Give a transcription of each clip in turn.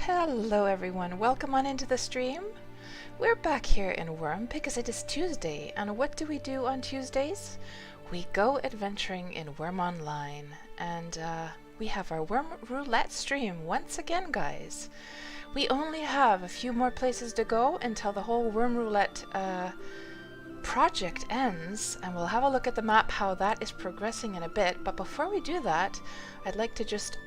Hello everyone, welcome on into the stream. We're back here in Wurm because it is Tuesday, and what do we do on Tuesdays? We go adventuring in Wurm Online, and we have our Wurm Roulette stream once again, guys. We only have a few more places to go until the whole Wurm Roulette project ends, and we'll have a look at the map, how that is progressing in a bit. But before we do that, I'd like to just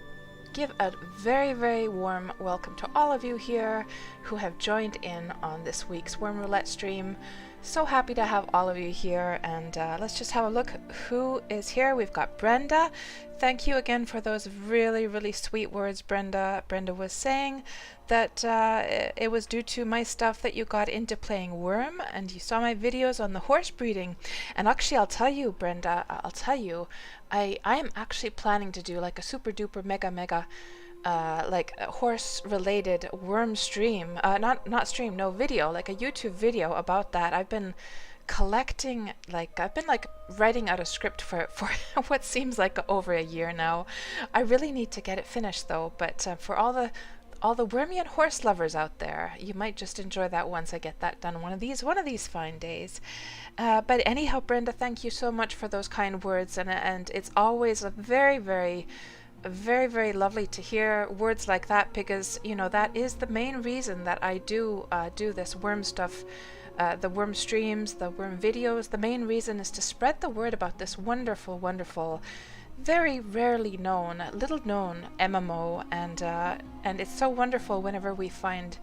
give a very, very warm welcome to all of you here who have joined in on this week's Wurm Roulette stream. So happy to have all of you here, and let's just have a look who is here. We've got Brenda. Thank you again for those really, really sweet words, Brenda. Brenda was saying that it was due to my stuff that you got into playing Wurm, and you saw my videos on the horse breeding. And actually, I'll tell you, Brenda, I am actually planning to do like a super duper mega like a horse related Wurm stream, no video, like a YouTube video about that. I've been collecting, I've been writing out a script for what seems like over a year now. I really need to get it finished though, but for all the Wurmian horse lovers out there, you might just enjoy that once I get that done one of these fine days. But anyhow, Brenda, thank you so much for those kind words, and it's always a very, very lovely to hear words like that, because you know that is the main reason that I do this Wurm stuff, the Wurm streams, the Wurm videos. The main reason is to spread the word about this wonderful, very rarely known, little known MMO, and it's so wonderful whenever we find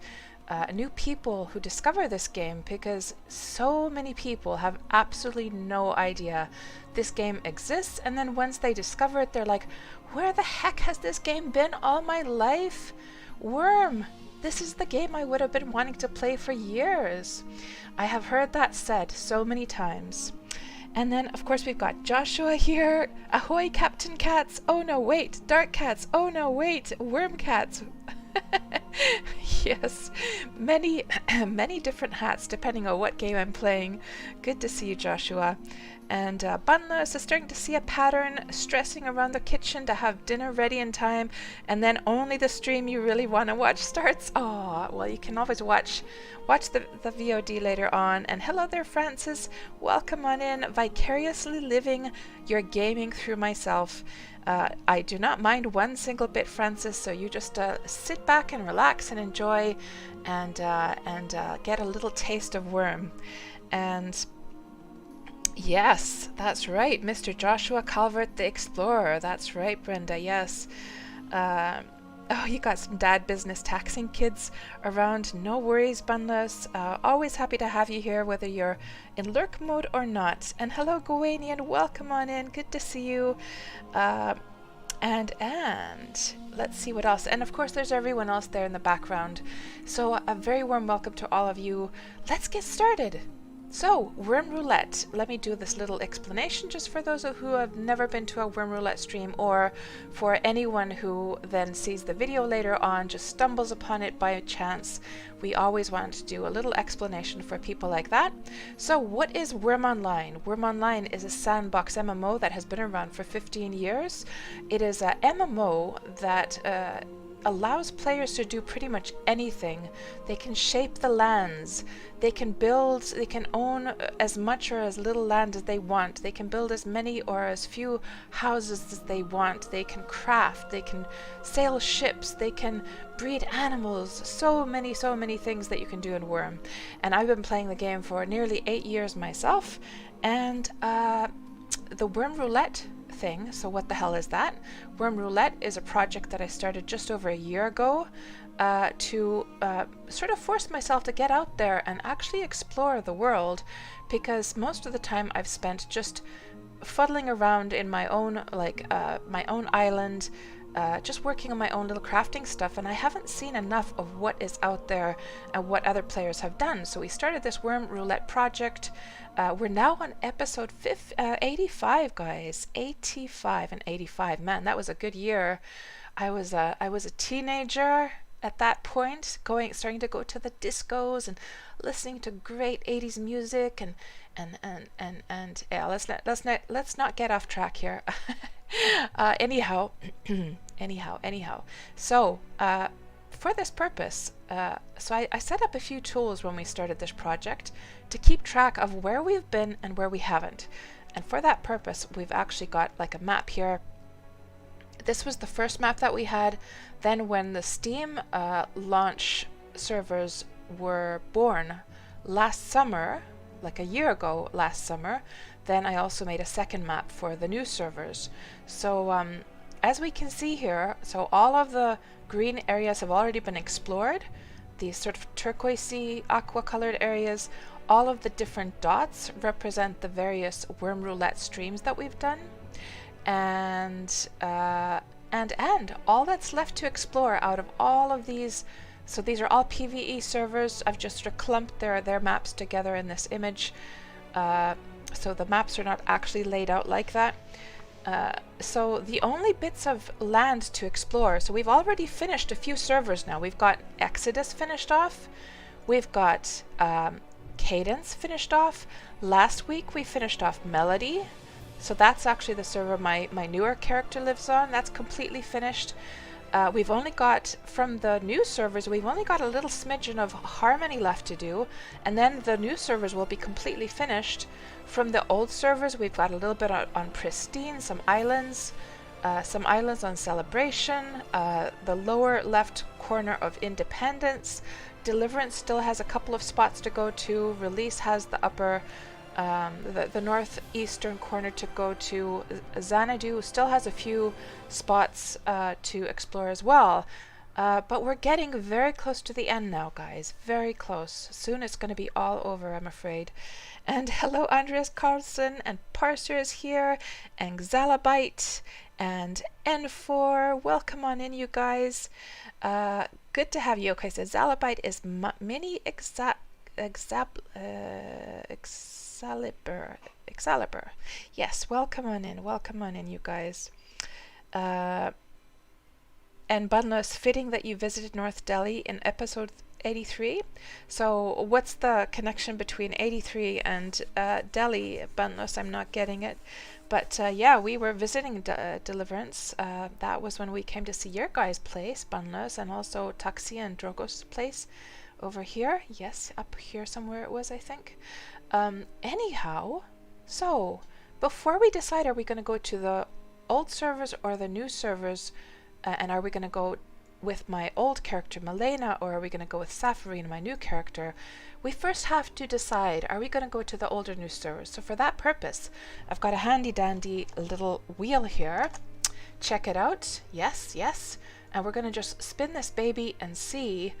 new people who discover this game, because so many people have absolutely no idea this game exists, and then once they discover it, they're like, where the heck has this game been all my life? Wurm! This is the game I would have been wanting to play for years. I have heard that said so many times. And then, of course, we've got Joshua here. Ahoy, Captain Cats. Oh no, wait. Dark Cats. Oh no, wait. Wurm Cats. Yes, many different hats depending on what game I'm playing. Good to see you, Joshua. And Bunless is starting to see a pattern, stressing around the kitchen to have dinner ready in time, and then only the stream you really want to watch starts. Oh, well, you can always watch the VOD later on. And hello there, Francis. Welcome on in. Vicariously living your gaming through myself. I do not mind one single bit, Francis, so you just sit back and relax and enjoy, and get a little taste of Wurm. And yes, that's right, Mr. Joshua Calvert the Explorer. That's right, Brenda, yes. Oh, you got some dad business taxing kids around. No worries, Bunless. Always happy to have you here, whether you're in lurk mode or not. And hello, Gawanian. Welcome on in. Good to see you. And let's see what else. And of course, there's everyone else there in the background. So a very warm welcome to all of you. Let's get started. So, Wurm Roulette. Let me do this little explanation just for those who have never been to a Wurm Roulette stream, or for anyone who then sees the video later on, just stumbles upon it by chance. We always want to do a little explanation for people like that. So, what is Wurm Online? Wurm Online is a sandbox MMO that has been around for 15 years. It is a MMO that allows players to do pretty much anything. They can shape the lands, they can build, they can own as much or as little land as they want, they can build as many or as few houses as they want, they can craft, they can sail ships, they can breed animals, so many things that you can do in Wurm. And I've been playing the game for nearly 8 years myself, and the Wurm Roulette thing. So what the hell is that? Wurm Roulette is a project that I started just over a year ago to sort of force myself to get out there and actually explore the world, because most of the time I've spent just fuddling around in my own my own island, just working on my own little crafting stuff, and I haven't seen enough of what is out there and what other players have done. So we started this Wurm Roulette project. We're now on episode 85, guys. 85 and 85. Man, that was a good year. I was a teenager at that point, starting to go to the discos and listening to great 80s music, and yeah, let's not get off track here. anyhow. So for this purpose, so I set up a few tools when we started this project to keep track of where we've been and where we haven't. And for that purpose, we've actually got like a map here. This was the first map that we had. Then when the Steam launch servers were born last summer, like a year ago last summer, then I also made a second map for the new servers. So as we can see here, so all of the green areas have already been explored. These sort of turquoisey, aqua-colored areas, all of the different dots represent the various Wurm Roulette streams that we've done. And all that's left to explore out of all of these, so these are all PvE servers. I've just sort of clumped their maps together in this image. So the maps are not actually laid out like that. So the only bits of land to explore, so we've already finished a few servers now. We've got Exodus finished off. We've got Cadence finished off. Last week we finished off Melody. So that's actually the server my newer character lives on. That's completely finished. We've only got, from the new servers, we've only got a little smidgen of Harmony left to do, and then the new servers will be completely finished. From the old servers, we've got a little bit on Pristine, some islands on Celebration, the lower left corner of Independence. Deliverance still has a couple of spots to go to. Release has the upper the northeastern corner to go to. Xanadu still has a few spots to explore as well. But we're getting very close to the end now, guys. Very close. Soon it's going to be all over, I'm afraid. And hello, Andreas Carlson, and Parser is here, and Xalabite, and N4. Welcome on in, you guys. Good to have you. Okay, so Xalabite is mini Excalibur. Yes, welcome on in, you guys. And Bunless, fitting that you visited North Delhi in episode 83. So what's the connection between 83 and Delhi, Bunless? I'm not getting it. But yeah, we were visiting Deliverance. That was when we came to see your guys' place, Bunless, and also Taxi and Drogo's place over here. Yes, up here somewhere it was, I think. Anyhow, so before we decide, are we going to go to the old servers or the new servers, and are we going to go with my old character Malena, or are we going to go with Safarine, my new character? We first have to decide, are we going to go to the old or new servers? So for that purpose, I've got a handy dandy little wheel here. Check it out. Yes, yes. And we're going to just spin this baby and see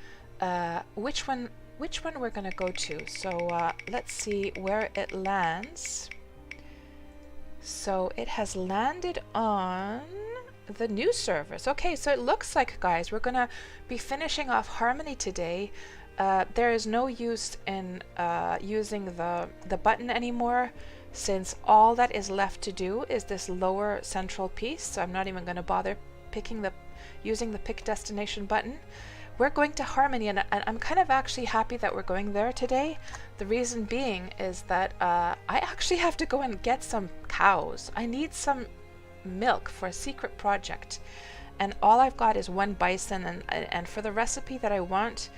which one we're going to go to. So let's see where it lands. So it has landed on the new servers. Okay, so it looks like, guys, we're going to be finishing off Harmony today. There is no use in using the button anymore, since all that is left to do is this lower central piece. So I'm not even going to bother using the pick destination button. We're going to Harmony, and I'm kind of actually happy that we're going there today. The reason being is that I actually have to go and get some cows. I need some milk for a secret project, and all I've got is one bison, and for the recipe that I want,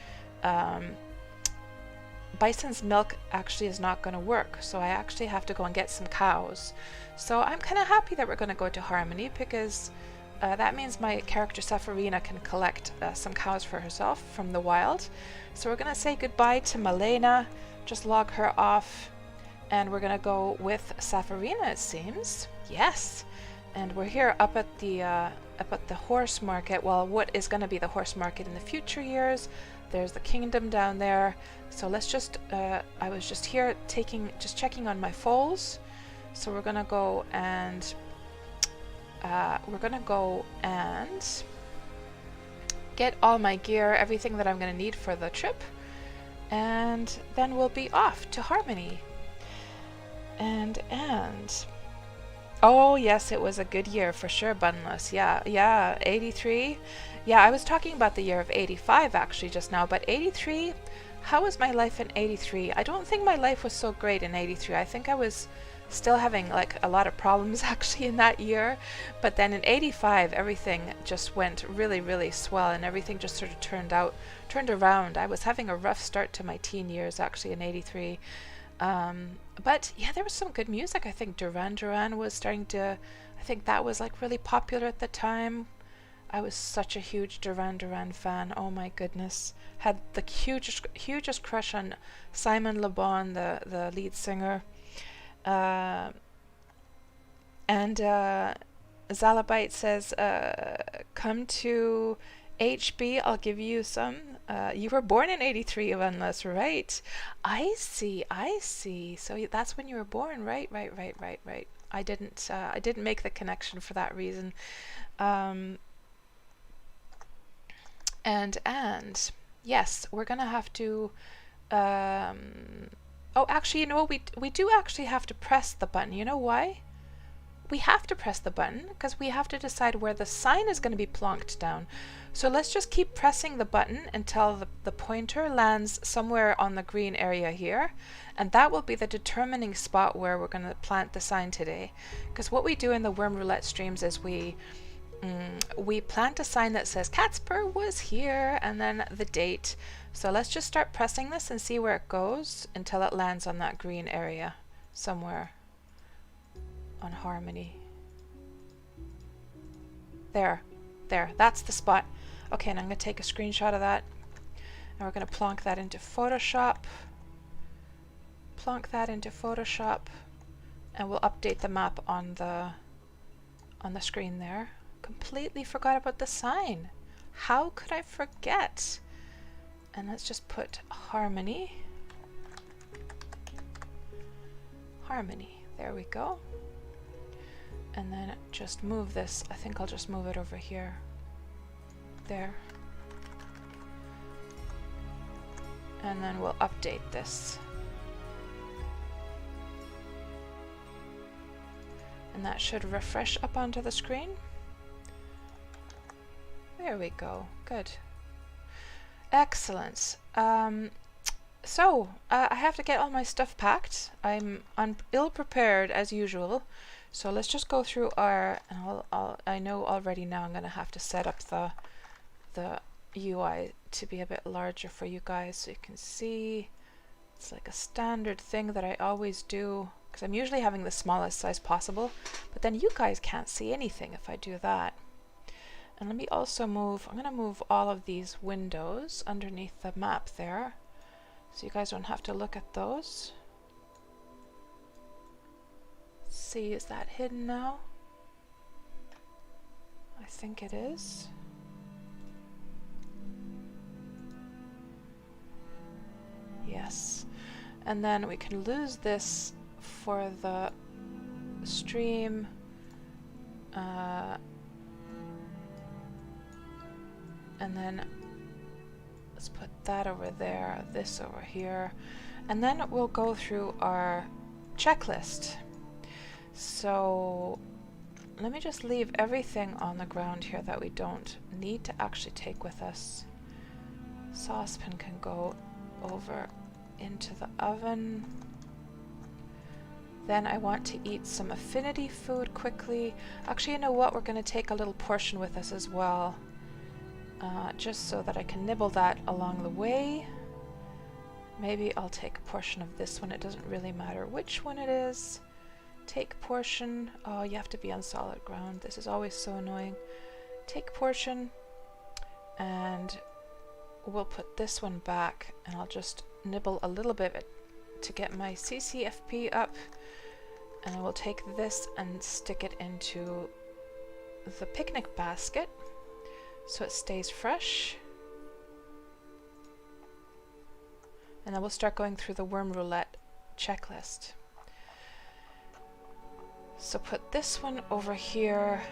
bison's milk actually is not going to work, so I actually have to go and get some cows. So I'm kind of happy that we're going to go to Harmony, because that means my character Safarina can collect some cows for herself from the wild. So we're going to say goodbye to Malena, just log her off, and we're going to go with Safarina, it seems. Yes. And we're here up at the horse market. Well, what is going to be the horse market in the future years. There's the kingdom down there. So let's just I was just here checking on my foals. So we're gonna go and get all my gear, everything that I'm gonna need for the trip, and then we'll be off to Harmony. And oh yes, it was a good year for sure, Bunless. Yeah, 83. Yeah, I was talking about the year of 85 actually just now, but 83, how was my life in 83? I don't think my life was so great in 83. I think I was still having like a lot of problems actually in that year, but then in 85 everything just went really, really swell, and everything just sort of turned around. I was having a rough start to my teen years actually in 83. But yeah, there was some good music. I think Duran Duran was starting to, I think that was like really popular at the time. I was such a huge Duran Duran fan. Oh my goodness. Had the hugest crush on Simon Le Bon, the lead singer. And Zalabite says, come to HB, I'll give you some. You were born in 83, Unless, right? I see. So that's when you were born, right? Right. I didn't make the connection for that reason. And yes, we're gonna have to. Oh, actually, you know what? We do actually have to press the button. You know why? We have to press the button because we have to decide where the sign is going to be plonked down. So let's just keep pressing the button until the pointer lands somewhere on the green area here, and that will be the determining spot where we're going to plant the sign today. Because what we do in the Wurm Roulette streams is we plant a sign that says KatsPurr was here and then the date. So let's just start pressing this and see where it goes until it lands on that green area somewhere on Harmony. There, that's the spot. Okay, and I'm going to take a screenshot of that, and we're going to plonk that into Photoshop. And we'll update the map on the screen there. Completely forgot about the sign. How could I forget? And let's just put Harmony. There we go. And then just move this. I think I'll just move it over here. There. And then we'll update this. And that should refresh up onto the screen. There we go. Good. Excellent. So I have to get all my stuff packed. I'm ill-prepared as usual. So let's just go through our, and I know already now I'm going to have to set up the UI to be a bit larger for you guys so you can see. It's like a standard thing that I always do because I'm usually having the smallest size possible, but then you guys can't see anything if I do that. And let me also move, I'm going to move all of these windows underneath the map there so you guys don't have to look at those. See, is that hidden now? I think it is. Yes. And then we can lose this for the stream. And then let's put that over there, this over here. And then we'll go through our checklist. So let me just leave everything on the ground here that we don't need to actually take with us. Saucepan can go over into the oven. Then I want to eat some affinity food quickly. Actually, you know what? We're going to take a little portion with us as well. Just so that I can nibble that along the way. Maybe I'll take a portion of this one. It doesn't really matter which one it is. Take portion. Oh, you have to be on solid ground. This is always so annoying. Take portion. And we'll put this one back. And I'll just nibble a little bit to get my CCFP up. And I will take this and stick it into the picnic basket so it stays fresh. And then we'll start going through the Wurm Roulette checklist. So put this one over here,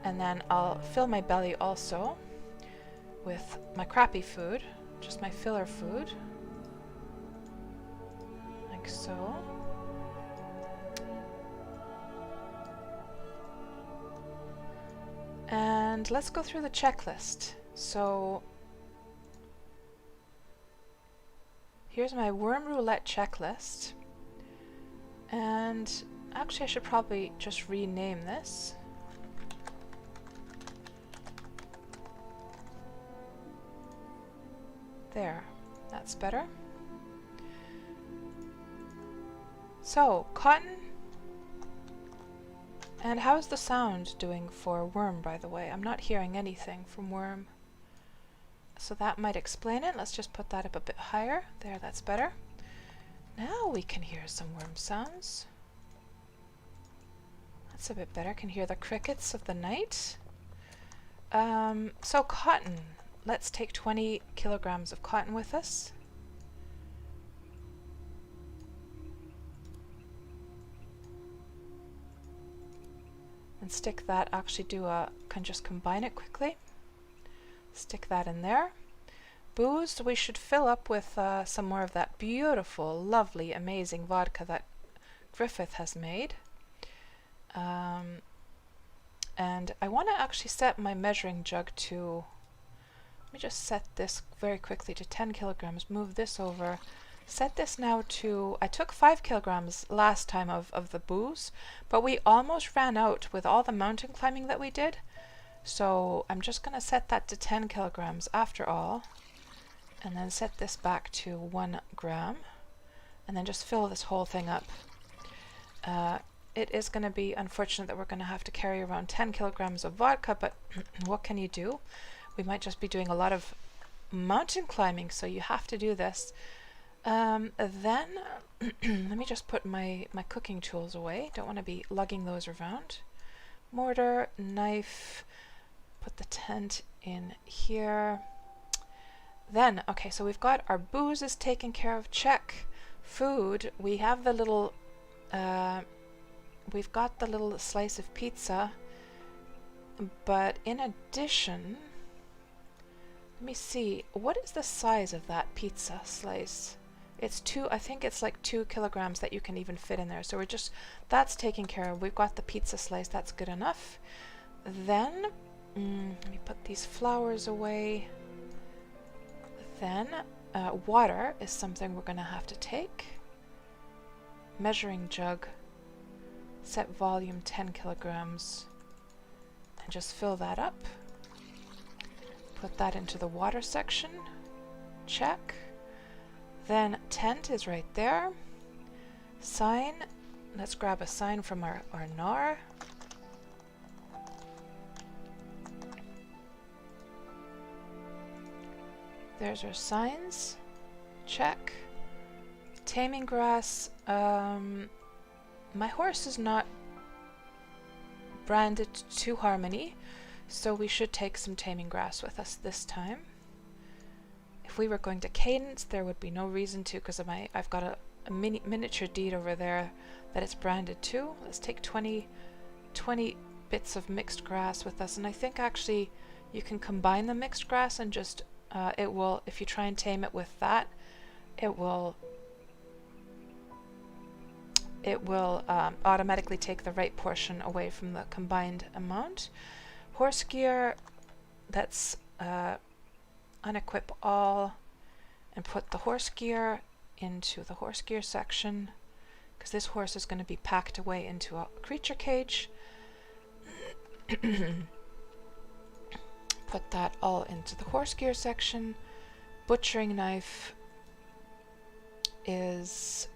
and then I'll fill my belly also with my crappy food, just my filler food, like so. And let's go through the checklist. So here's my Wurm Roulette checklist. And actually I should probably just rename this. There, that's better. So, cotton. And how's the sound doing for Wurm, by the way? I'm not hearing anything from Wurm. So that might explain it. Let's just put that up a bit higher. There, that's better. Now we can hear some Wurm sounds. That's a bit better. I can hear the crickets of the night. So cotton. Let's take 20 kilograms of cotton with us. And stick that, actually can just combine it quickly. Stick that in there. Booze, we should fill up with some more of that beautiful, lovely, amazing vodka that Griffith has made. And I want to actually set my measuring jug to, let me just set this very quickly to 10 kilograms, move this over. Set this now to, I took 5 kilograms last time of the booze, but we almost ran out with all the mountain climbing that we did. So I'm just going to set that to 10 kilograms after all, and then set this back to 1 gram, and then just fill this whole thing up. It is going to be unfortunate that we're going to have to carry around 10 kilograms of vodka, but what can you do? We might just be doing a lot of mountain climbing, so you have to do this. Then let me just put my cooking tools away. Don't want to be lugging those around. Mortar, knife, put the tent in here. Then, okay, so we've got our booze is taken care of, check. Food, we have the little, we've got the little slice of pizza, but in addition, let me see, what is the size of that pizza slice? It's I think it's like 2 kilograms that you can even fit in there. So we're just, that's taken care of. We've got the pizza slice, that's good enough. Then, let me put these flowers away. Then, water is something we're going to have to take. Measuring jug, set volume 10 kilograms, and just fill that up. Put that into the water section, check. Then tent is right there. Sign, let's grab a sign from our NAR. There's our signs, check. Taming grass, my horse is not branded to Harmony, so we should take some taming grass with us this time. If we were going to Cadence, there would be no reason to, because I've got a miniature deed over there that it's branded to. Let's take 20 bits of mixed grass with us, and I think actually you can combine the mixed grass and just it will, if you try and tame it with that, it will automatically take the right portion away from the combined amount. Horse gear, let's unequip all and put the horse gear into the horse gear section, because this horse is going to be packed away into a creature cage. Put that all into the horse gear section. Butchering knife is,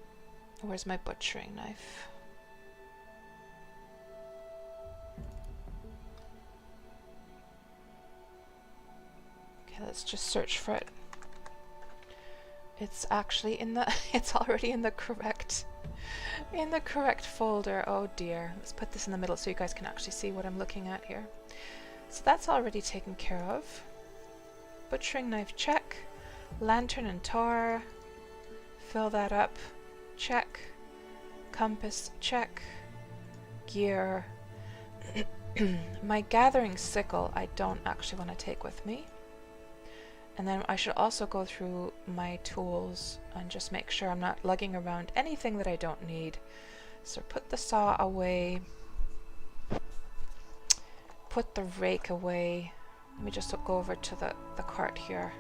where's my butchering knife? Okay, let's just search for it. It's actually in the, it's already in the correct folder. Oh dear. Let's put this in the middle so you guys can actually see what I'm looking at here. So that's already taken care of. Butchering knife, check. Lantern and tar, fill that up, check. Compass, check. Gear. My gathering sickle I don't actually want to take with me. And then I should also go through my tools and just make sure I'm not lugging around anything that I don't need. So put the saw away. Put the rake away. Let me just go over to the cart here.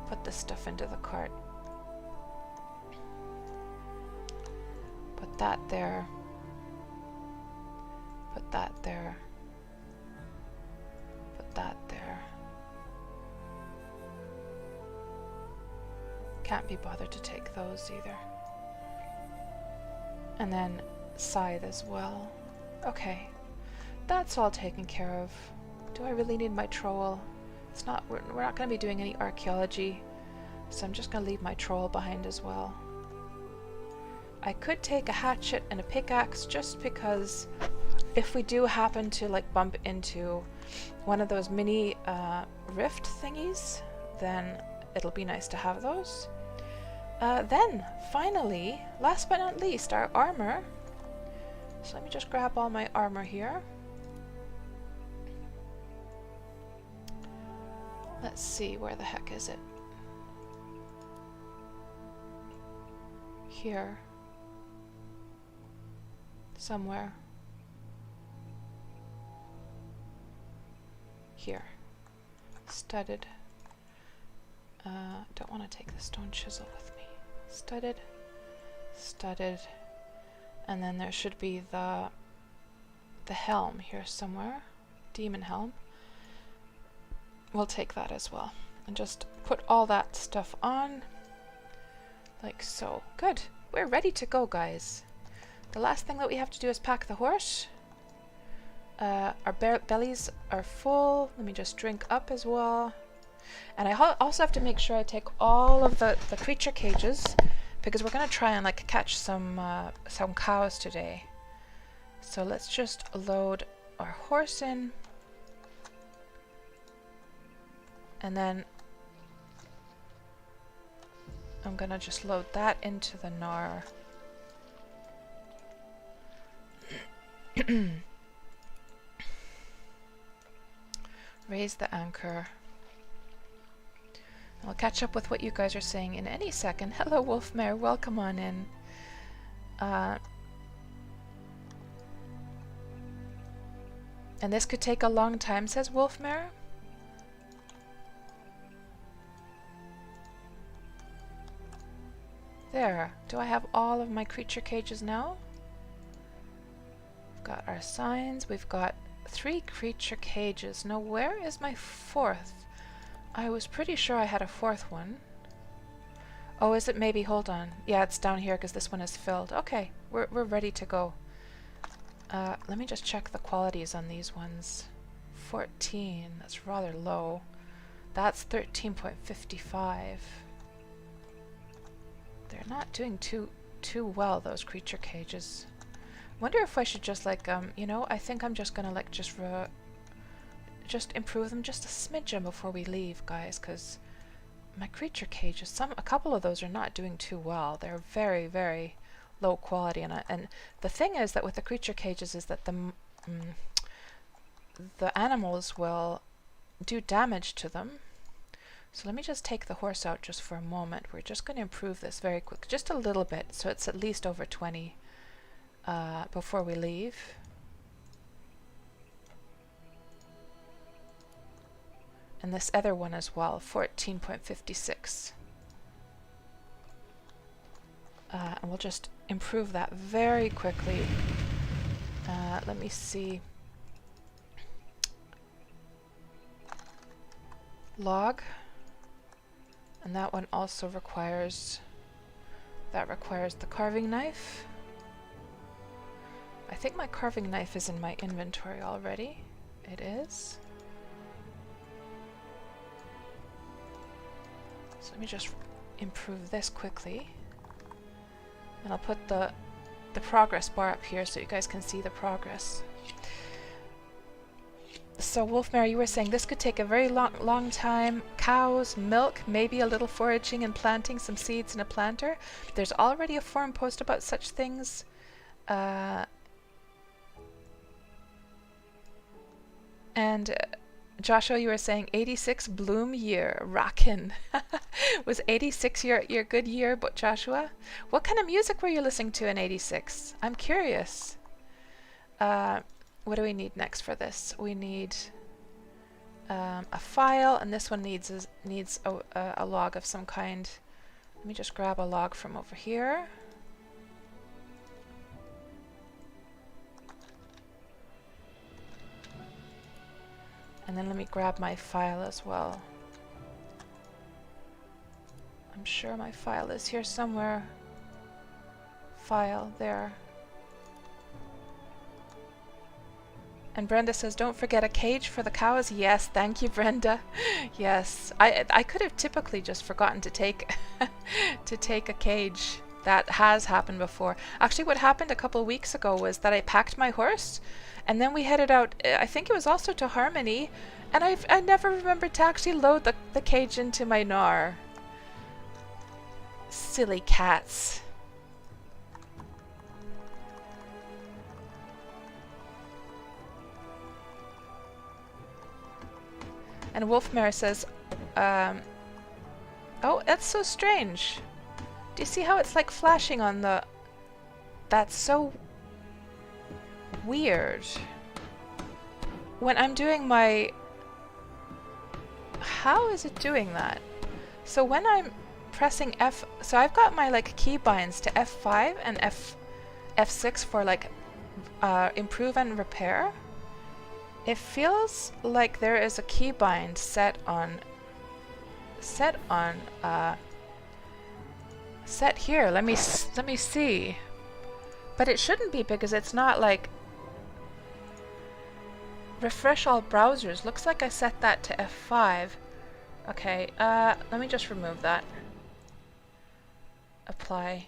Put this stuff into the cart. Put Put that there. Put that there. Put that there. Can't be bothered to take those either. And then scythe as well. Okay, that's all taken care of. Do I really need my troll? It's not. We're not going to be doing any archaeology, so I'm just going to leave my troll behind as well. I could take a hatchet and a pickaxe just because if we do happen to like bump into one of those mini rift thingies, then it'll be nice to have those. Then, finally, last but not least, our armor. So let me just grab all my armor here. Let's see, where the heck is it? Here. Somewhere. Here. Studded. Don't want to take the stone chisel with me. Studded. Studded. And then there should be the helm here somewhere. Demon helm. We'll take that as well. And just put all that stuff on. Like so. Good. We're ready to go, guys. The last thing that we have to do is pack the horse. Our bellies are full. Let me just drink up as well. And I also have to make sure I take all of the creature cages, because we're going to try and like catch some cows today. So let's just load our horse in. And then I'm going to just load that into the gnar. Raise the anchor. I'll catch up with what you guys are saying in any second. Hello, Wolfmare. Welcome on in. And this could take a long time, says Wolfmare. There. Do I have all of my creature cages now? We've got our signs. We've got 3 creature cages. Now, where is my 4th? I was pretty sure I had a 4th one. Oh, is it maybe? Hold on. Yeah, it's down here because this one is filled. Okay, we're ready to go. Let me just check the qualities on these ones. 14. That's rather low. That's 13.55. They're not doing too well, those creature cages. Wonder if I should just like you know, I think I'm just gonna like just improve them just a smidgen before we leave, guys, because my creature cages, a couple of those are not doing too well. They're very, very low quality, and the thing is that with the creature cages is that the animals will do damage to them. So let me just take the horse out just for a moment. We're just going to improve this very quick, just a little bit, so it's at least over 20 before we leave. And this other one as well, 14.56. And we'll just improve that very quickly. Let me see. Log. And that one also requires the carving knife. I think my carving knife is in my inventory already. It is. So let me just improve this quickly. And I'll put the progress bar up here so you guys can see the progress. So Wolfmare, you were saying this could take a very long time. Cows, milk, maybe a little foraging and planting some seeds in a planter. There's already a forum post about such things. And Joshua, you were saying 86 bloom year, rockin'. Was 86 your good year, but Joshua? What kind of music were you listening to in 86? I'm curious. What do we need next for this? We need a file, and this one needs a log of some kind. Let me just grab a log from over here. And then let me grab my file as well. I'm sure my file is here somewhere. File, there. And Brenda says, don't forget a cage for the cows. Yes, thank you, Brenda. Yes, I could have typically just forgotten to take to take a cage. That has happened before. Actually, what happened a couple of weeks ago was that I packed my horse, and then we headed out. I think it was also to Harmony, and I never remembered to actually load the cage into my gnar. Silly cats. And Wolfmare says, oh, that's so strange. Do you see how it's like flashing on the... That's so weird. When I'm doing my... How is it doing that? So when I'm pressing F... So I've got my like keybinds to F5 and F6 for like improve and repair. It feels like there is a keybind set here. Let me see. But it shouldn't be, because it's not like refresh all browsers. Looks like I set that to F5. Okay, let me just remove that. Apply.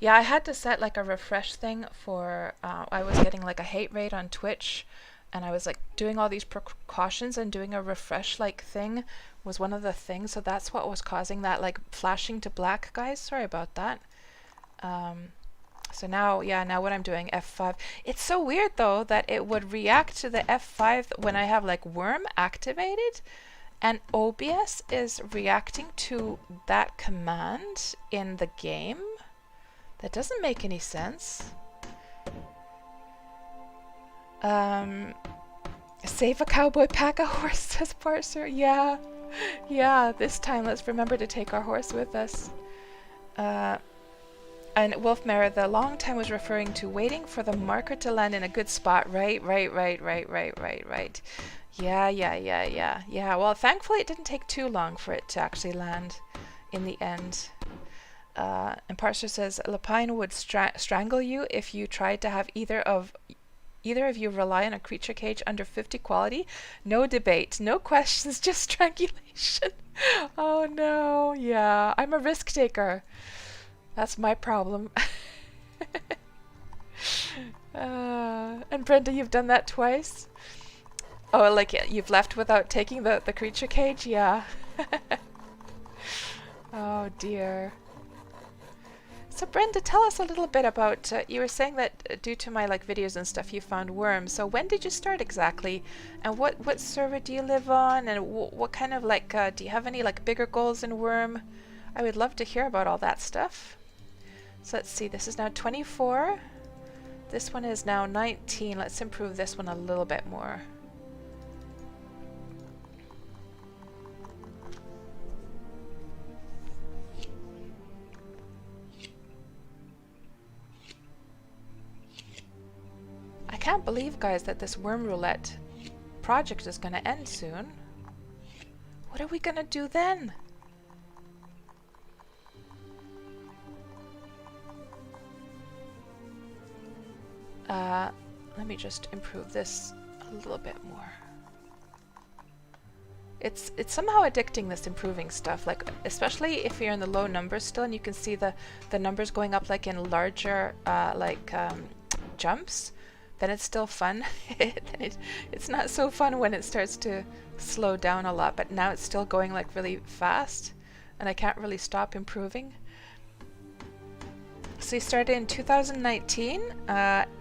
Yeah, I had to set like a refresh thing for I was getting like a hate rate on Twitch. And I was like doing all these precautions, and doing a refresh like thing was one of the things. So that's what was causing that like flashing to black, guys. Sorry about that. So now, yeah, now when I'm doing F5, it's so weird though that it would react to the F5 when I have like Wurm activated, and OBS is reacting to that command in the game. That doesn't make any sense. Save a cowboy, pack a horse, says Parser. Yeah, yeah, this time let's remember to take our horse with us. And Wolfmare, the long time was referring to waiting for the marker to land in a good spot. Right. Yeah. Well, thankfully it didn't take too long for it to actually land in the end. And Parser says, Lapine would strangle you if you tried to have either of you rely on a creature cage under 50 quality. No debate, no questions, just strangulation. Oh no, yeah, I'm a risk taker. That's my problem. And Brenda, you've done that twice? Oh, like you've left without taking the creature cage? Yeah. Oh dear. So Brenda, tell us a little bit about, you were saying that due to my like videos and stuff you found Wurm. So when did you start exactly? And what server do you live on? And what kind of like, do you have any like bigger goals in Wurm? I would love to hear about all that stuff. So let's see, this is now 24. This one is now 19. Let's improve this one a little bit more. I can't believe, guys, that this Wurm Roulette project is going to end soon. What are we going to do then? Let me just improve this a little bit more. It's somehow addicting, this improving stuff, like especially if you're in the low numbers still and you can see the numbers going up like in larger jumps. Then it's still fun. It's not so fun when it starts to slow down a lot, but now it's still going like really fast and I can't really stop improving. So you started in 2019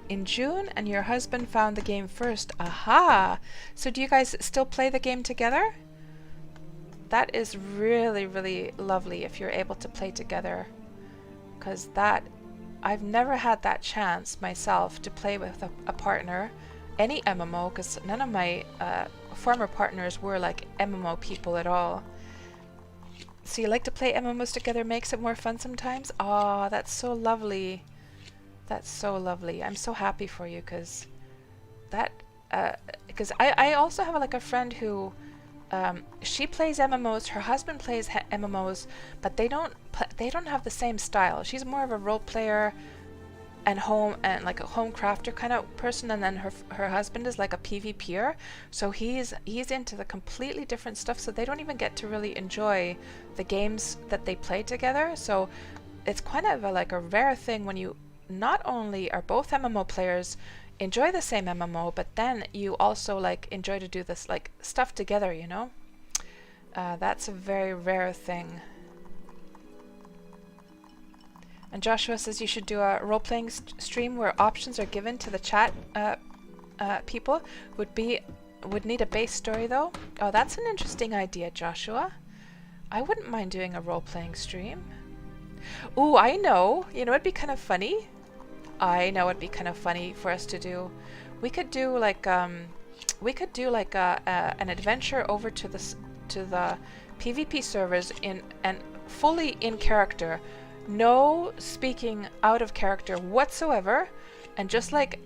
in June, and your husband found the game first. Aha! So do you guys still play the game together? That is really, really lovely if you're able to play together, because I've never had that chance myself to play with a partner, any MMO, because none of my former partners were like MMO people at all. So you like to play MMOs together, makes it more fun sometimes? Oh, that's so lovely. That's so lovely. I'm so happy for you, because that because I also have like a friend who she plays MMOs. Her husband plays MMOs, but they don't have the same style. She's more of a role player and like a home crafter kind of person, and then her husband is like a PvPer. So he's into the completely different stuff. So they don't even get to really enjoy the games that they play together. So it's kind of like a rare thing when you not only are both MMO players, enjoy the same MMO, but then you also like enjoy to do this like stuff together, you know? That's a very rare thing. And Joshua says you should do a role-playing stream where options are given to the chat people. Would need a base story though. Oh, that's an interesting idea, Joshua. I wouldn't mind doing a role-playing stream. Ooh, I know. You know, it'd be kind of funny. I know it'd be kind of funny for us to do. We could do like an adventure over to the PvP servers and fully in character, no speaking out of character whatsoever, and just like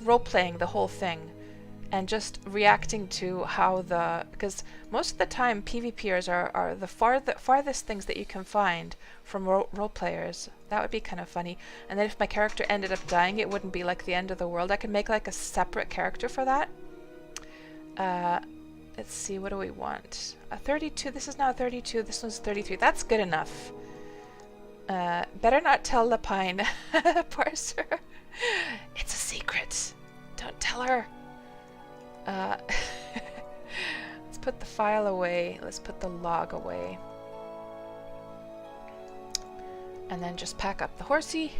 role playing the whole thing. And just reacting to how because most of the time PvPers are the farthest things that you can find from role players. That would be kind of funny. And then if my character ended up dying, it wouldn't be like the end of the world. I could make like a separate character for that. Let's see, what do we want? A 32, this is now a 32, this one's 33. That's good enough. Better not tell Lapine, Parser. It's a secret. Don't tell her. Let's put the file away. Let's put the log away. And then just pack up the horsey.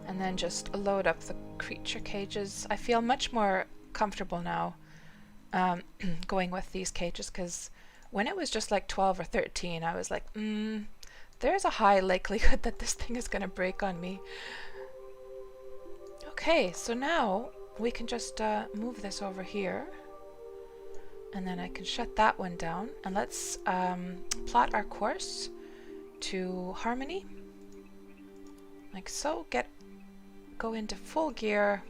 And then just load up the creature cages. I feel much more comfortable now going with these cages, because when it was just like 12 or 13, I was like, there's a high likelihood that this thing is going to break on me. Okay, so now we can just move this over here. And then I can shut that one down. And let's plot our course to Harmony. Like so. Go into full gear,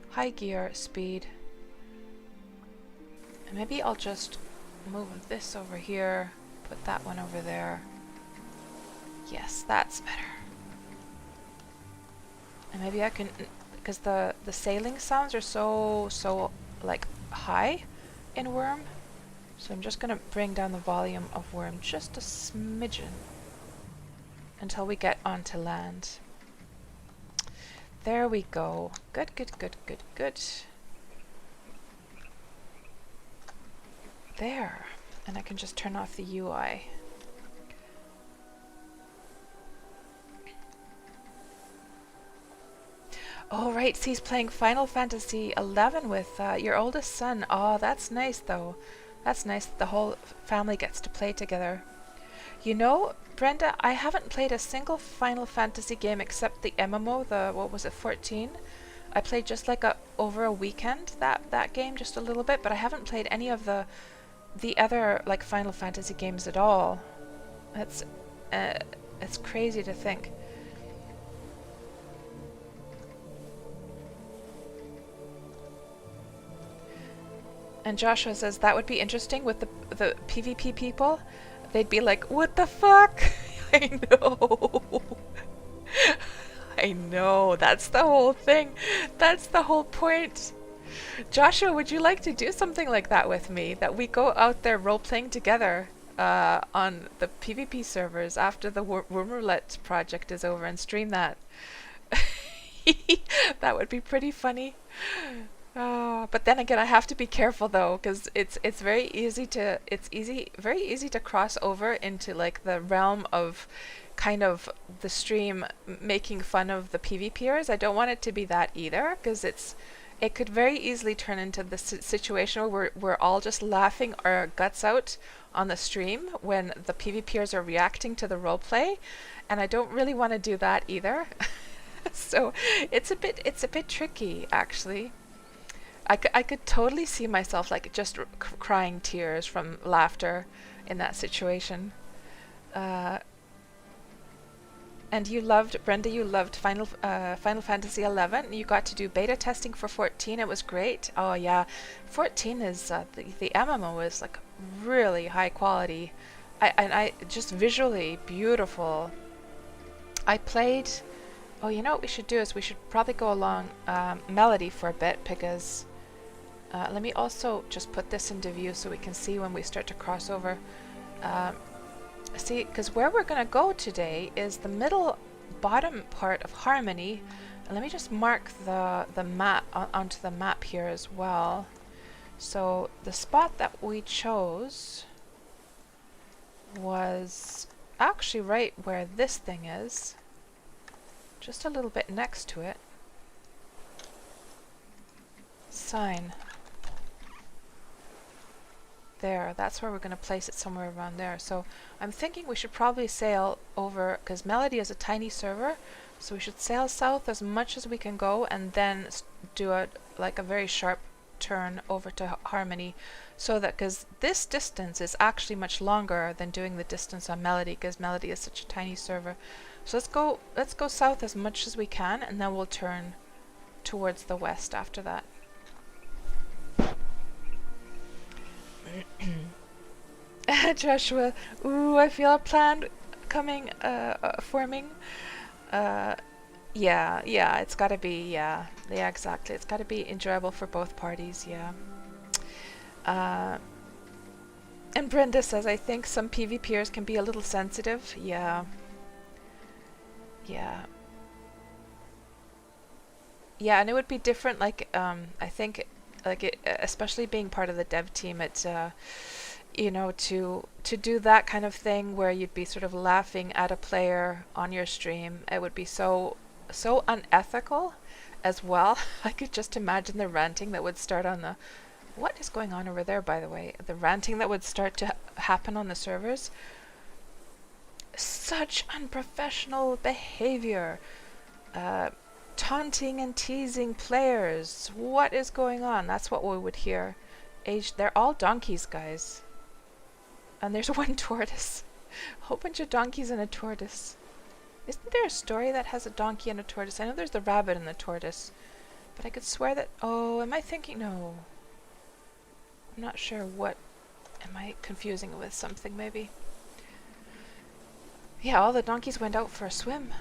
high gear, speed. And maybe I'll just move this over here, put that one over there. Yes, that's better. And maybe I can, because the sailing sounds are so like high in Wurm, so I'm just gonna bring down the volume of Wurm just a smidgen until we get onto land. There we go. Good, good, good, good, good. There. And I can just turn off the UI. Oh, right. So he's playing Final Fantasy XI with your oldest son. Oh, that's nice, though. That's nice that the whole family gets to play together. You know, Brenda, I haven't played a single Final Fantasy game except the MMO, what was it, 14? I played just like over a weekend, that game, just a little bit, but I haven't played any of the other like Final Fantasy games at all. It's crazy to think. And Joshua says that would be interesting with the PvP people. They'd be like, what the fuck? I know. I know. That's the whole thing. That's the whole point. Joshua, would you like to do something like that with me? That we go out there role-playing together on the PvP servers after the Wurm Roulette project is over and stream that? That would be pretty funny. But then again, I have to be careful though, because it's very easy to cross over into like the realm of kind of the stream making fun of the PvPers. I don't want it to be that either, because it could very easily turn into the situation where we're all just laughing our guts out on the stream when the PvPers are reacting to the roleplay, and I don't really want to do that either. So it's a bit tricky actually. I could totally see myself like just crying tears from laughter in that situation. Uh, and you loved, Brenda, you loved Final Fantasy 11. You got to do beta testing for 14. It was great. Oh yeah, 14 is the MMO is like really high quality. I just visually beautiful. I played. Oh, you know what we should do is we should probably go along Melody for a bit, because let me also just put this into view so we can see when we start to cross over. See, because where we're going to go today is the middle bottom part of Harmony. And let me just mark the map onto the map here as well. So the spot that we chose was actually right where this thing is, just a little bit next to it. Sign. There, that's where we're going to place it, somewhere around there. So I'm thinking we should probably sail over, because Melody is a tiny server, so we should sail south as much as we can go, and then do a very sharp turn over to Harmony, so that, because this distance is actually much longer than doing the distance on Melody, because Melody is such a tiny server. So let's go south as much as we can, and then we'll turn towards the west after that. Joshua, ooh, I feel a plan coming, forming. Yeah, it's gotta be, yeah, exactly. It's gotta be enjoyable for both parties, yeah. And Brenda says, I think some PvPers can be a little sensitive, yeah. Yeah, and it would be different, like, I think, like, especially being part of the dev team, it's, you know, to do that kind of thing where you'd be sort of laughing at a player on your stream, it would be so unethical as well. I could just imagine the ranting that would start on the... What is going on over there, by the way? The ranting that would start to happen on the servers. Such unprofessional behavior. Taunting and teasing players. What is going on? That's what we would hear. They're all donkeys, guys. And there's one tortoise. A whole bunch of donkeys and a tortoise. Isn't there a story that has a donkey and a tortoise? I know there's the rabbit and the tortoise. But I could swear that... Oh, am I thinking... No. I'm not sure what... Am I confusing it with something, maybe? Yeah, all the donkeys went out for a swim.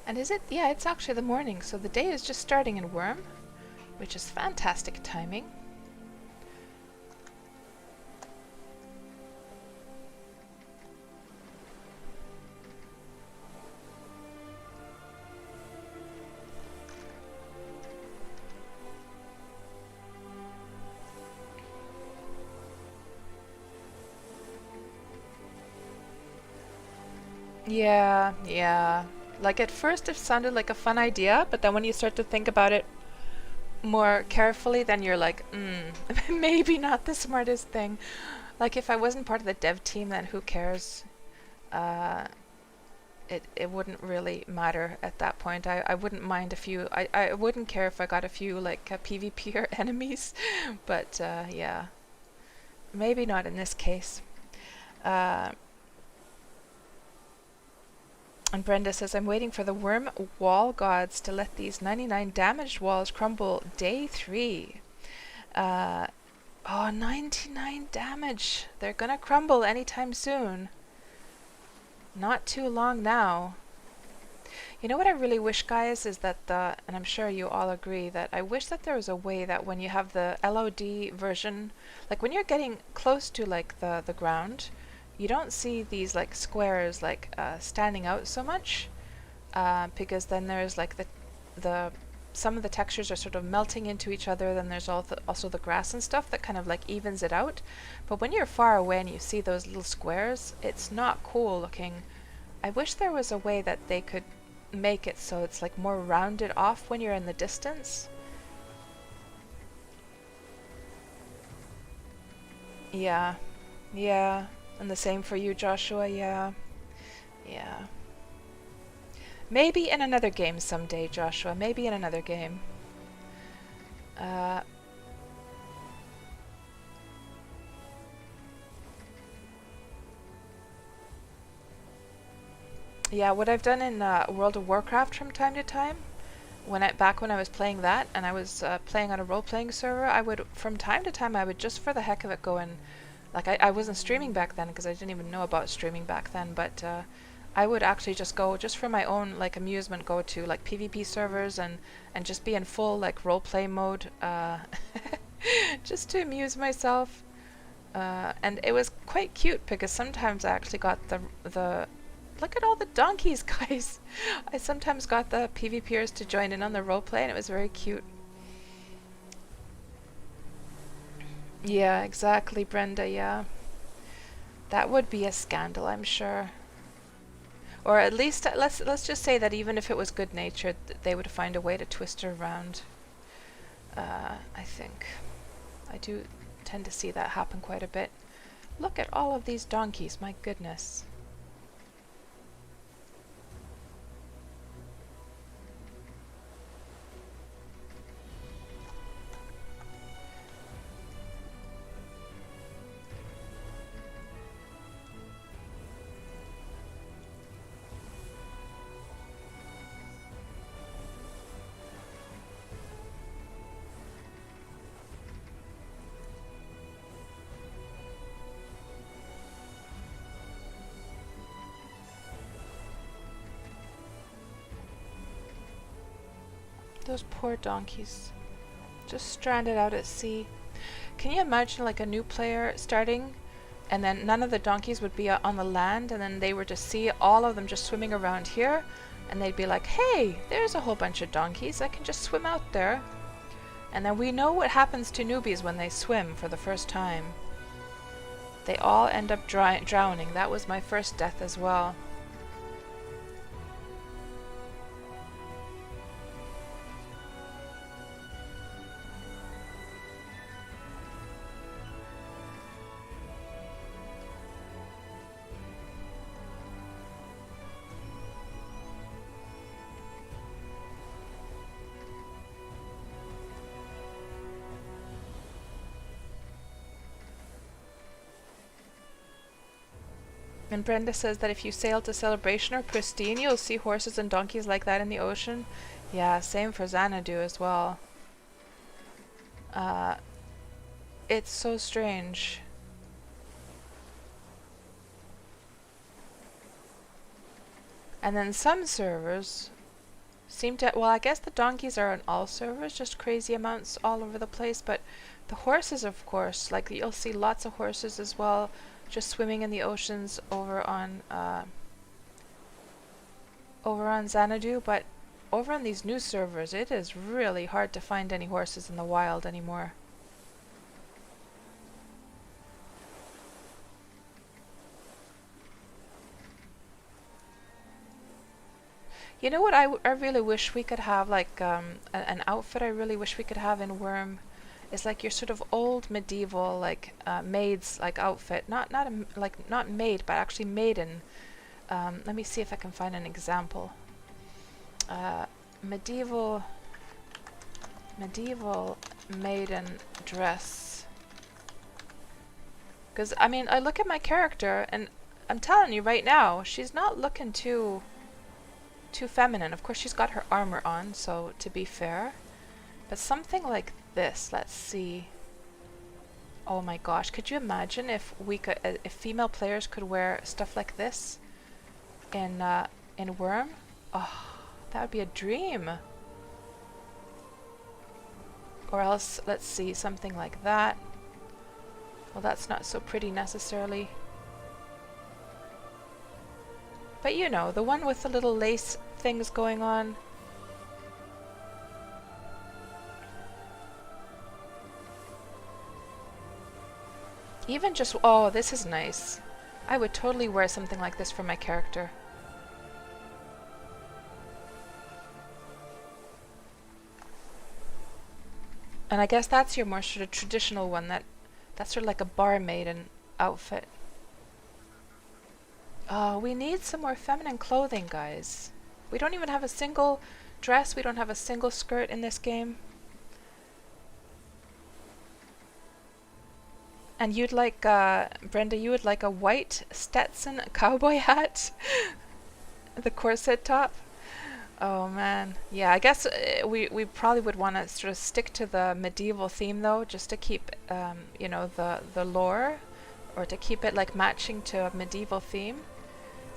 And is it? Yeah, it's actually the morning, so the day is just starting in Wurm, which is fantastic timing. Yeah. Like at first it sounded like a fun idea, but then when you start to think about it more carefully, then you're like, maybe not the smartest thing. Like if I wasn't part of the dev team, then who cares? It wouldn't really matter at that point. I wouldn't mind a few, I wouldn't care if I got a few like PvPer enemies, but yeah, maybe not in this case. And Brenda says, I'm waiting for the Wurm wall gods to let these 99 damaged walls crumble day 3. Oh, 99 damage. They're gonna crumble anytime soon. Not too long now. You know what I really wish, guys, is that and I'm sure you all agree, that I wish that there was a way that when you have the LOD version, like when you're getting close to like the ground, you don't see these like squares like standing out so much, because then there's like the some of the textures are sort of melting into each other. Then there's also the grass and stuff that kind of like evens it out. But when you're far away and you see those little squares, it's not cool looking. I wish there was a way that they could make it so it's like more rounded off when you're in the distance. Yeah. And the same for you, Joshua, yeah. Yeah. Maybe in another game someday, Joshua. Maybe in another game. Yeah, what I've done in World of Warcraft from time to time, back when I was playing that and I was playing on a role-playing server, I would, from time to time, I would just for the heck of it go and, like, I wasn't streaming back then because I didn't even know about streaming back then, but I would actually just go, just for my own, like, amusement, go to, like, PvP servers and just be in full, like, role-play mode, just to amuse myself. And it was quite cute because sometimes I actually got the look at all the donkeys, guys. I sometimes got the PvPers to join in on the roleplay and it was very cute. Yeah, exactly, Brenda, yeah. That would be a scandal, I'm sure. Or at least, let's just say that even if it was good-natured, they would find a way to twist it around. I think. I do tend to see that happen quite a bit. Look at all of these donkeys, my goodness. Those poor donkeys. Just stranded out at sea. Can you imagine like a new player starting and then none of the donkeys would be on the land and then they were to see all of them just swimming around here and they'd be like, hey, there's a whole bunch of donkeys. I can just swim out there. And then we know what happens to newbies when they swim for the first time. They all end up drowning. That was my first death as well. And Brenda says that if you sail to Celebration or Pristine, you'll see horses and donkeys like that in the ocean. Yeah, same for Xanadu as well. It's so strange. And then some servers seem to, well, I guess the donkeys are on all servers, just crazy amounts all over the place, but the horses, of course, like you'll see lots of horses as well, just swimming in the oceans over on Xanadu, but over on these new servers, it is really hard to find any horses in the wild anymore. You know what I really wish we could have, like an outfit I really wish we could have in Wurm is like your sort of old medieval like maid's like outfit, not maid but actually maiden. Let me see if I can find an example. Medieval maiden dress. Because I mean, I look at my character and I'm telling you right now, she's not looking too feminine. Of course, she's got her armor on, so to be fair. But something like this, let's see. Oh my gosh, could you imagine if we could, if female players could wear stuff like this in Wurm? Oh, that would be a dream. Or else, let's see, something like that. Well, that's not so pretty necessarily. But you know, the one with the little lace things going on. Even just, oh, this is nice. I would totally wear something like this for my character. And I guess that's your more sort of traditional one, that's sort of like a barmaiden outfit. Oh, we need some more feminine clothing, guys. We don't even have a single dress. We don't have a single skirt in this game. And you'd like, Brenda, you would like a white Stetson cowboy hat? The corset top? Oh man. Yeah, I guess we probably would want to sort of stick to the medieval theme though, just to keep, you know, the lore, or to keep it like matching to a medieval theme.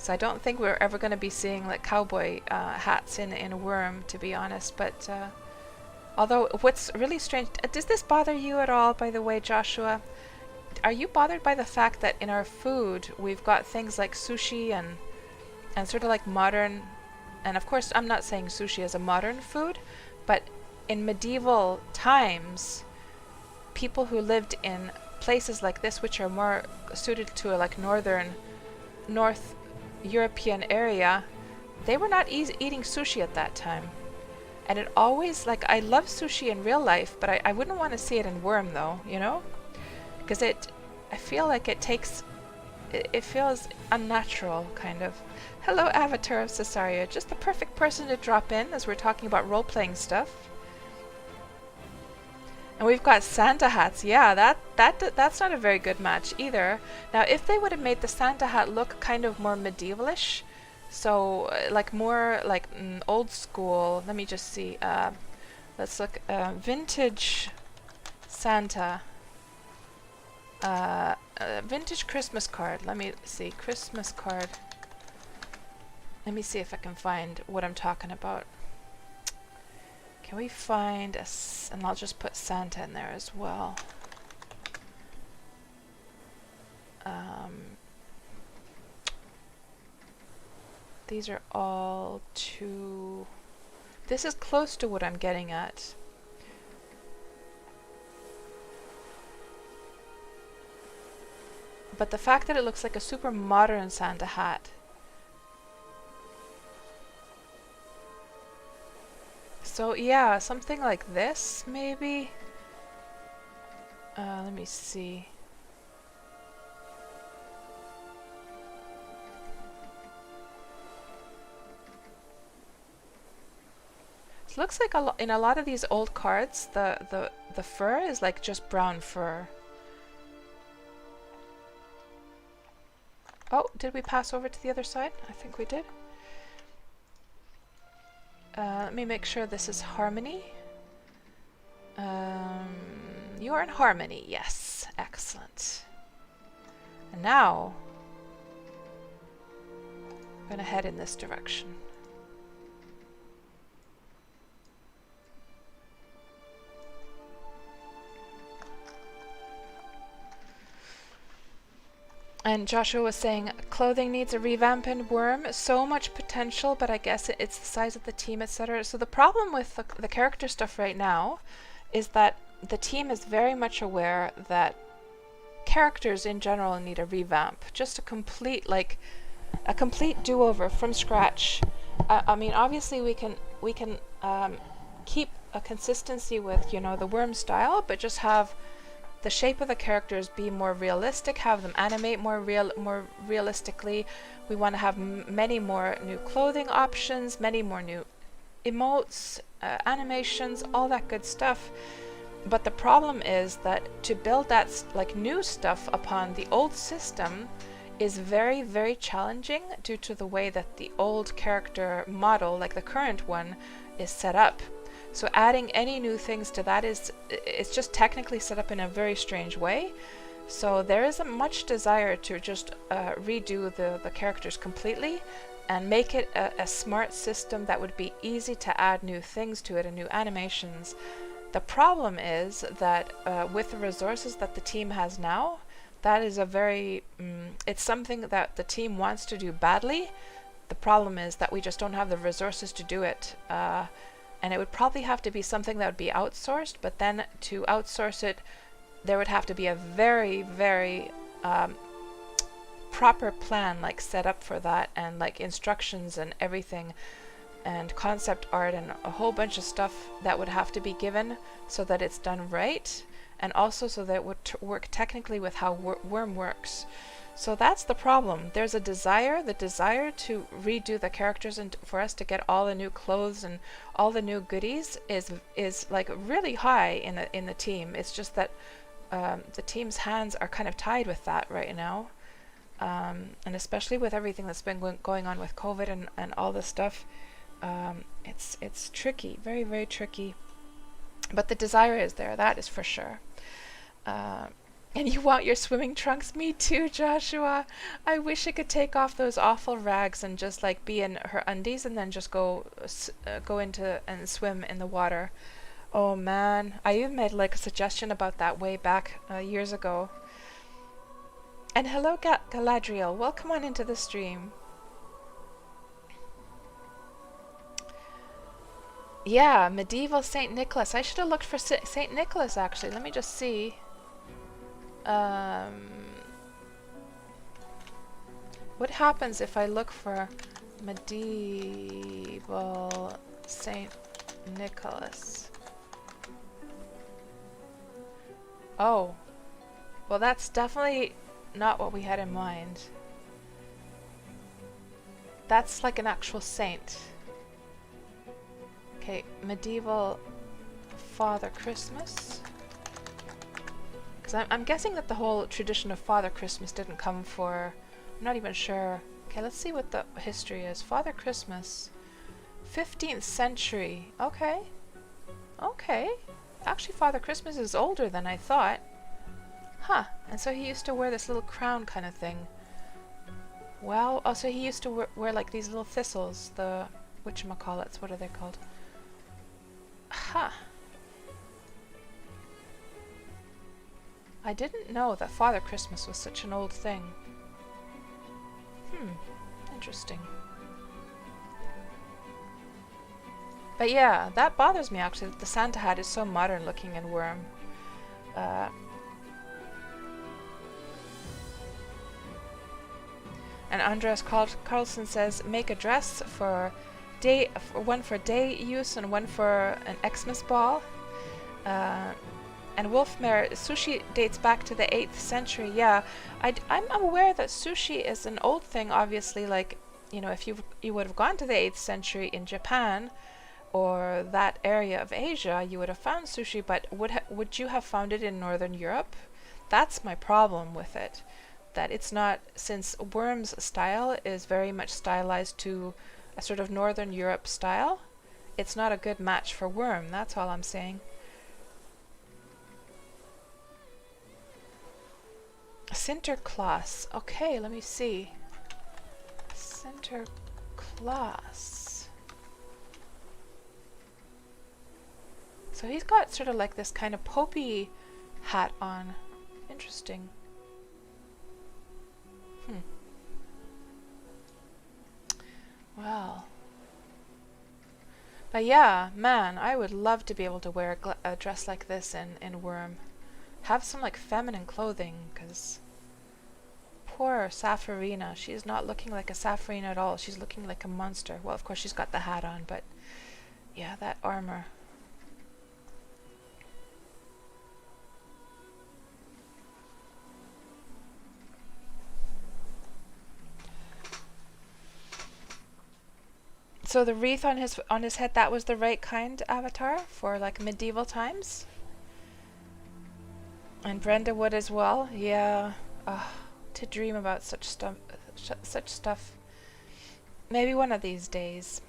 So I don't think we're ever going to be seeing like cowboy hats in Wurm, to be honest. But although what's really strange, does this bother you at all, by the way, Joshua? Are you bothered by the fact that in our food we've got things like sushi and sort of like modern, and of course I'm not saying sushi is a modern food, but in medieval times, people who lived in places like this, which are more suited to a like North European area, they were not eating sushi at that time. And it always, like, I love sushi in real life, but I wouldn't want to see it in Wurm though, you know? Because I feel like it feels unnatural, kind of. Hello, Avatar of Cesaria. Just the perfect person to drop in as we're talking about role-playing stuff. And we've got Santa hats. Yeah, that's not a very good match either. Now, if they would have made the Santa hat look kind of more medievalish, so like more like old school. Let me just see. Let's look. Vintage Santa. Vintage Christmas card. Let me see. Christmas card. Let me see if I can find what I'm talking about. Can we find and I'll just put Santa in there as well. These are all too... This is close to what I'm getting at. But the fact that it looks like a super modern Santa hat. So yeah, something like this, maybe? Let me see. It looks like in a lot of these old cards, the fur is like just brown fur. Oh, did we pass over to the other side? I think we did. Let me make sure this is harmony. You are in harmony, yes. Excellent. And now, I'm going to head in this direction. And Joshua was saying, clothing needs a revamp in Wurm. So much potential, but I guess it's the size of the team, etc. So the problem with the character stuff right now is that the team is very much aware that characters in general need a revamp. Just a complete do-over from scratch. I mean, obviously we can keep a consistency with, you know, the Wurm style, but just have the shape of the characters be more realistic, have them animate more realistically. We want to have many more new clothing options, many more new emotes, animations, all that good stuff. But the problem is that to build that like new stuff upon the old system is very, very challenging due to the way that the old character model, like the current one, is set up. So adding any new things to that it's just technically set up in a very strange way. So there isn't much desire to just redo the characters completely and make it a smart system that would be easy to add new things to it and new animations. The problem is that with the resources that the team has now, that is a very, it's something that the team wants to do badly. The problem is that we just don't have the resources to do it. And it would probably have to be something that would be outsourced, but then to outsource it, there would have to be a very, very proper plan like set up for that, and like instructions and everything, and concept art and a whole bunch of stuff that would have to be given so that it's done right, and also so that it would work technically with how Wurm works. So that's the problem. There's a desire, the desire to redo the characters and for us to get all the new clothes and all the new goodies is like really high in the team. It's just that the team's hands are kind of tied with that right now, and especially with everything that's been going on with COVID and all this stuff, it's tricky, very, very tricky. But the desire is there, that is for sure. And you want your swimming trunks? Me too, Joshua. I wish I could take off those awful rags and just like be in her undies and then just go into and swim in the water. Oh man, I even made like a suggestion about that way back years ago. And hello Galadriel, welcome on into the stream. Yeah, medieval Saint Nicholas. I should have looked for Saint Nicholas actually. Let me just see. What happens if I look for medieval Saint Nicholas? Oh, well that's definitely not what we had in mind. That's like an actual saint. Okay, medieval Father Christmas. Because I'm guessing that the whole tradition of Father Christmas didn't come for... I'm not even sure. Okay, let's see what the history is. Father Christmas. 15th century. Okay. Okay. Actually, Father Christmas is older than I thought. Huh. And so he used to wear this little crown kind of thing. Well, also he used to wear like these little thistles. The... whatchamacallits. What are they called? Huh. I didn't know that Father Christmas was such an old thing. Interesting. But yeah, that bothers me actually, that the Santa hat is so modern looking in Wurm. And Andreas Carlson says, make a dress for one for day use and one for an Xmas ball. And Wolfmare, sushi dates back to the 8th century. Yeah, I'm aware that sushi is an old thing, obviously. Like, you know, if you would have gone to the 8th century in Japan or that area of Asia, you would have found sushi, but would you have found it in Northern Europe? That's my problem with it. That it's not, since Wurm's style is very much stylized to a sort of Northern Europe style, it's not a good match for Wurm, that's all I'm saying. Sinterklaas. Okay, let me see. Sinterklaas. So he's got sort of like this kind of popey hat on. Interesting. Well. But yeah, man, I would love to be able to wear a dress like this in Wurm. Have some like feminine clothing, because poor Safarina, she's not looking like a Safarina at all. She's looking like a monster. Well, of course she's got the hat on, but yeah, that armor. So the wreath on his head, that was the right kind avatar for like medieval times? And Brenda would as well. Yeah. To dream about such stuff. Maybe one of these days.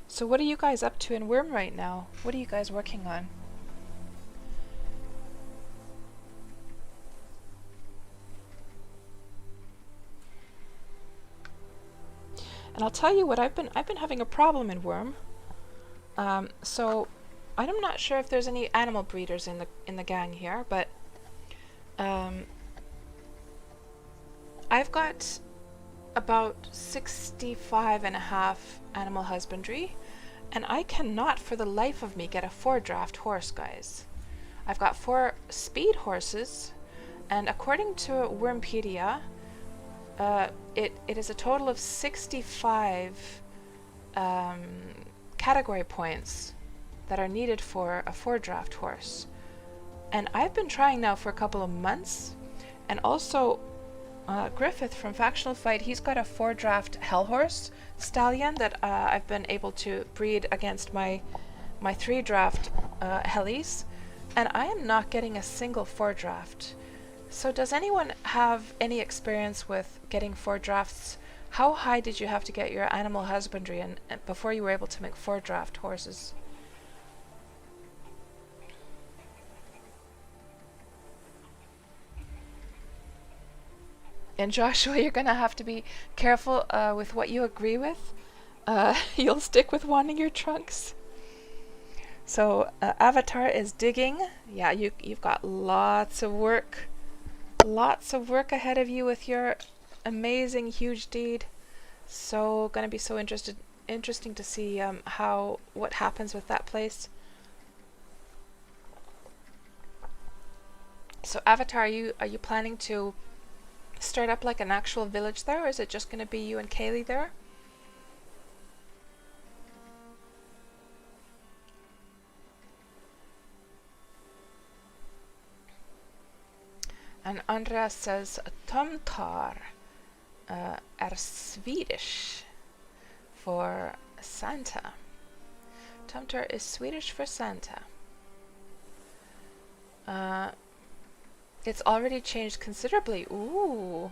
So what are you guys up to in Wurm right now? What are you guys working on? And I'll tell you what, I've been having a problem in Wurm. So I'm not sure if there's any animal breeders in the gang here, but I've got about 65.5 animal husbandry, and I cannot for the life of me get a 4-draft horse, guys. I've got 4 speed horses, and according to Wurmpedia, it is a total of 65 category points that are needed for a 4-draft horse. And I've been trying now for a couple of months, and also Griffith from Factional Fight, he's got a 4-draft Hell Horse stallion that I've been able to breed against my 3-draft Hellies, and I am not getting a single 4-draft. So does anyone have any experience with getting 4-drafts? How high did you have to get your animal husbandry and before you were able to make 4-draft horses? And Joshua, you're going to have to be careful with what you agree with. You'll stick with wanting your trunks. So Avatar is digging. Yeah, you've got lots of work. Lots of work ahead of you with your amazing huge deed. So going to be so interesting to see what happens with that place. So Avatar, are you planning to start up like an actual village there, or is it just going to be you and Kaylee there? And Andreas says Tomtar är Swedish for Santa. Tomtar is Swedish for Santa. It's already changed considerably. Ooh.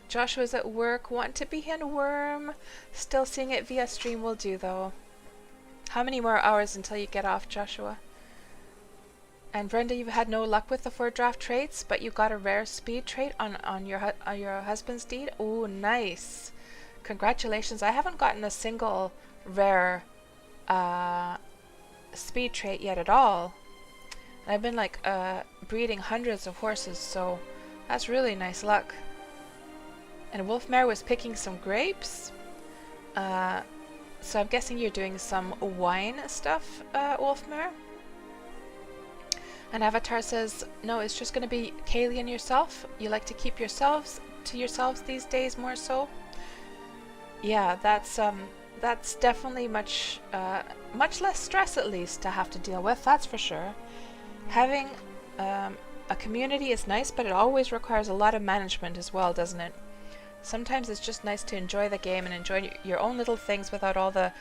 Joshua's at work. Want to be in Wurm. Still seeing it via stream will do though. How many more hours until you get off, Joshua? And Brenda, you've had no luck with the 4-draft traits, but you got a rare speed trait on your husband's deed. Ooh, nice. Congratulations. I haven't gotten a single rare speed trait yet at all. I've been like breeding hundreds of horses, so that's really nice luck. And Wolfmare was picking some grapes. So I'm guessing you're doing some wine stuff, Wolfmare. And Avatar says, no, it's just going to be Kaylee and yourself. You like to keep yourselves to yourselves these days more so. Yeah, that's definitely much less stress at least to have to deal with, that's for sure. Having a community is nice, but it always requires a lot of management as well, doesn't it? Sometimes it's just nice to enjoy the game and enjoy your own little things without all the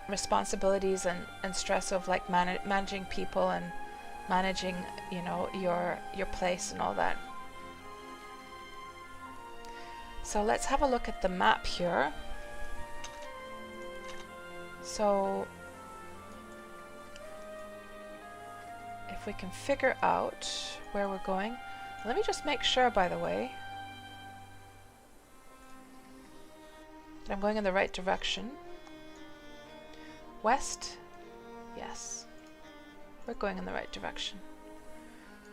responsibilities and stress of like managing people and managing, you know, your place and all that. So let's have a look at the map here. So if we can figure out where we're going. Let me just make sure, by the way, that I'm going in the right direction. West? Yes. We're going in the right direction.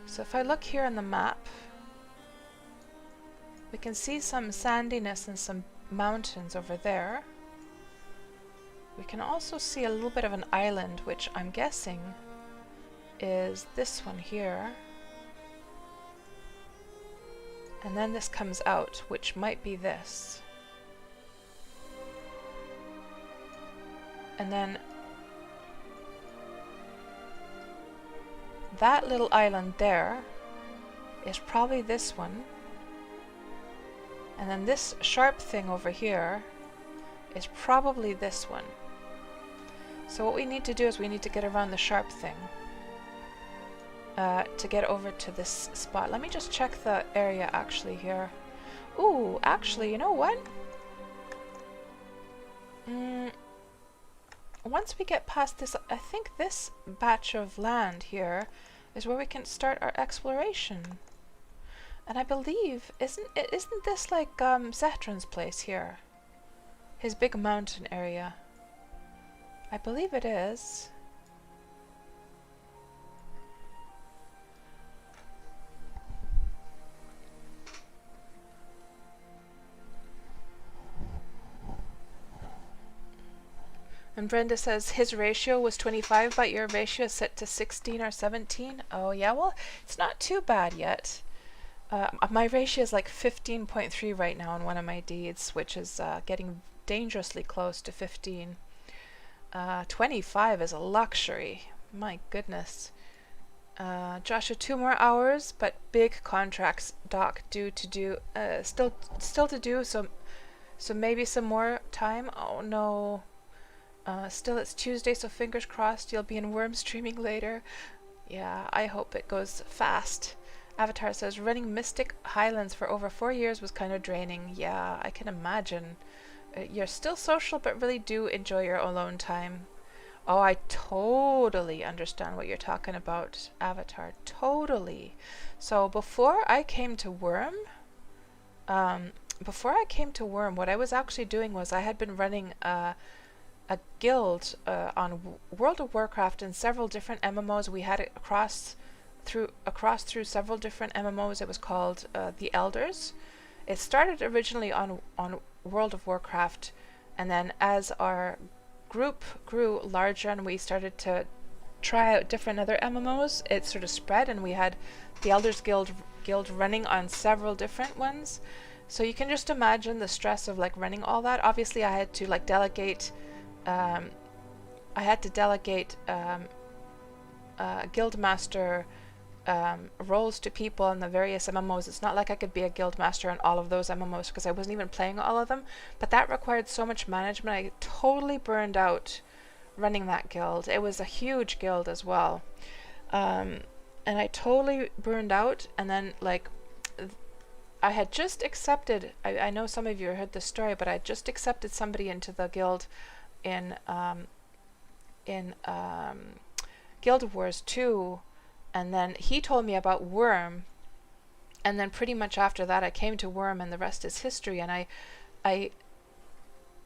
So if I look here on the map, we can see some sandiness and some mountains over there. We can also see a little bit of an island, which I'm guessing is this one here. And then this comes out, which might be this. And then that little island there is probably this one. And then this sharp thing over here is probably this one. So what we need to do is we need to get around the sharp thing to get over to this spot. Let me just check the area actually here. Ooh, actually, you know what? Once we get past this, I think this batch of land here is where we can start our exploration. And I believe, isn't this like Zetron's place here? His big mountain area. I believe it is. And Brenda says his ratio was 25, but your ratio is set to 16 or 17. Oh yeah, well, it's not too bad yet. My ratio is like 15.3 right now on one of my deeds, which is getting dangerously close to 15. 25 is a luxury. My goodness. Joshua, 2 more hours, but big contracts, Doc, still to do, so maybe some more time. Oh no. Still it's Tuesday, so fingers crossed you'll be in Wurm streaming later. Yeah, I hope it goes fast. Avatar says, running Mystic Highlands for over 4 years was kind of draining. Yeah, I can imagine. You're still social, but really do enjoy your alone time. Oh, I totally understand what you're talking about, Avatar. Totally. So before I came to Wurm, what I was actually doing was I had been running a guild on World of Warcraft and several different MMOs. We had it across through several different MMOs. It was called the Elders. It started originally on World of Warcraft, and then as our group grew larger and we started to try out different other MMOs, it sort of spread, and we had the Elders Guild running on several different ones. So you can just imagine the stress of like running all that. Obviously, I had to like delegate. Guildmaster roles to people in the various MMOs. It's not like I could be a guildmaster on all of those MMOs because I wasn't even playing all of them, but that required so much management. I totally burned out running that guild. It was a huge guild as well, and I totally burned out. And then like I had just accepted, I know some of you heard the story, but I had just accepted somebody into the guild in Guild Wars 2, and then he told me about Wurm, and then pretty much after that I came to Wurm, and the rest is history. And I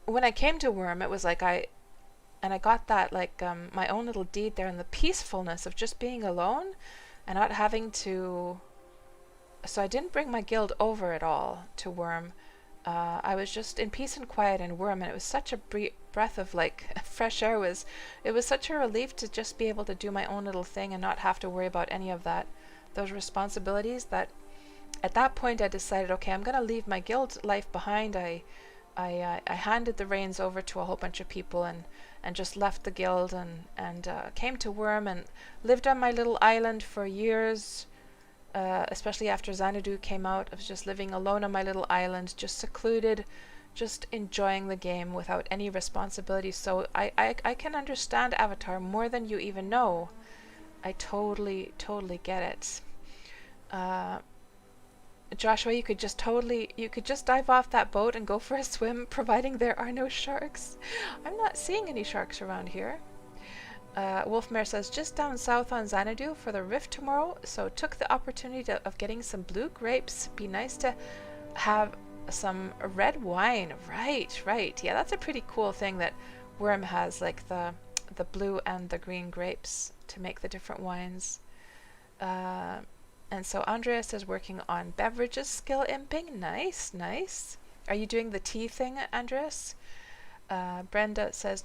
when I came to Wurm, it was like I got that like my own little deed there, and the peacefulness of just being alone and not having to. So I didn't bring my guild over at all to Wurm. I was just in peace and quiet in Wurm, and it was such a breath of like fresh air. It was such a relief to just be able to do my own little thing and not have to worry about any of those responsibilities. That at that point I decided, okay, I'm gonna leave my guild life behind. I handed the reins over to a whole bunch of people and just left the guild and came to Wurm and lived on my little island for years. Especially after Xanadu came out, I was just living alone on my little island, just secluded, just enjoying the game without any responsibilities. So I can understand Avatar more than you even know. I totally get it. Joshua, you could just dive off that boat and go for a swim, providing there are no sharks. I'm not seeing any sharks around here. Wolfmare says, just down south on Xanadu for the Rift tomorrow, so took the opportunity of getting some blue grapes. Be nice to have some red wine. Right. Yeah, that's a pretty cool thing that Wurm has, like the blue and the green grapes to make the different wines. And so Andreas is working on beverages skill imping. Nice. Are you doing the tea thing, Andreas? Brenda says,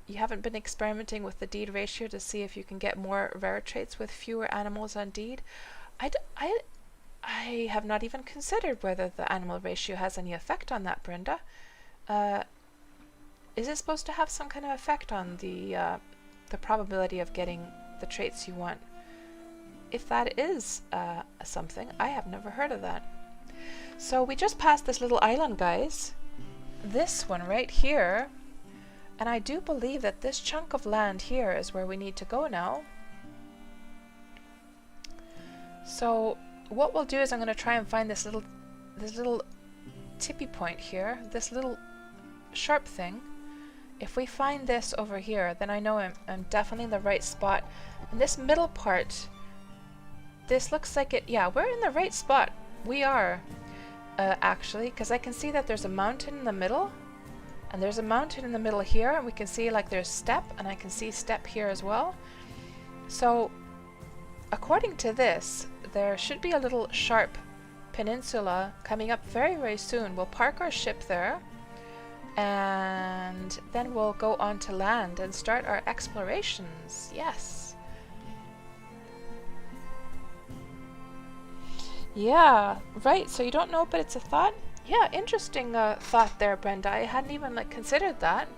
you haven't been experimenting with the deed ratio to see if you can get more rare traits with fewer animals on deed? I have not even considered whether the animal ratio has any effect on that, Brenda. Is it supposed to have some kind of effect on the probability of getting the traits you want? If that is something, I have never heard of that. So we just passed this little island, guys. This one right here. And I do believe that this chunk of land here is where we need to go now. So what we'll do is I'm going to try and find this little tippy point here, this little sharp thing. If we find this over here, then I know I'm definitely in the right spot. And this middle part, this looks like it. Yeah, we're in the right spot. We are actually, because I can see that there's a mountain in the middle. And there's a mountain in the middle here, and we can see like there's step, and I can see step here as well. So according to this, there should be a little sharp peninsula coming up very, very soon. We'll park our ship there, and then we'll go on to land and start our explorations. Yes. Yeah, right. So you don't know, but it's a thought? Yeah, interesting thought there, Brenda. I hadn't even like considered that.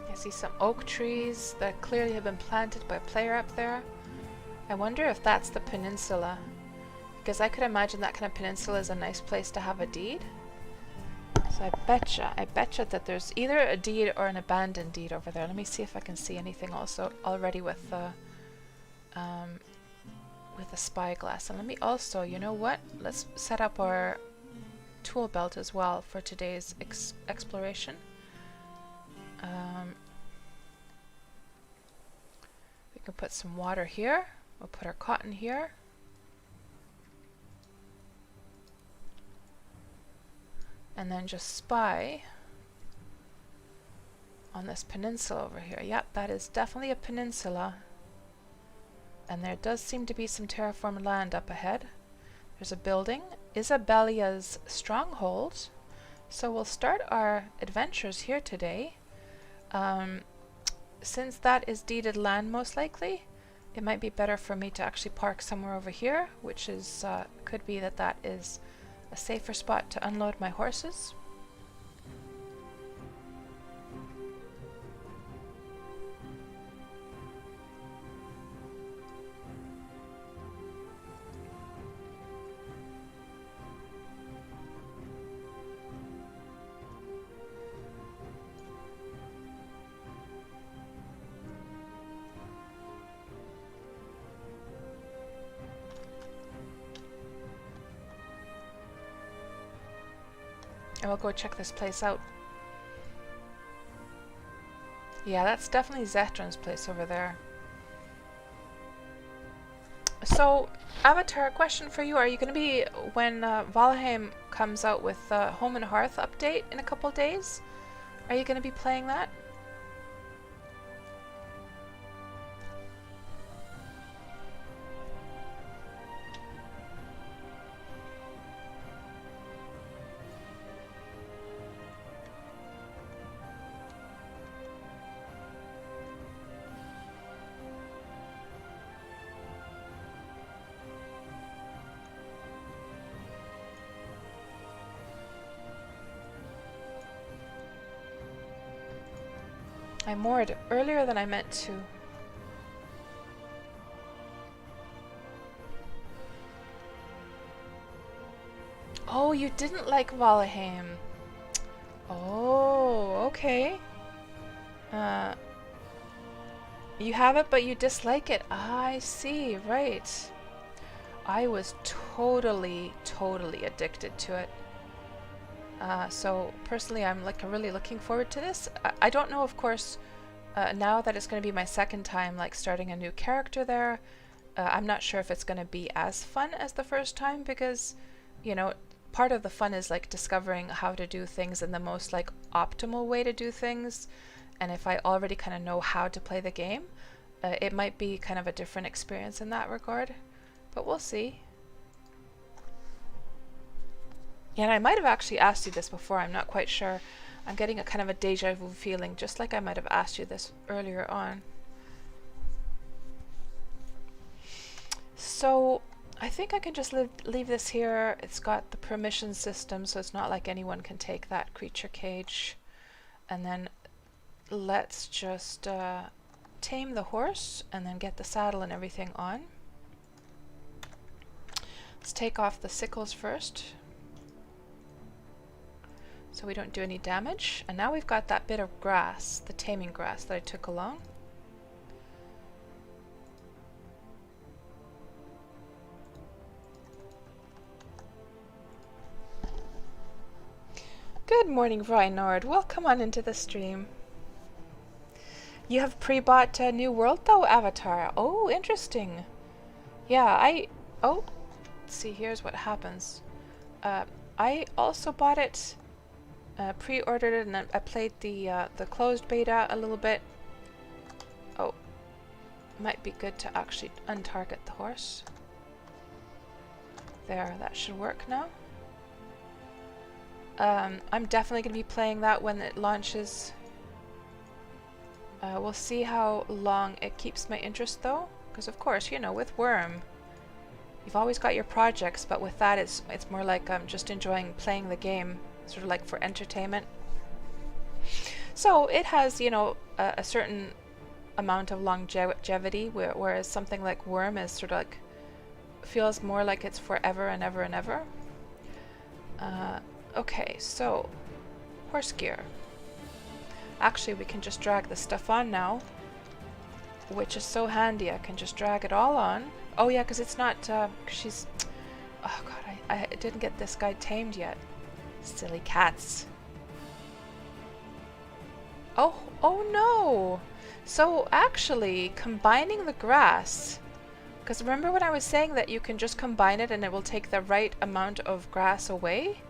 I see some oak trees that clearly have been planted by a player up there. I wonder if that's the peninsula, because I could imagine that kind of peninsula is a nice place to have a deed. So I betcha that there's either a deed or an abandoned deed over there. Let me see if I can see anything also already with the spyglass. And let me also, you know what? Let's set up our tool belt as well for today's exploration. We can put some water here. We'll put our cotton here. And then just spy on this peninsula over here. Yep, that is definitely a peninsula. And there does seem to be some terraformed land up ahead. There's a building, Isabella's stronghold. So we'll start our adventures here today. Since that is deeded land most likely, it might be better for me to actually park somewhere over here, which is could be that is a safer spot to unload my horses. And we'll go check this place out. Yeah, that's definitely Zetran's place over there. So, Avatar, question for you. Are you going to be, when Valheim comes out with the Home and Hearth update in a couple days, are you going to be playing that? I moored earlier than I meant to. Oh, you didn't like Valheim. Oh, okay. You have it, but you dislike it. I see, right. I was totally addicted to it. So personally, I'm like really looking forward to this. I don't know, of course, now that it's going to be my second time like starting a new character there. I'm not sure if it's going to be as fun as the first time, because, you know, part of the fun is like discovering how to do things in the most like optimal way to do things. And if I already kind of know how to play the game, it might be kind of a different experience in that regard. But we'll see. And I might have actually asked you this before, I'm not quite sure. I'm getting a kind of a deja vu feeling, just like I might have asked you this earlier on. So I think I can just leave this here. It's got the permission system, so it's not like anyone can take that creature cage. And then let's just tame the horse and then get the saddle and everything on. Let's take off the sickles first, so we don't do any damage. And now we've got that bit of grass, the taming grass that I took along. Good morning, Rynord. Welcome on into the stream. You have pre-bought a New World though, Avatar. Oh, interesting. Yeah, oh, let's see, here's what happens. I also bought it, pre-ordered it, and I played the closed beta a little bit. Oh, might be good to actually untarget the horse. There, that should work now. I'm definitely going to be playing that when it launches. We'll see how long it keeps my interest though, because of course, you know, with Wurm, you've always got your projects, but with that it's more like I'm just enjoying playing the game, sort of like for entertainment. So it has, you know, a certain amount of longevity, whereas something like Wurm is sort of like, feels more like it's forever and ever and ever. Okay, so horse gear. Actually, we can just drag the stuff on now, which is so handy. I can just drag it all on. Oh yeah, because it's not, she's, oh god, I didn't get this guy tamed yet. Silly cats. Oh no! So actually, combining the grass, because remember when I was saying that you can just combine it and it will take the right amount of grass away?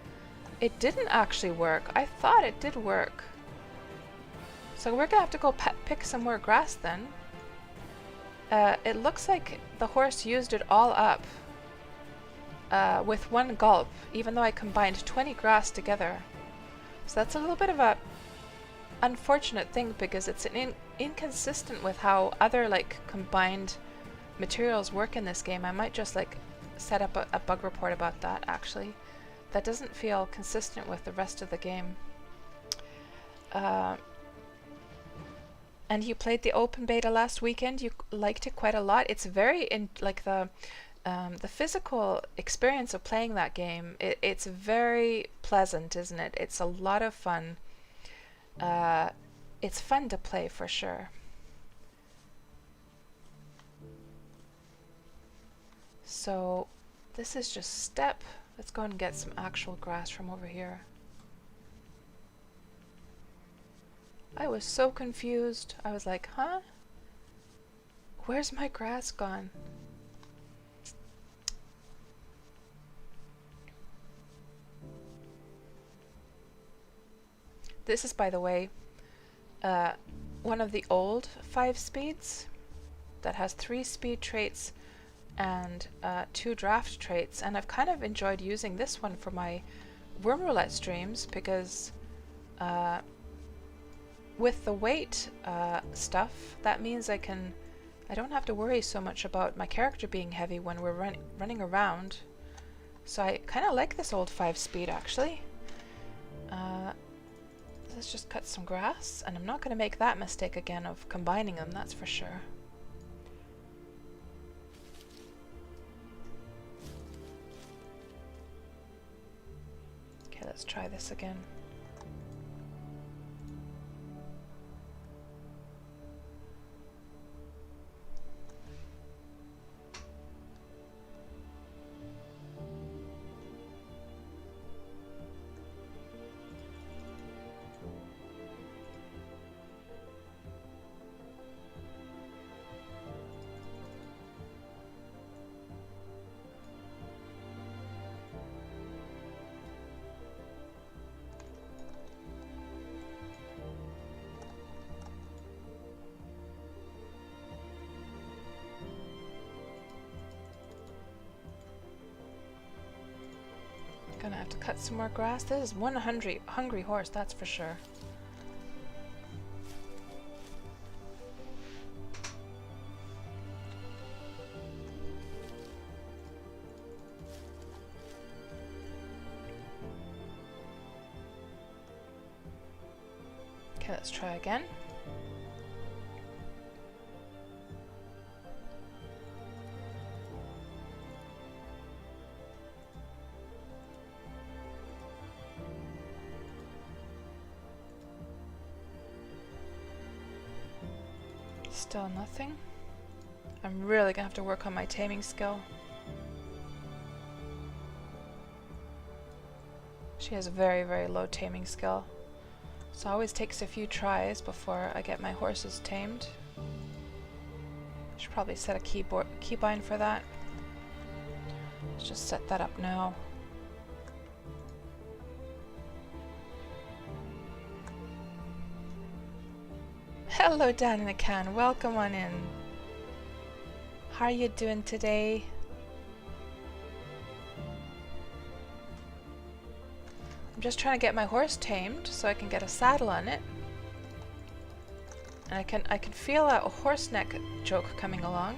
It didn't actually work. I thought it did work. So we're gonna have to go pick some more grass then. It looks like the horse used it all up with one gulp, even though I combined 20 grass together. So that's a little bit of a unfortunate thing, because it's inconsistent with how other like combined materials work in this game. I might just like set up a bug report about that actually. That doesn't feel consistent with the rest of the game. And you played the open beta last weekend. You liked it quite a lot. It's very like the physical experience of playing that game. It's very pleasant, isn't it? It's a lot of fun. It's fun to play for sure. So this is just step. Let's go and get some actual grass from over here. I was so confused. I was like, huh? Where's my grass gone? This is, by the way, one of the old 5 speeds that has 3 speed traits and 2 draft traits, and I've kind of enjoyed using this one for my Wurm Roulette streams because with the weight stuff, that means I don't have to worry so much about my character being heavy when we're running around. So I kind of like this old 5 speed actually. Let's just cut some grass, and I'm not going to make that mistake again of combining them, that's for sure. Okay, let's try this again. Gonna have to cut some more grass. This is one hungry horse, that's for sure. Okay, let's try again. Still nothing. I'm really gonna have to work on my taming skill. She has a very, very low taming skill. So it always takes a few tries before I get my horses tamed. Should probably set a keybind for that. Let's just set that up now. Hello, Dan in a can. Welcome on in. How are you doing today? I'm just trying to get my horse tamed so I can get a saddle on it. And I can feel a horse neck joke coming along.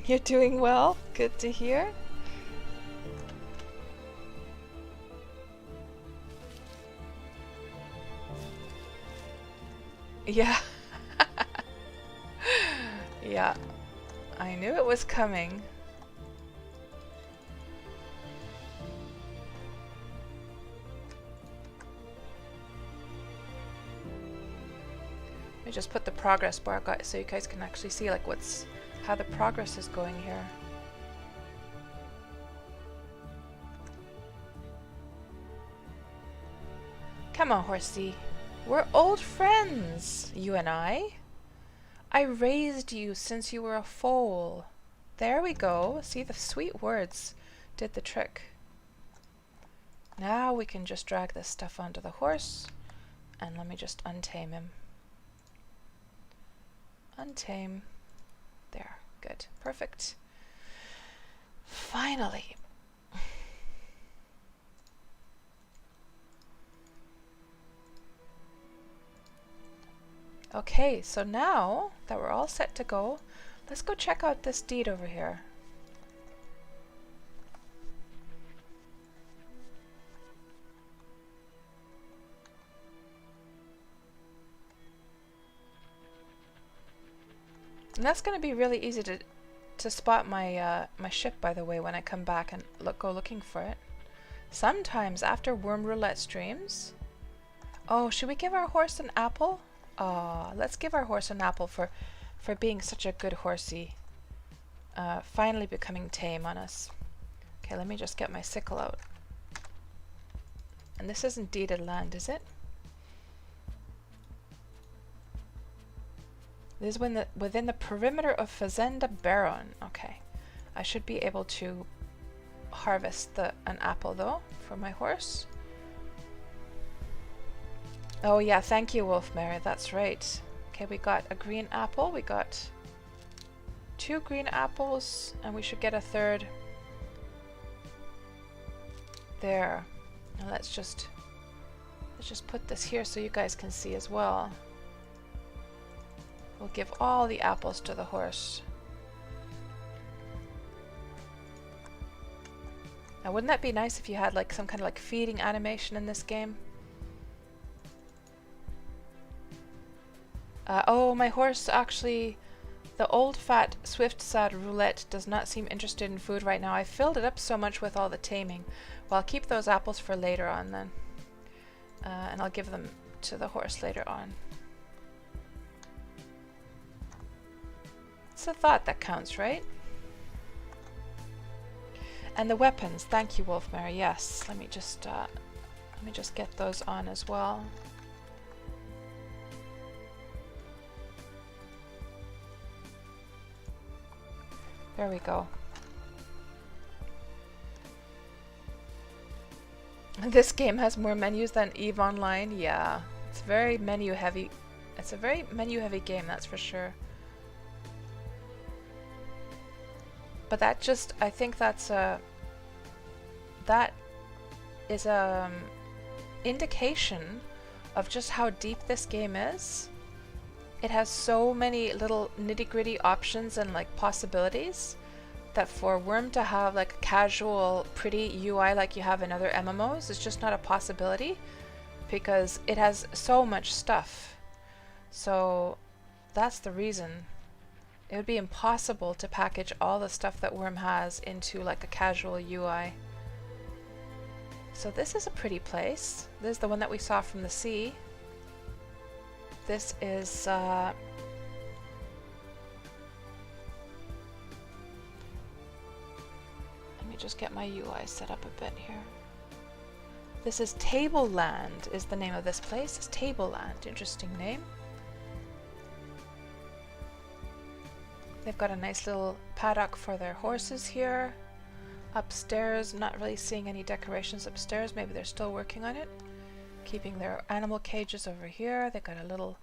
You're doing well. Good to hear. Yeah. Yeah. I knew it was coming. Let me just put the progress bar so you guys can actually see like how the progress is going here. Come on, horsey. We're old friends, you and I. I raised you since you were a foal. There we go. See, the sweet words did the trick. Now we can just drag this stuff onto the horse. And let me just untame him. Untame. There. Good. Perfect. Finally. Okay, so now that we're all set to go, let's go check out this deed over here. And that's going to be really easy to spot my my ship, by the way, when I come back and go looking for it. Sometimes after Wurm Roulette streams. Oh, should we give our horse an apple? Let's give our horse an apple for being such a good horsey. Finally becoming tame on us. Okay, let me just get my sickle out. And this isn't deeded land, is it? This is within the perimeter of Fazenda Baron. Okay. I should be able to harvest an apple though for my horse. Oh yeah, thank you, Wolfmare. That's right. Okay, we got a green apple. We got 2 green apples, and we should get a third. There. Now let's just put this here so you guys can see as well. We'll give all the apples to the horse. Now, wouldn't that be nice if you had like some kind of like feeding animation in this game? Oh, my horse actually, the old fat swift sad roulette does not seem interested in food right now. I filled it up so much with all the taming. Well, I'll keep those apples for later on then. And I'll give them to the horse later on. It's the thought that counts, right? And the weapons, thank you, Wolfmare. Yes, let me just get those on as well. There we go. This game has more menus than EVE Online. Yeah, it's very menu heavy. It's a very menu heavy game, that's for sure. But that just, I think that is a indication of just how deep this game is. It has so many little nitty-gritty options and like possibilities that for Wurm to have like a casual, pretty UI like you have in other MMOs is just not a possibility because it has so much stuff. So that's the reason. It would be impossible to package all the stuff that Wurm has into like a casual UI. So this is a pretty place. This is the one that we saw from the sea. This is let me just get my UI set up a bit here. This is Tableland is the name of this place. It's Tableland. Interesting name. They've got a nice little paddock for their horses here. Upstairs, not really seeing any decorations upstairs. Maybe they're still working on it. Keeping their animal cages over here. They got a little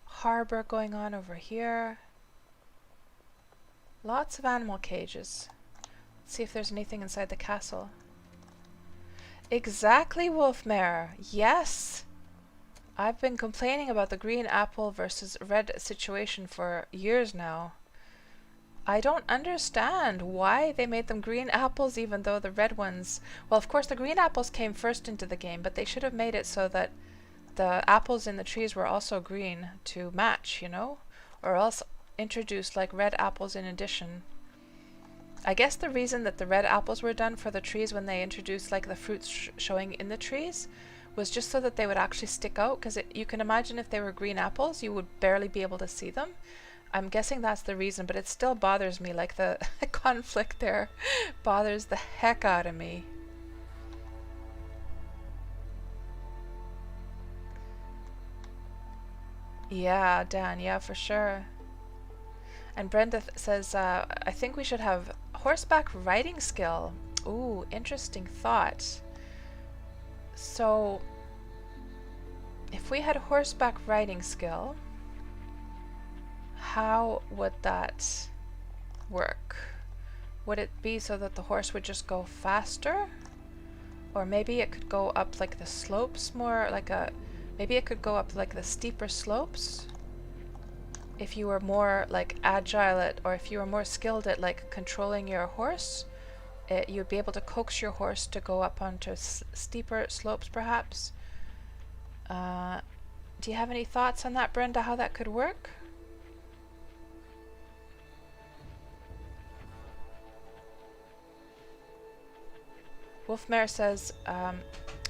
harbor going on over here. Lots of animal cages. Let's see if there's anything inside the castle. Exactly, Wolfmare. Yes! I've been complaining about the green apple versus red situation for years now. I don't understand why they made them green apples even though the red ones... Well, of course the green apples came first into the game, but they should have made it so that the apples in the trees were also green to match, you know? Or else introduced like red apples in addition. I guess the reason that the red apples were done for the trees when they introduced like the fruits showing in the trees was just so that they would actually stick out, because you can imagine if they were green apples you would barely be able to see them. I'm guessing that's the reason, but it still bothers me, like the conflict there bothers the heck out of me. Yeah, Dan, yeah, for sure. And Brenda says, I think we should have horseback riding skill. Ooh, interesting thought. So, if we had horseback riding skill, how would that work? Would it be so that the horse would just go faster? Or maybe it could go up like the slopes more, like maybe it could go up like the steeper slopes? If you were more like agile at, or if you were more skilled at like controlling your horse, you'd be able to coax your horse to go up onto steeper slopes perhaps. Do you have any thoughts on that, Brenda, how that could work? Wolfmare says,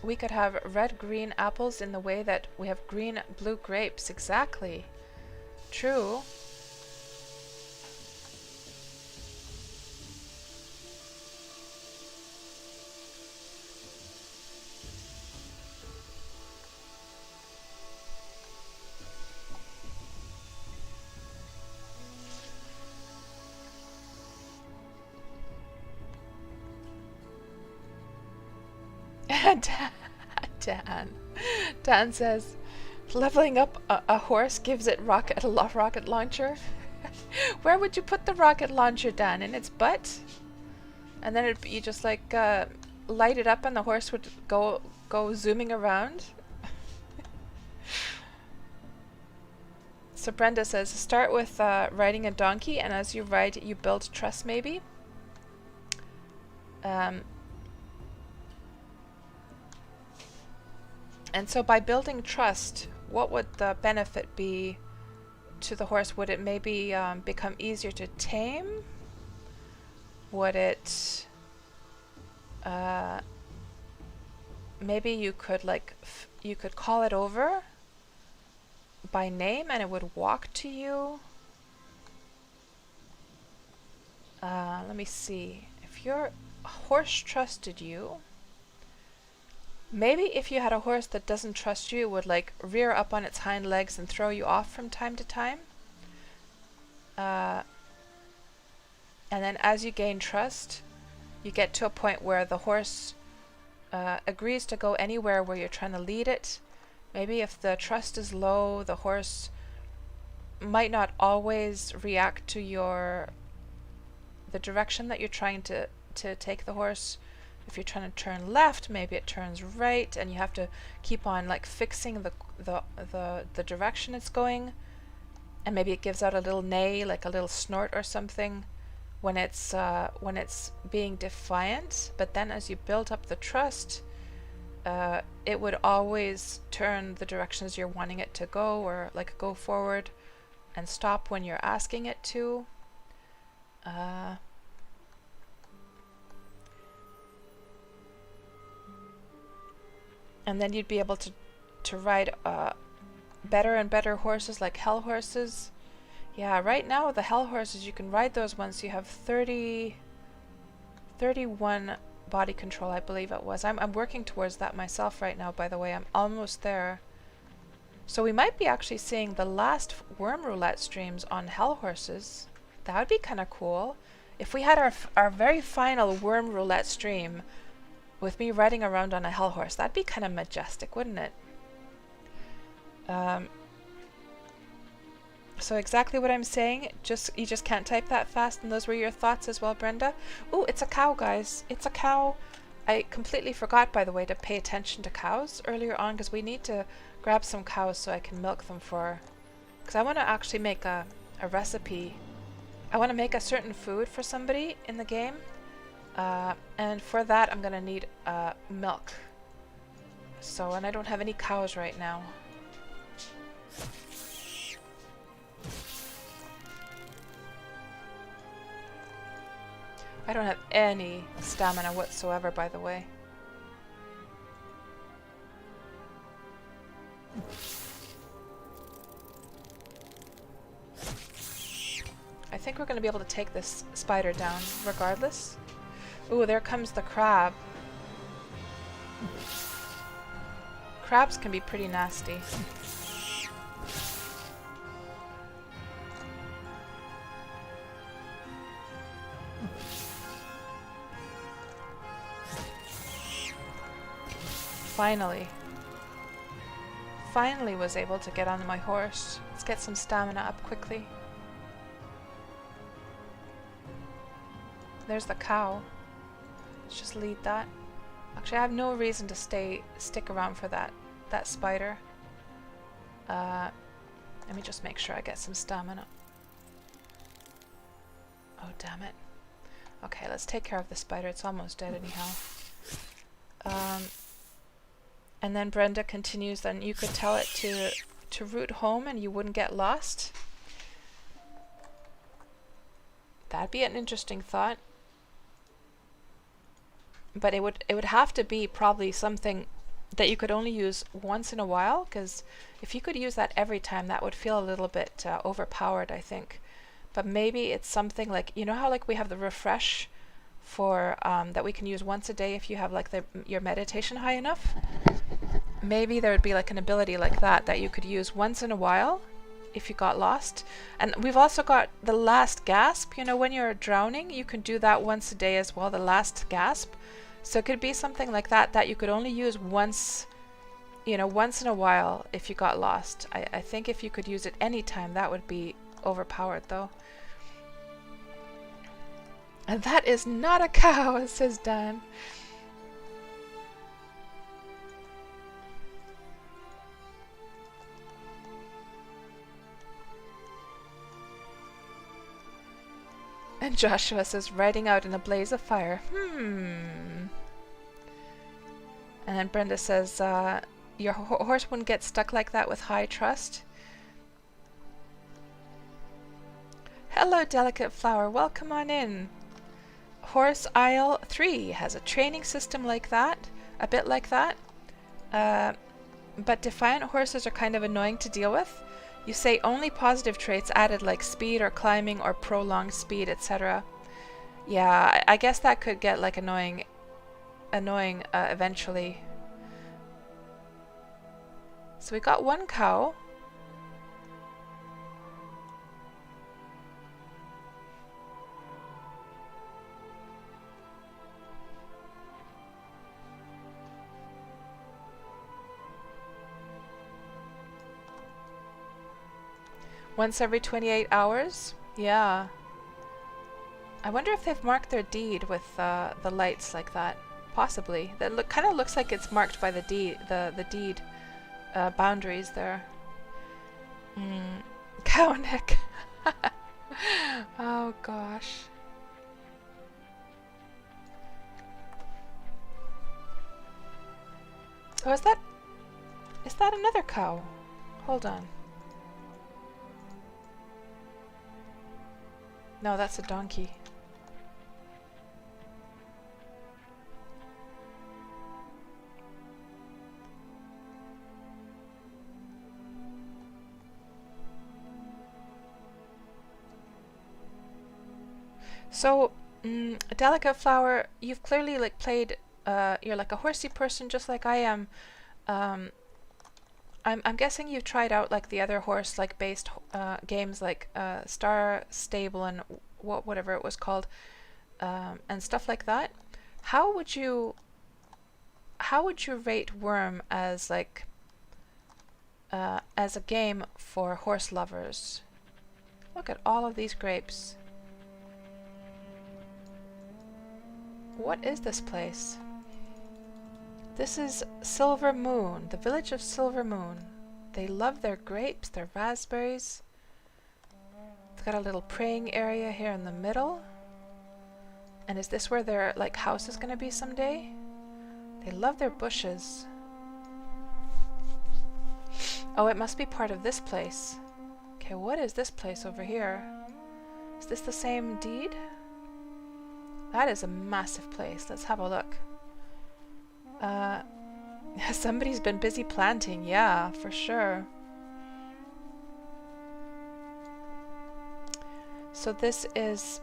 we could have red-green apples in the way that we have green-blue grapes. Exactly. True. Dan says, leveling up a horse gives it rocket launcher. Where would you put the rocket launcher, Dan? In its butt? And then you just like light it up and the horse would go zooming around? So Brenda says, start with riding a donkey, and as you ride you build trust maybe. And so by building trust, what would the benefit be to the horse? Would it maybe become easier to tame? Would it... maybe you could like you could call it over by name and it would walk to you. Let me see. If your horse trusted you, maybe if you had a horse that doesn't trust you, it would like rear up on its hind legs and throw you off from time to time. And then as you gain trust, you get to a point where the horse agrees to go anywhere where you're trying to lead it. Maybe if the trust is low, the horse might not always react to the direction that you're trying to take the horse. If you're trying to turn left, maybe it turns right, and you have to keep on like fixing the direction it's going. And maybe it gives out a little neigh, like a little snort or something, when it's being defiant. But then as you build up the trust, it would always turn the directions you're wanting it to go, or like go forward and stop when you're asking it to. And then you'd be able to ride better and better horses, like hell horses. Yeah, right now the hell horses, you can ride those once you have 31 body control, I believe it was. I'm working towards that myself right now, by the way. I'm almost there. So we might be actually seeing the last Wurm Roulette streams on hell horses. That would be kind of cool. If we had our very final Wurm Roulette stream with me riding around on a hell horse, that'd be kind of majestic, wouldn't it? So exactly what I'm saying, you just can't type that fast, and those were your thoughts as well, Brenda? Ooh, it's a cow, guys. It's a cow. I completely forgot, by the way, to pay attention to cows earlier on, because we need to grab some cows so I can milk them for... Because I want to actually make a recipe. I want to make a certain food for somebody in the game, and for that I'm going to need milk. So, and I don't have any cows right now. I don't have any stamina whatsoever, by the way. I think we're going to be able to take this spider down regardless. Ooh, there comes the crab. Crabs can be pretty nasty. Finally was able to get on my horse. Let's get some stamina up quickly. There's the cow. Let's just lead that. Actually, I have no reason to stick around for that spider. Let me just make sure I get some stamina. Oh, damn it. Okay, let's take care of the spider. It's almost dead anyhow. And then Brenda continues, then you could tell it to route home and you wouldn't get lost. That'd be an interesting thought. But it would have to be probably something that you could only use once in a while, because if you could use that every time, that would feel a little bit overpowered, I think. But maybe it's something like, you know how like we have the refresh for that we can use once a day if you have like your meditation high enough? Maybe there would be like an ability like that you could use once in a while if you got lost. And we've also got the last gasp. You know, when you're drowning, you can do that once a day as well, the last gasp. So it could be something like that you could only use once, you know, once in a while if you got lost. I think if you could use it any time, that would be overpowered though. And that is not a cow, says Dan. And Joshua says, riding out in a blaze of fire. And then Brenda says, your horse wouldn't get stuck like that with high trust. Hello, delicate flower. Welcome on in. Horse Aisle 3 has a training system like that, a bit like that. But defiant horses are kind of annoying to deal with. You say only positive traits added like speed or climbing or prolonged speed, etc. Yeah, I guess that could get like annoying eventually. So we got one cow. Once every 28 hours? Yeah. I wonder if they've marked their deed with the lights like that. Possibly. That kind of looks like it's marked by the deed boundaries there. Cow neck. Oh gosh. Oh, is that another cow? Hold on. No, that's a donkey. So, Delicate Flower, you've clearly like played, you're like a horsey person just like I am. I'm guessing you've tried out like the other horse like based games like Star Stable and whatever it was called, and stuff like that. How would you rate Wurm as like as a game for horse lovers? Look at all of these grapes. What is this place? This is Silver Moon, the village of Silver Moon. They love their grapes, their raspberries. It's got a little praying area here in the middle. And is this where their like house is going to be someday? They love their bushes. Oh, it must be part of this place. Okay, what is this place over here? Is this the same deed? That is a massive place. Let's have a look. Somebody's been busy planting. Yeah, for sure. So this is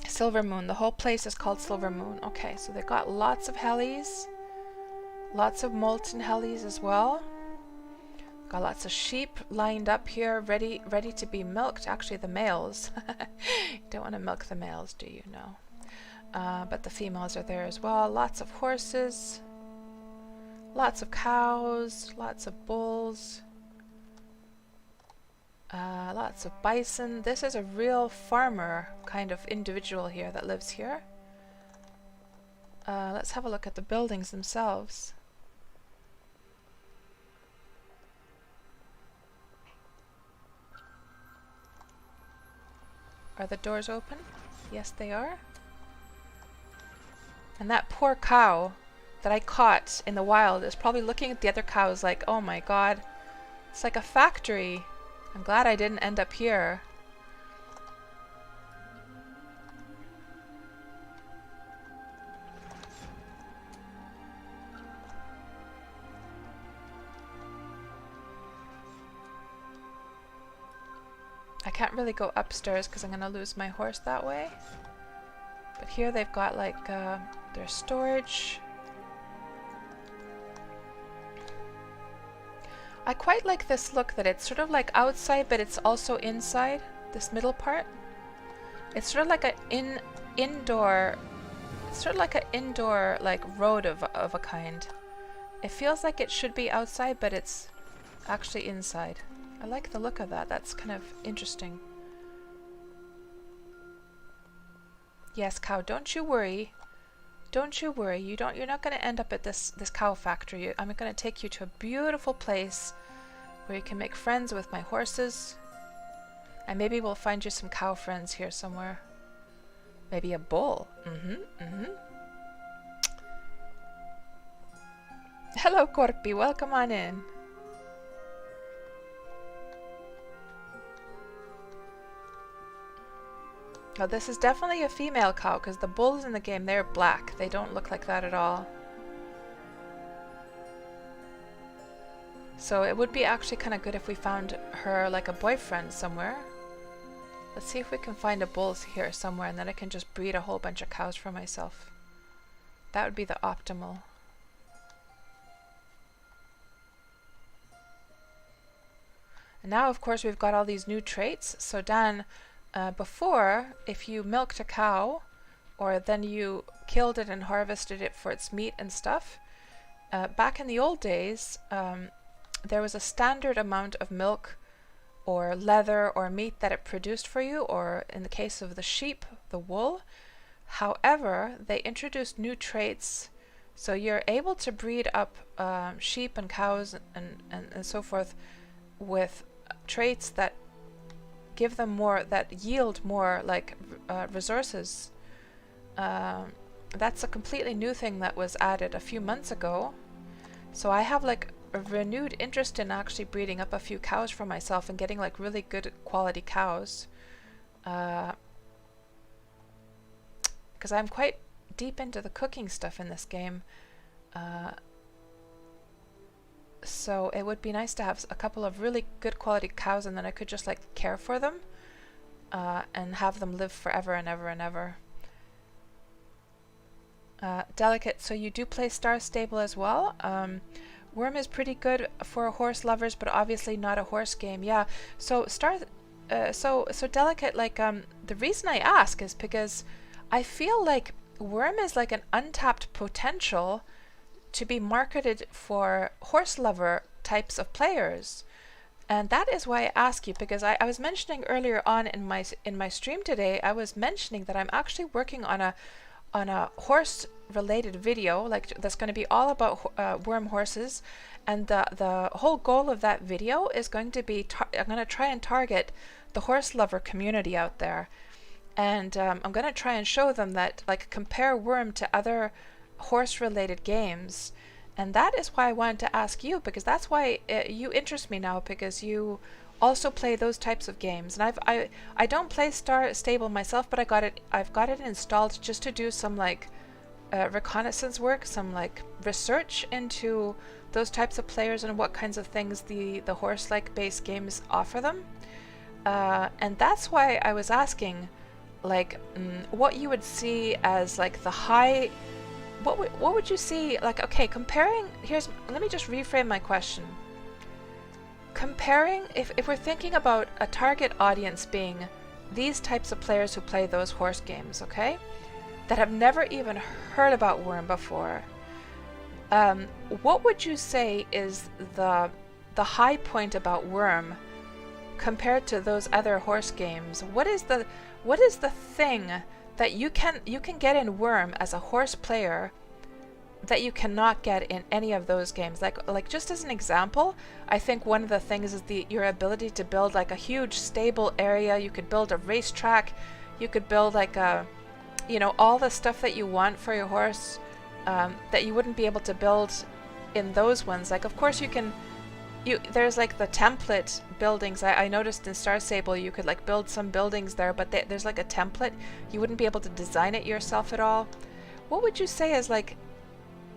Silver Moon. The whole place is called Silver Moon. Okay, so they've got lots of hellies. Lots of molten hellies as well. Got lots of sheep lined up here, ready to be milked. Actually, the males. You don't want to milk the males, do you? No. But the females are there as well. Lots of horses. Lots of cows. Lots of bulls. Lots of bison. This is a real farmer kind of individual here that lives here. Let's have a look at the buildings themselves. Are the doors open? Yes, they are. And that poor cow that I caught in the wild is probably looking at the other cows like, oh my god, it's like a factory. I'm glad I didn't end up here. I can't really go upstairs because I'm going to lose my horse that way. But here they've got like their storage. I quite like this look that it's sort of like outside but it's also inside, this middle part. It's sort of like an indoor, it's sort of like an indoor like road of a kind. It feels like it should be outside but it's actually inside. I like the look of that. That's kind of interesting. Yes, cow, don't you worry. Don't you worry. You're not going to end up at this cow factory. I'm going to take you to a beautiful place where you can make friends with my horses. And maybe we'll find you some cow friends here somewhere. Maybe a bull. Hello, Corpi. Welcome on in. Oh, this is definitely a female cow because the bulls in the game, they're black. They don't look like that at all. So it would be actually kind of good if we found her like a boyfriend somewhere. Let's see if we can find a bull here somewhere and then I can just breed a whole bunch of cows for myself. That would be the optimal. And now of course we've got all these new traits. So Dan, before, if you milked a cow or then you killed it and harvested it for its meat and stuff, back in the old days there was a standard amount of milk or leather or meat that it produced for you, or in the case of the sheep, the wool. However, they introduced new traits, so you're able to breed up sheep and cows and so forth with traits that give them more, that yield more like resources. That's a completely new thing that was added a few months ago. So I have like a renewed interest in actually breeding up a few cows for myself and getting like really good quality cows. Because I'm quite deep into the cooking stuff in this game. So it would be nice to have a couple of really good quality cows and then I could just like care for them and have them live forever and ever and ever. Delicate, so you do play Star Stable as well. Wurm is pretty good for horse lovers, but obviously not a horse game. Yeah, so so delicate. Like the reason I ask is because I feel like Wurm is like an untapped potential to be marketed for horse lover types of players. And that is why I ask you, because I was mentioning earlier on in my stream today, I was mentioning that I'm actually working on a horse related video, like that's going to be all about Wurm horses, and the whole goal of that video is going to be I'm going to try and target the horse lover community out there, and I'm going to try and show them that, like, compare Wurm to other horse related games. And that is why I wanted to ask you, because that's why you interest me now, because you also play those types of games. And I don't play Star Stable myself, but I've got it installed just to do some like reconnaissance work, some like research into those types of players and what kinds of things the horse like based games offer them. And that's why I was asking, like, what you would see as like the high. What would you see, like, okay, comparing, let me just reframe my question. Comparing, if we're thinking about a target audience being these types of players who play those horse games, okay, that have never even heard about Wurm before, what would you say is the high point about Wurm compared to those other horse games? What is the thing that you can get in Wurm as a horse player that you cannot get in any of those games? Like just as an example, I think one of the things is your ability to build like a huge stable area. You could build a racetrack, you could build like all the stuff that you want for your horse that you wouldn't be able to build in those ones. Like, of course there's like the template buildings. I noticed in Star Stable you could like build some buildings there, but there's like a template. You wouldn't be able to design it yourself at all. What would you say is like,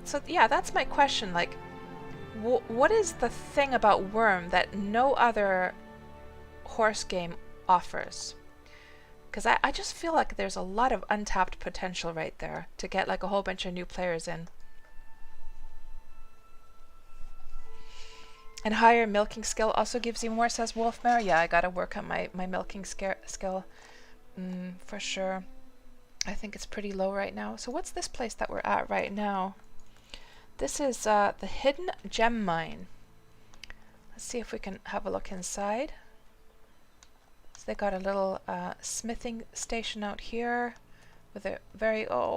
so yeah, that's my question. Like, what is the thing about Wurm that no other horse game offers? Because I just feel like there's a lot of untapped potential right there to get like a whole bunch of new players in. And higher milking skill also gives you more, says Wolfmare. Yeah, I gotta work on my milking skill for sure. I think it's pretty low right now. So what's this place that we're at right now? This is the Hidden Gem Mine. Let's see if we can have a look inside. So they got a little smithing station out here with a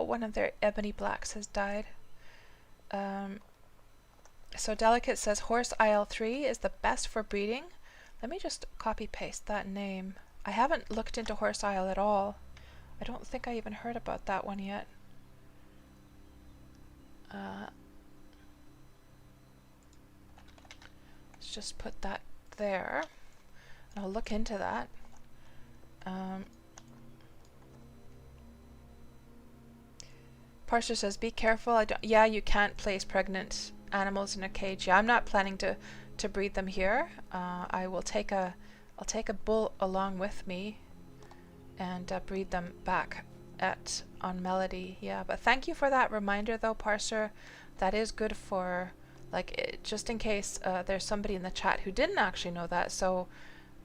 one of their ebony blacks has died. So Delicate says Horse Isle 3 is the best for breeding. Let me just copy paste that name. I haven't looked into Horse Isle at all. I don't think I even heard about that one yet. Let's just put that there. I'll look into that. Parser says, be careful. Yeah, you can't place pregnant animals in a cage. Yeah, I'm not planning to breed them here. I'll take a bull along with me and breed them back on Melody. Yeah, but thank you for that reminder though, Parser. That is good for just in case there's somebody in the chat who didn't actually know that. So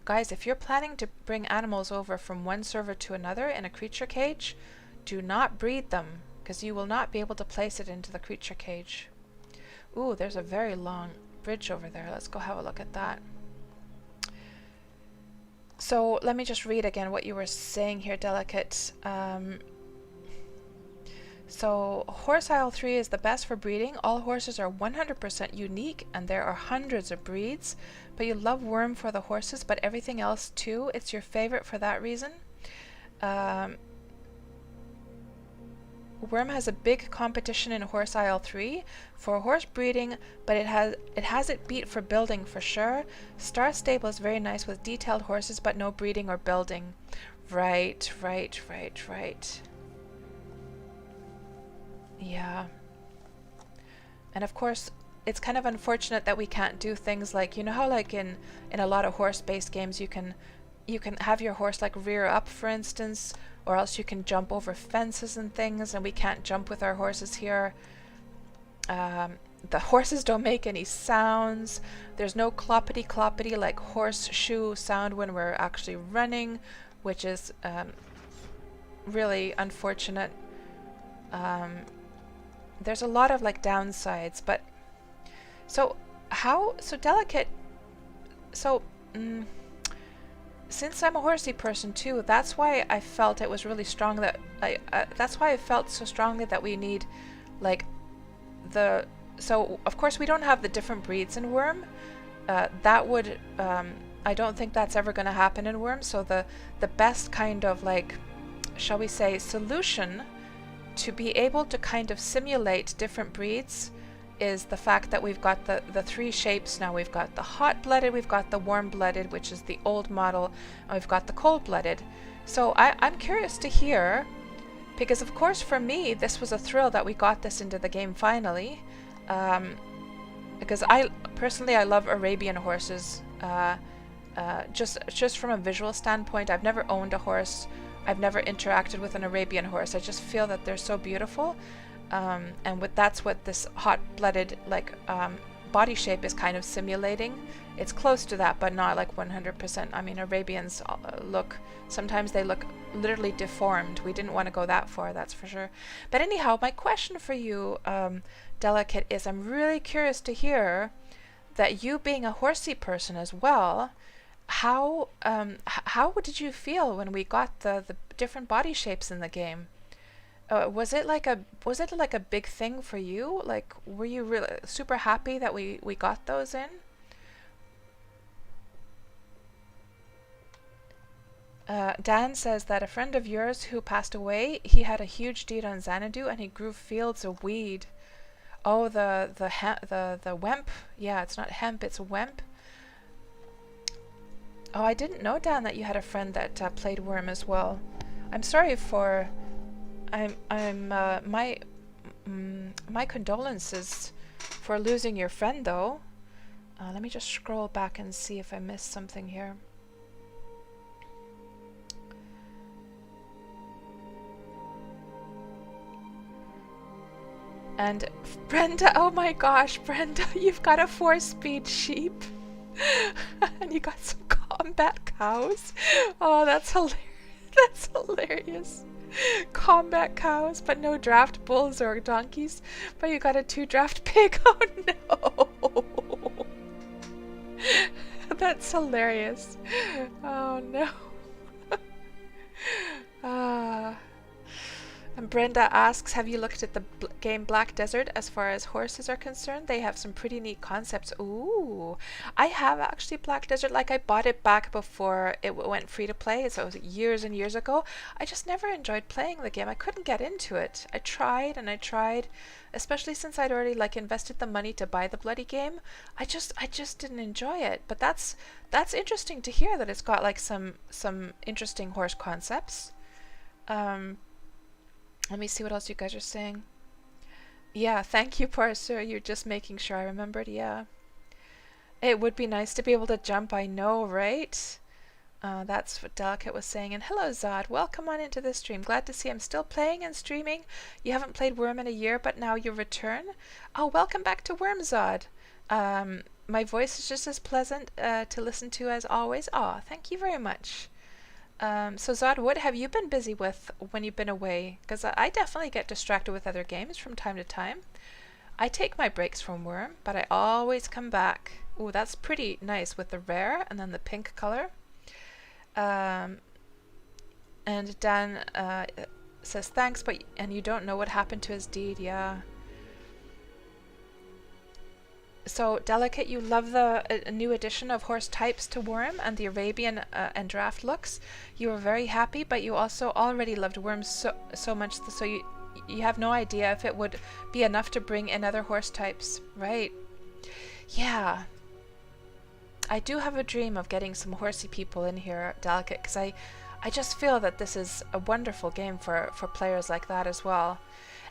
guys, if you're planning to bring animals over from one server to another in a creature cage, do not breed them, because you will not be able to place it into the creature cage. Ooh, there's a very long bridge over there. Let's go have a look at that. So let me just read again what you were saying here, Delicate. So Horse Isle 3 is the best for breeding. All horses are 100% unique and there are hundreds of breeds. But you love Wurm for the horses, but everything else too. It's your favorite for that reason. Wurm has a big competition in Horse Isle 3 for horse breeding, but it has it beat for building for sure. Star Stable is very nice with detailed horses, but no breeding or building. Right. Yeah. And of course, it's kind of unfortunate that we can't do things like, you know how like in a lot of horse-based games you can have your horse like rear up, for instance, or else you can jump over fences and things, and we can't jump with our horses here. the horses don't make any sounds. There's no cloppity cloppity like horseshoe sound when we're actually running, which is really unfortunate. There's a lot of like downsides, but so delicate. So since I'm a horsey person too, that's why I felt it was really strong that that's why I felt so strongly that we need like the. So of course we don't have the different breeds in Wurm. That would I don't think that's ever going to happen in Wurm. So the best kind of like, shall we say, solution to be able to kind of simulate different breeds is the fact that we've got the three shapes now. We've got the hot-blooded, we've got the warm-blooded, which is the old model, and we've got the cold-blooded. So I'm curious to hear, because of course for me this was a thrill that we got this into the game finally, because I personally love Arabian horses. Just from a visual standpoint, I've never owned a horse. I've never interacted with an Arabian horse. I just feel that they're so beautiful, and that's what this hot-blooded like body shape is kind of simulating. It's close to that, but not like 100%. I mean, Arabians sometimes they look literally deformed. We didn't want to go that far, that's for sure. But anyhow, my question for you, Delicate, is I'm really curious to hear that you being a horsey person as well, how did you feel when we got the different body shapes in the game? Was it like a big thing for you? Like, were you really super happy that we got those in? Dan says that a friend of yours who passed away, he had a huge deed on Xanadu and he grew fields of weed. Oh, the wemp. Yeah, it's not hemp, it's wemp. Oh, I didn't know, Dan, that you had a friend that played Wurm as well. I'm sorry for. My condolences for losing your friend, though. Let me just scroll back and see if I missed something here. And Brenda, oh my gosh, Brenda, you've got a 4-speed sheep. And you got some combat cows. Oh, that's hilarious. That's hilarious. Combat cows, but no draft bulls or donkeys. But you got a 2-draft pig. Oh no. That's hilarious. Oh no. And Brenda asks, have you looked at the game Black Desert as far as horses are concerned? They have some pretty neat concepts. Ooh, I have actually Black Desert. Like, I bought it back before it went free to play, so it was years and years ago. I just never enjoyed playing the game. I couldn't get into it. I tried and I tried, especially since I'd already like invested the money to buy the bloody game. I just didn't enjoy it. But that's interesting to hear that it's got like some interesting horse concepts. Let me see what else you guys are saying. Yeah, thank you, Parser. You're just making sure I remembered. Yeah. It would be nice to be able to jump, I know, right? That's what Delicate was saying. And hello, Zod. Welcome on into the stream. Glad to see I'm still playing and streaming. You haven't played Wurm in a year, but now you return. Oh, welcome back to Wurm, Zod. My voice is just as pleasant to listen to as always. Aw, thank you very much. So Zod, what have you been busy with when you've been away? Because I definitely get distracted with other games from time to time. I take my breaks from Wurm, but I always come back. Ooh, that's pretty nice with the rare and then the pink color. And Dan says thanks, and you don't know what happened to his deed. Yeah. So, Delicate, you love the new addition of horse types to Wurm and the Arabian and draft looks. You were very happy, but you also already loved Wurm so much, so you have no idea if it would be enough to bring in other horse types, right? Yeah. I do have a dream of getting some horsey people in here, Delicate, because I just feel that this is a wonderful game for players like that as well.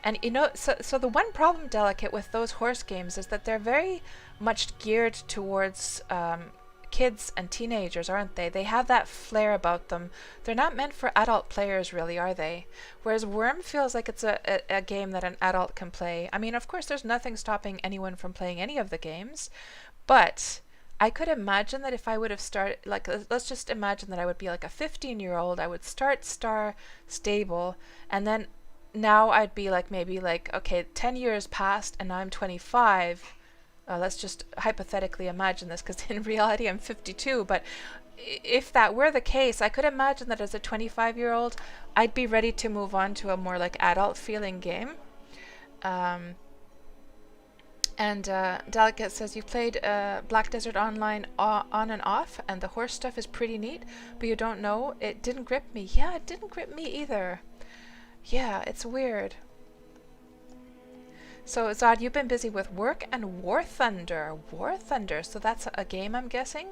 And you know, so the one problem, Delicate, with those horse games is that they're very much geared towards kids and teenagers, aren't they? They have that flair about them. They're not meant for adult players, really, are they? Whereas Wurm feels like it's a game that an adult can play. I mean, of course, there's nothing stopping anyone from playing any of the games, but I could imagine that if I would have started, like, let's just imagine that I would be like a 15-year-old, I would start Star Stable, and then now I'd be like, maybe like, okay, 10 years passed and now I'm 25. Let's just hypothetically imagine this, because in reality I'm 52, but if that were the case, I could imagine that as a 25-year-old, I'd be ready to move on to a more like adult feeling game. And Delicate says, you played Black Desert Online on and off, and the horse stuff is pretty neat, but you don't know, it didn't grip me. Yeah, it didn't grip me either. Yeah, it's weird. So Zod, you've been busy with work and War Thunder. War Thunder, so that's a game, I'm guessing?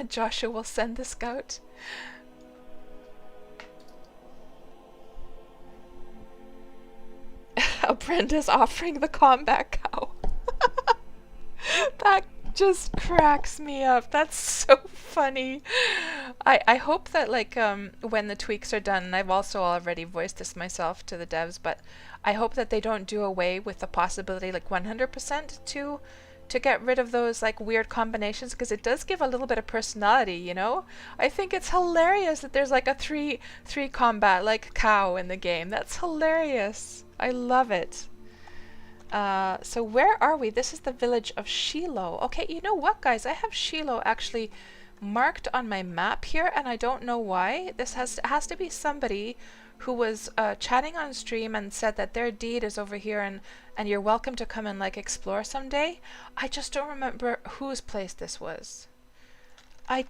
Joshua will send the scout. Brenda's offering the combat cow. That just cracks me up. That's so funny. I hope that like when the tweaks are done, and I've also already voiced this myself to the devs, but I hope that they don't do away with the possibility like 100% to get rid of those like weird combinations, because it does give a little bit of personality, you know? I think it's hilarious that there's like a three combat like cow in the game. That's hilarious. I love it. So where are we? This is the village of Shiloh. Okay, you know what, guys? I have Shiloh actually marked on my map here, and I don't know why. This has to be somebody who was chatting on stream and said that their deed is over here, and you're welcome to come and like explore someday. I just don't remember whose place this was. I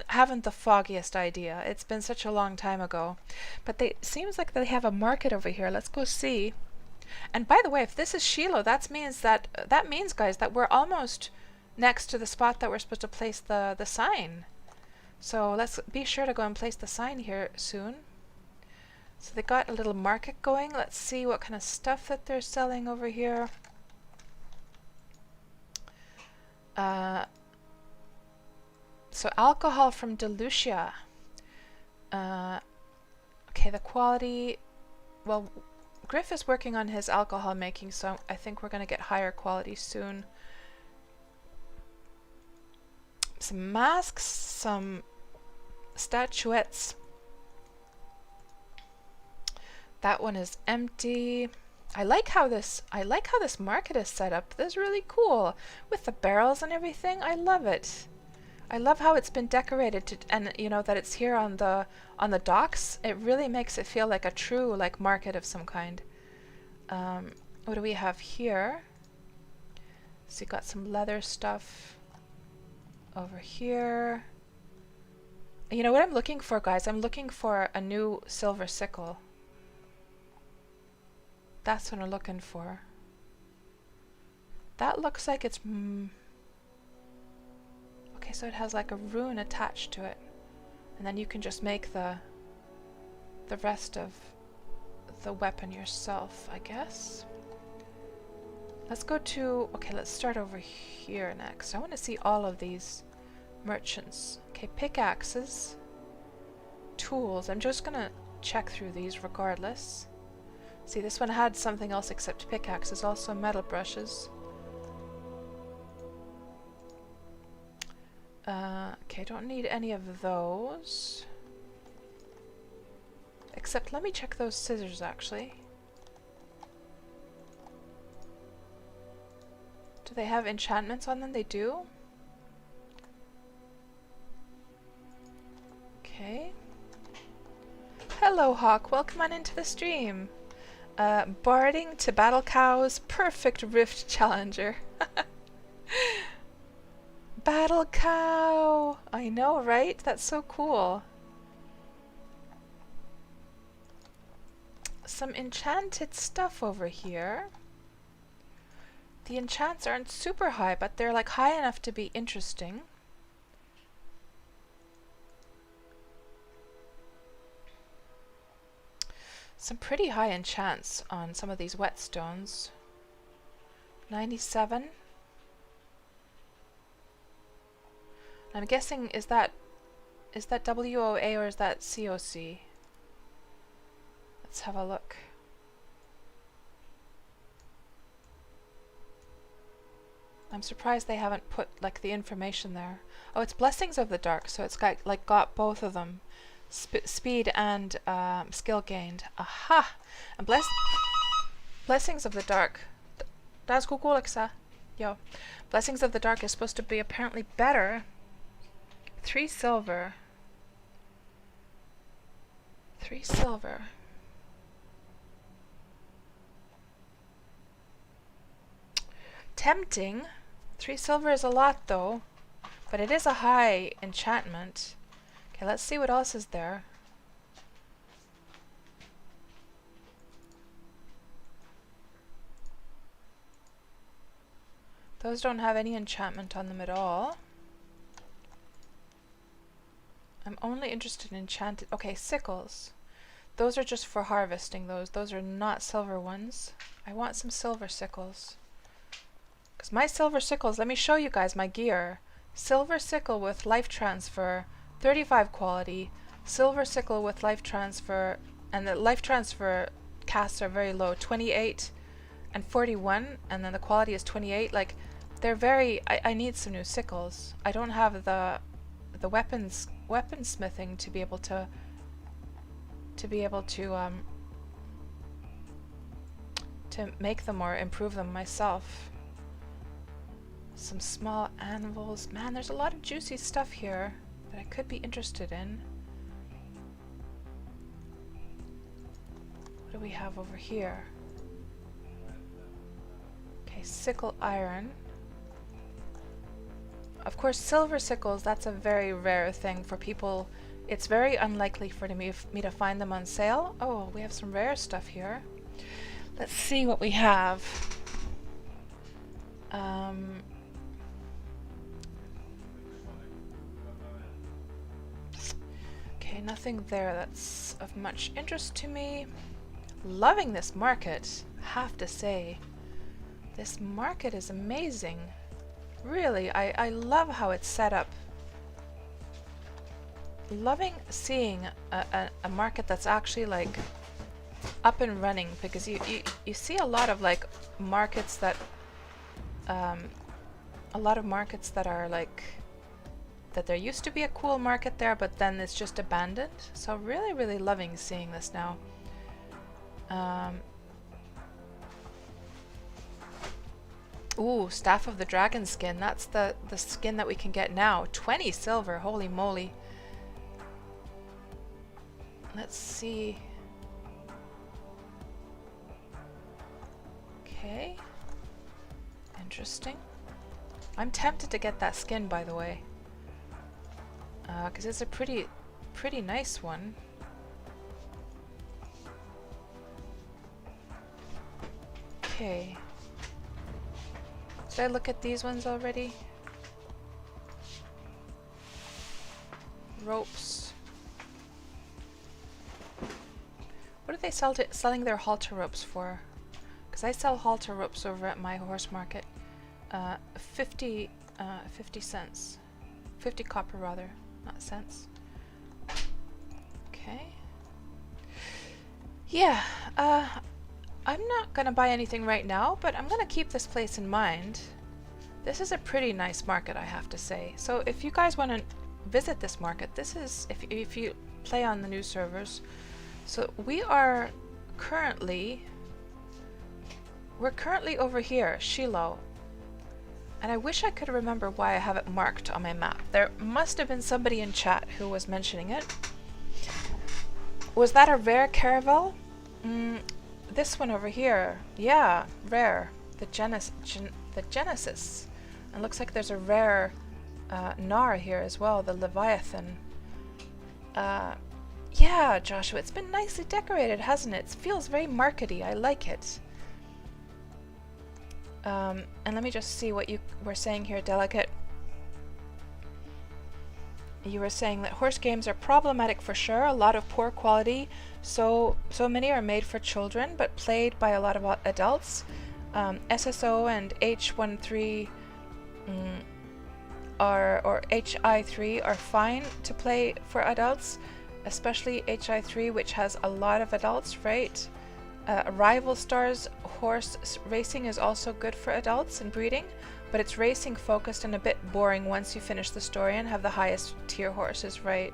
haven't the foggiest idea. It's been such a long time ago. But seems like they have a market over here. Let's go see. And by the way, if this is Shiloh, that means, guys, that we're almost next to the spot that we're supposed to place the sign. So let's be sure to go and place the sign here soon. So they got a little market going. Let's see what kind of stuff that they're selling over here. So alcohol from Delucia. Okay, the quality, well, Griff is working on his alcohol making, so I think we're going to get higher quality soon. Some masks, some statuettes. That one is empty. I like how this market is set up. This is really cool with the barrels and everything. I love it. I love how it's been decorated and you know that it's here on the docks. It really makes it feel like a true like market of some kind. What do we have here? So you got some leather stuff over here. You know what I'm looking for, guys? I'm looking for a new silver sickle. That's what I'm looking for. That looks like it's okay, so it has like a rune attached to it, and then you can just make the rest of the weapon yourself, I guess. Let's go to, okay, let's start over here next. I want to see all of these merchants. Okay, pickaxes, tools. I'm just gonna check through these regardless. See, this one had something else except pickaxes, also metal brushes. Okay, don't need any of those. Except, let me check those scissors actually. Do they have enchantments on them? They do. Okay. Hello, Hawk. Welcome on into the stream. Barding to battle cows. Perfect rift challenger. Battle cow! I know, right? That's so cool. Some enchanted stuff over here. The enchants aren't super high, but they're like high enough to be interesting. Some pretty high enchants on some of these whetstones. 97. I'm guessing, is that WOA or is that COC? Let's have a look. I'm surprised they haven't put like the information there. Oh, it's Blessings of the Dark, so it's got both of them, speed and skill gained. Aha! And Blessings of the Dark. That's cool, Alexa. Yo, Blessings of the Dark is supposed to be apparently better. 3 silver. 3 silver. Tempting. 3 silver is a lot though, but it is a high enchantment. Okay, let's see what else is there. Those don't have any enchantment on them at all. I'm only interested in enchanted. Okay, sickles. Those are just for harvesting those. Those are not silver ones. I want some silver sickles. Because my silver sickles, let me show you guys my gear. Silver sickle with life transfer, 35 quality. Silver sickle with life transfer, and the life transfer casts are very low, 28 and 41, and then the quality is 28. Like, they're very, I need some new sickles. I don't have the weaponsmithing to be able to make them or improve them myself. Some small anvils. Man, there's a lot of juicy stuff here that I could be interested in. What do we have over here? Okay, sickle iron. Of course, silver sickles, that's a very rare thing for people. It's very unlikely for me to find them on sale. Oh, we have some rare stuff here. Let's see what we have. Okay, nothing there that's of much interest to me. Loving this market, have to say. This market is amazing. Really, I love how it's set up. Loving seeing a market that's actually like up and running, because you see a lot of like markets that are like that there used to be a cool market there, but then it's just abandoned. So really loving seeing this now. Ooh, Staff of the Dragon skin. That's the skin that we can get now. 20 silver, holy moly. Let's see. Okay. Interesting. I'm tempted to get that skin, by the way. Because it's a pretty nice one. Okay. Did I look at these ones already? Ropes. What are they selling their halter ropes for? Because I sell halter ropes over at my horse market. 50 cents. 50 copper rather, not cents. Okay. Yeah, I'm not gonna buy anything right now, but I'm gonna keep this place in mind. This is a pretty nice market, I have to say. So if you guys want to visit this market, this is if you play on the new servers. So we're currently over here, Shiloh. And I wish I could remember why I have it marked on my map. There must have been somebody in chat who was mentioning it. Was that a rare caravel? This one over here. Yeah, rare. The Genesis. And looks like there's a rare Gnar here as well, the Leviathan. Yeah, Joshua, it's been nicely decorated, hasn't it? It feels very markety. I like it. And let me just see what you were saying here, Delicate. You were saying that horse games are problematic for sure, a lot of poor quality, so many are made for children but played by a lot of adults. SSO and H13 are, or HI3 are fine to play for adults, especially HI3, which has a lot of adults, right? Rival Stars horse racing is also good for adults and breeding, but it's racing focused and a bit boring once you finish the story and have the highest tier horses, right?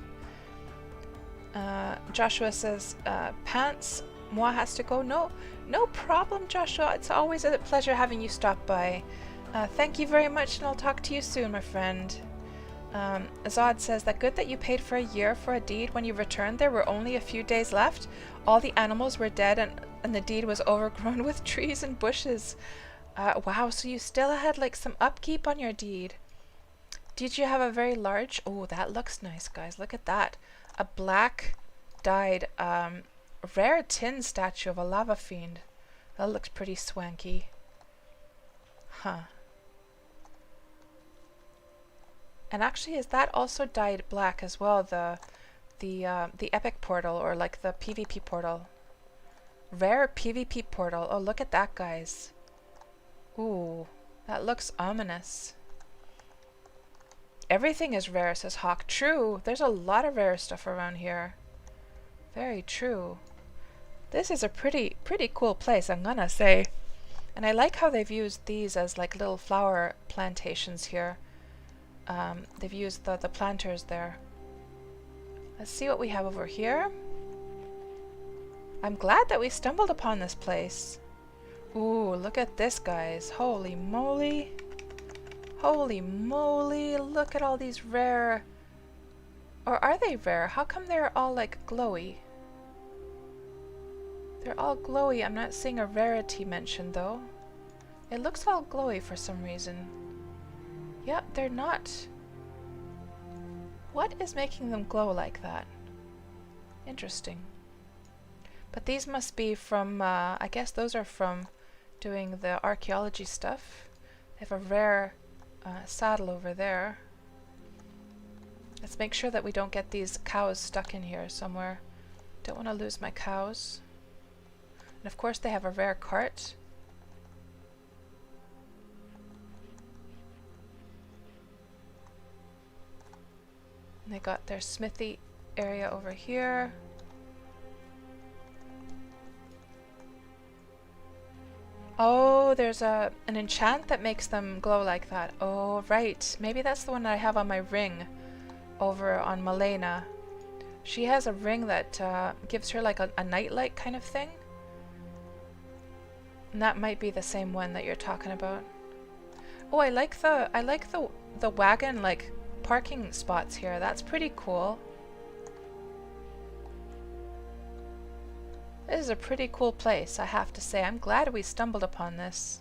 Joshua says, pants, moi has to go. No problem, Joshua. It's always a pleasure having you stop by. Thank you very much, and I'll talk to you soon, my friend. Azad says that good that you paid for a year for a deed. When you returned, there were only a few days left. All the animals were dead, and the deed was overgrown with trees and bushes. Wow, so you still had like some upkeep on your deed. Did you have a very large... Oh, that looks nice, guys. Look at that. A black dyed rare tin statue of a lava fiend. That looks pretty swanky. Huh. And actually, is that also dyed black as well? The epic portal, or like the PvP portal. Rare PvP portal. Oh, look at that, guys. Ooh, that looks ominous. Everything is rare, says Hawk. True, there's a lot of rare stuff around here. Very true. This is a pretty cool place, I'm gonna say. And I like how they've used these as like little flower plantations here. They've used the planters there. Let's see what we have over here. I'm glad that we stumbled upon this place. Ooh, look at this, guys. Holy moly. Holy moly, look at all these rare... Or are they rare? How come they're all like glowy? They're all glowy. I'm not seeing a rarity mentioned though. It looks all glowy for some reason. Yep, they're not. What is making them glow like that? Interesting. But these must be from, I guess those are from doing the archaeology stuff. They have a rare saddle over there. Let's make sure that we don't get these cows stuck in here somewhere. Don't want to lose my cows. And of course they have a rare cart. And they got their smithy area over here. Oh, there's an enchant that makes them glow like that. Oh, right. Maybe that's the one that I have on my ring over on Malena. She has a ring that gives her like a nightlight kind of thing. And that might be the same one that you're talking about. Oh, I like the wagon like parking spots here. That's pretty cool. This is a pretty cool place, I have to say. I'm glad we stumbled upon this.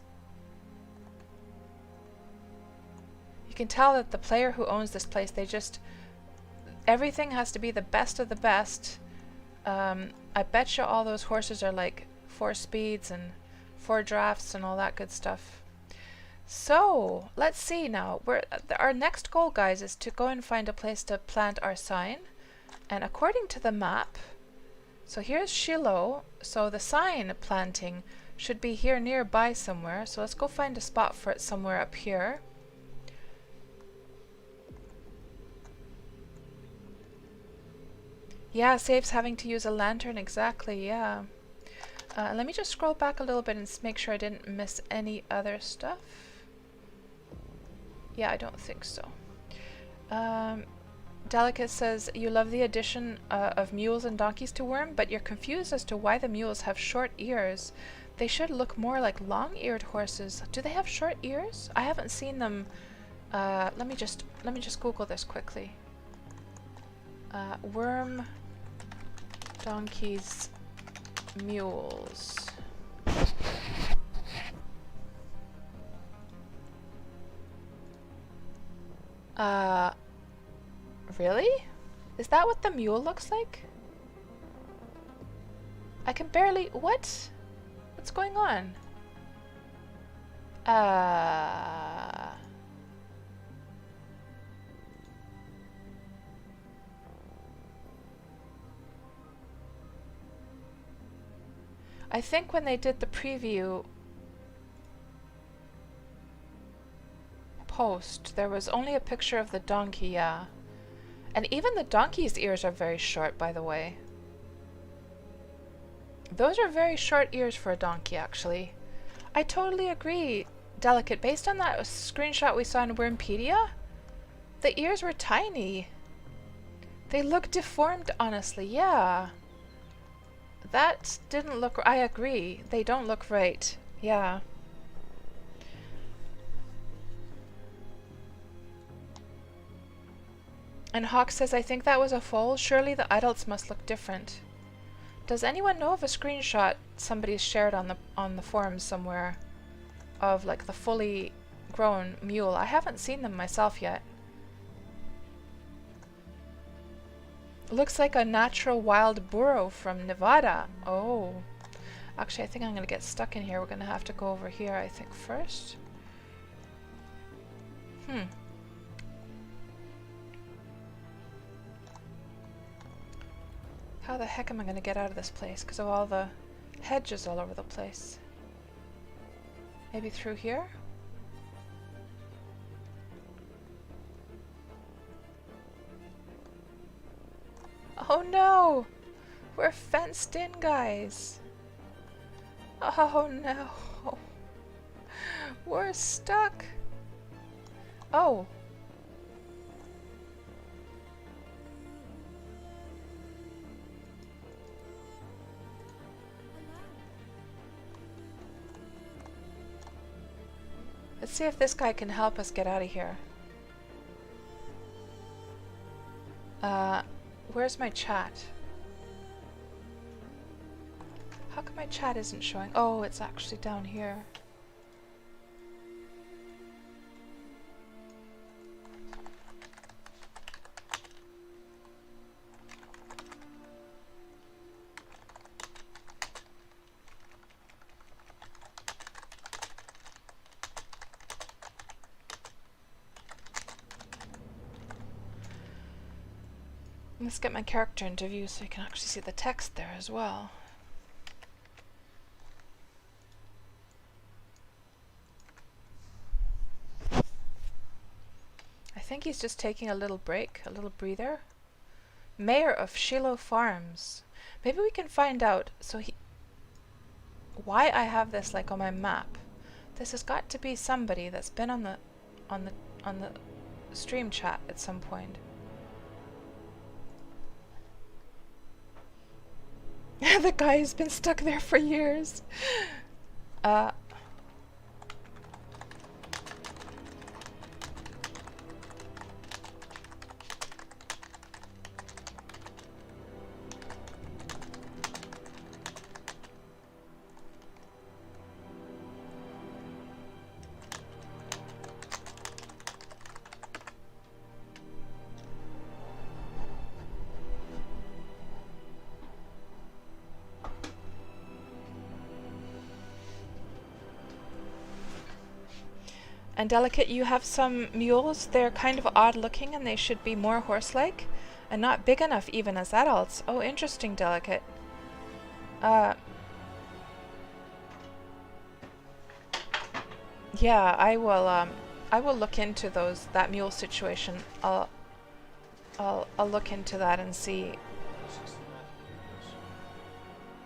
You can tell that the player who owns this place, they just... Everything has to be the best of the best. I bet you all those horses are like 4 speeds and 4 drafts and all that good stuff. So, let's see now. Our next goal, guys, is to go and find a place to plant our sign. And according to the map... So here's Shiloh, so the sign planting should be here nearby somewhere, so let's go find a spot for it somewhere up here. Yeah, saves having to use a lantern, exactly, yeah. Let me just scroll back a little bit and make sure I didn't miss any other stuff. Yeah, I don't think so. Delicate says, you love the addition of mules and donkeys to Wurm, but you're confused as to why the mules have short ears. They should look more like long-eared horses. Do they have short ears? I haven't seen them. Let me just Google this quickly. Wurm donkeys mules. Really? Is that what the mule looks like? I can barely... What? What's going on? I think when they did the preview... post, there was only a picture of the donkey, yeah. And even the donkey's ears are very short, by the way. Those are very short ears for a donkey, actually. I totally agree, Delicate. Based on that screenshot we saw in Wurmpedia, the ears were tiny. They look deformed, honestly, yeah. That didn't look... I agree. They don't look right. Yeah. And Hawk says, I think that was a foal. Surely the adults must look different. Does anyone know of a screenshot somebody's shared on the forums somewhere of like the fully grown mule? I haven't seen them myself yet. Looks like a natural wild burro from Nevada. Oh. Actually, I think I'm going to get stuck in here. We're going to have to go over here, I think, first. How the heck am I going to get out of this place? Because of all the hedges all over the place. Maybe through here? Oh no! We're fenced in, guys! Oh no! We're stuck! Oh! Let's see if this guy can help us get out of here. Where's my chat? How come my chat isn't showing? Oh, it's actually down here. Let's get my character into view so you can actually see the text there as well. I think he's just taking a little break, a little breather. Mayor of Shiloh Farms. Maybe we can find out why I have this like on my map. This has got to be somebody that's been on the stream chat at some point. The guy's been stuck there for years. And Delicate, you have some mules. They're kind of odd looking and they should be more horse-like and not big enough even as adults. Oh, interesting, Delicate. Yeah, I will look into that mule situation. I'll look into that and see.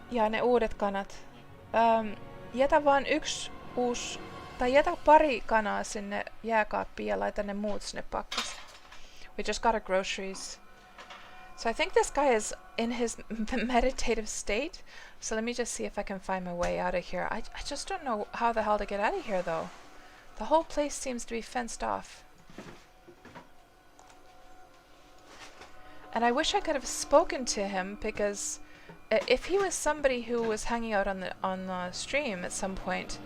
Ja, ne uudet kanat. Jätä vaan yksi uusi, tai jätä pari kanaa sinne jääkaappiin ja laita ne muut sinne pakkas. We just got our groceries. So I think this guy is in his meditative state. So let me just see if I can find my way out of here. I just don't know how the hell to get out of here though. The whole place seems to be fenced off. And I wish I could have spoken to him, because if he was somebody who was hanging out on the stream at some point,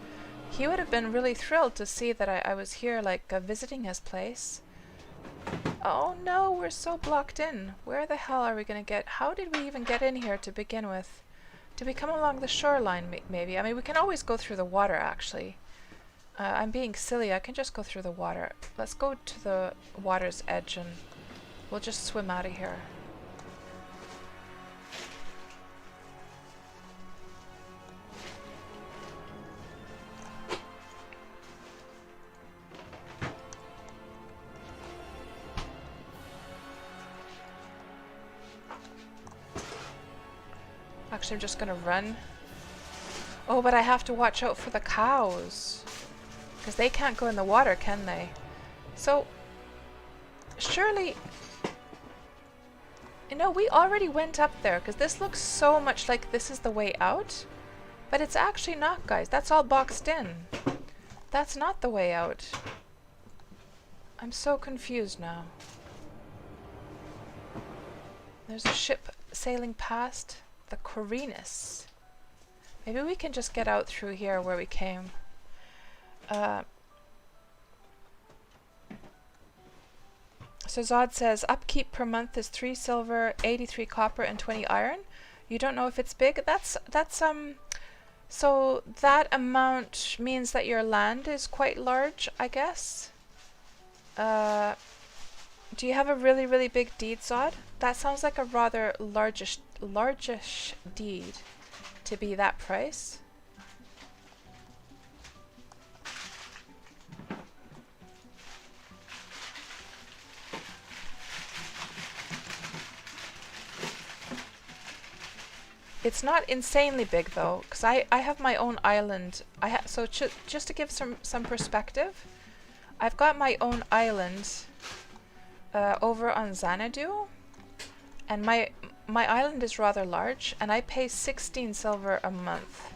he would have been really thrilled to see that I was here, like, visiting his place. Oh no, we're so blocked in. Where the hell are we gonna get? How did we even get in here to begin with? Did we come along the shoreline, maybe? I mean, we can always go through the water, actually. I'm being silly. I can just go through the water. Let's go to the water's edge and we'll just swim out of here. Actually, I'm just gonna run. Oh, but I have to watch out for the cows. Because they can't go in the water, can they? So, surely... You know, we already went up there, because this looks so much like this is the way out. But it's actually not, guys. That's all boxed in. That's not the way out. I'm so confused now. There's a ship sailing past the Quirinus. Maybe we can just get out through here where we came. So Zod says, upkeep per month is 3 silver, 83 copper, and 20 iron. You don't know if it's big? So that amount means that your land is quite large, I guess. Do you have a really, really big deed, Zod? That sounds like a rather largish deed to be that price. It's not insanely big though, because I have my own island. So just to give some perspective, I've got my own island over on Xanadu, and my island is rather large, and I pay 16 silver a month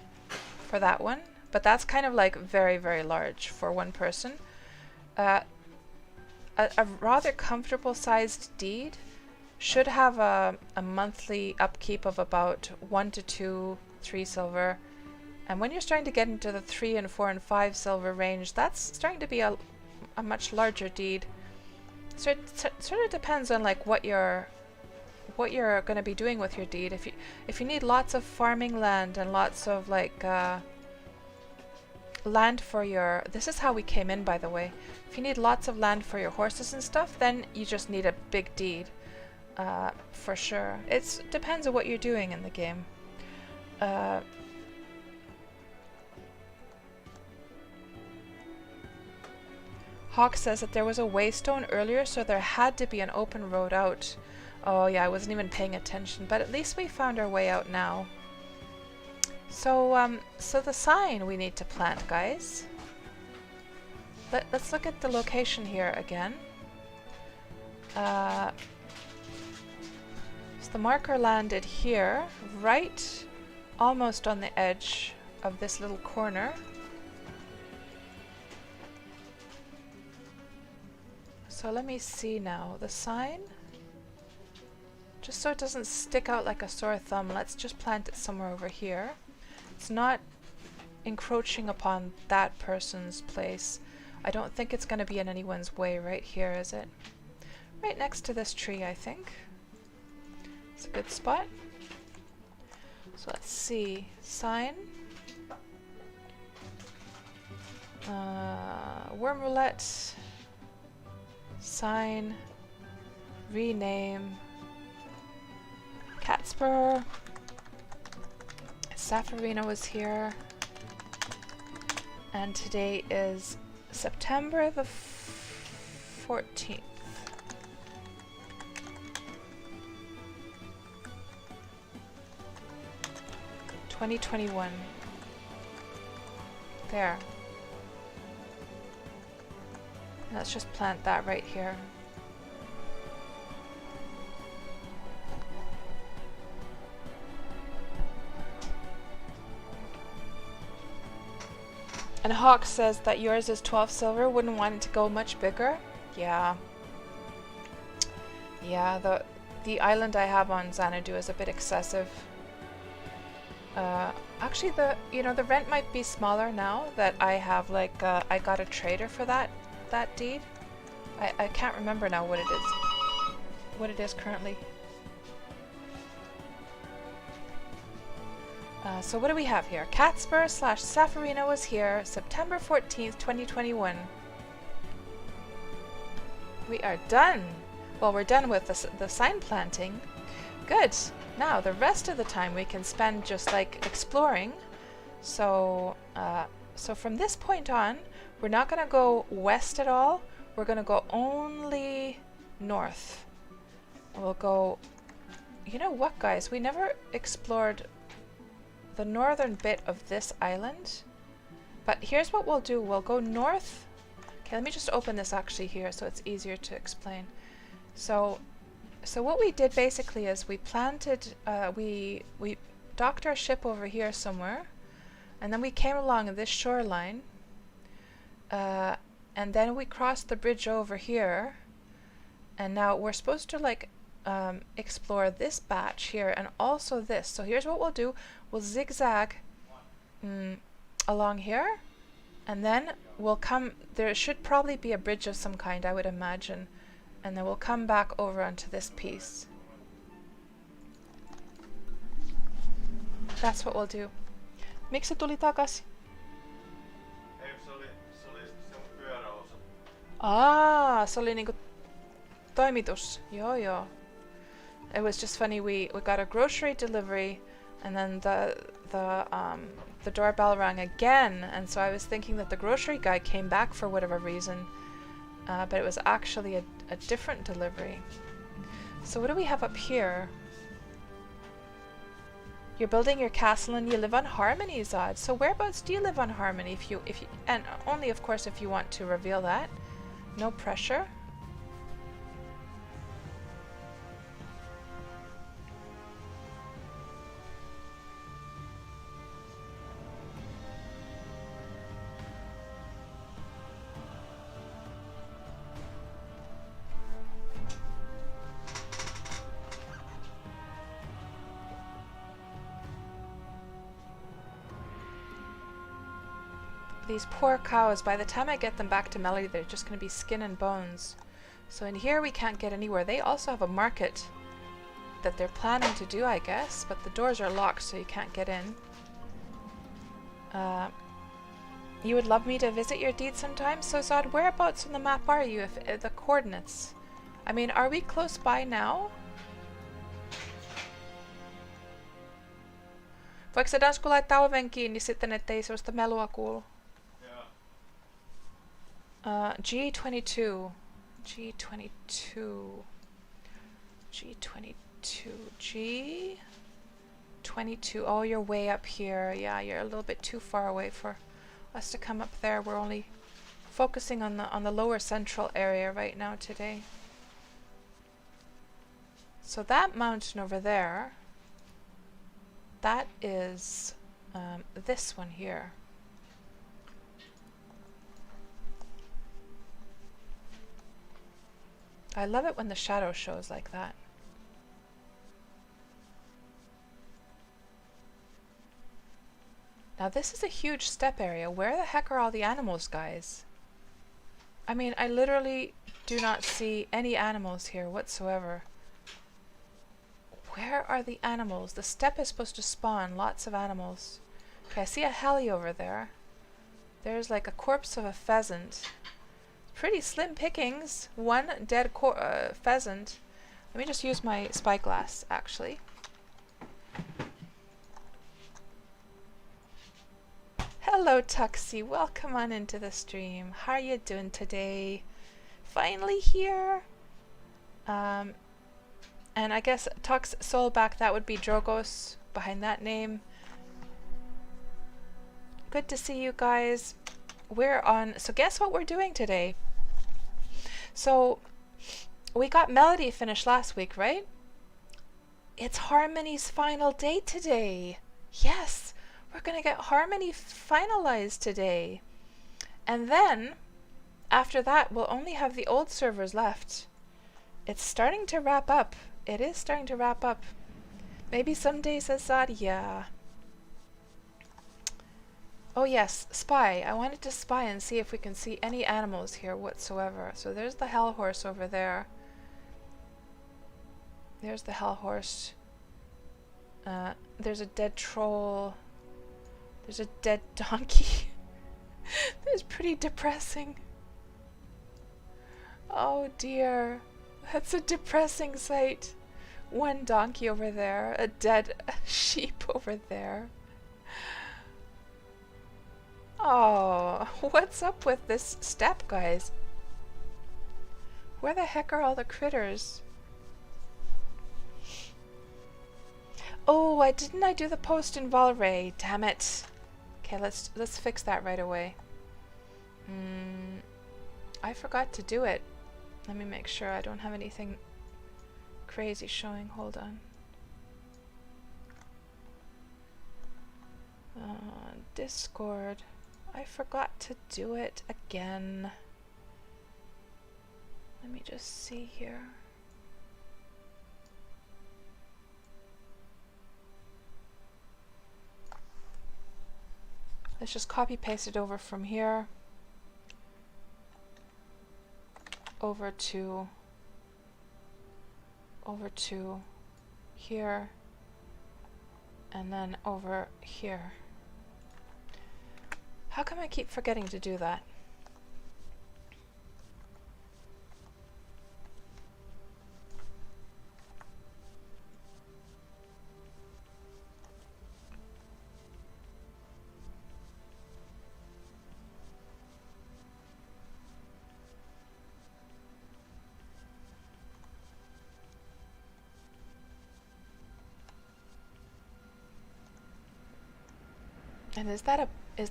for that one. But that's kind of like very, very large for one person. A rather comfortable sized deed should have a monthly upkeep of about 1 to 2, 3 silver. And when you're starting to get into the 3 and 4 and 5 silver range, that's starting to be a much larger deed. So it sort of depends on like what you're going to be doing with your deed. If you need lots of farming land and lots of like land for your... This is how we came in, by the way. If you need lots of land for your horses and stuff, then you just need a big deed. For sure. It depends on what you're doing in the game. Hawk says that there was a waystone earlier, so there had to be an open road out. Oh yeah, I wasn't even paying attention, but at least we found our way out now. So so the sign we need to plant, guys. Let's look at the location here again. The marker landed here, right almost on the edge of this little corner. So let me see now. The sign, just so it doesn't stick out like a sore thumb, let's just plant it somewhere over here. It's not encroaching upon that person's place. I don't think it's going to be in anyone's way right here, is it? Right next to this tree, I think. It's a good spot. So let's see. Sign. Wurm Roulette. Sign. Rename. KatsPurr. Safarina was here. And today is September the 14th. 2021. There. Let's just plant that right here. And Hawk says that yours is 12 silver, wouldn't want it to go much bigger. Yeah. Yeah, the island I have on Xanadu is a bit excessive. Actually, the rent might be smaller now that I have like I got a trader for that deed. I can't remember now what it is currently. So what do we have here? KatsPurr / Safarina was here, September 14th, 2021. We are done. Well, we're done with the sign planting. Good. Now, the rest of the time we can spend just like exploring. So, so from this point on, we're not going to go west at all. We're going to go only north. We'll go... You know what, guys? We never explored the northern bit of this island. But here's what we'll do. We'll go north. Okay, let me just open this actually here so it's easier to explain. So what we did basically is we planted, we docked our ship over here somewhere, and then we came along this shoreline, and then we crossed the bridge over here, and now we're supposed to like explore this batch here and also this. So here's what we'll do. We'll zigzag along here, and then we'll come, there should probably be a bridge of some kind, I would imagine, and then we'll come back over onto this piece. That's what we'll do. Miksi se tuli takaisin? Se oli niinku toimitus. Joo. It was just funny, we got a grocery delivery, and then the doorbell rang again, and so I was thinking that the grocery guy came back for whatever reason, but it was actually a different delivery. So what do we have up here? You're building your castle and you live on Harmony, Zod. So whereabouts do you live on Harmony? If you and only of course if you want to reveal that. No pressure. These poor cows, by the time I get them back to Melody, they're just going to be skin and bones. So in here we can't get anywhere. They also have a market that they're planning to do, I guess, but the doors are locked so you can't get in. You would love me to visit your deed sometime? So Zod, whereabouts on the map are you? If the coordinates? I mean, are we close by now? Voiko se Dansku laittaa oven kiinni sitten, ettei sellaista melua kuulu? G22. G22. Oh, you're way up here. Yeah, you're a little bit too far away for us to come up there. We're only focusing on the lower central area right now today. So that mountain over there, that is this one here. I love it when the shadow shows like that. Now this is a huge steppe area. Where the heck are all the animals, guys? I mean, I literally do not see any animals here whatsoever. Where are the animals? The steppe is supposed to spawn lots of animals. Okay, I see a heli over there. There's like a corpse of a pheasant. Pretty slim pickings. One dead pheasant. Let me just use my spyglass, actually. Hello, Tuxie. Welcome on into the stream. How are you doing today? Finally here. And I guess Tux Soulback, that would be Drogos behind that name. Good to see you guys. We're on. So guess what we're doing today? So we got Melody finished last week, right? It's Harmony's final day today. Yes, we're gonna get Harmony finalized today. And then after that, we'll only have the old servers left. It's starting to wrap up. It is starting to wrap up. Maybe someday, says Zod. Yeah. Oh yes, spy. I wanted to spy and see if we can see any animals here whatsoever. So there's the hell horse over there. There's the hell horse. There's a dead troll. There's a dead donkey. That's pretty depressing. Oh dear. That's a depressing sight. One donkey over there. A dead sheep over there. Oh, what's up with this steppe, guys? Where the heck are all the critters? Oh, I didn't I do the post in Valray? Damn it. Okay, let's fix that right away. I forgot to do it. Let me make sure I don't have anything crazy showing. Hold on. Discord. I forgot to do it again. Let me just see here. Let's just copy paste it over from here over to here and then over here. How come I keep forgetting to do that? And is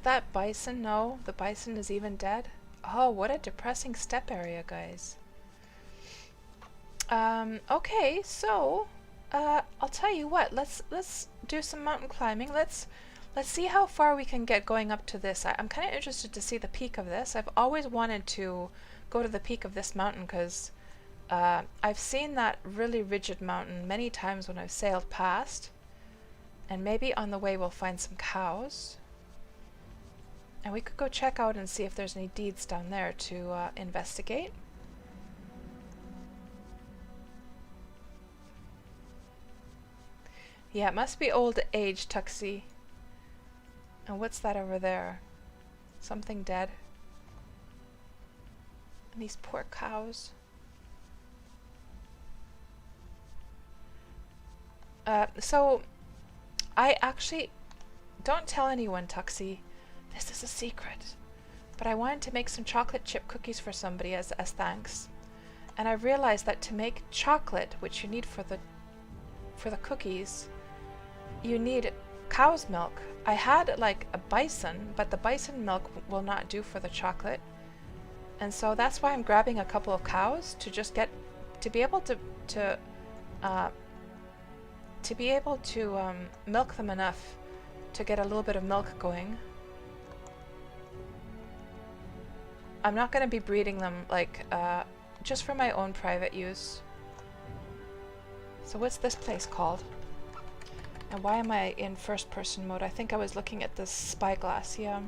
that bison? No, the bison is even dead. Oh, what a depressing steppe area, guys. Okay, so I'll tell you what. Let's do some mountain climbing. Let's see how far we can get going up to this. I'm kind of interested to see the peak of this. I've always wanted to go to the peak of this mountain because I've seen that really rigid mountain many times when I've sailed past. And maybe on the way we'll find some cows. And we could go check out and see if there's any deeds down there to investigate. Yeah, it must be old age, Tuxie. And what's that over there? Something dead. And these poor cows. So I actually don't tell anyone, Tuxie. This is a secret. But I wanted to make some chocolate chip cookies for somebody as thanks. And I realized that to make chocolate, which you need for the cookies, you need cow's milk. I had like a bison, but the bison milk will not do for the chocolate. And so that's why I'm grabbing a couple of cows to just be able to milk them enough to get a little bit of milk going. I'm not going to be breeding them like just for my own private use. So what's this place called? And why am I in first person mode? I think I was looking at this spyglass, yeah.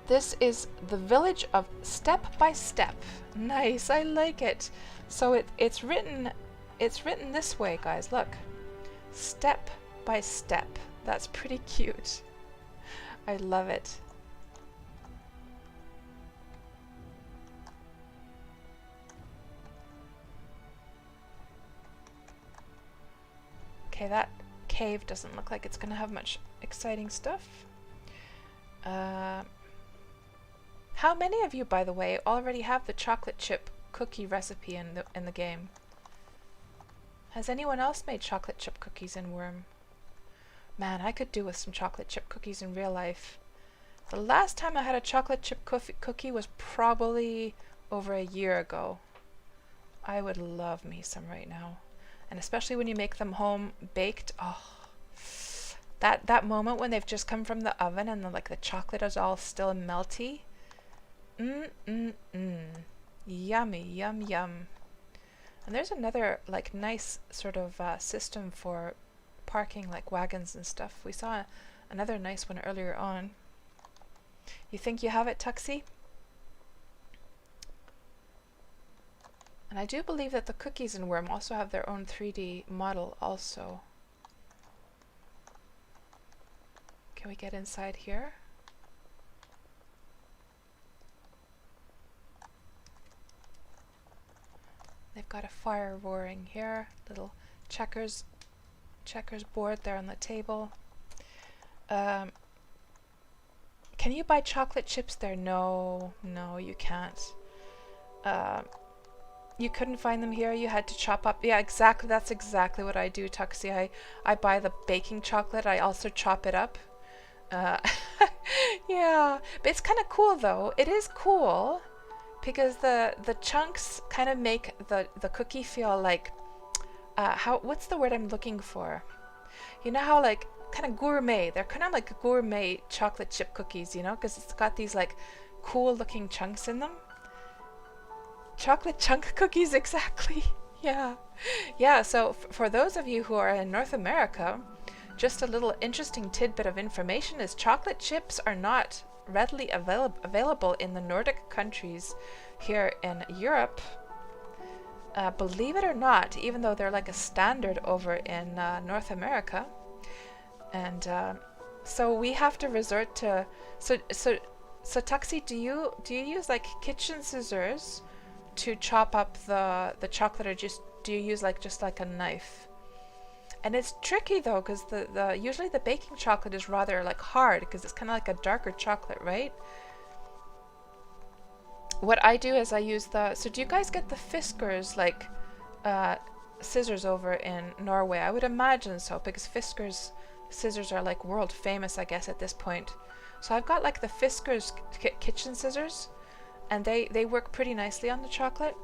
This is the village of Step by Step. Nice, I like it. So it's written this way, guys, look. Step by Step. That's pretty cute. I love it. Okay, that cave doesn't look like it's gonna have much exciting stuff. How many of you, by the way, already have the chocolate chip cookie recipe in the game? Has anyone else made chocolate chip cookies in Wurm? Man, I could do with some chocolate chip cookies in real life. The last time I had a chocolate chip cookie was probably over a year ago. I would love me some right now. And especially when you make them home baked. Oh, that moment when they've just come from the oven and the chocolate is all still melty. Yummy, yum, yum. And there's another nice sort of system for parking wagons and stuff. We saw another nice one earlier on. You think you have it, Tuxie? And I do believe that the cookies in Wurm also have their own 3D model also. Can we get inside here? They've got a fire roaring here, little checkers board there on the table. Can you buy chocolate chips there? No, you can't. You couldn't find them here. You had to chop up. Yeah, exactly. That's exactly what I do, Tuxie. I buy the baking chocolate. I also chop it up. Uh, yeah, but it's kind of cool though. It is cool because the chunks kind of make the cookie feel like how what's the word I'm looking for? You know how like kind of gourmet. They're kind of like gourmet chocolate chip cookies, you know, because it's got these like cool looking chunks in them. Chocolate chunk cookies, exactly. Yeah. Yeah, so for those of you who are in North America, just a little interesting tidbit of information is chocolate chips are not readily available in the Nordic countries here in Europe. Believe it or not, even though they're like a standard over in North America. And so we have to resort to so Tuxie, do you use like kitchen scissors to chop up the chocolate, or just do you use like just like a knife? And it's tricky though, because the usually the baking chocolate is rather like hard because it's kind of like a darker chocolate, right? What I do is I use so do you guys get the Fiskars like scissors over in Norway? I would imagine so, because Fiskars scissors are like world famous, I guess, at this point. So I've got like the Fiskars kitchen scissors, and they work pretty nicely on the chocolate.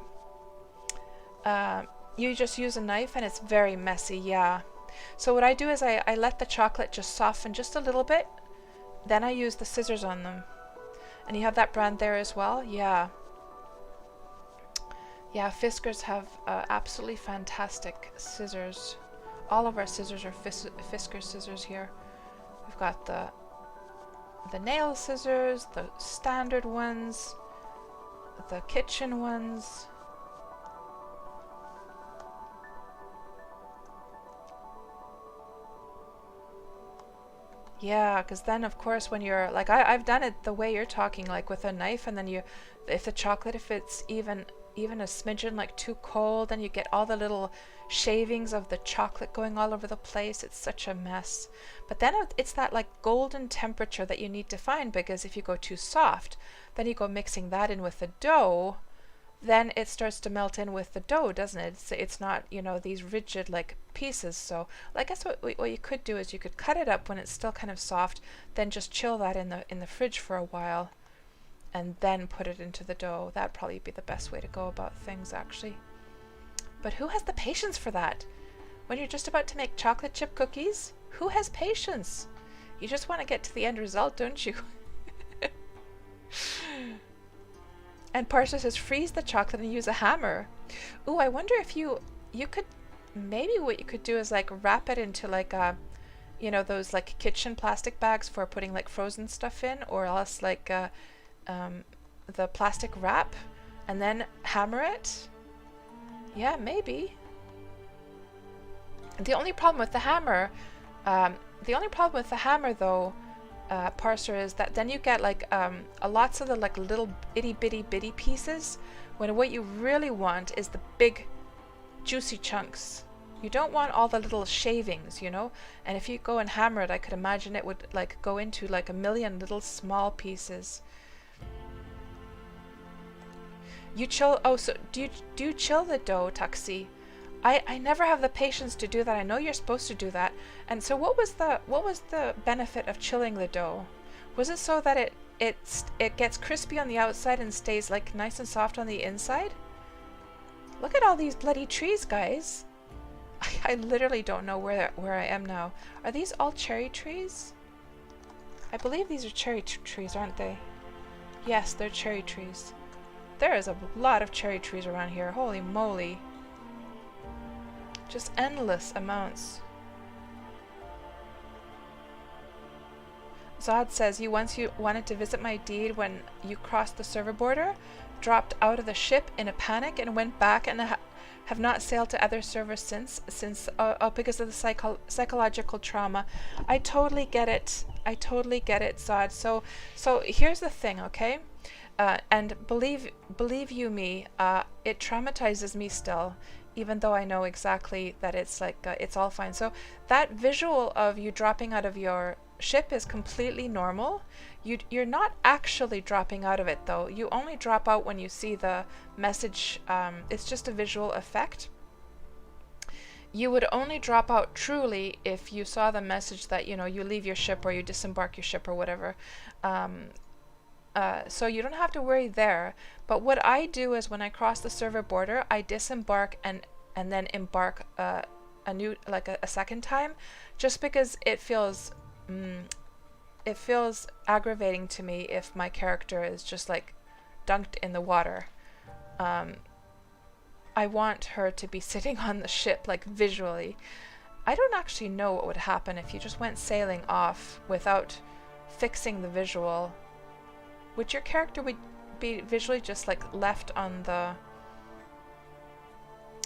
You just use a knife and it's very messy, yeah. So what I do is I let the chocolate just soften just a little bit, then I use the scissors on them. And you have that brand there as well? Yeah. Yeah, Fiskars have absolutely fantastic scissors. All of our scissors are Fiskars scissors here. We've got the nail scissors, the standard ones, the kitchen ones. Yeah, because then of course when you're like I've done it the way you're talking, like with a knife, and then if it's even a smidgen like too cold, then you get all the little shavings of the chocolate going all over the place. It's such a mess. But then it's that like golden temperature that you need to find, because if you go too soft, then you go mixing that in with the dough, then it starts to melt in with the dough, doesn't it? It's not, you know, these rigid like pieces. So I guess what you could do is you could cut it up when it's still kind of soft, then just chill that in the fridge for a while, and then put it into the dough. That'd probably be the best way to go about things, actually. But who has the patience for that? When you're just about to make chocolate chip cookies, who has patience? You just want to get to the end result, don't you? And Parser says, freeze the chocolate and use a hammer. Ooh, I wonder if you could, maybe what you could do is like wrap it into like a, you know, those like kitchen plastic bags for putting like frozen stuff in, or else like the plastic wrap, and then hammer it. Yeah, maybe. The only problem with the hammer, though, Parser, is that then you get like lots of the like little itty bitty pieces, when what you really want is the big juicy chunks. You don't want all the little shavings, you know. And if you go and hammer it, I could imagine it would like go into like a million little small pieces. You chill. Oh, so do you chill the dough, Tuxie? I never have the patience to do that. I know you're supposed to do that. And so what was the benefit of chilling the dough? Was it so that it gets crispy on the outside and stays like nice and soft on the inside? Look at all these bloody trees, guys. I literally don't know where I am now. Are these all cherry trees? I believe these are cherry trees, aren't they? Yes, they're cherry trees. There is a lot of cherry trees around here. Holy moly. Just endless amounts. Zod says, you wanted to visit my deed when you crossed the server border, dropped out of the ship in a panic, and went back and have not sailed to other servers since because of the psychological trauma. I totally get it. Zod. So here's the thing, okay? And believe you me, it traumatizes me still, even though I know exactly that it's like it's all fine. So that visual of you dropping out of your ship is completely normal. You're not actually dropping out of it though. You only drop out when you see the message. It's just a visual effect. You would only drop out truly if you saw the message that, you know, you leave your ship or you disembark your ship or whatever. So you don't have to worry there. But what I do is when I cross the server border, I disembark and then embark a new, like a second time, just because it feels aggravating to me if my character is just like dunked in the water. I want her to be sitting on the ship, like visually. I don't actually know what would happen if you just went sailing off without fixing the visual. Would your character be visually just like left on the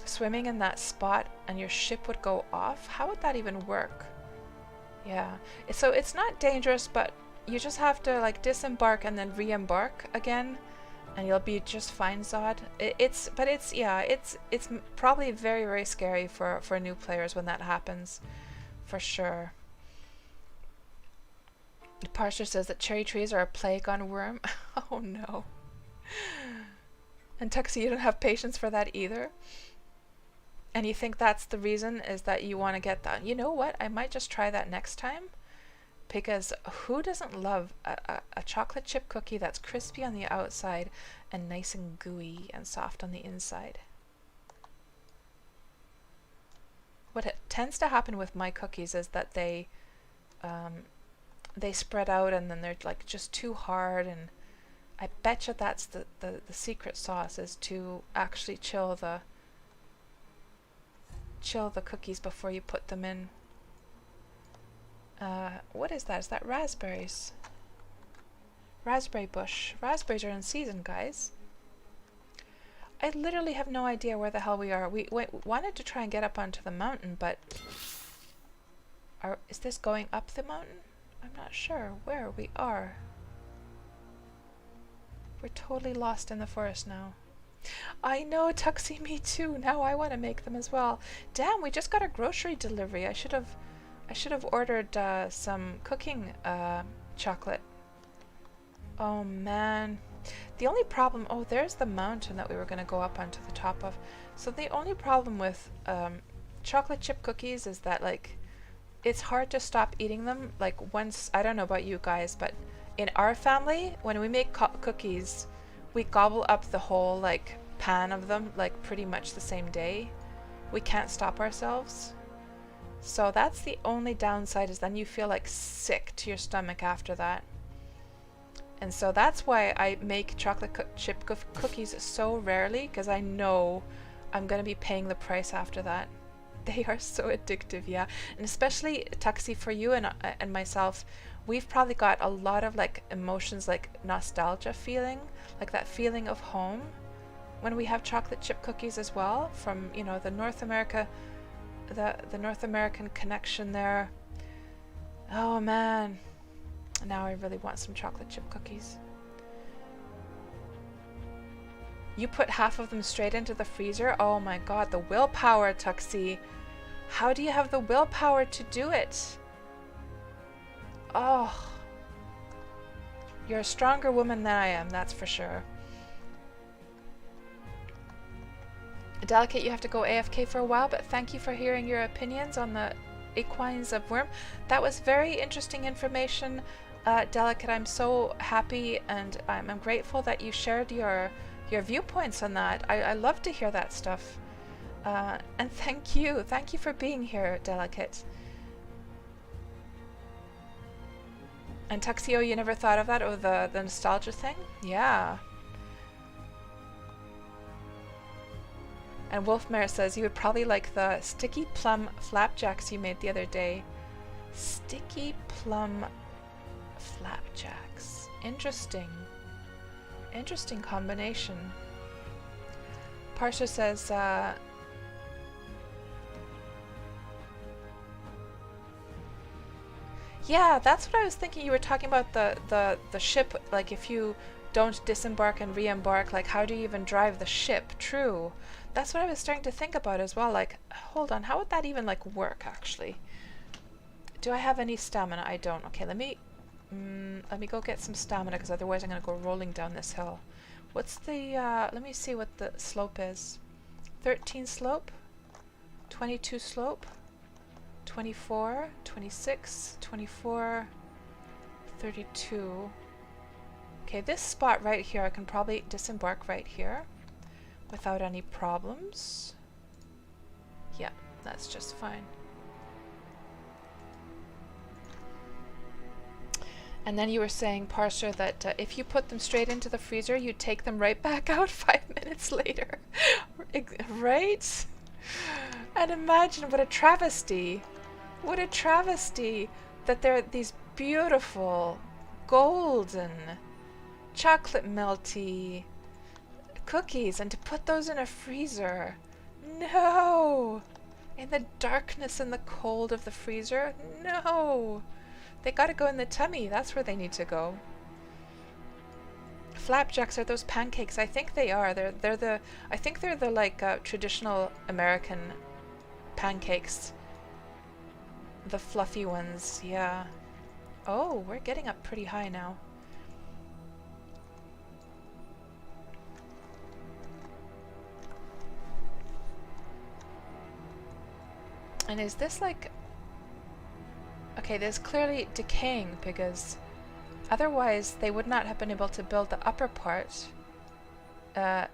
swimming in that spot and your ship would go off? How would that even work? Yeah, so it's not dangerous, but you just have to like disembark and then re-embark again, and you'll be just fine, Zod. It's probably very, very scary for new players when that happens, for sure. Parser says that cherry trees are a plague on Wurm. Oh no. And Tuxie, you don't have patience for that either? And you think that's the reason, is that you want to get that? You know what? I might just try that next time. Because who doesn't love a chocolate chip cookie that's crispy on the outside and nice and gooey and soft on the inside? What tends to happen with my cookies is that they spread out and then they're like just too hard, and I betcha that's the secret sauce, is to actually chill the cookies before you put them in. What is that? Is that raspberries? Raspberry bush. Raspberries are in season, guys. I literally have no idea where the hell we are. We wanted to try and get up onto the mountain, but is this going up the mountain? I'm not sure where we are. We're totally lost in the forest now. I know, Tuxie, me too. Now I want to make them as well. Damn, we just got a grocery delivery. I should have ordered some cooking chocolate. Oh man. The only problem, oh, there's the mountain that we were going to go up onto the top of. So the only problem with chocolate chip cookies is that, like, it's hard to stop eating them. Like, once, I don't know about you guys, but in our family, when we make cookies, we gobble up the whole, like, pan of them, like, pretty much the same day. We can't stop ourselves. So that's the only downside, is then you feel like sick to your stomach after that. And so that's why I make chocolate chip cookies so rarely, because I know I'm going to be paying the price after that. They are so addictive, yeah. And especially, Tuxie, for you and myself, we've probably got a lot of like emotions, like nostalgia feeling, like that feeling of home when we have chocolate chip cookies as well, from, you know, the North American connection there. Oh man, now I really want some chocolate chip cookies. You put half of them straight into the freezer? Oh my god, the willpower, Tuxie. How do you have the willpower to do it? Oh. You're a stronger woman than I am, that's for sure. Delicate, you have to go AFK for a while, but thank you for hearing your opinions on the equines of Wurm. That was very interesting information, Delicate. I'm so happy and I'm grateful that you shared your viewpoints on that. I love to hear that stuff. And thank you for being here, Delicate. And Tuxio, you never thought of that, or the nostalgia thing? Yeah. And Wolfmare says you would probably like the sticky plum flapjacks you made the other day. Sticky plum flapjacks. Interesting. Interesting combination. Parser says, yeah, that's what I was thinking. You were talking about the ship, like if you don't disembark and re-embark, like how do you even drive the ship? True. That's what I was starting to think about as well. Like, hold on, how would that even like work actually? Do I have any stamina? I don't. Okay, let me go get some stamina, because otherwise I'm going to go rolling down this hill. What's the, let me see what the slope is. 13 slope, 22 slope, 24, 26, 24, 32. Okay, this spot right here, I can probably disembark right here without any problems. Yeah, that's just fine. And then you were saying, Parser, that if you put them straight into the freezer, you take them right back out 5 minutes later. Right? And imagine what a travesty. What a travesty that they're these beautiful, golden, chocolate melty cookies, and to put those in a freezer. No! In the darkness and the cold of the freezer? No! They gotta go in the tummy. That's where they need to go. Flapjacks are those pancakes. I think they are. I think they're the like traditional American pancakes. The fluffy ones, yeah. Oh, we're getting up pretty high now. And is this like... Okay, there's clearly decaying, because otherwise they would not have been able to build the upper part. But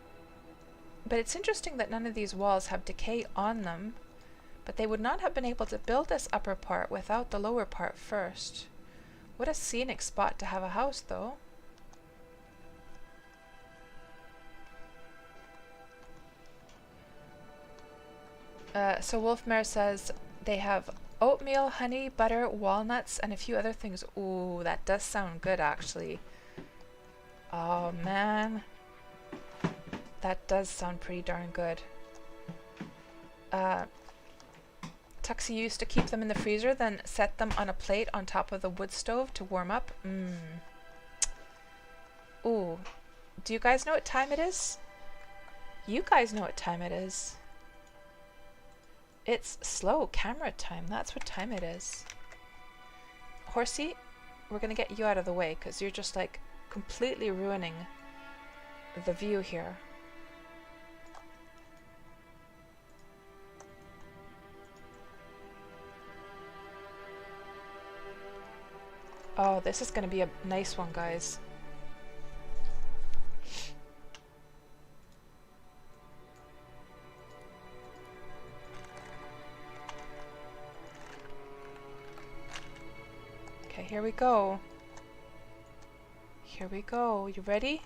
it's interesting that none of these walls have decay on them, but they would not have been able to build this upper part without the lower part first. What a scenic spot to have a house, though. So Wolfmare says they have oatmeal, honey, butter, walnuts, and a few other things. Ooh, that does sound good, actually. Oh, man. That does sound pretty darn good. Tuxie used to keep them in the freezer, then set them on a plate on top of the wood stove to warm up. Ooh. Do you guys know what time it is? You guys know what time it is. It's slow camera time. That's what time it is. Horsey, we're gonna get you out of the way, because you're just like completely ruining the view here. Oh, this is gonna be a nice one, guys. Here we go. Here we go. You ready?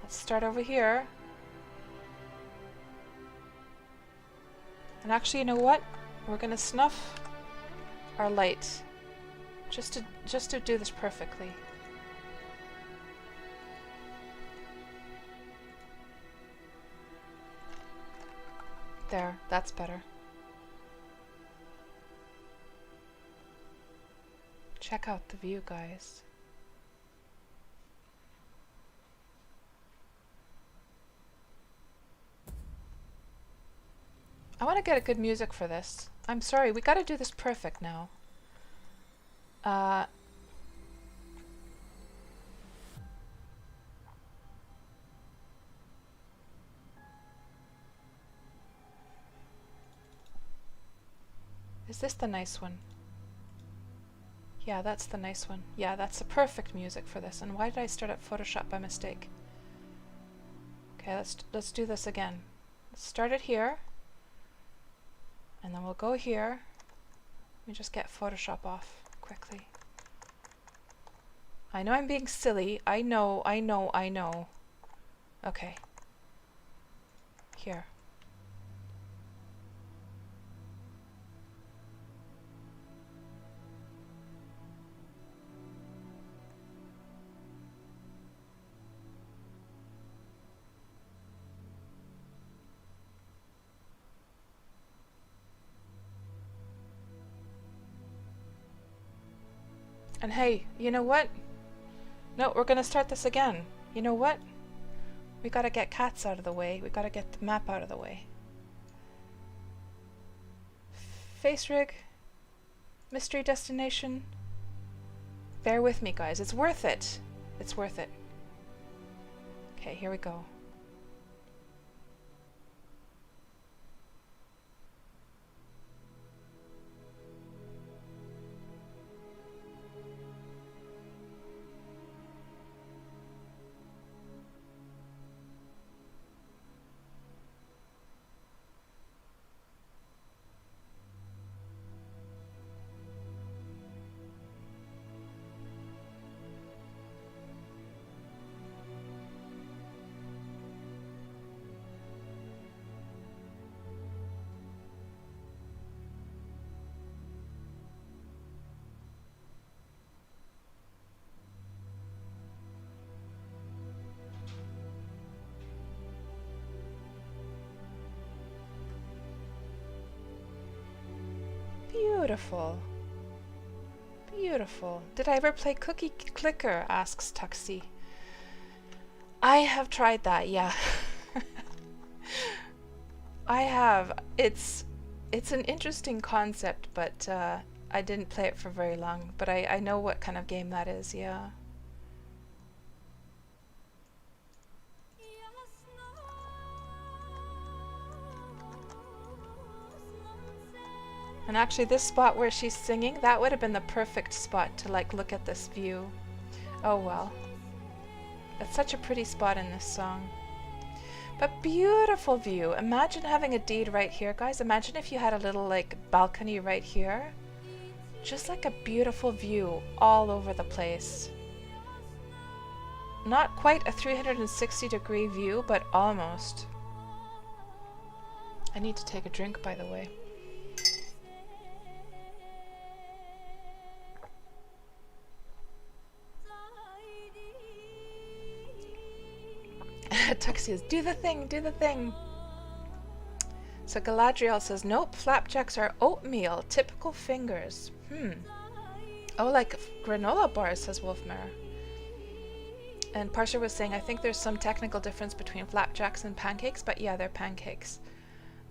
Let's start over here. And actually, you know what? We're gonna snuff our light just to do this perfectly. There, that's better. Check out the view, guys. I want to get a good music for this. I'm sorry, we gotta do this perfect now. Is this the nice one? Yeah, that's the nice one. Yeah, that's the perfect music for this. And why did I start up Photoshop by mistake? Okay, let's do this again. Let's start it here. And then we'll go here. Let me just get Photoshop off quickly. I know I'm being silly. I know. Okay. Here. And hey, you know what? No, we're gonna start this again. You know what? We gotta get cats out of the way. We gotta get the map out of the way. Face rig. mystery destination? Bear with me, guys. It's worth it. It's worth it. Okay, here we go. Beautiful. Beautiful. Did I ever play Cookie Clicker? Asks Tuxie. I have tried that, yeah. I have. It's an interesting concept, but I didn't play it for very long. But I know what kind of game that is, yeah. And actually this spot where she's singing, that would have been the perfect spot to like look at this view. Oh well. It's such a pretty spot in this song. But beautiful view. Imagine having a deed right here, guys. Imagine if you had a little like balcony right here. Just like a beautiful view all over the place. Not quite a 360-degree view, but almost. I need to take a drink, by the way. Tuxius, do the thing, do the thing. So Galadriel says, nope, flapjacks are oatmeal, typical fingers. Oh, like granola bars, says Wolfmare. And Parsha was saying, I think there's some technical difference between flapjacks and pancakes, but yeah, they're pancakes.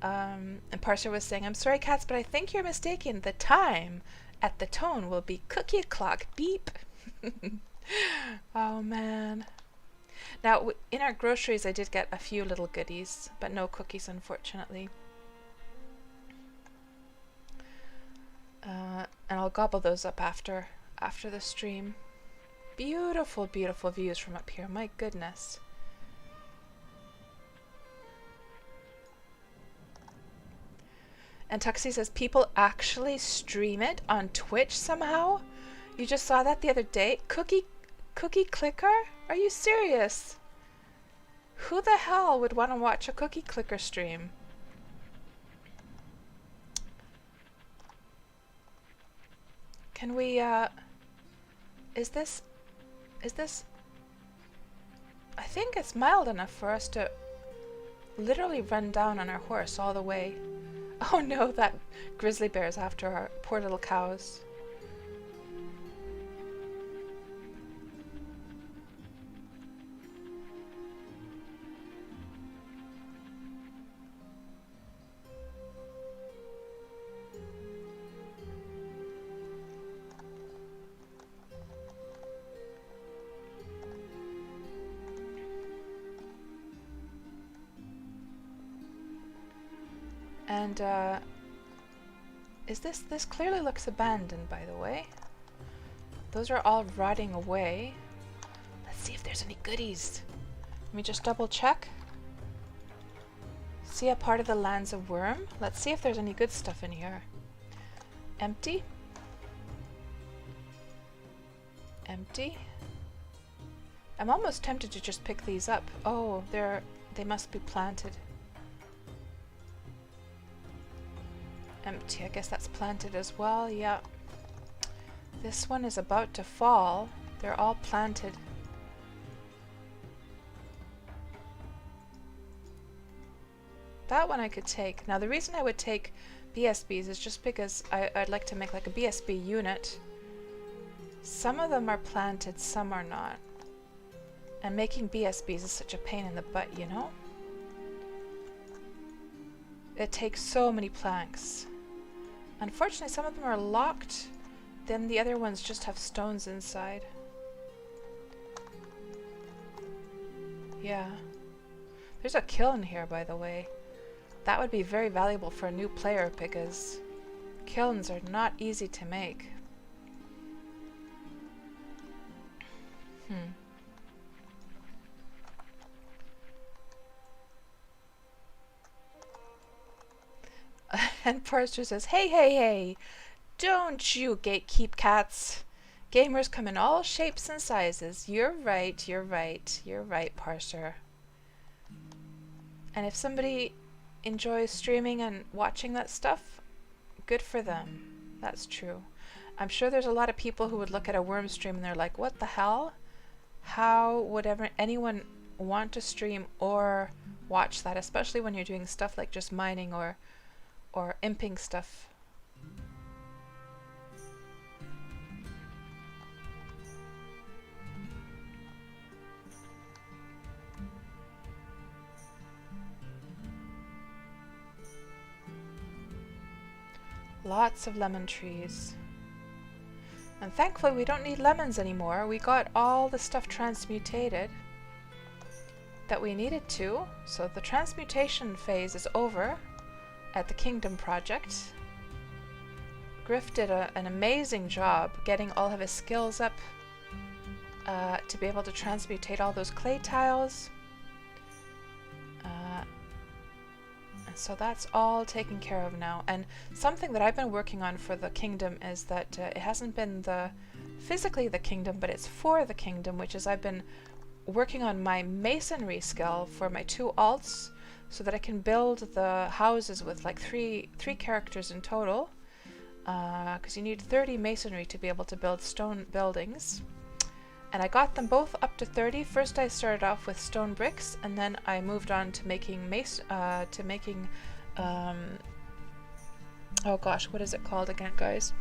And Parsha was saying, I'm sorry, Cats, but I think you're mistaken. The time at the tone will be cookie clock beep. Oh, man. Now, in our groceries, I did get a few little goodies, but no cookies, unfortunately. And I'll gobble those up after the stream. Beautiful, beautiful views from up here. My goodness. And Tuxie says, people actually stream it on Twitch somehow? You just saw that the other day? Cookie Clicker? Are you serious? Who the hell would want to watch a Cookie Clicker stream? Can we, is this, I think it's mild enough for us to literally run down on our horse all the way. Oh no, that grizzly bear is after our poor little cows. And this clearly looks abandoned, by the way. Those are all rotting away. Let's see if there's any goodies. Let me just double check. See a part of the lands of Wurm. Let's see if there's any good stuff in here. Empty. Empty. I'm almost tempted to just pick these up. Oh, they must be planted. Empty. I guess that's planted as well. Yeah. This one is about to fall. They're all planted. That one I could take. Now the reason I would take BSBs is just because I'd like to make like a BSB unit. Some of them are planted, some are not. And making BSBs is such a pain in the butt, you know? It takes so many planks. Unfortunately, some of them are locked. Then the other ones just have stones inside. Yeah. There's a kiln here, by the way. That would be very valuable for a new player because kilns are not easy to make. And Parster says, hey, hey, hey, don't you gatekeep cats. Gamers come in all shapes and sizes. You're right, you're right, you're right, Parser. And if somebody enjoys streaming and watching that stuff, good for them. That's true. I'm sure there's a lot of people who would look at a Wurm stream and they're like, what the hell? How would ever anyone want to stream or watch that, especially when you're doing stuff like just mining or imping stuff? Lots of lemon trees. And thankfully we don't need lemons anymore. We got all the stuff transmutated that we needed to. So the transmutation phase is over at the Kingdom project. Griff did an amazing job getting all of his skills up to be able to transmutate all those clay tiles. And so that's all taken care of now. And something that I've been working on for the Kingdom is that it hasn't been physically the Kingdom, but it's for the Kingdom, which is I've been working on my masonry skill for my 2 alts so that I can build the houses with like three characters in total, because you need 30 masonry to be able to build stone buildings. And I got them both up to 30. First I started off with stone bricks, and then I moved on to making oh gosh, what is it called again, guys?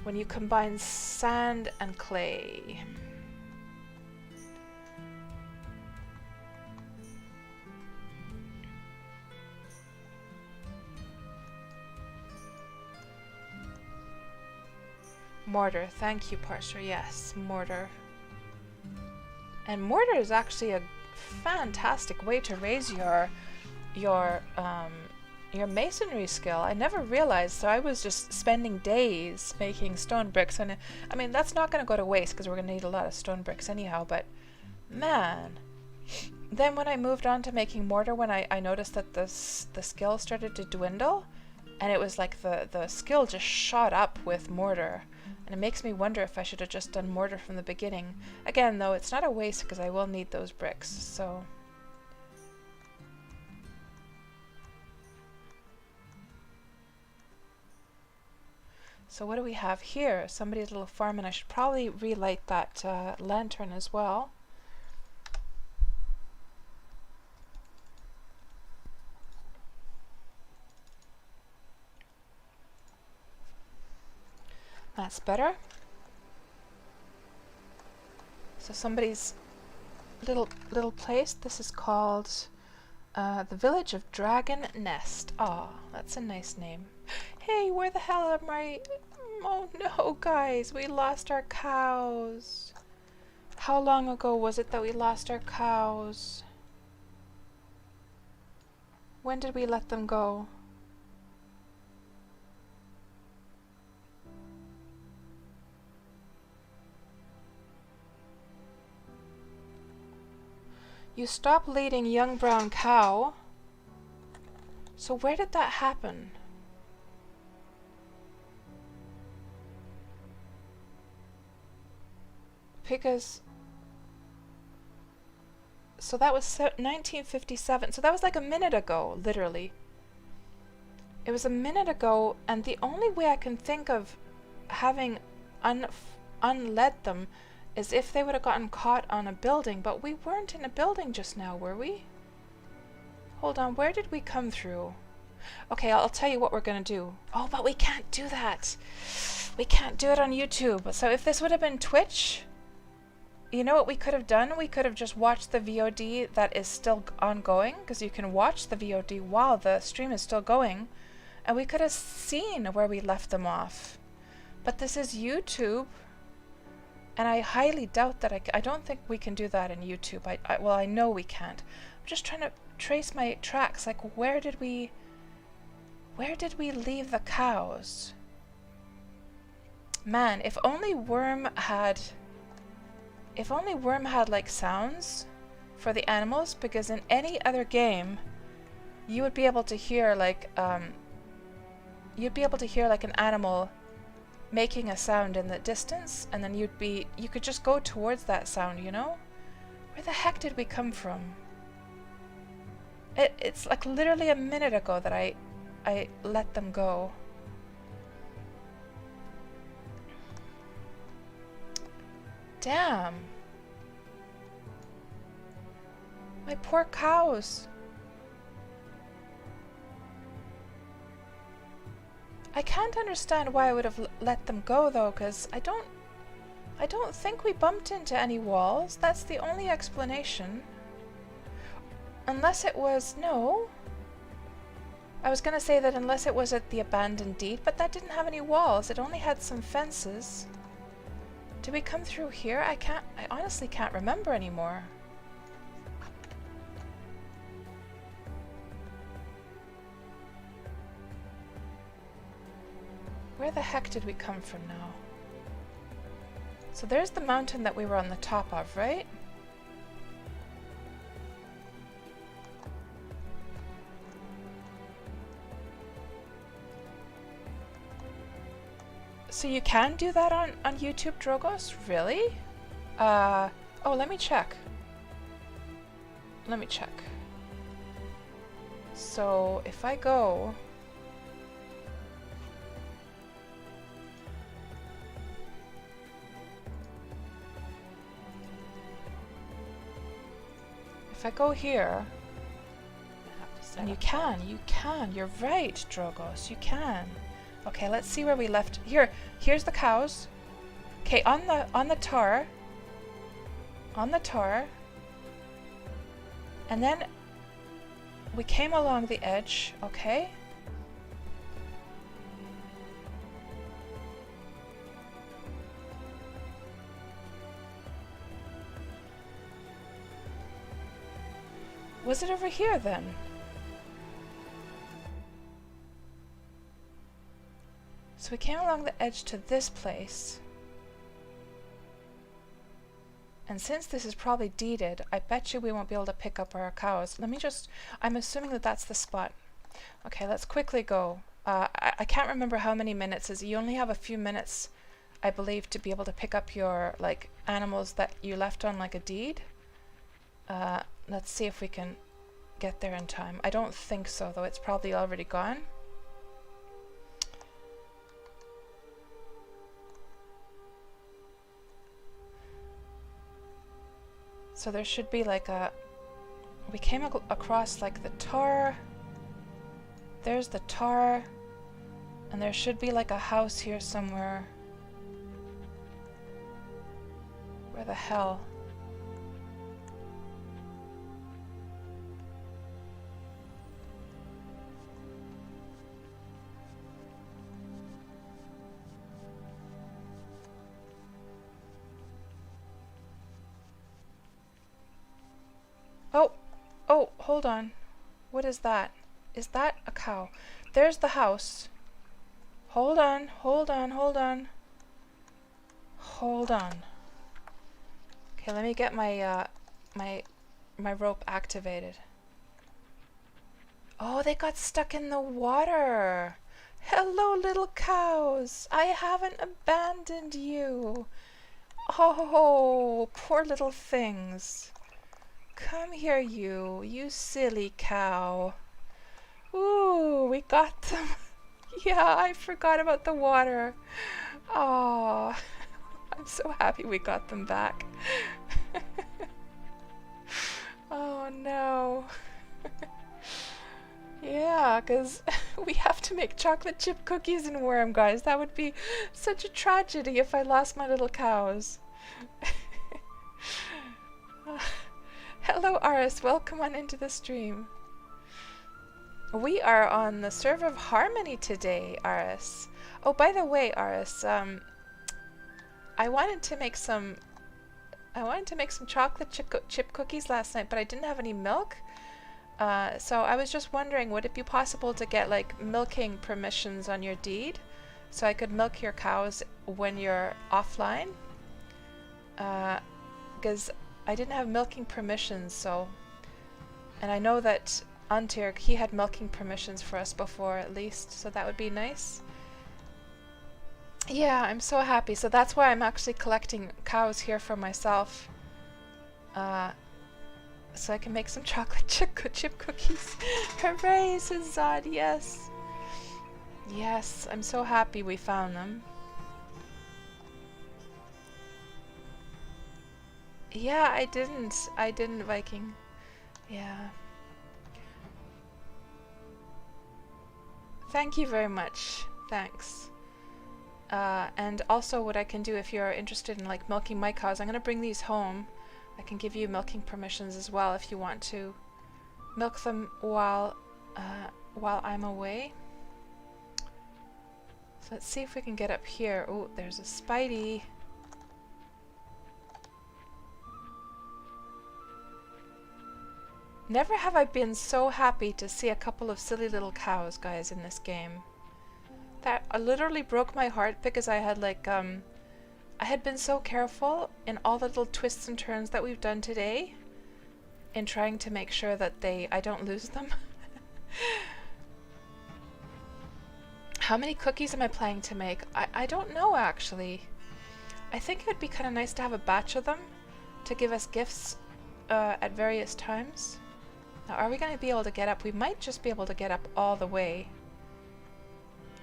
When you combine sand and clay. Mortar, thank you, Parser. Yes, mortar. And mortar is actually a fantastic way to raise your masonry skill. I never realized, so I was just spending days making stone bricks, and I mean that's not going to go to waste because we're going to need a lot of stone bricks anyhow, but man, then when I moved on to making mortar, when I noticed that the skill started to dwindle, and it was like the skill just shot up with mortar. And it makes me wonder if I should have just done mortar from the beginning. Again, though, it's not a waste because I will need those bricks, so. So what do we have here? Somebody's little farm, and I should probably relight that lantern as well. That's better. So somebody's little place. This is called the Village of Dragon Nest. Oh, that's a nice name. Hey, where the hell am I? Oh no, guys, we lost our cows. How long ago was it that we lost our cows? When did we let them go? You stop leading young brown cow. So where did that happen? Because so that was 1957. So that was like a minute ago, literally. It was a minute ago, and the only way I can think of having unled them is if they would have gotten caught on a building, but we weren't in a building just now, were we? Hold on, where did we come through? Okay, I'll tell you what we're gonna do. Oh, but we can't do that. We can't do it on YouTube. So if this would have been Twitch, you know what we could have done? We could have just watched the VOD that is still ongoing, because you can watch the VOD while the stream is still going, and we could have seen where we left them off. But this is YouTube, and I highly doubt that I don't think we can do that in YouTube. Well, I know we can't. I'm just trying to trace my tracks. Like, where did we leave the cows? Man, if only Wurm had like sounds for the animals, because in any other game you would be able to hear like an animal making a sound in the distance, and then you could just go towards that sound, you know? Where the heck did we come from? It's like literally a minute ago that I let them go. Damn. My poor cows. I can't understand why I would have let them go though, because I don't think we bumped into any walls. That's the only explanation. Unless it was, no. I was gonna say that unless it was at the abandoned deed, but that didn't have any walls. It only had some fences. Did we come through here? I honestly can't remember anymore. Where the heck did we come from now? So there's the mountain that we were on the top of, right? So you can do that on YouTube, Drogos? Really? Oh, let me check. Let me check. So if I go... If I go here... And you can, you're right, Drogos, you can. Okay, let's see where we left. Here's the cows. Okay, on the tar. On the tar. And then we came along the edge, okay? Was it over here then? So we came along the edge to this place. And since this is probably deeded, I bet you we won't be able to pick up our cows. Let me just... I'm assuming that that's the spot. Okay, let's quickly go. I can't remember how many minutes is. You only have a few minutes, I believe, to be able to pick up your, like, animals that you left on, like, a deed. Let's see if we can get there in time. I don't think so, though. It's probably already gone. So there should be like a... We came across like the tar. There's the tar. And there should be like a house here somewhere. Where the hell? Oh, hold on. What is that? Is that a cow? There's the house. Hold on. Okay, let me get my my rope activated. Oh, they got stuck in the water. Hello, little cows. I haven't abandoned you. Oh, poor little things. Come here, you silly cow. Ooh, we got them. Yeah, I forgot about the water. Oh, I'm so happy we got them back. Oh no. Yeah, because we have to make chocolate chip cookies in Wurm, guys. That would be such a tragedy if I lost my little cows. Hello, Aris. Welcome on into the stream. We are on the server of Harmony today, Aris. Oh, by the way, Aris, I wanted to make some chocolate chip cookies last night, but I didn't have any milk. So I was just wondering, would it be possible to get like milking permissions on your deed, so I could milk your cows when you're offline? Because I didn't have milking permissions, so, and I know that Antir, he had milking permissions for us before at least, so that would be nice. Yeah, I'm so happy. So that's why I'm actually collecting cows here for myself. So I can make some chocolate chip cookies. Hooray, says Zod, yes. Yes, I'm so happy we found them. Yeah, I didn't, Viking. Yeah. Thank you very much. Thanks. And also what I can do if you're interested in like milking my cows, I'm gonna bring these home. I can give you milking permissions as well if you want to milk them while I'm away. So let's see if we can get up here. Oh, there's a Spidey. Never have I been so happy to see a couple of silly little cows, guys, in this game. That literally broke my heart because I had like I had been so careful in all the little twists and turns that we've done today in trying to make sure that I don't lose them. How many cookies am I planning to make? I don't know actually. I think it would be kind of nice to have a batch of them to give us gifts at various times. Now, are we going to be able to get up? We might just be able to get up all the way.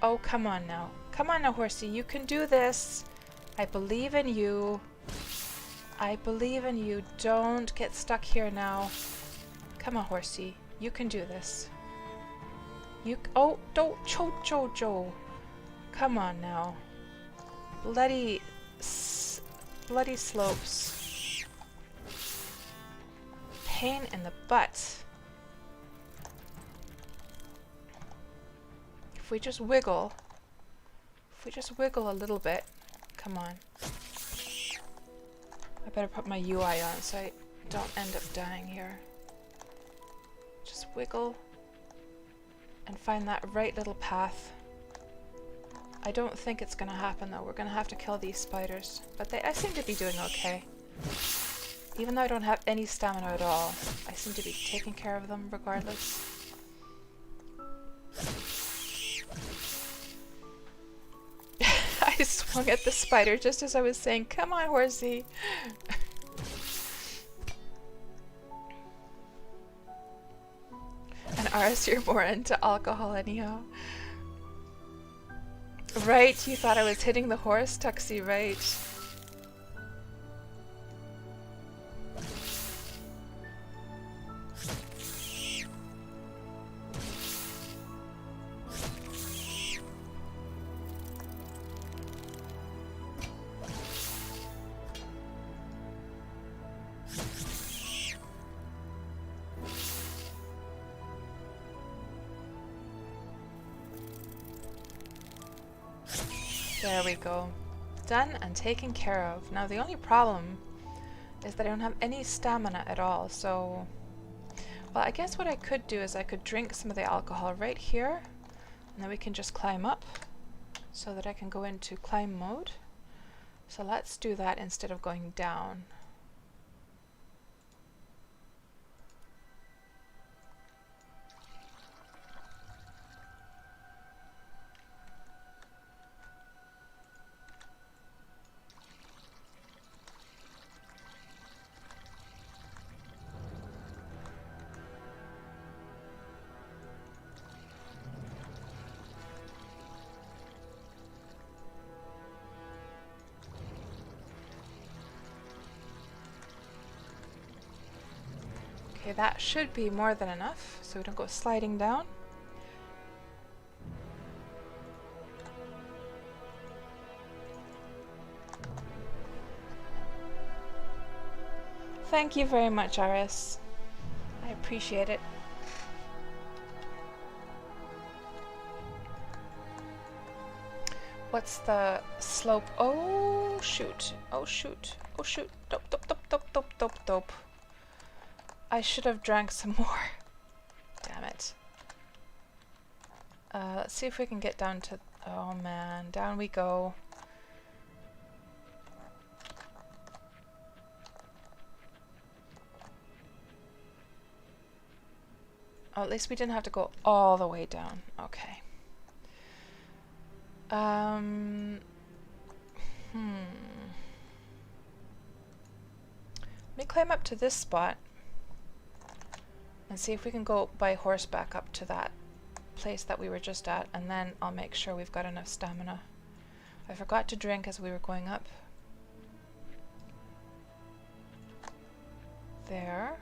Oh, come on now. Come on now, horsey. You can do this. I believe in you. I believe in you. Don't get stuck here now. Come on, horsey. You can do this. Oh, don't. Joe. Come on now. Bloody slopes. Pain in the butt. If we just wiggle a little bit, come on. I better put my UI on so I don't end up dying here. Just wiggle and find that right little path. I don't think it's gonna happen though. We're gonna have to kill these spiders, but I seem to be doing okay. Even though I don't have any stamina at all, I seem to be taking care of them regardless. I swung at the spider just as I was saying, come on, horsey. And Aris, you're more into alcohol anyhow. Right, you thought I was hitting the horse, Tuxie, right? There we go. Done and taken care of. Now the only problem is that I don't have any stamina at all, so... Well, I guess what I could do is I could drink some of the alcohol right here, and then we can just climb up so that I can go into climb mode. So let's do that instead of going down. Okay, that should be more than enough, so we don't go sliding down. Thank you very much, Aris. I appreciate it. What's the slope? Oh shoot. Oh shoot. Oh shoot. Dope, dope, dope, dope, dope, dope, dope. I should have drank some more. Damn it. Let's see if we can get down to... Oh man, down we go. Oh, at least we didn't have to go all the way down. Okay. Let me climb up to this spot and see if we can go by horseback up to that place that we were just at, and then I'll make sure we've got enough stamina. I forgot to drink as we were going up. There.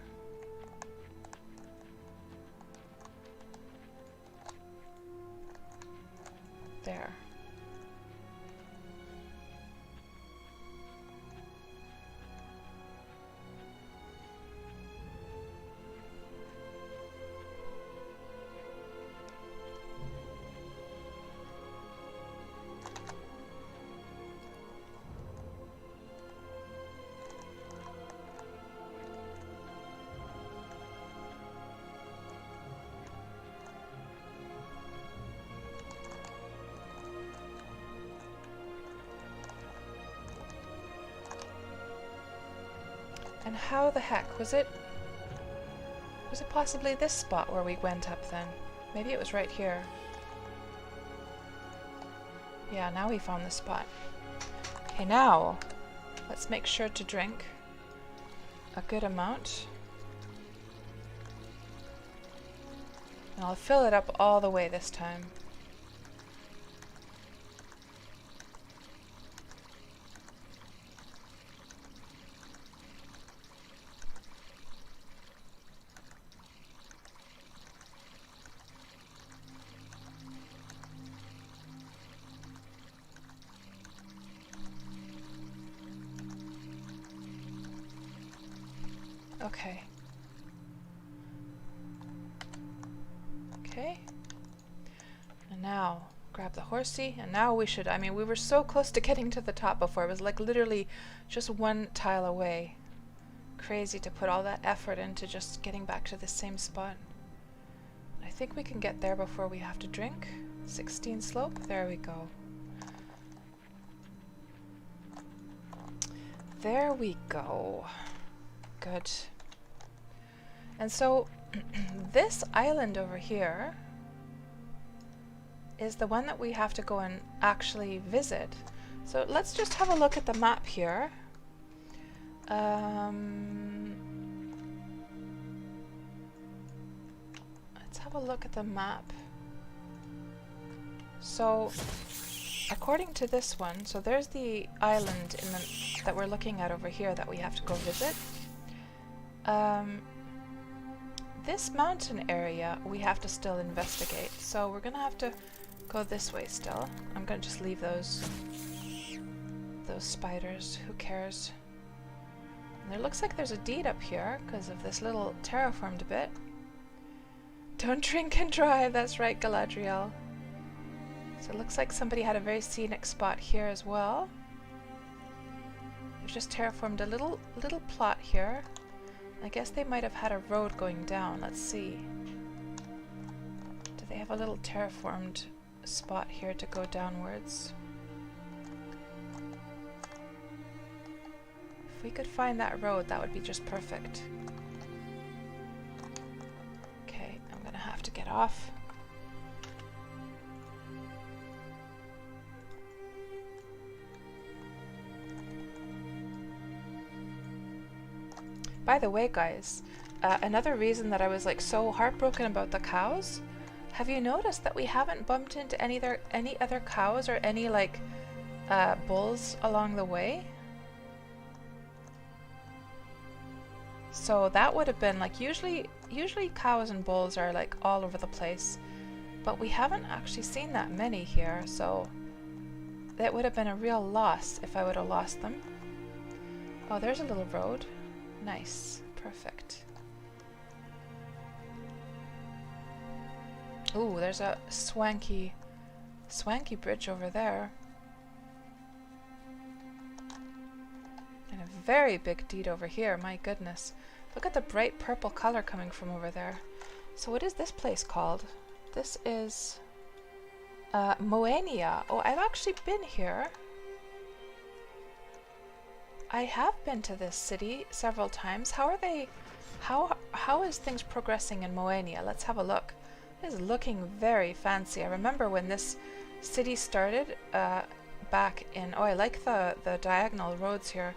There. And how the heck was it possibly this spot where we went up then? Maybe it was right here. Yeah, now we found the spot. Okay, now let's make sure to drink a good amount. And I'll fill it up all the way this time. Okay. Okay. And now grab the horsey, and now we should, I mean, we were so close to getting to the top before. It was like literally just one tile away. Crazy to put all that effort into just getting back to the same spot. I think we can get there before we have to drink. 16 slope, there we go. There we go. Good. And so this island over here is the one that we have to go and actually visit. So let's just have a look at the map here. Let's have a look at the map. So according to this one, so there's the island in the, that we're looking at over here that we have to go visit. This mountain area we have to still investigate, so we're gonna have to go this way still. I'm gonna just leave those spiders, who cares? And there looks like there's a deed up here because of this little terraformed bit. Don't drink and drive, that's right, Galadriel. So it looks like somebody had a very scenic spot here as well. We've just terraformed a little plot here. I guess they might have had a road going down. Let's see. Do they have a little terraformed spot here to go downwards? If we could find that road, that would be just perfect. Okay, I'm gonna have to get off. By the way, guys, another reason that I was like so heartbroken about the cows, have you noticed that we haven't bumped into any other cows or any like bulls along the way? So that would have been like, usually cows and bulls are like all over the place, but we haven't actually seen that many here, so that would have been a real loss if I would have lost them. Oh, there's a little road. Nice. Perfect. Ooh, there's a swanky bridge over there. very big deed over here, my goodness. Look at the bright purple color coming from over there. So what is this place called? This is Moenia. Oh, I've actually been here. I have been to this city several times. How are they? How is things progressing in Moenia? Let's have a look. It is looking very fancy. I remember when this city started back in... Oh, I like the diagonal roads here.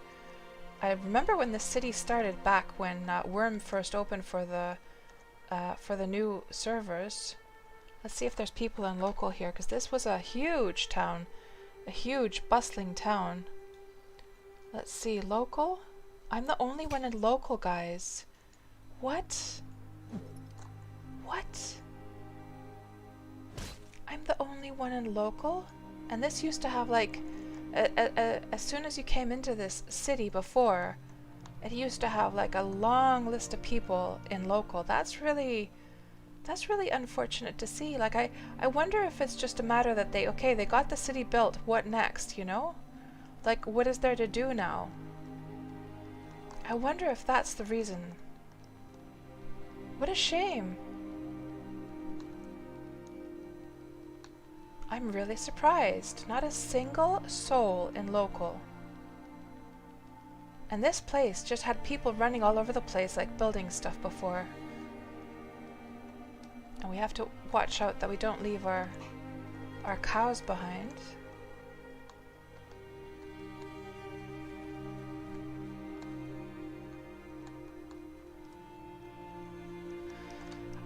I remember when this city started back when Wurm first opened for the new servers. Let's see if there's people in local here, because this was a huge town, a huge bustling town. Let's see, local? I'm the only one in local, guys. What? What? I'm the only one in local? And this used to have like, as soon as you came into this city before, it used to have like a long list of people in local. That's really unfortunate to see. Like I wonder if it's just a matter that they got the city built, what next, you know? Like, what is there to do now? I wonder if that's the reason. What a shame. I'm really surprised. Not a single soul in local. And this place just had people running all over the place, like building stuff before. And we have to watch out that we don't leave our cows behind.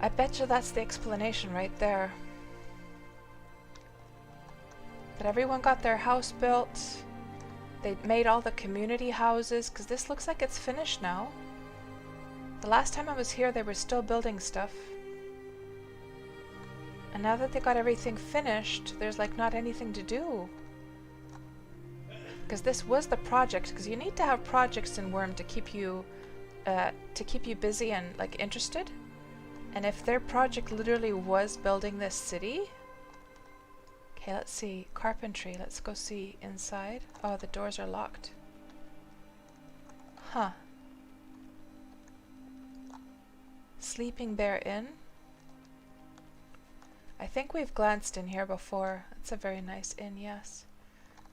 I bet you that's the explanation right there. That everyone got their house built. They made all the community houses, because this looks like it's finished now. The last time I was here, they were still building stuff. And now that they got everything finished, there's like not anything to do. Because this was the project, because you need to have projects in Wurm to keep you busy and like interested. And if their project literally was building this city... Okay, let's see. Carpentry. Let's go see inside. Oh, the doors are locked. Huh. Sleeping Bear Inn. I think we've glanced in here before. It's a very nice inn, yes.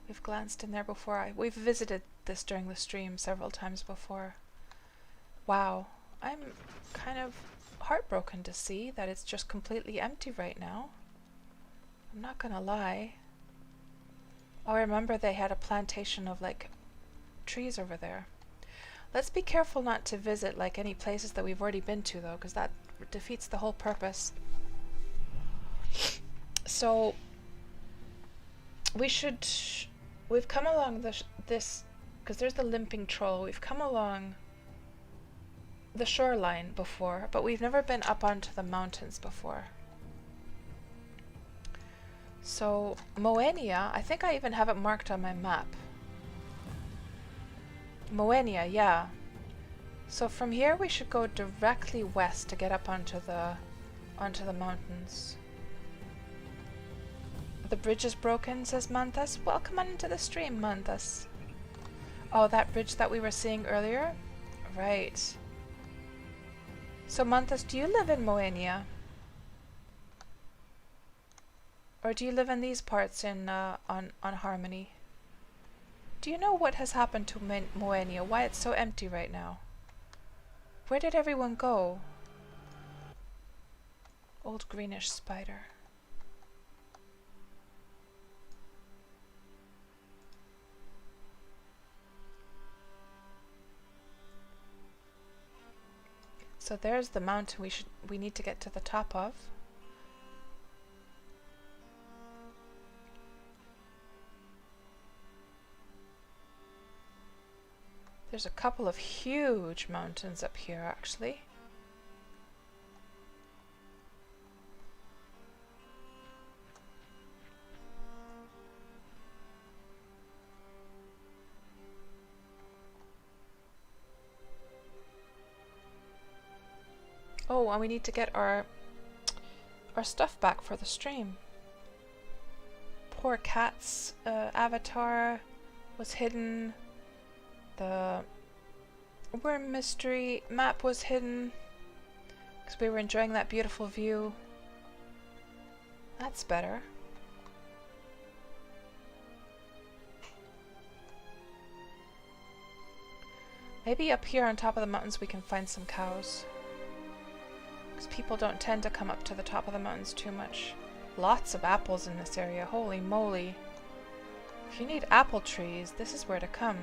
We've glanced in there before. We've visited this during the stream several times before. Wow. I'm kind of heartbroken to see that it's just completely empty right now. I'm not gonna lie. Oh, I remember they had a plantation of like trees over there. Let's be careful not to visit like any places that we've already been to though, because that defeats the whole purpose. So we've come along this because there's the limping troll. We've come along the shoreline before, but we've never been up onto the mountains before. So Moenia, I think I even have it marked on my map. Moenia, yeah. So from here we should go directly west to get up onto the mountains. The bridge is broken, says Manthas. Welcome on into the stream, Manthas. Oh, that bridge that we were seeing earlier? Right. So Manthas, do you live in Moenia? Or do you live in these parts in on Harmony? Do you know what has happened to Moenia? Why it's so empty right now? Where did everyone go? Old greenish spider. So there's the mountain we need to get to the top of. There's a couple of huge mountains up here actually. Oh, and we need to get our stuff back for the stream. Poor cat's avatar was hidden. Wurm mystery map was hidden because we were enjoying that beautiful view. That's better. Maybe up here on top of the mountains we can find some cows. Because people don't tend to come up to the top of the mountains too much. Lots of apples in this area, holy moly. If you need apple trees, this is where to come.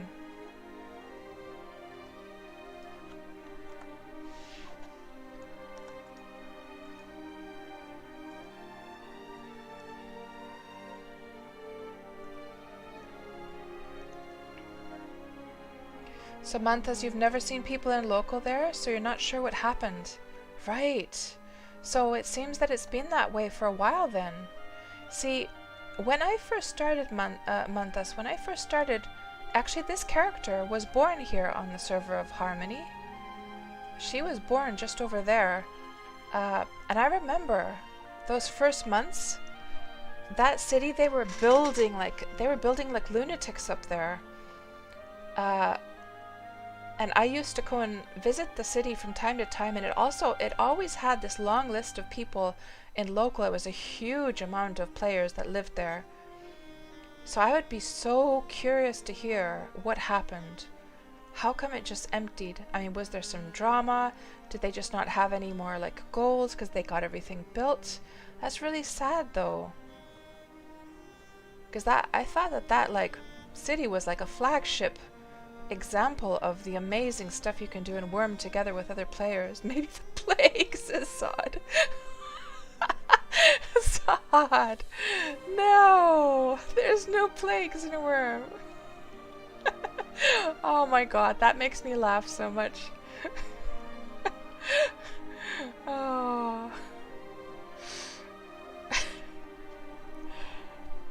Samantha's, you've never seen people in local there, so you're not sure what happened. Right. So it seems that it's been that way for a while then. See, when I first started Manthas, when I first started, actually this character was born here on the server of Harmony. She was born just over there. And I remember those first months, that city, they were building like lunatics up there. And I used to go and visit the city from time to time, and it always had this long list of people in local. It was a huge amount of players that lived there. So I would be so curious to hear what happened. How come it just emptied? I mean, was there some drama? Did they just not have any more like goals because they got everything built? That's really sad though. Because I thought that like city was like a flagship example of the amazing stuff you can do in Wurm together with other players. Maybe the plague, says Sod. Sod. No, there's no plagues in Wurm. Oh my god, that makes me laugh so much. Oh.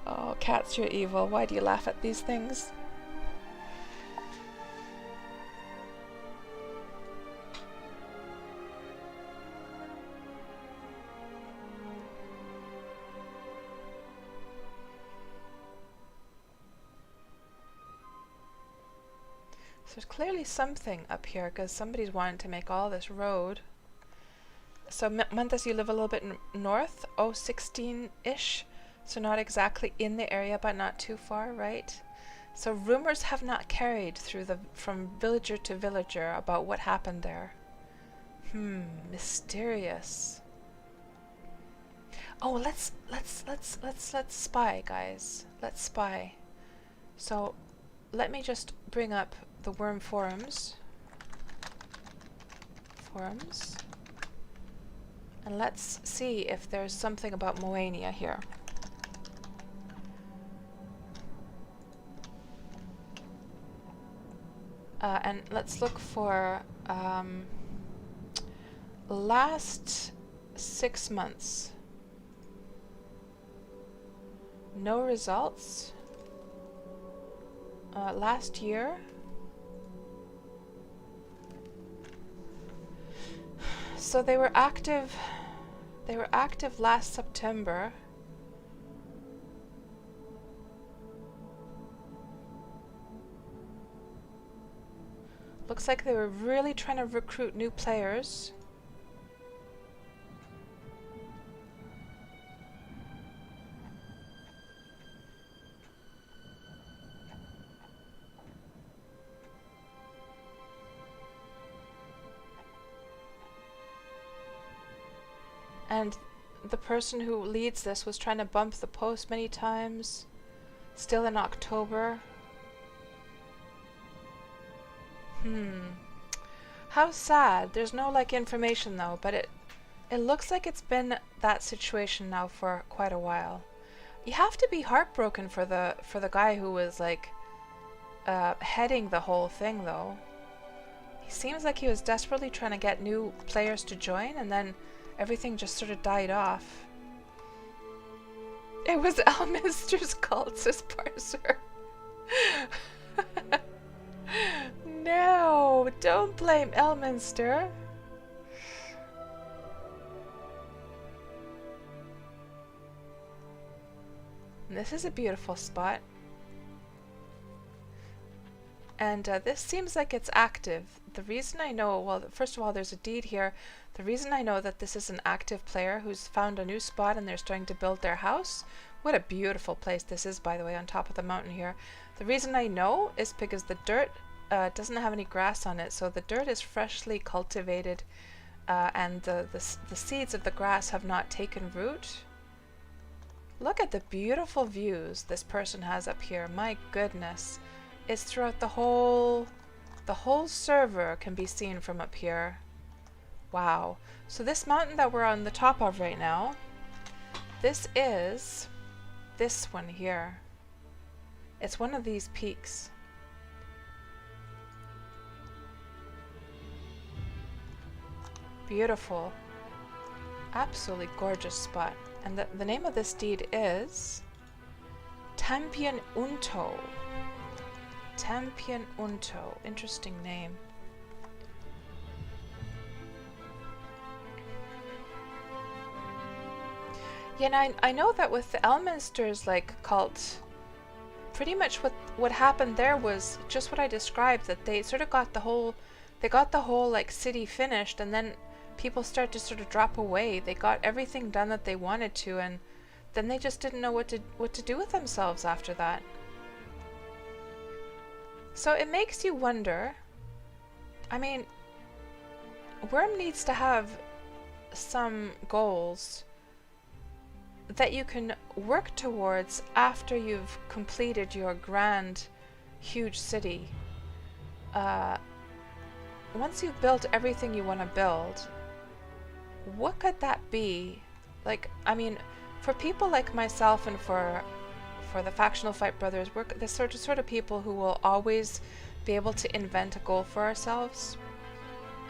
Oh, cats, you're evil. Why do you laugh at these things? There's clearly something up here because somebody's wanting to make all this road. So Manthas, you live a little bit north, 16-ish, so not exactly in the area but not too far, right? So rumors have not carried through from villager to villager about what happened there. Mysterious. Oh, let's spy, guys. Let's spy. So let me just bring up the Wurm forums. And let's see if there's something about Moania here. And let's look for last 6 months. No results. Last year. So they were active last September. Looks like they were really trying to recruit new players. And the person who leads this was trying to bump the post many times. Still in October. How sad. There's no like information though, but it looks like it's been that situation now for quite a while. You have to be heartbroken for the guy who was like heading the whole thing though. He seems like he was desperately trying to get new players to join, and then everything just sort of died off. It was Elminster's cult, says Parser. No, don't blame Elminster. This is a beautiful spot. And this seems like it's active. The reason I know, well, first of all, there's a deed here. The reason I know that this is an active player who's found a new spot and they're starting to build their house. What a beautiful place this is, by the way, on top of the mountain here. The reason I know is because the dirt doesn't have any grass on it, so the dirt is freshly cultivated, and the seeds of the grass have not taken root. Look at the beautiful views this person has up here. My goodness. It's throughout the whole server can be seen from up here. Wow. So this mountain that we're on the top of right now, this is this one here. It's one of these peaks. Beautiful. Absolutely gorgeous spot. And the name of this deed is Tampion Unto. Tampion Unto. Interesting name. Yeah, and I know that with the Elminster's like cult, pretty much what happened there was just what I described, that they sort of got the whole like city finished, and then people start to sort of drop away. They got everything done that they wanted to, and then they just didn't know what to do with themselves after that. So it makes you wonder. I mean, Wurm needs to have some goals that you can work towards after you've completed your grand, huge city. Once you've built everything you want to build, what could that be? Like, I mean, for people like myself and for the Factional Fight Brothers, we're the sort of people who will always be able to invent a goal for ourselves.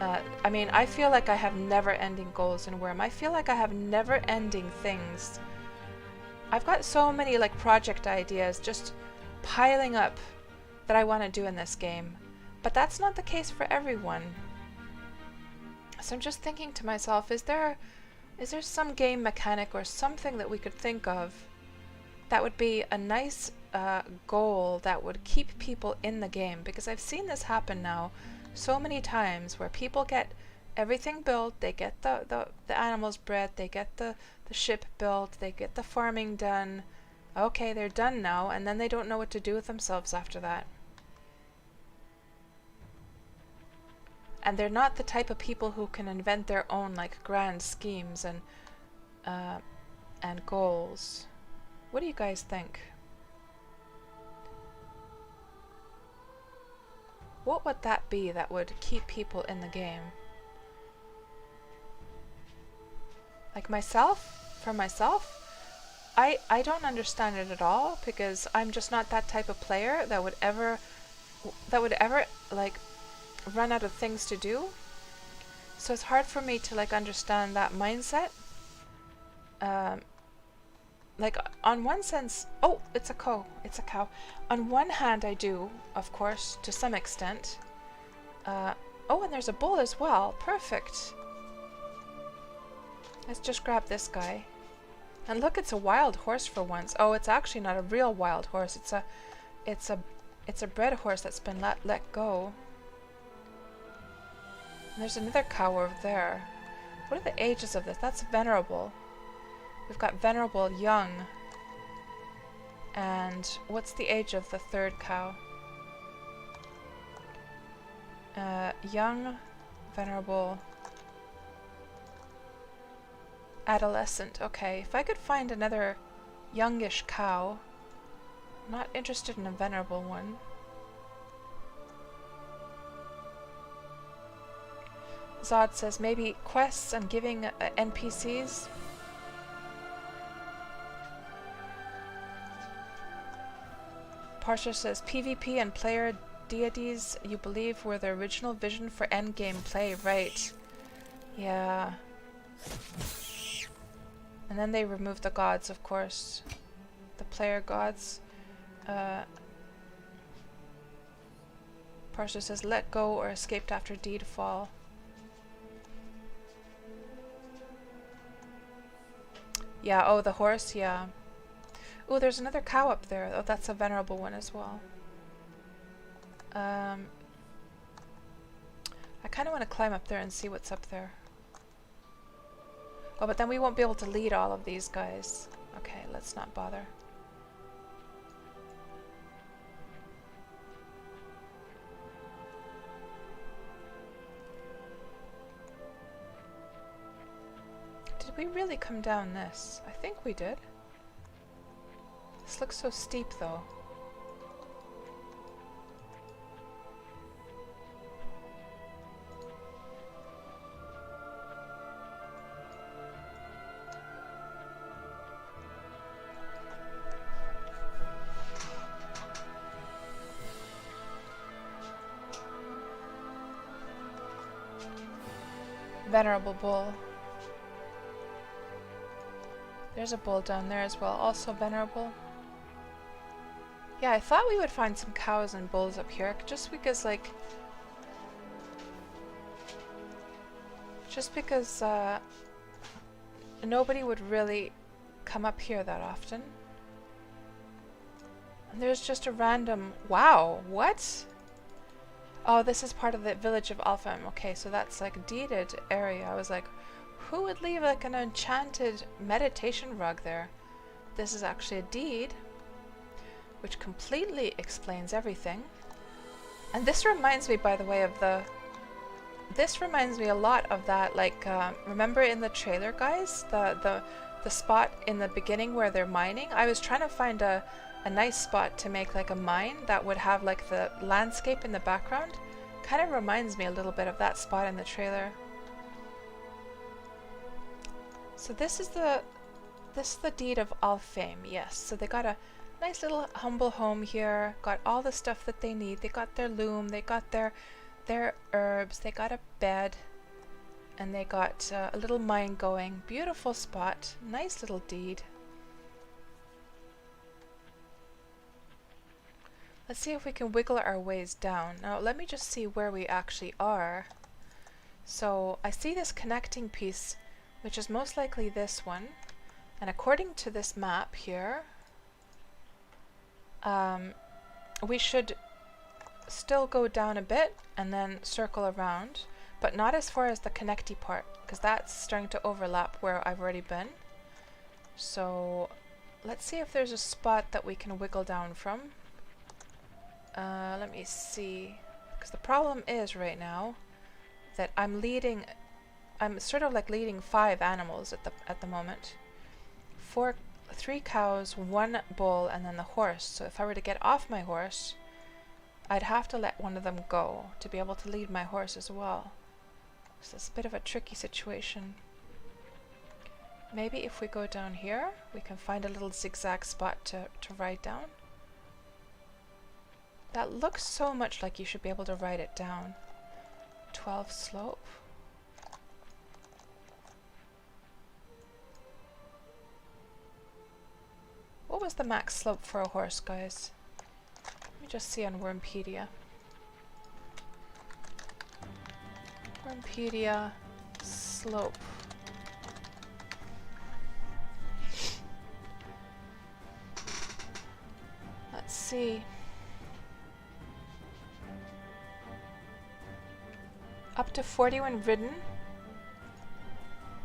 I mean, I feel like I have never-ending goals in Wurm. I feel like I have never-ending things. I've got so many like project ideas just piling up that I want to do in this game. But that's not the case for everyone. So I'm just thinking to myself, is there some game mechanic or something that we could think of that would be a nice goal that would keep people in the game? Because I've seen this happen now so many times where people get everything built, they get the animals bred, they get the ship built, they get the farming done. Okay, they're done now, and then they don't know what to do with themselves after that. And they're not the type of people who can invent their own like grand schemes and goals. What do you guys think? What would that be that would keep people in the game? Like myself, for myself, I don't understand it at all, because I'm just not that type of player that would ever like run out of things to do. So it's hard for me to like understand that mindset. Like on one sense, oh, it's a cow. On one hand I do, of course, to some extent. Oh, and there's a bull as well. Perfect. Let's just grab this guy. And look, it's a wild horse for once. Oh, it's actually not a real wild horse. It's a bred horse that's been let go. And there's another cow over there. What are the ages of this? That's venerable. We've got venerable, young. And what's the age of the third cow? Young, venerable, adolescent. Okay, if I could find another youngish cow. I'm not interested in a venerable one. Zod says maybe quests and giving NPCs. Parsha says PvP and player deities you believe were the original vision for endgame play, right? Yeah. And then they removed the gods, of course. The player gods. Parsha says let go or escaped after deed fall. Yeah, oh, the horse, yeah. Oh, there's another cow up there. Oh, that's a venerable one as well. I kind of want to climb up there and see what's up there. Oh, but then we won't be able to lead all of these guys. Okay, let's not bother. Did we really come down this? I think we did. This looks so steep though. Venerable bull. There's a bull down there as well, also venerable. Yeah, I thought we would find some cows and bulls up here, just because nobody would really come up here that often. And there's just a random, wow, what? Oh, this is part of the village of Alfheim. Okay, so that's like a deeded area. I was like, who would leave like an enchanted meditation rug there? This is actually a deed, which completely explains everything. And this reminds me, by the way, of this reminds me a lot of that, like, remember in the trailer, guys? The spot in the beginning where they're mining? I was trying to find a nice spot to make like a mine that would have like the landscape in the background. Kind of reminds me a little bit of that spot in the trailer. So this is the deed of Alfheim, yes. So they got a nice little humble home here, got all the stuff that they need. They got their loom, they got their herbs, they got a bed, and they got a little mine going. Beautiful spot, nice little deed. Let's see if we can wiggle our ways down. Now let me just see where we actually are. So I see this connecting piece, which is most likely this one. And according to this map here, we should still go down a bit and then circle around, but not as far as the connecty part, because that's starting to overlap where I've already been. So let's see if there's a spot that we can wiggle down from. Let me see, because the problem is right now that I'm sort of like leading 5 animals at the moment. 3 cows, 1 bull, and then the horse. So if I were to get off my horse, I'd have to let one of them go to be able to lead my horse as well. So it's a bit of a tricky situation. Maybe if we go down here, we can find a little zigzag spot to ride down. That looks so much like you should be able to ride it down. 12 slope. What was the max slope for a horse, guys? Let me just see on Wurmpedia. Wurmpedia slope. Let's see. Up to 40 when ridden.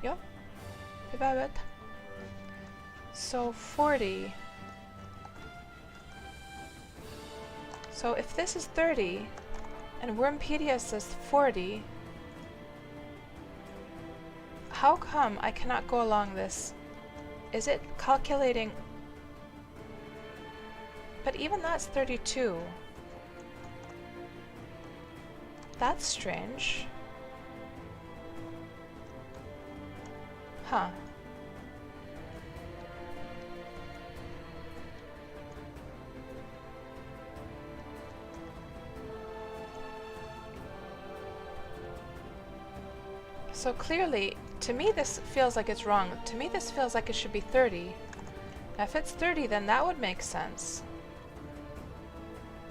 Ja, det var det. So 40. So if this is 30 and Wurmpedia says 40, how come I cannot go along this? Is it calculating? But even that's 32. That's strange. Huh. So clearly, to me this feels like it's wrong. To me this feels like it should be 30. Now if it's 30, then that would make sense.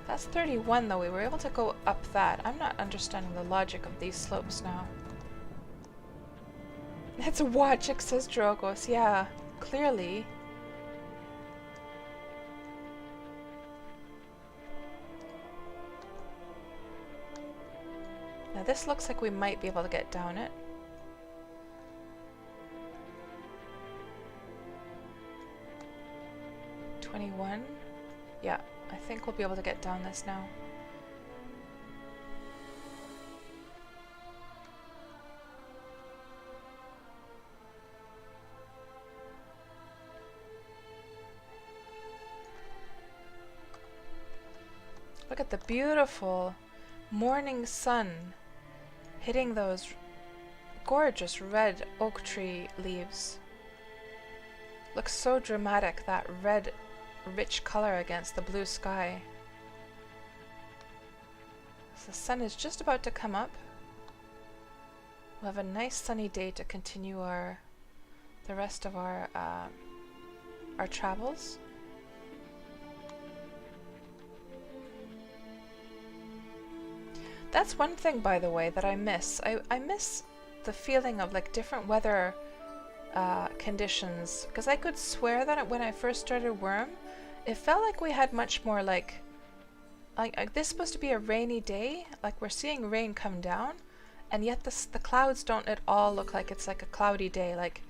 That's 31 though, we were able to go up that. I'm not understanding the logic of these slopes now. It's a Wojcik, says Drogos. Yeah, clearly. Now this looks like we might be able to get down it. $21. Yeah, I think we'll be able to get down this now. Look at the beautiful morning sun hitting those gorgeous red oak tree leaves. Looks so dramatic, that red rich color against the blue sky. So the sun is just about to come up. We'll have a nice sunny day to continue the rest of our travels. That's one thing, by the way, that I miss. I miss the feeling of like different weather conditions, because I could swear that when I first started Wurm, it felt like we had much more like this is supposed to be a rainy day, like we're seeing rain come down, and yet the clouds don't at all look like it's like a cloudy day. Like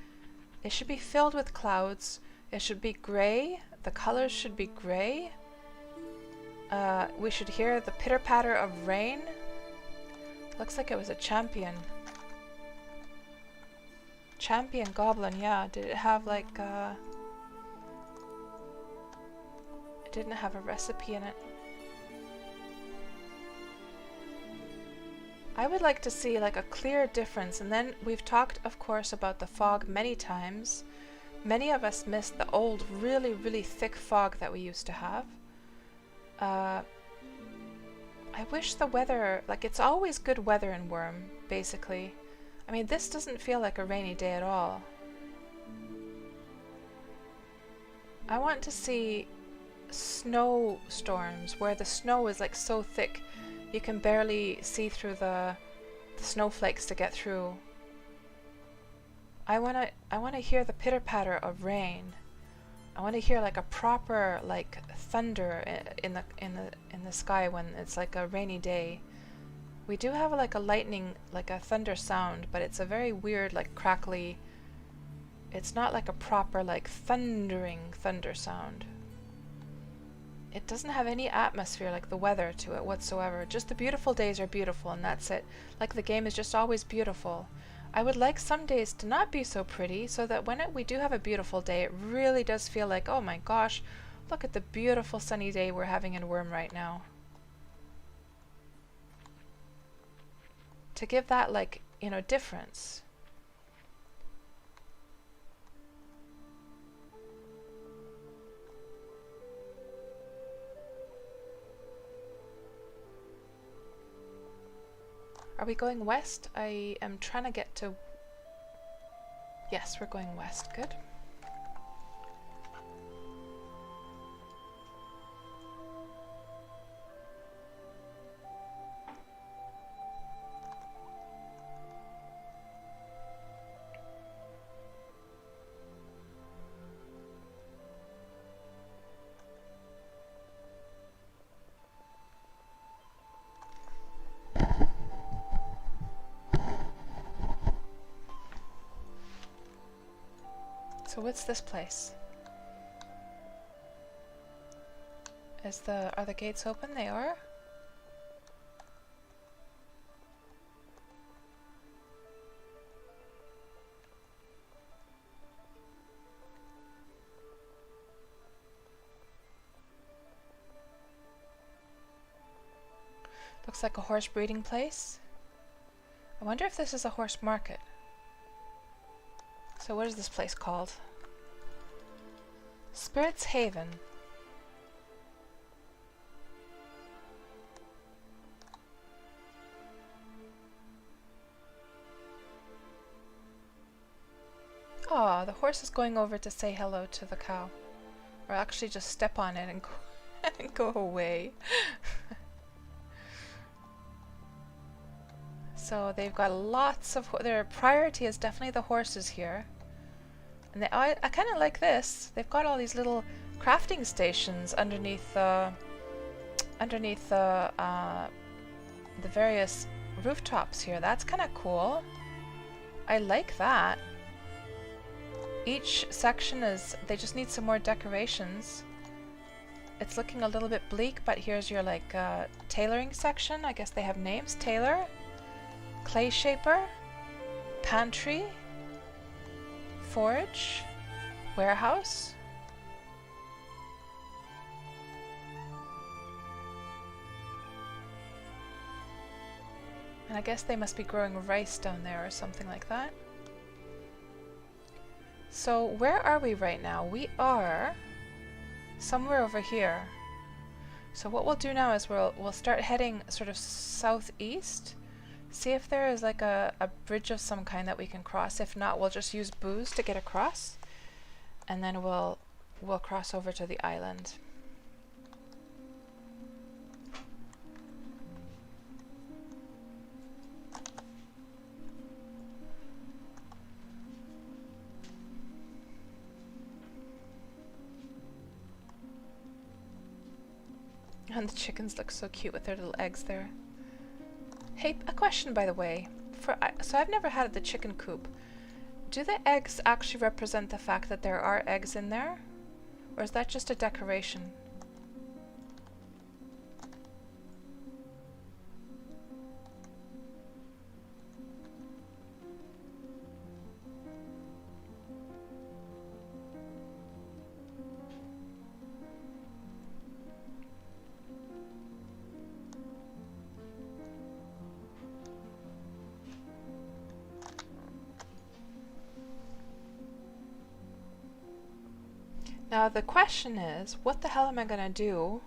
it should be filled with clouds. It should be gray. The colors should be gray. We should hear the pitter-patter of rain. Looks like it was a champion. Champion goblin, yeah. Did it have like it didn't have a recipe in it. I would like to see like a clear difference, and then we've talked of course about the fog many times. Many of us missed the old really thick fog that we used to have. I wish the weather, like it's always good weather in Wurm, basically. I mean, this doesn't feel like a rainy day at all. I want to see snowstorms where the snow is like so thick you can barely see through the snowflakes to get through. I wanna hear the pitter-patter of rain. I want to hear like a proper like thunder in the sky when it's like a rainy day. We do have like a lightning, like a thunder sound, but it's a very weird like crackly. It's not like a proper like thundering thunder sound. It doesn't have any atmosphere like the weather to it whatsoever. Just the beautiful days are beautiful and that's it. Like the game is just always beautiful. I would like some days to not be so pretty, so that when we do have a beautiful day, it really does feel like, oh my gosh, look at the beautiful sunny day we're having in Wurm right now. To give that like, you know, difference. Are we going west? I am trying to get to... Yes, we're going west. Good. So what's this place? Are the gates open? They are? Looks like a horse breeding place. I wonder if this is a horse market. So what is this place called? Spirit's Haven. Oh, the horse is going over to say hello to the cow. Or actually just step on it and go, and go away. So they've got lots of... Their priority is definitely the horses here. And I kind of like this. They've got all these little crafting stations underneath the various rooftops here. That's kind of cool. I like that. Each section is, they just need some more decorations. It's looking a little bit bleak, but here's your like tailoring section. I guess they have names. Tailor, clay shaper, pantry, forge, warehouse. And I guess they must be growing rice down there or something like that. So where are we right now? We are somewhere over here. So what we'll do now is we'll start heading sort of southeast. See if there is like a bridge of some kind that we can cross. If not, we'll just use booze to get across. And then we'll cross over to the island. And the chickens look so cute with their little eggs there. Hey, a question by the way. So I've never had the chicken coop. Do the eggs actually represent the fact that there are eggs in there? Or is that just a decoration? Now the question is, what the hell am I gonna do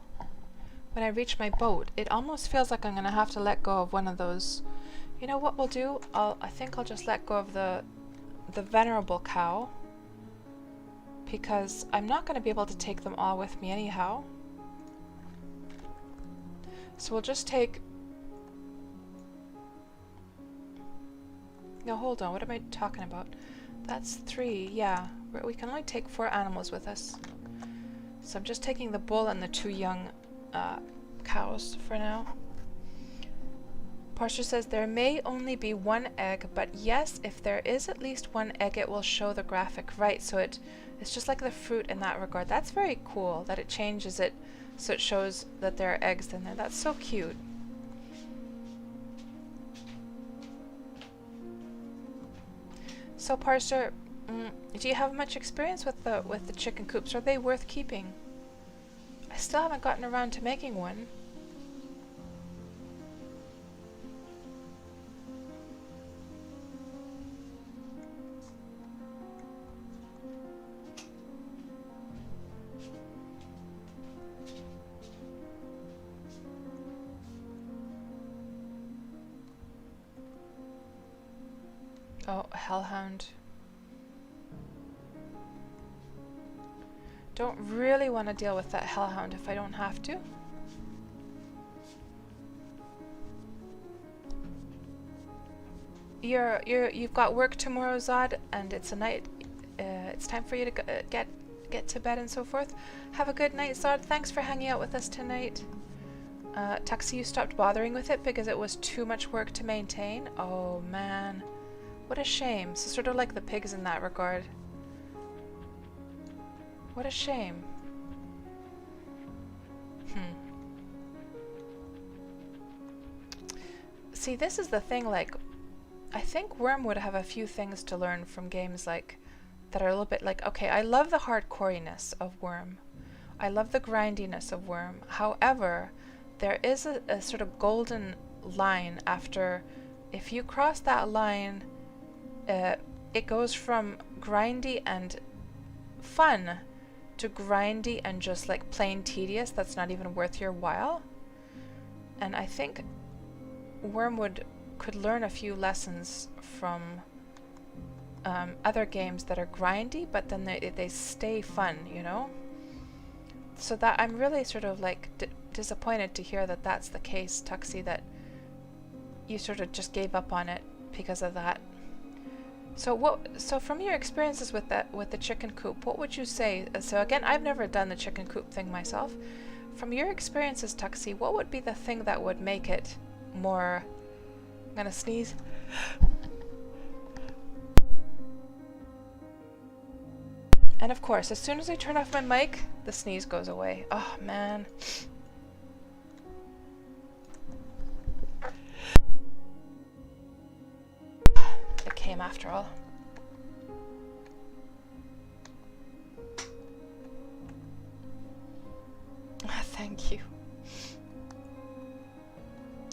when I reach my boat? It almost feels like I'm gonna have to let go of one of those. You know what we'll do? I think I'll just let go of the venerable cow, because I'm not gonna be able to take them all with me anyhow. So we'll just take... No, hold on, what am I talking about? That's 3, yeah. We can only take 4 animals with us. So I'm just taking the bull and the 2 young cows for now. Parser says there may only be 1 egg, but yes, if there is at least 1 egg, it will show the graphic. Right, so it's just like the fruit in that regard. That's very cool that it changes it so it shows that there are eggs in there. That's so cute. So Parser, do you have much experience with the chicken coops? Are they worth keeping? I still haven't gotten around to making one. Oh, a hellhound. Don't really want to deal with that hellhound if I don't have to. You've got work tomorrow, Zod, and it's a night. It's time for you to get to bed and so forth. Have a good night, Zod. Thanks for hanging out with us tonight. Tuxie, you stopped bothering with it because it was too much work to maintain. Oh man, what a shame. So sort of like the pigs in that regard. What a shame. See, this is the thing, like, I think Wurm would have a few things to learn from games like that are a little bit like, okay, I love the hardcoreness of Wurm. I love the grindiness of Wurm. However, there is a sort of golden line after, if you cross that line, it goes from grindy and fun to grindy and just like plain tedious that's not even worth your while. And I think Wurm could learn a few lessons from other games that are grindy, but then they stay fun, you know? So that I'm really sort of like disappointed to hear that that's the case, Tuxie, that you sort of just gave up on it because of that. So from your experiences with the chicken coop, what would you say? So again, I've never done the chicken coop thing myself. From your experiences, Tuxie, what would be the thing that would make it more I'm gonna sneeze. And of course, as soon as I turn off my mic, the sneeze goes away. Oh man. It came after all. Thank you.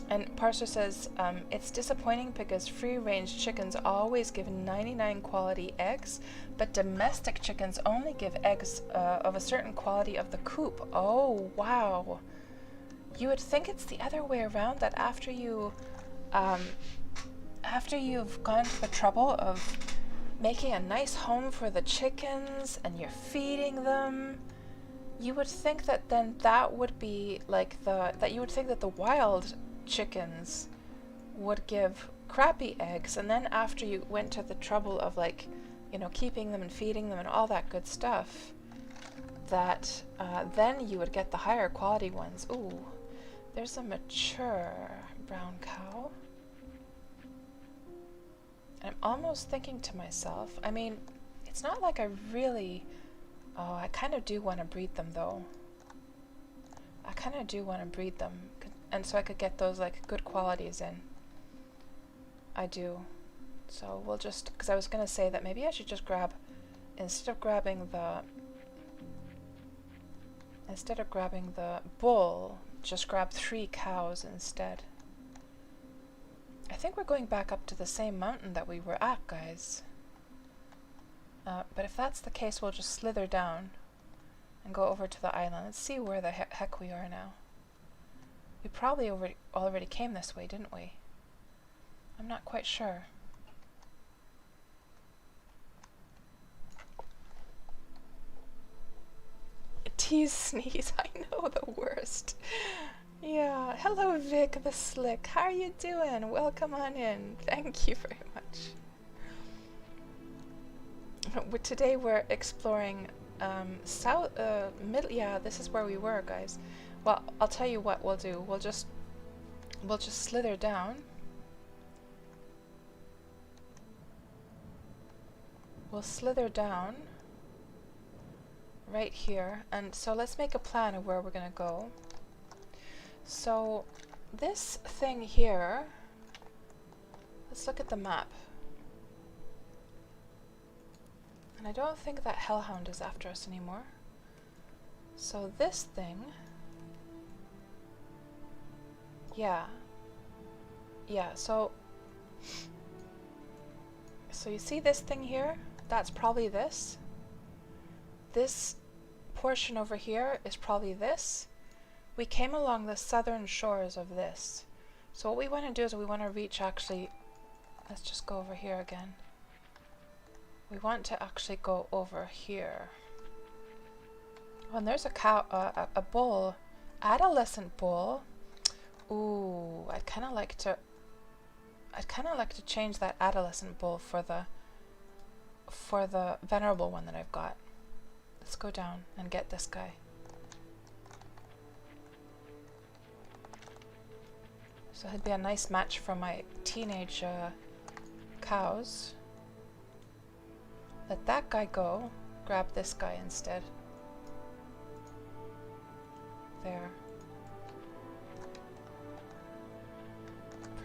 And Parser says, it's disappointing because free-range chickens always give 99 quality eggs, but domestic chickens only give eggs of a certain quality of the coop. Oh, wow. You would think it's the other way around, that after you've gone to the trouble of making a nice home for the chickens and you're feeding them, you would think that then that would be like you would think that the wild chickens would give crappy eggs, and then after you went to the trouble of, like, you know, keeping them and feeding them and all that good stuff, that then you would get the higher quality ones. Ooh, there's a mature brown cow. And I'm almost thinking to myself, I mean, it's not like I really... Oh, I kind of do want to breed them though. I kind of do want to breed them, and so I could get those like good qualities in. I do. So we'll just, because I was going to say that maybe I should just grab, instead of grabbing the bull, just grab 3 cows instead. I think we're going back up to the same mountain that we were at, guys. But if that's the case, we'll just slither down and go over to the island. Let's see where the heck we are now. We probably already came this way, didn't we? I'm not quite sure. Tease sneeze, I know, the worst. Yeah, hello Vic the Slick, how are you doing? Welcome on in, thank you very much. Today we're exploring yeah, this is where we were, guys. Well, I'll tell you what we'll do. We'll just slither down. We'll slither down right here, and so let's make a plan of where we're gonna go. So this thing here, let's look at the map. And I don't think that hellhound is after us anymore. So this thing, yeah, so you see this thing here? That's probably this. This portion over here is probably this. We came along the southern shores of this. So what we want to do is we want to reach, actually, let's just go over here again. We want to actually go over here. Oh, and there's a cow, a bull, adolescent bull. Ooh, I'd kind of like to change that adolescent bull for the venerable one that I've got. Let's go down and get this guy. So he'd be a nice match for my teenage cows. Let that guy go. Grab this guy instead. There.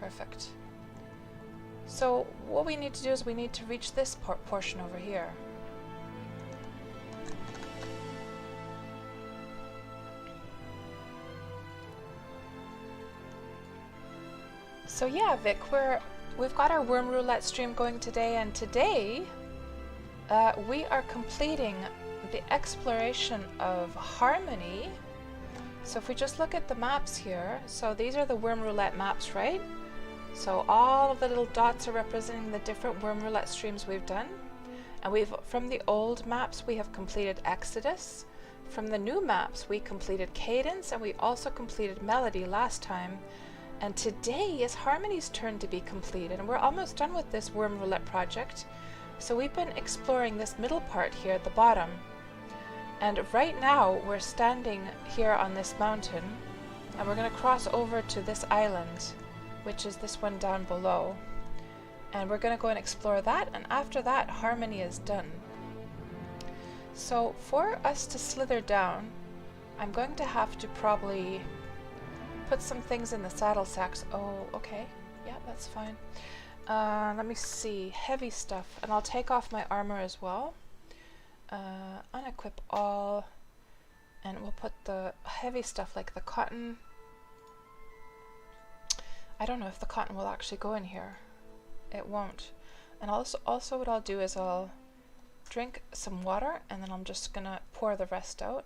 Perfect. So what we need to do is we need to reach this portion over here. So yeah, Vic, we've got our Wurm Roulette stream going today, and today we are completing the exploration of Harmony. So if we just look at the maps here, so these are the Wurm Roulette maps, right? So all of the little dots are representing the different Wurm Roulette streams we've done. And from the old maps, we have completed Exodus. From the new maps, we completed Cadence, and we also completed Melody last time. And today is Harmony's turn to be completed, and we're almost done with this Wurm Roulette project. So we've been exploring this middle part here at the bottom. And right now, we're standing here on this mountain, and we're going to cross over to this island which is this one down below. And we're going to go and explore that, and after that, Harmony is done. So for us to slither down, I'm going to have to probably put some things in the saddle sacks. Oh, okay. Yeah, that's fine. Let me see. Heavy stuff. And I'll take off my armor as well. Unequip all. And we'll put the heavy stuff like the cotton. I don't know if the cotton will actually go in here. It won't. And also what I'll do is I'll drink some water, and then I'm just gonna pour the rest out.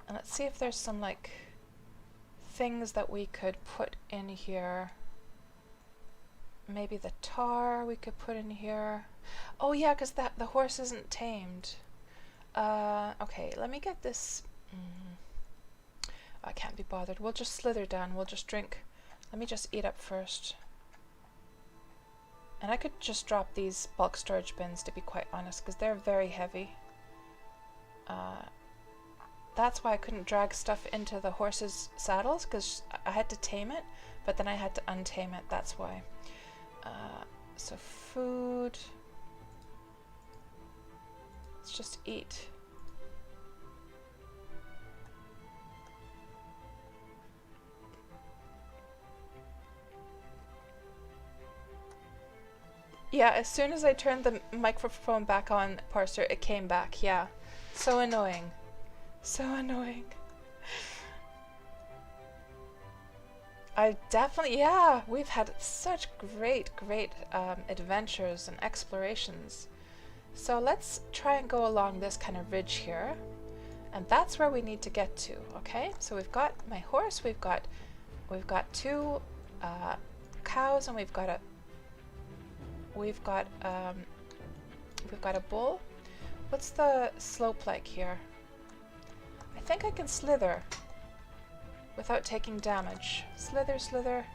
And let's see if there's some like things that we could put in here. Maybe the tar we could put in here. Oh yeah, because the horse isn't tamed. Okay, let me get this. I can't be bothered. We'll just slither down. We'll just drink. Let me just eat up first. And I could just drop these bulk storage bins, to be quite honest, because they're very heavy. That's why I couldn't drag stuff into the horse's saddles, because I had to tame it, but then I had to untame it. That's why. So food. Let's just eat. Yeah, as soon as I turned the microphone back on, Parser, it came back. Yeah. So annoying. So annoying. I definitely, yeah, we've had such great adventures and explorations. So let's try and go along this kind of ridge here. And that's where we need to get to, okay? So we've got my horse, we've got two cows, and we've got a bull. What's the slope like here? I think I can slither without taking damage. Slither, slither.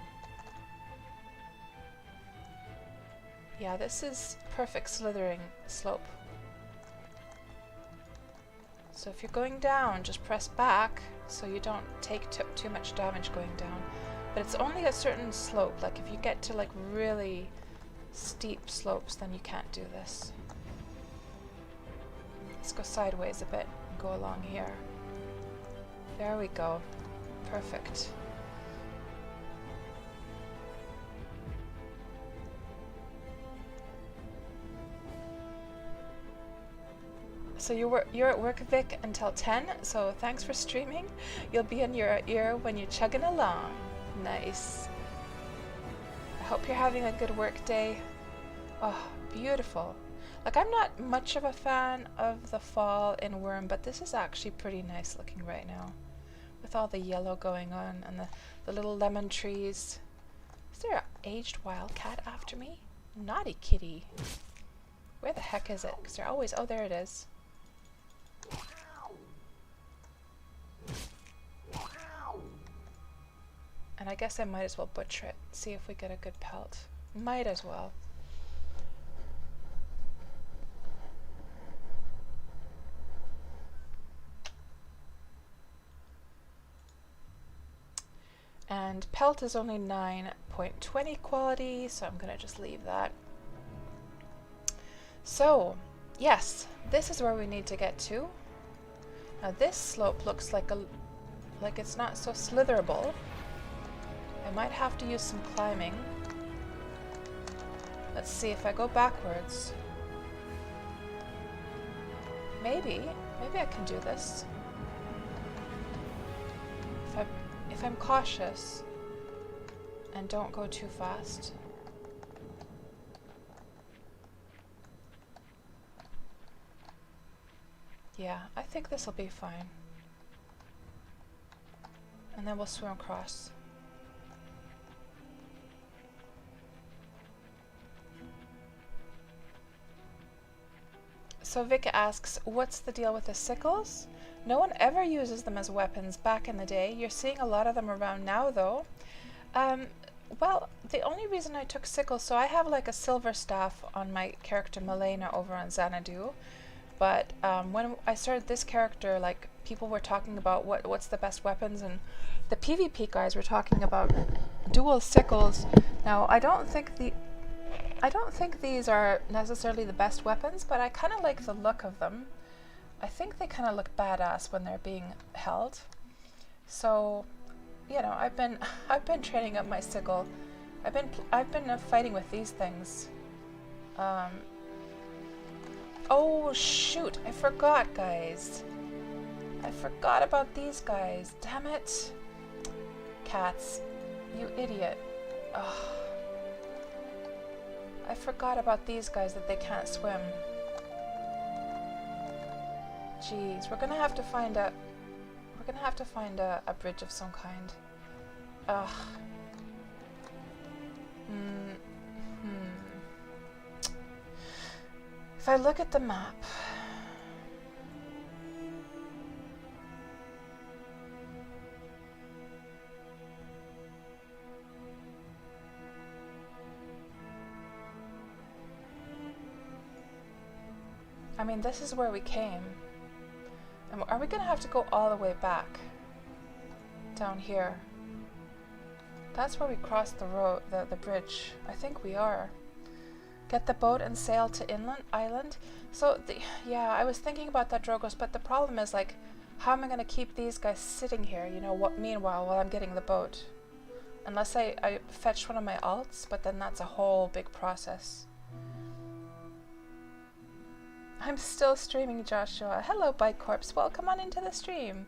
Yeah, this is perfect slithering slope. So if you're going down, just press back so you don't take too much damage going down. But it's only a certain slope. Like if you get to like really steep slopes, then you can't do this. Let's go sideways a bit and go along here. There we go. Perfect. So you're at work, Vic, until 10, so thanks for streaming. You'll be in your ear when you're chugging along. Nice. I hope you're having a good work day. Oh, beautiful. Like, I'm not much of a fan of the fall in Wurm, but this is actually pretty nice looking right now. With all the yellow going on and the little lemon trees. Is there an aged wildcat after me? Naughty kitty. Where the heck is it? Because they're always... Oh, there it is. And I guess I might as well butcher it. See if we get a good pelt. Might as well. And pelt is only 9.20 quality, so I'm gonna just leave that. So, yes, this is where we need to get to. Now this slope looks like it's not so slitherable. I might have to use some climbing. Let's see if I go backwards. Maybe I can do this. If I'm cautious and don't go too fast. Yeah, I think this will be fine. And then we'll swim across. So Vic asks, what's the deal with the sickles? No one ever uses them as weapons back in the day. You're seeing a lot of them around now, though. Well, the only reason I took sickles, so I have like a silver staff on my character Milena over on Xanadu. But when I started this character, like, people were talking about what's the best weapons, and the PvP guys were talking about dual sickles. Now, I don't think these are necessarily the best weapons, but I kind of like the look of them. I think they kind of look badass when they're being held. So, you know, I've been training up my sickle. I've been fighting with these things. Oh shoot! I forgot, guys. I forgot about these guys. Damn it, cats! You idiot! Ugh. I forgot about these guys, that they can't swim. Jeez, we're gonna have to find a bridge of some kind. Ugh. If I look at the map, I mean, this is where we came. And are we gonna have to go all the way back? Down here. That's where we crossed the road, the bridge. I think we are. Get the boat and sail to inland island. So, yeah, I was thinking about that, Drogos, but the problem is, like, how am I gonna keep these guys sitting here, you know, meanwhile, while I'm getting the boat? Unless I fetch one of my alts, but then that's a whole big process. I'm still streaming, Joshua. Hello, Bike Corpse. Welcome on into the stream.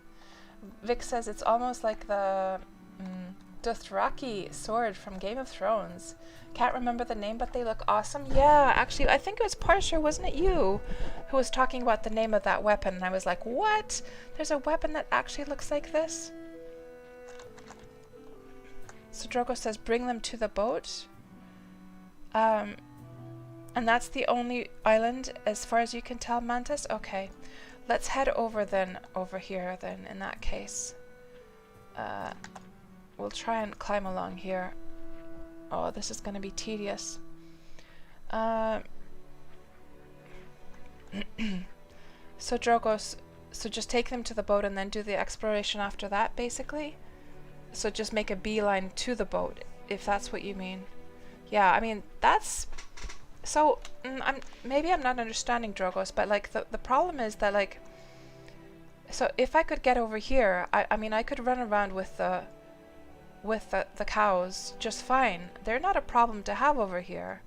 Vic says it's almost like the Dothraki sword from Game of Thrones. Can't remember the name, but they look awesome. Yeah, actually, I think it was Parsher, wasn't it you, who was talking about the name of that weapon? And I was like, what? There's a weapon that actually looks like this? So Drogo says, bring them to the boat. And that's the only island as far as you can tell, Mantis? Okay. Let's head over here then, in that case. We'll try and climb along here. Oh, this is going to be tedious. So Drogos, so just take them to the boat and then do the exploration after that, basically? So just make a beeline to the boat, if that's what you mean. Yeah, I mean, that's... So, maybe I'm not understanding, Drogos, but like the problem is that, like, so if I could get over here, I mean, I could run around with the cows just fine. They're not a problem to have over here.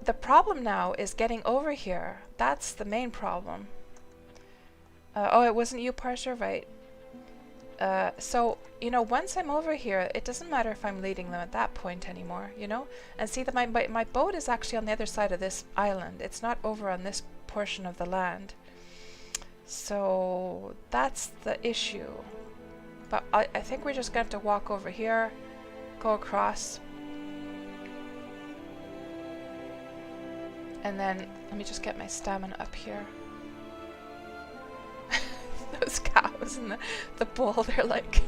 The problem now is getting over here. That's the main problem. Oh, it wasn't you, Parser, right? So, you know, once I'm over here, it doesn't matter if I'm leading them at that point anymore, you know? And see that my boat is actually on the other side of this island. It's not over on this portion of the land. So, that's the issue. But I think we're just going to have to walk over here, go across. And then, let me just get my stamina up here. Those cows and the bull, they're like...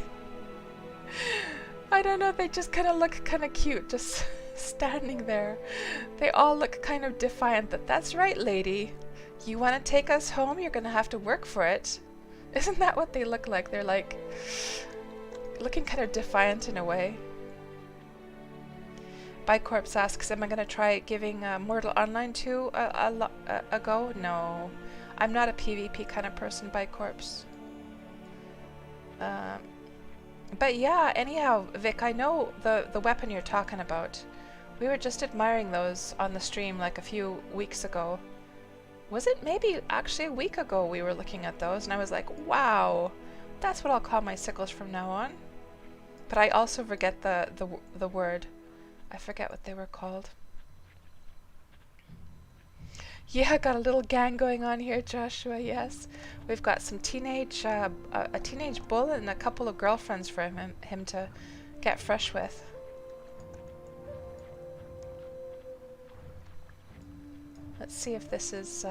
I don't know, they just kind of look kind of cute, just standing there. They all look kind of defiant, that's right, lady. You want to take us home, you're going to have to work for it. Isn't that what they look like? They're like... looking kind of defiant in a way. Bicorpse asks, am I going to try giving Mortal Online 2 a go? No. I'm not a PvP kind of person, Bicorpse. But yeah, anyhow, Vic, I know the weapon you're talking about. We were just admiring those on the stream like a few weeks ago. Was it maybe actually a week ago we were looking at those, and I was like, wow, that's what I'll call my sickles from now on. But I also forget the word. I forget what they were called. Yeah, got a little gang going on here, Joshua, yes. We've got some teenage, a teenage bull and a couple of girlfriends for him to get fresh with. Let's see if this is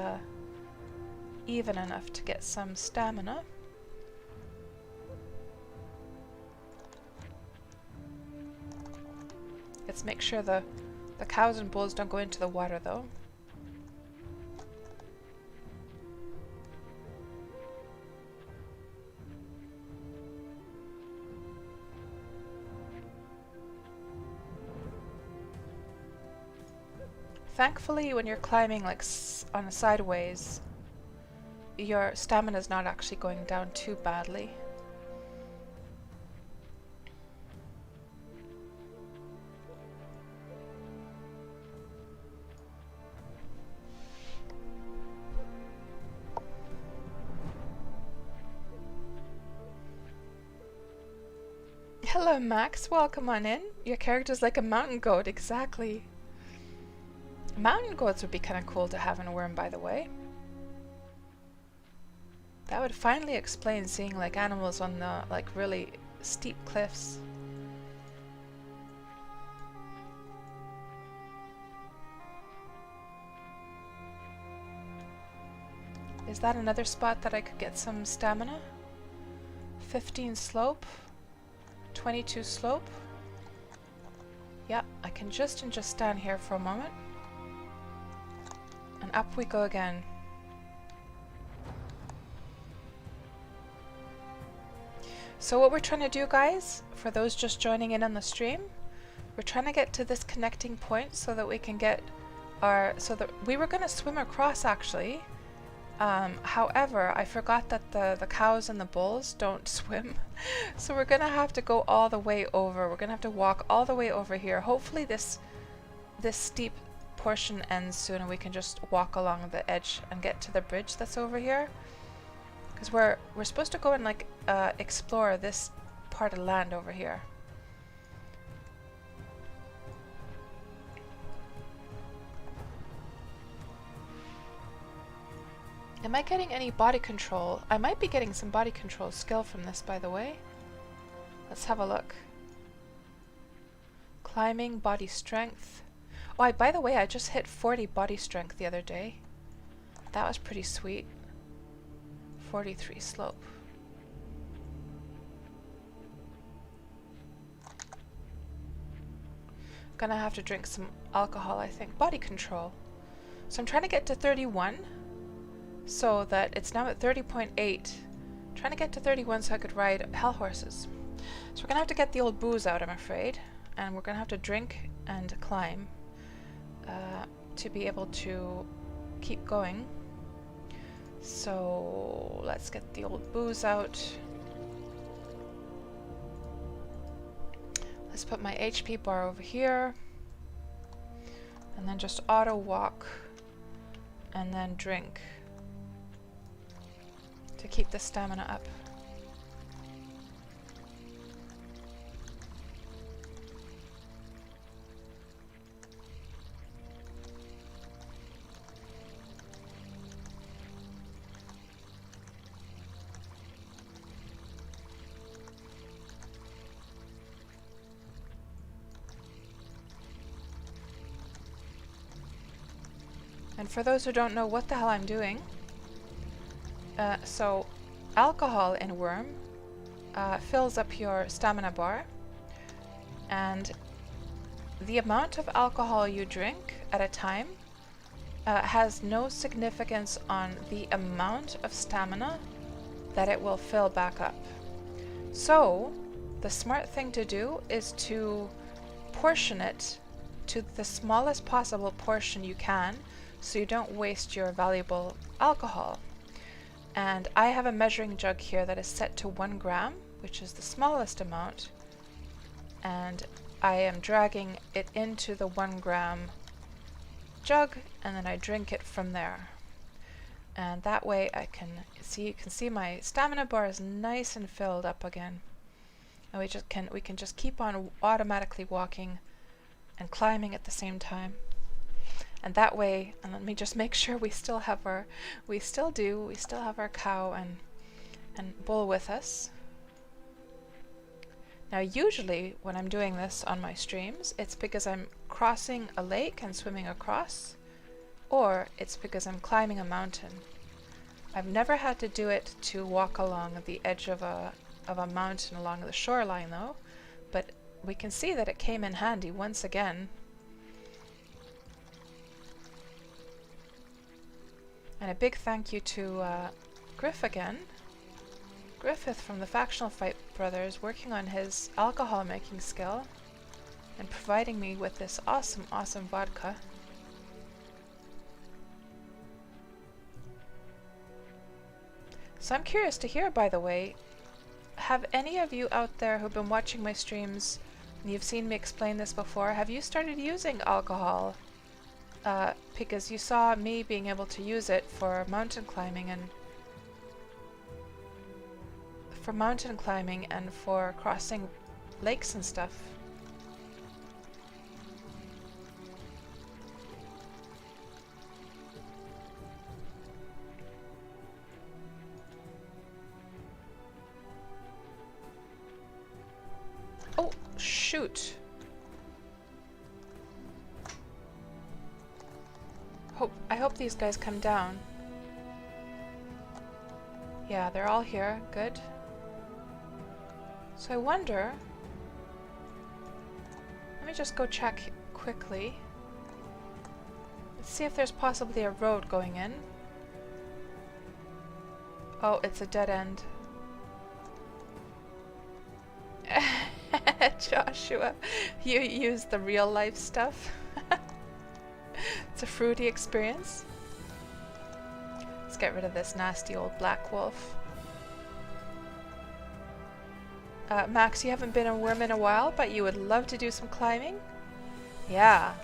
even enough to get some stamina. Let's make sure the cows and bulls don't go into the water, though. Thankfully, when you're climbing like on a sideways, your stamina is not actually going down too badly. Hello Max, welcome on in. Your character's like a mountain goat, exactly. Mountain goats would be kind of cool to have in Wurm, by the way. That would finally explain seeing like animals on the like really steep cliffs. Is that another spot that I could get some stamina? 15 slope. 22 slope. Yeah, I can just stand here for a moment. And up we go again. So what we're trying to do, guys, for those just joining in on the stream, we're trying to get to this connecting point so that we can get our... So that we were going to swim across, actually. However, I forgot that the cows and the bulls don't swim. So we're going to have to go all the way over. We're going to have to walk all the way over here. Hopefully this steep portion ends soon and we can just walk along the edge and get to the bridge that's over here. Because we're supposed to go and like explore this part of land over here. Am I getting any body control? I might be getting some body control skill from this, by the way. Let's have a look. Climbing, body strength. Oh, by the way, I just hit 40 body strength the other day. That was pretty sweet. 43 slope. Gonna have to drink some alcohol, I think. Body control. So I'm trying to get to 31. So that it's now at 30.8. Trying to get to 31 so I could ride hell horses. So we're gonna have to get the old booze out, I'm afraid, and we're gonna have to drink and climb to be able to keep going. So let's get the old booze out. Let's put my HP bar over here, and then just auto walk, and then drink to keep the stamina up. And for those who don't know what the hell I'm doing, so alcohol in Wurm fills up your stamina bar, and the amount of alcohol you drink at a time has no significance on the amount of stamina that it will fill back up. So the smart thing to do is to portion it to the smallest possible portion you can, so you don't waste your valuable alcohol. And I have a measuring jug here that is set to 1 gram, which is the smallest amount, and I am dragging it into the 1 gram jug, and then I drink it from there. And that way I can see, you can see my stamina bar is nice and filled up again. And we can just keep on automatically walking and climbing at the same time. And that way, and let me just make sure we still have our, we still have our cow and bull with us. Now usually when I'm doing this on my streams, it's because I'm crossing a lake and swimming across, or it's because I'm climbing a mountain. I've never had to do it to walk along the edge of a mountain along the shoreline though, but we can see that it came in handy once again. And a big thank you to Griff again. Griffith from the Factional Fight Brothers, working on his alcohol making skill and providing me with this awesome vodka. So I'm curious to hear, by the way, have any of you out there who've been watching my streams, and you've seen me explain this before, have you started using alcohol? Because you saw me being able to use it for mountain climbing and for crossing lakes and stuff. Oh, shoot. I hope these guys come down. Yeah, they're all here. Good. So I wonder... Let me just go check quickly. Let's see if there's possibly a road going in. Oh, it's a dead end. Joshua, you use the real life stuff. It's a fruity experience. Let's get rid of this nasty old black wolf. Max, you haven't been a Wurm in a while, but you would love to do some climbing? Yeah,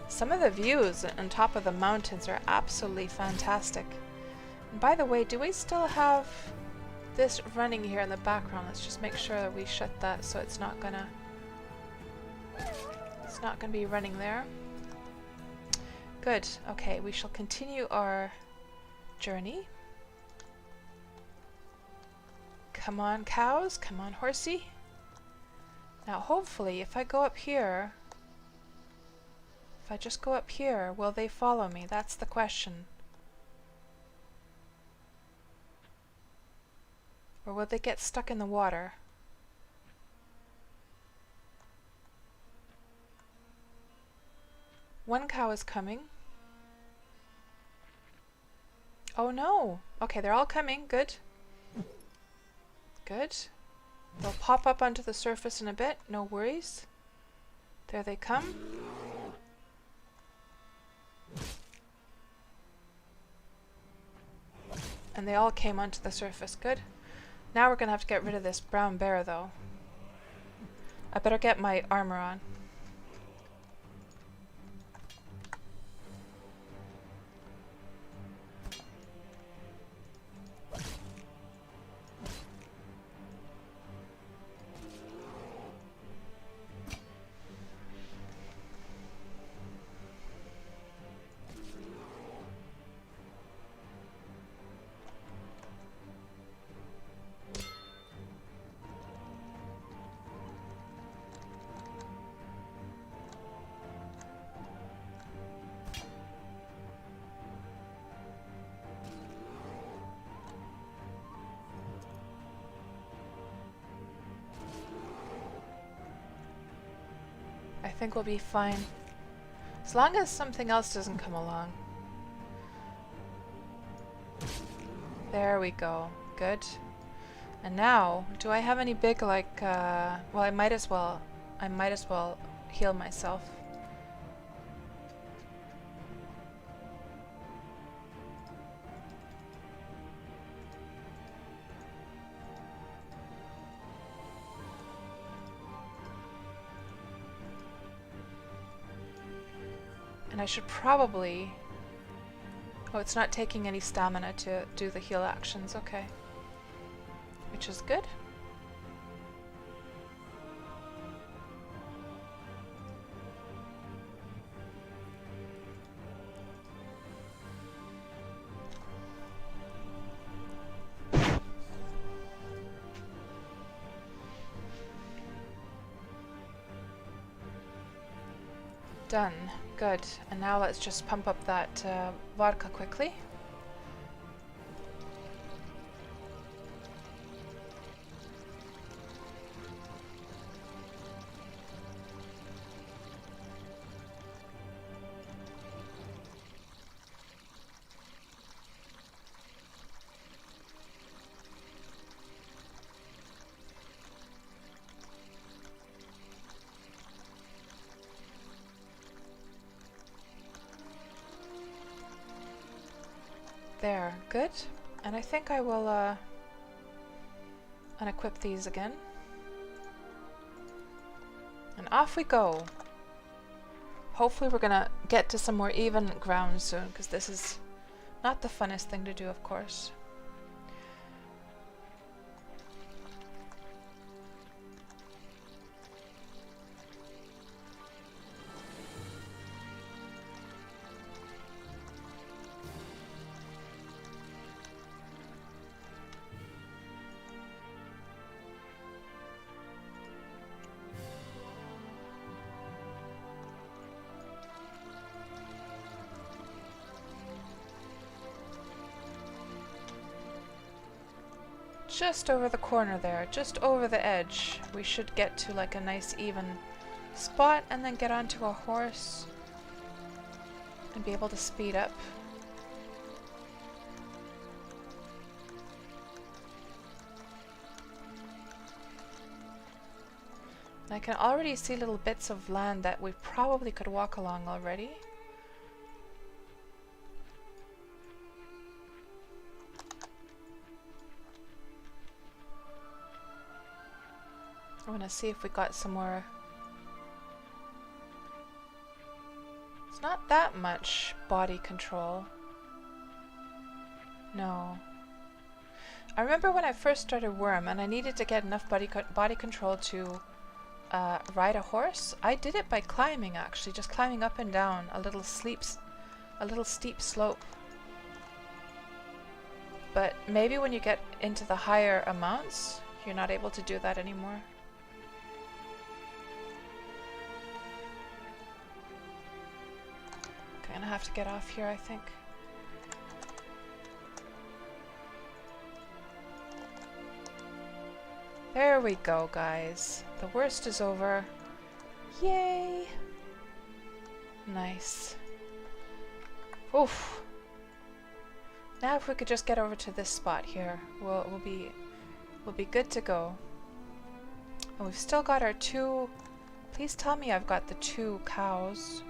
some of the views on top of the mountains are absolutely fantastic. And by the way, do we still have this running here in the background? Let's just make sure that we shut that so it's not gonna be running there. Good. Okay, we shall continue our journey. Come on, cows. Come on, horsey. Now, hopefully, if I go up here, if I just go up here, will they follow me? That's the question. Or will they get stuck in the water? One cow is coming. Oh no! Okay, they're all coming. Good. Good. They'll pop up onto the surface in a bit. No worries. There they come. And they all came onto the surface. Good. Now we're gonna have to get rid of this brown bear, though. I better get my armor on. I think we'll be fine. As long as something else doesn't come along. There we go. Good. And now, do I have any big, like, well, I might as well heal myself. And I should probably... Oh, it's not taking any stamina to do the heal actions. Okay. Which is good. Done. Good. And now let's just pump up that vodka quickly. There, good. And I think I will and equip these again. And off we go. Hopefully we're gonna get to some more even ground soon, because this is not the funnest thing to do, of course. Just over the corner there, just over the edge, we should get to like a nice even spot and then get onto a horse and be able to speed up. And I can already see little bits of land that we probably could walk along already. I want to see if we got some more. It's not that much body control. No. I remember when I first started Wurm and I needed to get enough body control to ride a horse. I did it by climbing, actually, just climbing up and down a little steep slope. But maybe when you get into the higher amounts, you're not able to do that anymore. I'm gonna have to get off here, I think. There we go, guys. The worst is over. Yay! Nice. Oof. Now if we could just get over to this spot here, we'll be good to go. And we've still got our 2. Please tell me I've got the 2 cows.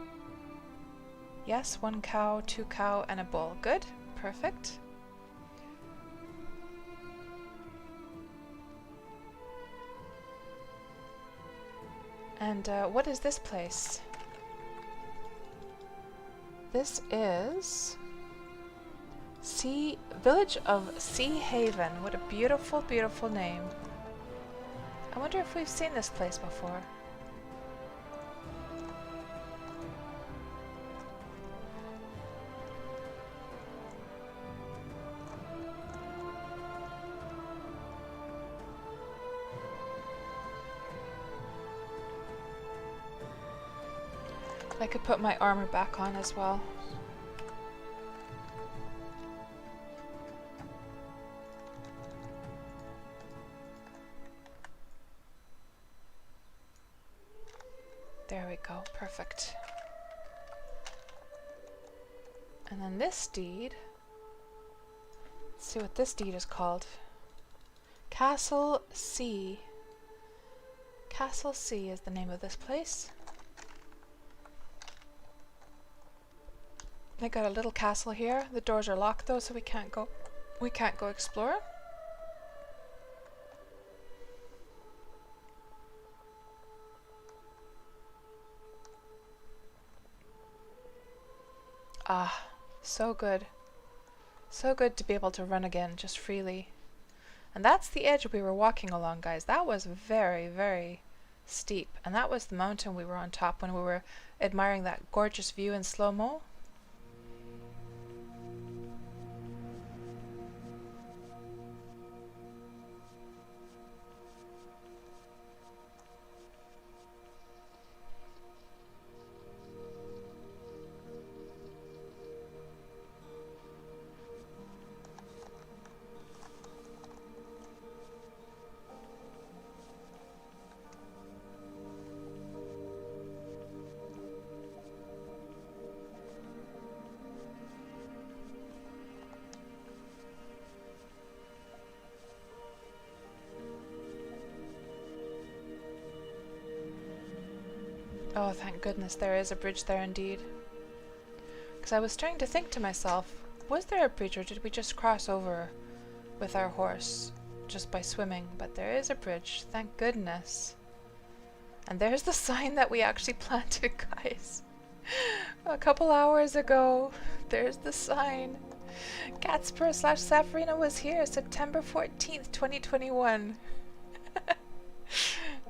Yes, 1 cow, 2 cow, and a bull. Good. Perfect. And what is this place? This is Village of Sea Haven. What a beautiful, beautiful name. I wonder if we've seen this place before. I could put my armor back on as well. There we go, perfect. And then this deed, let's see what this deed is called. Castle C. Castle C is the name of this place. I got a little castle here. The doors are locked though, so we can't go explore. Ah, so good. So good to be able to run again just freely. And that's the edge we were walking along, guys. That was very, very steep. And that was the mountain we were on top when we were admiring that gorgeous view in slow-mo. Oh, thank goodness there is a bridge there indeed. Because I was starting to think to myself, was there a bridge or did we just cross over with our horse? just by swimming, but there is a bridge, thank goodness. And there's the sign that we actually planted, guys. A couple hours ago. There's the sign. KatsPurr / Safarina was here September 14th, 2021.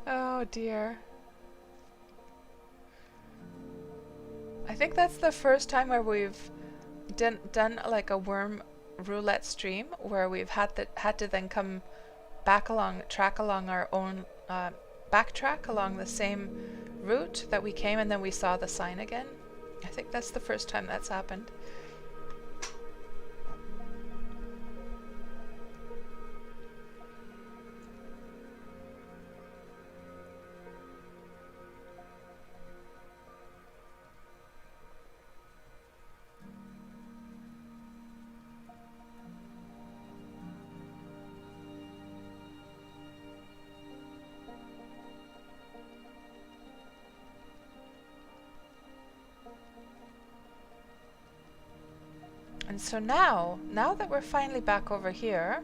Oh dear. I think that's the first time where we've done like a Wurm Roulette stream where we've had to then come back track along our own backtrack along the same route that we came, and then we saw the sign again. I think that's the first time that's happened. And so now that we're finally back over here,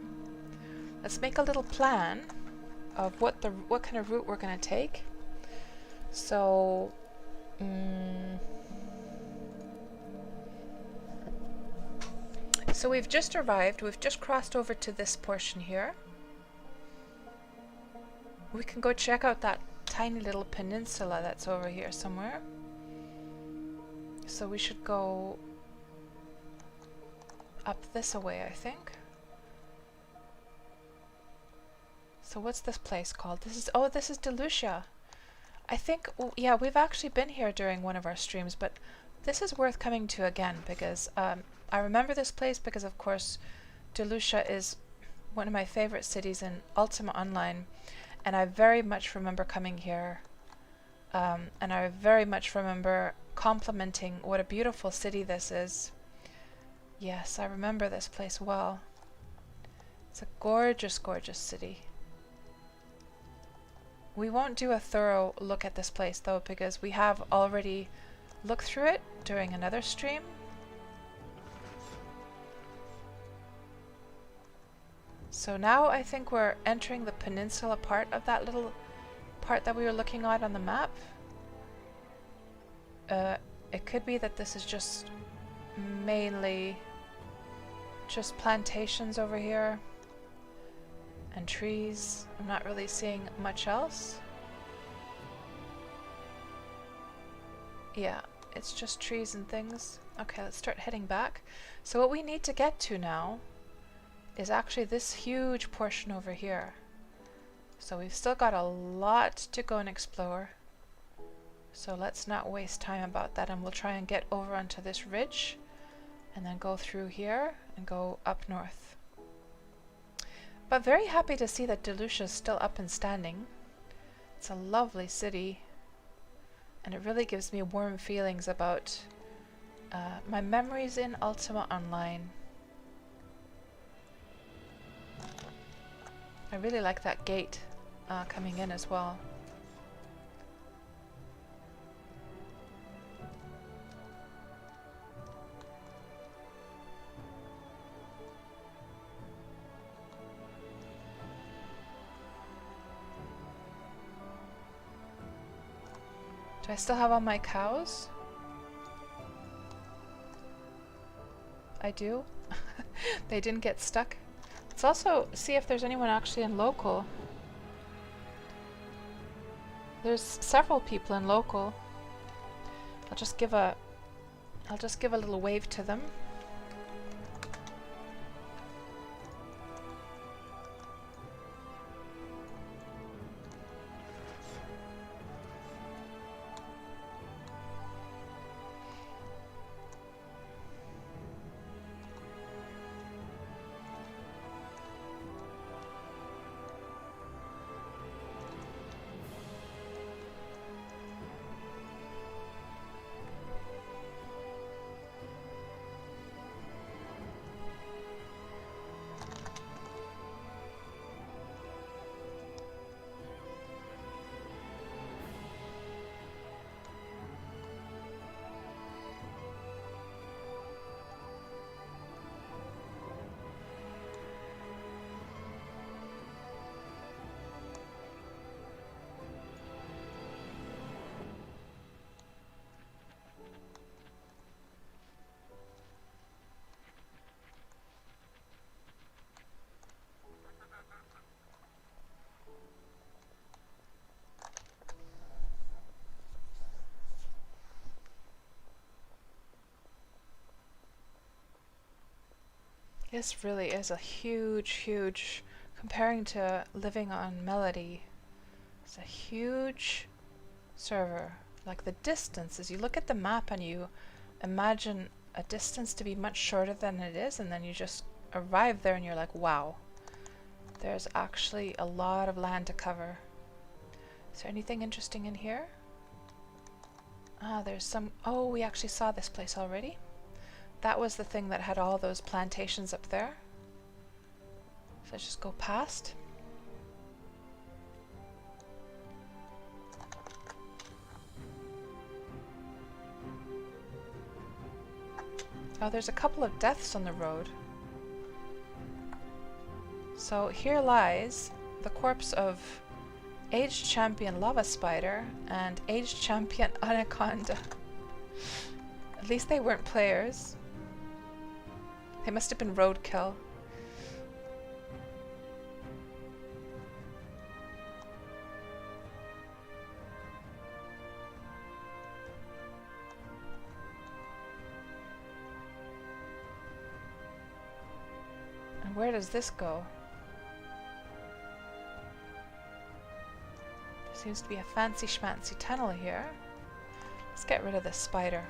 let's make a little plan of what kind of route we're going to take. So, so we've just arrived. We've just crossed over to this portion here. We can go check out that tiny little peninsula that's over here somewhere. So we should go up this away, I think. So what's this place called? This is Delucia. I think, yeah, we've actually been here during one of our streams, but this is worth coming to again because I remember this place because, of course, Delucia is one of my favorite cities in Ultima Online, and I very much remember coming here, and I very much remember complimenting what a beautiful city this is. Yes, I remember this place well. It's a gorgeous, gorgeous city. We won't do a thorough look at this place though, because we have already looked through it during another stream. So now I think we're entering the peninsula part of that little part that we were looking at on the map. It could be that this is just mainly just plantations over here and trees. I'm not really seeing much else. Yeah, it's just trees and things. Okay, let's start heading back. So what we need to get to now is actually this huge portion over here. So we've still got a lot to go and explore. So let's not waste time about that, and we'll try and get over onto this ridge and then go through here and go up north. But very happy to see that Delucia is still up and standing. It's a lovely city, and it really gives me warm feelings about my memories in Ultima Online. I really like that gate coming in as well. Do I still have all my cows? I do. They didn't get stuck. Let's also see if there's anyone actually in local. There's several people in local. I'll just give a little wave to them. This really is a huge, comparing to living on Melody, it's a huge server. Like the distances, you look at the map and you imagine a distance to be much shorter than it is, and then you just arrive there and you're like, wow, there's actually a lot of land to cover. Is there anything interesting in here? Ah, there's some... Oh, we actually saw this place already. That was the thing that had all those plantations up there. So let's just go past. Oh, there's a couple of deaths on the road. So here lies the corpse of aged champion lava spider and aged champion anaconda. At least they weren't players. They must have been roadkill. And where does this go? There seems to be a fancy schmancy tunnel here. Let's get rid of this spider.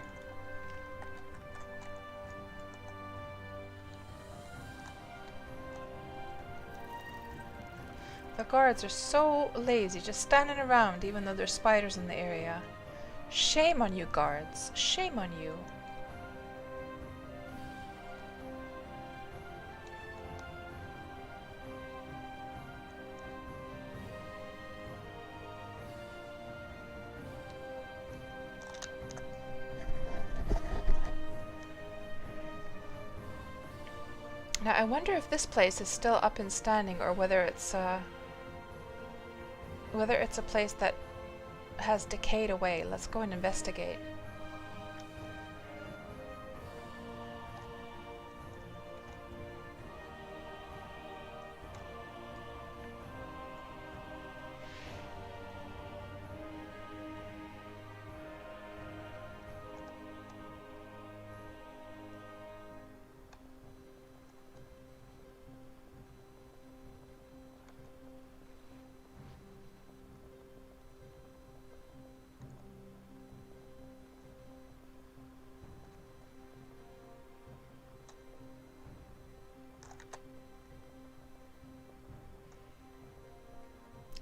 The guards are so lazy, just standing around even though there's spiders in the area. Shame on you, guards. Shame on you. Now I wonder if this place is still up and standing, or whether it's a place that has decayed away. Let's go and investigate.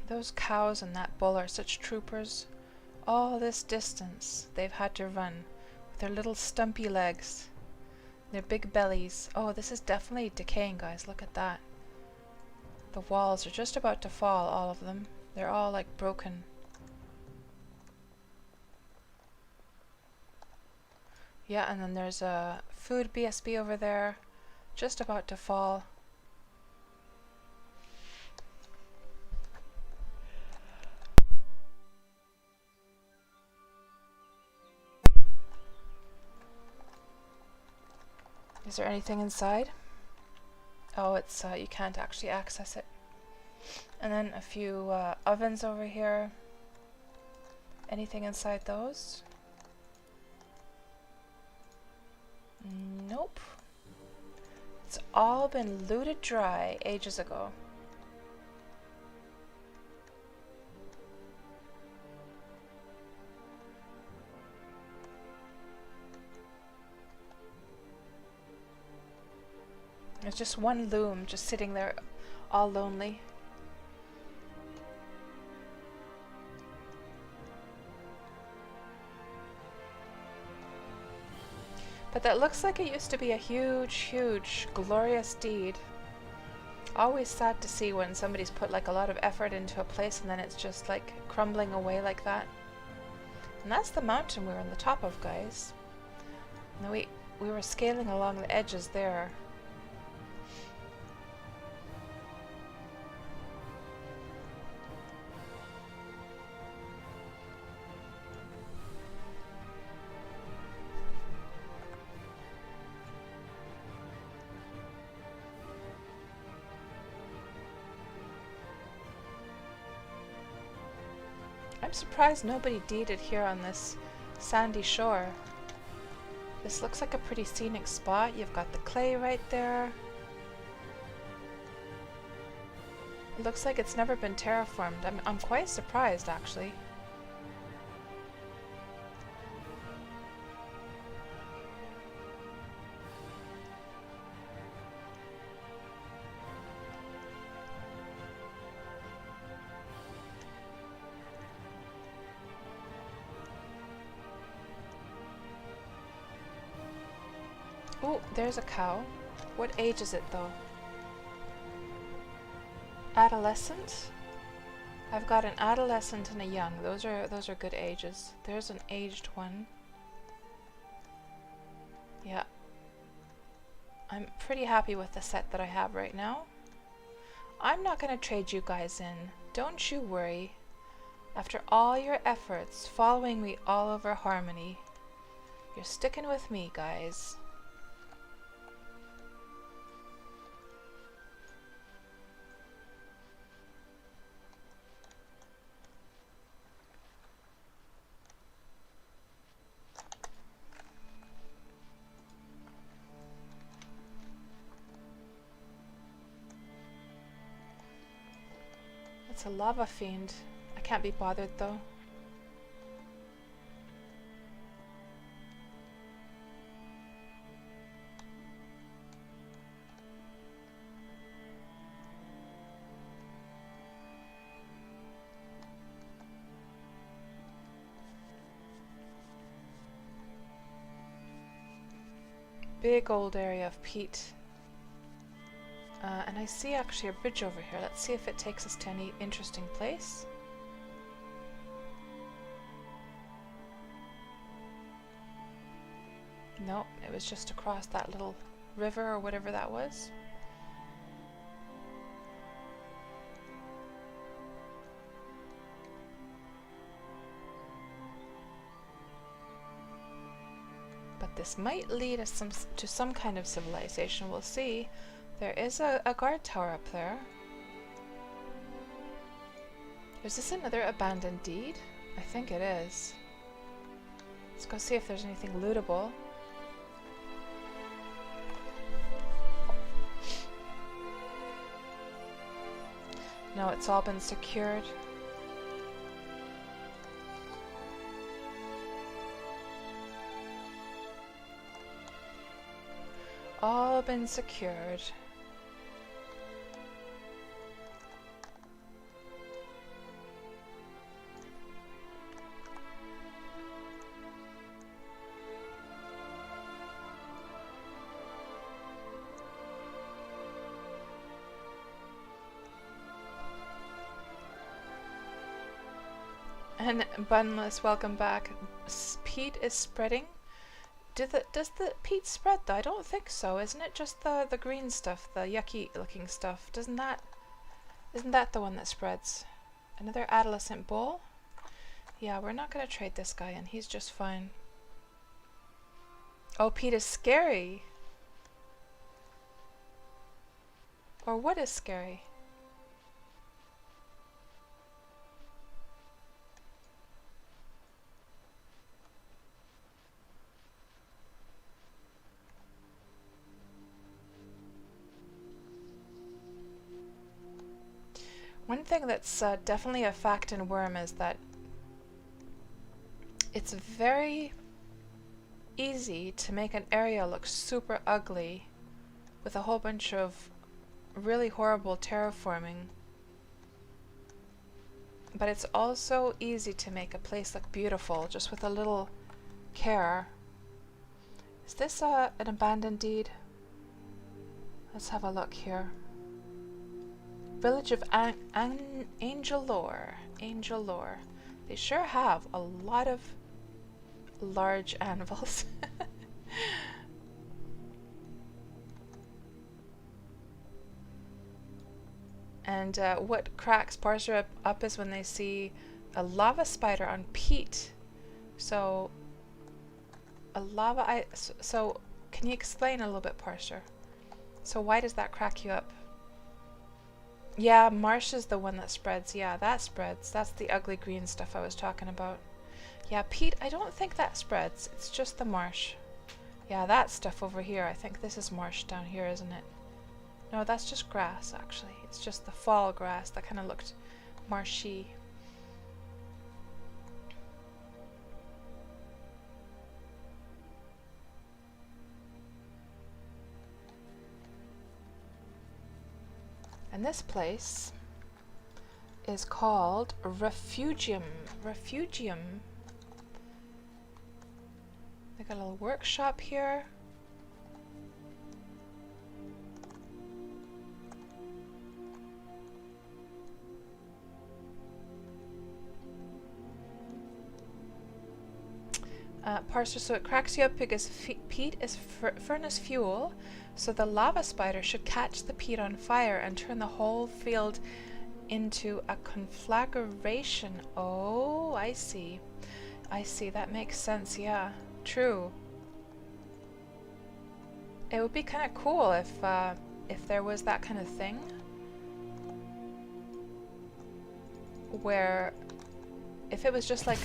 Those cows and that bull are such troopers. All this distance they've had to run with their little stumpy legs, their big bellies. Oh, this is definitely decaying, guys. Look at that. The walls are just about to fall, all of them. They're all like broken. Yeah, and then there's a food BSB over there, just about to fall. Is there anything inside? Oh, it's you can't actually access it. And then a few ovens over here. Anything inside those? Nope. It's all been looted dry ages ago. There's just one loom just sitting there all lonely. But that looks like it used to be a huge, glorious deed. Always sad to see when somebody's put like a lot of effort into a place and then it's just like crumbling away like that. And that's the mountain we were on the top of, guys. And we were scaling along the edges there. I'm surprised nobody deeded here on this sandy shore. This looks like a pretty scenic spot. You've got the clay right there. It looks like it's never been terraformed. I'm quite surprised, actually. Oh, there's a cow. What age is it, though? Adolescent? I've got an adolescent and a young. Those are good ages. There's an aged one. Yeah. I'm pretty happy with the set that I have right now. I'm not going to trade you guys in. Don't you worry. After all your efforts following me all over Harmony, you're sticking with me, guys. It's a lava fiend. I can't be bothered though. Big old area of peat. And I see actually a bridge over here. Let's see if it takes us to any interesting place. No, it was just across that little river or whatever that was. But this might lead us to some kind of civilization. We'll see. There is a guard tower up there. Is this another abandoned deed? I think it is. Let's go see if there's anything lootable. No, it's all been secured. All been secured. And Bunless, welcome back. Peat is spreading. Does the peat spread though? I don't think so. Isn't it just the green stuff, the yucky looking stuff? Isn't that the one that spreads? Another adolescent bull? Yeah, we're not gonna trade this guy in. He's just fine. Oh, peat is scary. Or what is scary? One thing that's definitely a fact in Wurm is that it's very easy to make an area look super ugly with a whole bunch of really horrible terraforming. But it's also easy to make a place look beautiful just with a little care. Is this an abandoned deed? Let's have a look here. Village of Angel Lore. Angel Lore. They sure have a lot of large anvils. And what cracks Parser up is when they see a lava spider on peat. So a lava so can you explain a little bit, Parser? So why does that crack you up? Yeah, marsh is the one that spreads. Yeah, that spreads. That's the ugly green stuff I was talking about. Yeah, peat, I don't think that spreads. It's just the marsh. Yeah, that stuff over here. I think this is marsh down here, isn't it? No, that's just grass actually. It's just the fall grass that kind of looked marshy. And this place is called Refugium. Refugium. They got a little workshop here. Parser, so it cracks you up because peat is furnace fuel, so the lava spider should catch the peat on fire and turn the whole field into a conflagration. Oh, I see. I see, that makes sense, yeah. True. It would be kind of cool if there was that kind of thing where if it was just like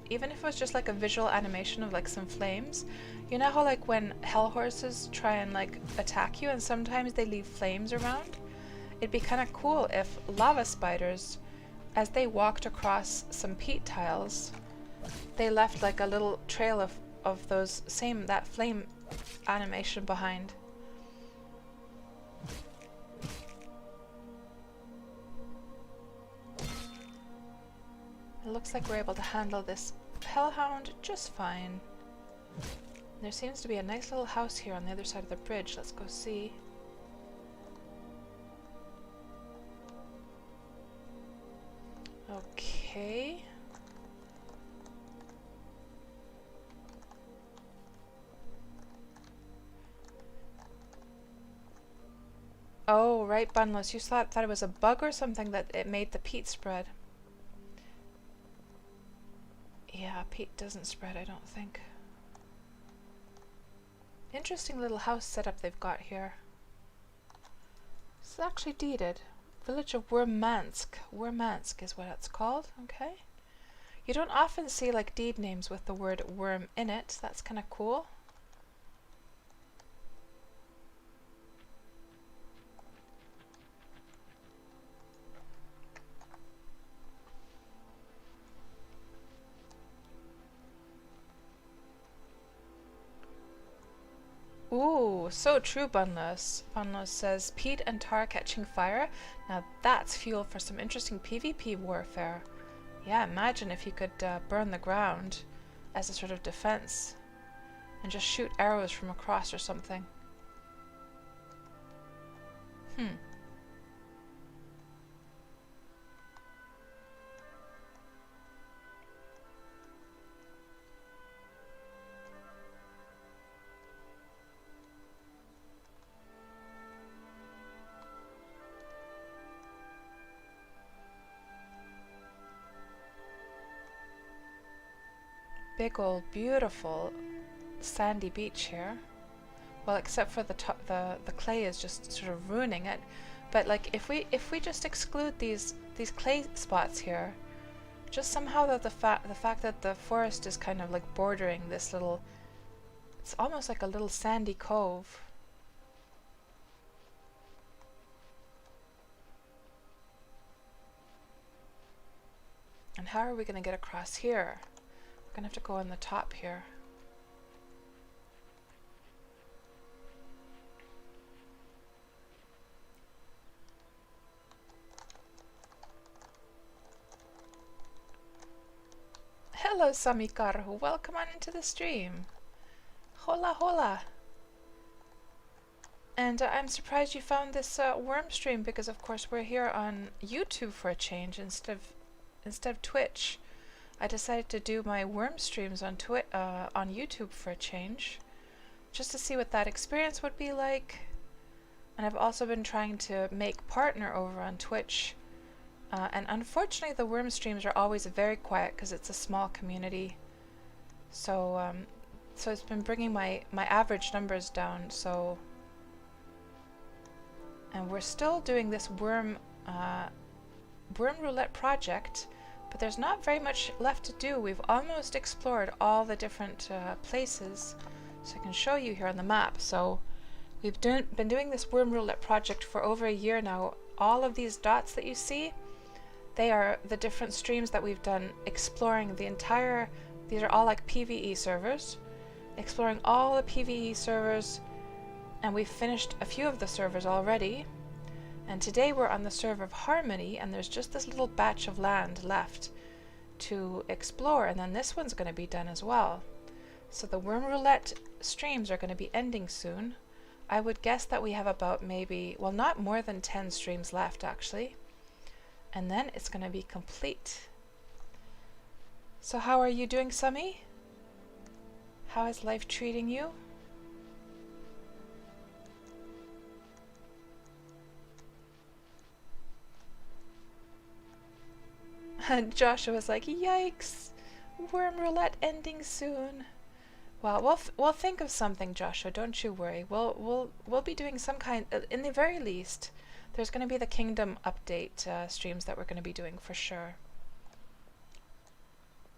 even if it was just like a visual animation of like some flames, you know how like when hell horses try and like attack you and sometimes they leave flames around? It'd be kind of cool if lava spiders, as they walked across some peat tiles, they left like a little trail of those that flame animation behind. It looks like we're able to handle this hellhound just fine. There seems to be a nice little house here on the other side of the bridge. Let's go see. Okay. Oh, right, Bunless. You thought it was a bug or something that it made the peat spread. Yeah, peat doesn't spread, I don't think. Interesting little house setup they've got here. It's actually deeded. Village of Wurmansk. Wurmansk is what it's called, okay. You don't often see like deed names with the word worm in it. That's kind of cool. Ooh, so true, Bunless. Bunless says, peat and tar catching fire. Now that's fuel for some interesting PvP warfare. Yeah, imagine if you could burn the ground as a sort of defense and just shoot arrows from across or something. Big old beautiful sandy beach here. Well, except for the clay is just sort of ruining it. But like if we just exclude these clay spots here, just somehow the fact that the forest is kind of like bordering this little, it's almost like a little sandy cove. And how are we going to get across here? We're going to have to go on the top here. Hello, Samikarhu. Welcome on into the stream. Hola, hola. And I'm surprised you found this Wurm stream because, of course, we're here on YouTube for a change instead of Twitch. I decided to do my Wurm streams on YouTube for a change, just to see what that experience would be like. And I've also been trying to make partner over on Twitch. And unfortunately the Wurm streams are always very quiet because it's a small community. So so it's been bringing my average numbers down. So, and we're still doing this Wurm Roulette project, but there's not very much left to do. We've almost explored all the different places. So I can show you here on the map. So We've been doing this Wurm Roulette project for over a year now. All of these dots that you see, they are the different streams that we've done exploring the entire, these are all like PvE servers, exploring all the PvE servers, and we've finished a few of the servers already. And today we're on the server of Harmony, and there's just this little batch of land left to explore, and then this one's going to be done as well. So the Wurm Roulette streams are going to be ending soon. I would guess that we have about maybe, well, not more than 10 streams left actually. And then it's going to be complete. So how are you doing, Summy? How is life treating you? And Joshua's like, yikes, Wurm Roulette ending soon. Well, we'll think of something, Joshua. Don't you worry. We'll be doing some kind. In the very least, there's going to be the Kingdom update streams that we're going to be doing for sure.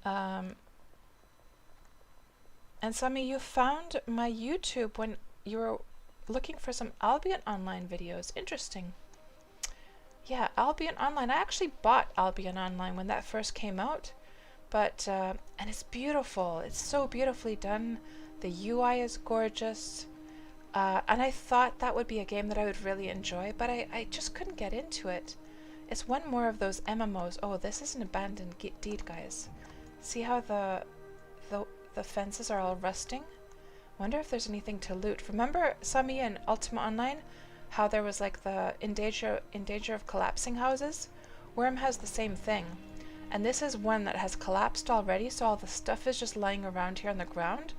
And Sammy, you found my YouTube when you were looking for some Albion Online videos. Interesting. Yeah, Albion Online. I actually bought Albion Online when that first came out. But, and it's beautiful. It's so beautifully done. The UI is gorgeous. And I thought that would be a game that I would really enjoy, but I just couldn't get into it. It's one more of those MMOs. Oh, this is an abandoned deed, guys. See how the fences are all rusting? Wonder if there's anything to loot. Remember, Sami in Ultima Online, how there was like the in danger of collapsing houses? Wurm has the same thing. And this is one that has collapsed already, so all the stuff is just lying around here on the ground.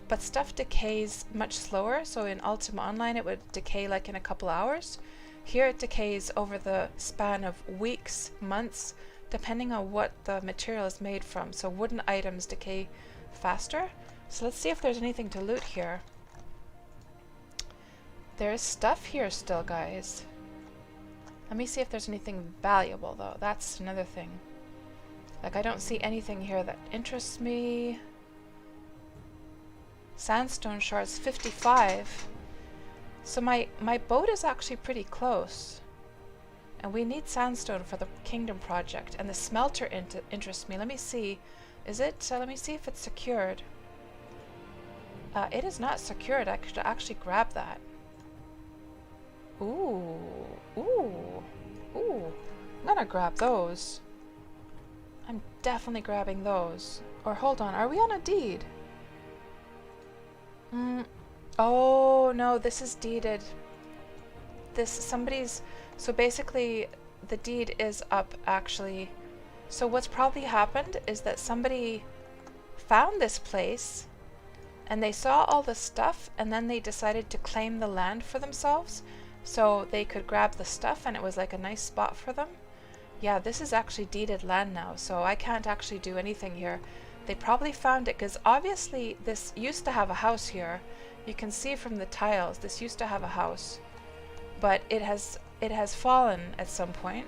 But stuff decays much slower, so in Ultima Online it would decay like in a couple hours. Here it decays over the span of weeks, months, depending on what the material is made from. So wooden items decay faster. So let's see if there's anything to loot here. There's stuff here still, guys. Let me see if there's anything valuable, though. That's another thing. Like, I don't see anything here that interests me. Sandstone shards, 55. So my boat is actually pretty close. And we need sandstone for the Kingdom project. And the smelter interests me. Let me see. Is it? Let me see if it's secured. It is not secured. I could actually grab that. Ooh. Ooh. Ooh. I'm gonna grab those. I'm definitely grabbing those. Or hold on, are we on a deed? Oh no, this is deeded. So basically the deed is up actually. So what's probably happened is that somebody found this place and they saw all the stuff and then they decided to claim the land for themselves so they could grab the stuff, and it was like a nice spot for them. Yeah, this is actually deeded land now, so I can't actually do anything here. They probably found it because obviously this used to have a house here. You can see from the tiles this used to have a house, but it has fallen at some point.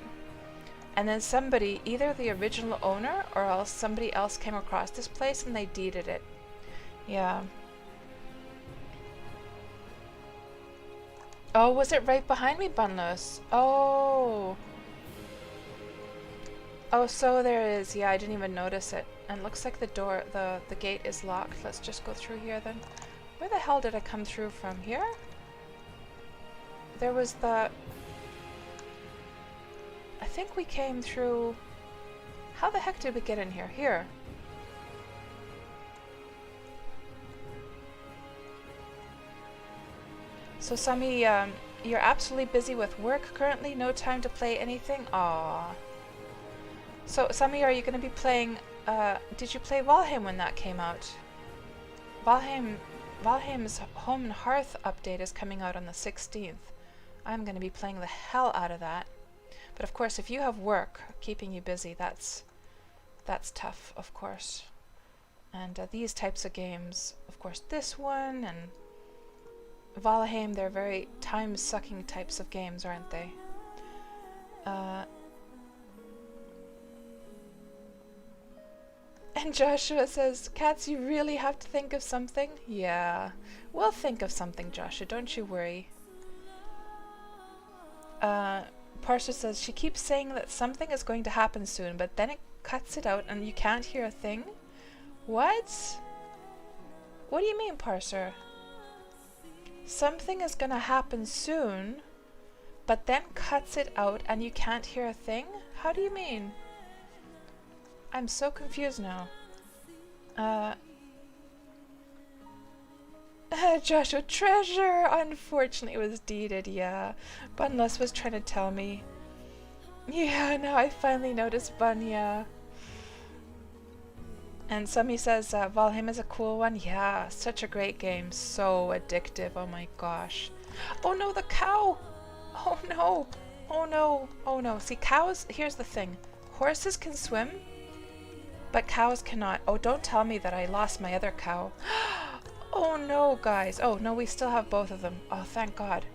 And then somebody, either the original owner or else somebody else, came across this place and they deeded it. Yeah. Oh, was it right behind me, Bunlos? Oh. Oh, so there is. Yeah, I didn't even notice it. And it looks like the door, the gate is locked. Let's just go through here then. Where the hell did I come through from? Here? There was the... I think we came through... How the heck did we get in here? Here. So Sami, you're absolutely busy with work currently? No time to play anything? Aww. So, Sami, are you going to be playing, did you play Valheim when that came out? Valheim's Home and Hearth update is coming out on the 16th. I'm going to be playing the hell out of that. But of course, if you have work keeping you busy, that's tough, of course. And these types of games, of course, this one and Valheim, they're very time-sucking types of games, aren't they? And Joshua says, Cats, you really have to think of something? Yeah, we'll think of something, Joshua, don't you worry. Parsa says, she keeps saying that something is going to happen soon, but then it cuts it out and you can't hear a thing? What? What do you mean, Parser? Something is going to happen soon, but then cuts it out and you can't hear a thing? How do you mean? I'm so confused now. Joshua, treasure! Unfortunately, it was deeded, yeah. Bunless was trying to tell me. Yeah, now I finally noticed Bun, yeah. And Sumi says, Valheim is a cool one. Yeah, such a great game. So addictive, oh my gosh. Oh no, the cow! Oh no! Oh no! Oh no. See, cows, here's the thing. Horses can swim, but cows cannot. Oh, don't tell me that I lost my other cow. Oh no, guys. Oh no, we still have both of them. Oh, thank God.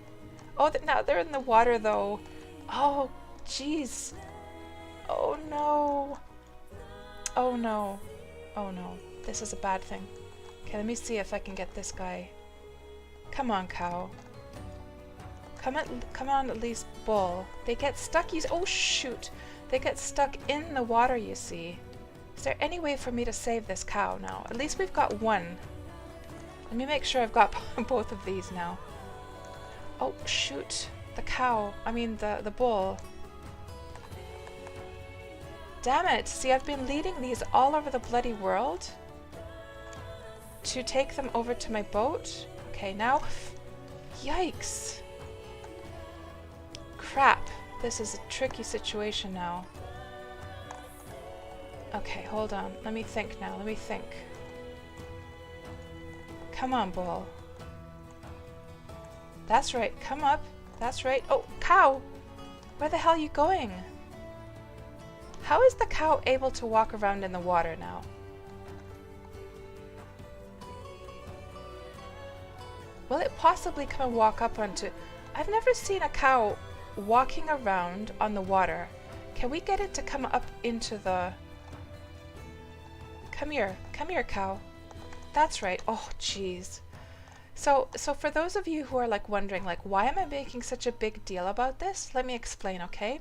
Oh, now they're in the water though. Oh, jeez. Oh no. Oh no. Oh no. This is a bad thing. Okay, let me see if I can get this guy. Come on, cow. Come on, at least bull. They get stuck. Oh shoot. They get stuck in the water, you see. Is there any way for me to save this cow now? At least we've got one. Let me make sure I've got both of these now. Oh, shoot. The cow. I mean, the bull. Damn it. See, I've been leading these all over the bloody world to take them over to my boat. Okay, now... Yikes. Crap. This is a tricky situation now. Okay, hold on. Let me think now. Let me think. Come on, bull. That's right. Come up. That's right. Oh, cow! Where the hell are you going? How is the cow able to walk around in the water now? Will it possibly come and walk up onto... I've never seen a cow walking around on the water. Can we get it to come up into the... Come here, cow. That's right. Oh, jeez. So for those of you who are like wondering, like, why am I making such a big deal about this? Let me explain, okay?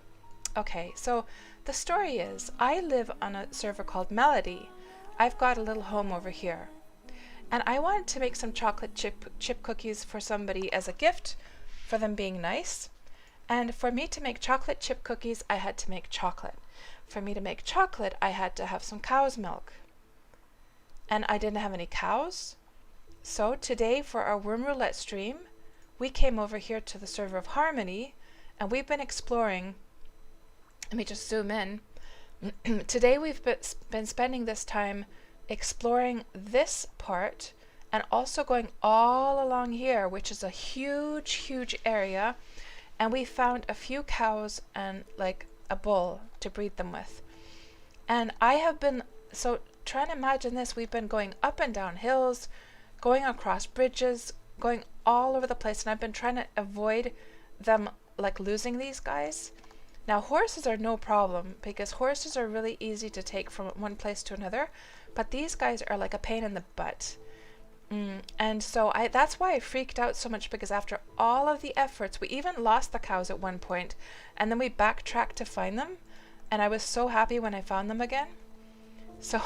Okay, so the story is, I live on a server called Melody. I've got a little home over here. And I wanted to make some chocolate chip cookies for somebody as a gift, for them being nice. And for me to make chocolate chip cookies, I had to make chocolate. For me to make chocolate, I had to have some cow's milk. And I didn't have any cows. So today for our Wurm Roulette stream, we came over here to the server of Harmony, and we've been exploring. Let me just zoom in. Today we've been spending this time exploring this part and also going all along here, which is a huge area, and we found a few cows and like a bull to breed them with. And I have been, so try and imagine this, we've been going up and down hills, going across bridges, going all over the place, and I've been trying to avoid them like losing these guys. Now horses are no problem because horses are really easy to take from one place to another, but these guys are like a pain in the butt. And so that's why I freaked out so much, because after all of the efforts, we even lost the cows at one point, and then we backtracked to find them, and I was so happy when I found them again. So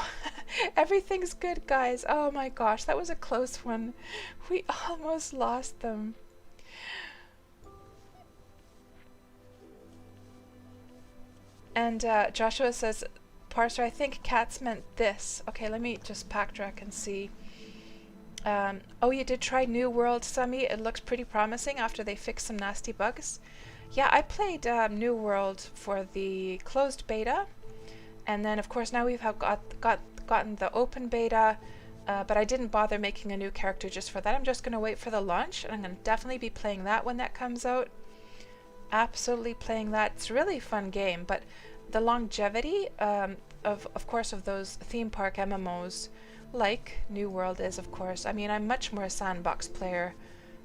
everything's good, guys. Oh my gosh, that was a close one. We almost lost them. And Joshua says, Parser, I think cats meant this. Okay, let me just backtrack and see. Oh, you did try New World, Sumi. It looks pretty promising after they fixed some nasty bugs. Yeah, I played New World for the closed beta. And then, of course, now we've gotten the open beta. But I didn't bother making a new character just for that. I'm just going to wait for the launch. And I'm going to definitely be playing that when that comes out. Absolutely playing that. It's a really fun game. But the longevity, of course, of those theme park MMOs, like New World is, of course. I mean, I'm much more a Sandbox player,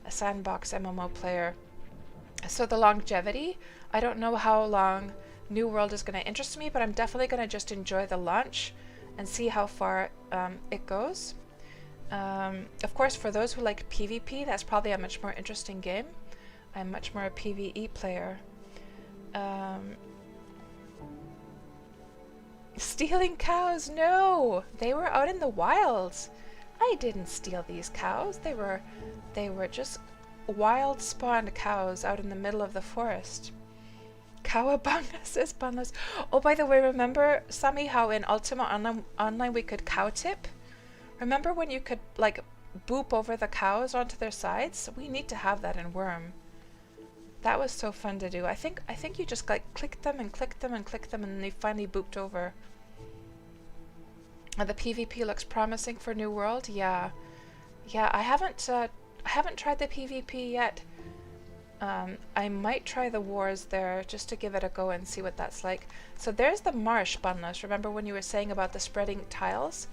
a Sandbox MMO player. So the longevity, I don't know how long New World is going to interest me, but I'm definitely going to just enjoy the launch and see how far it goes. Of course, for those who like PvP, that's probably a much more interesting game. I'm much more a PvE player. Stealing cows? No! They were out in the wilds. I didn't steal these cows. They were just wild spawned cows out in the middle of the forest. Cowabunga, says Bunless. Oh, by the way, remember, Sammy, how in Ultima Online we could cow tip? Remember when you could, like, boop over the cows onto their sides? We need to have that in Wurm. That was so fun to do. I think you just, like, click them and click them and click them, and then they finally booped over. The PvP looks promising for New World. Yeah. I haven't tried the PvP yet. I might try the wars there just to give it a go and see what that's like. So there's the marsh, Bunless. Remember when you were saying about the spreading tiles?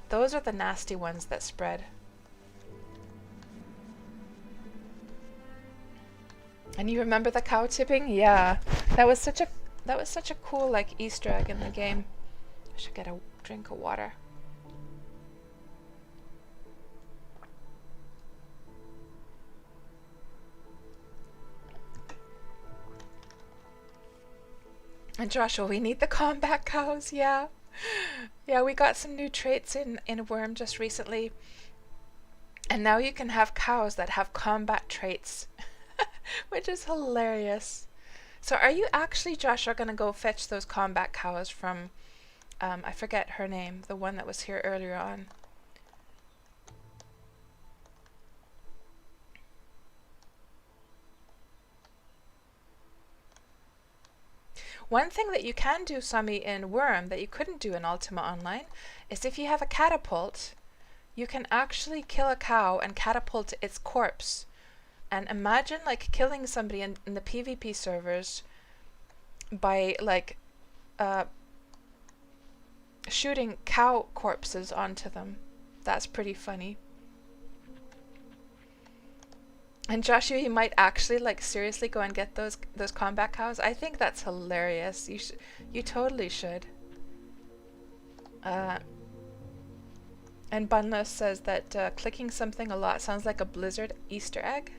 Those are the nasty ones that spread. And you remember the cow tipping? Yeah. That was such a cool, like, Easter egg in the game. I should get a drink of water. And Joshua, we need the combat cows, yeah. Yeah, we got some new traits in Wurm just recently. And now you can have cows that have combat traits, which is hilarious. So are you actually, Joshua, going to go fetch those combat cows from, I forget her name, the one that was here earlier on? One thing that you can do, Sami, in Wurm that you couldn't do in Ultima Online is if you have a catapult, you can actually kill a cow and catapult its corpse. And imagine, like, killing somebody in the PvP servers by, like, shooting cow corpses onto them. That's pretty funny. And Joshua, you might actually, like, seriously go and get those combat cows. I think that's hilarious. You totally should. And Bunless says that clicking something a lot sounds like a Blizzard Easter egg.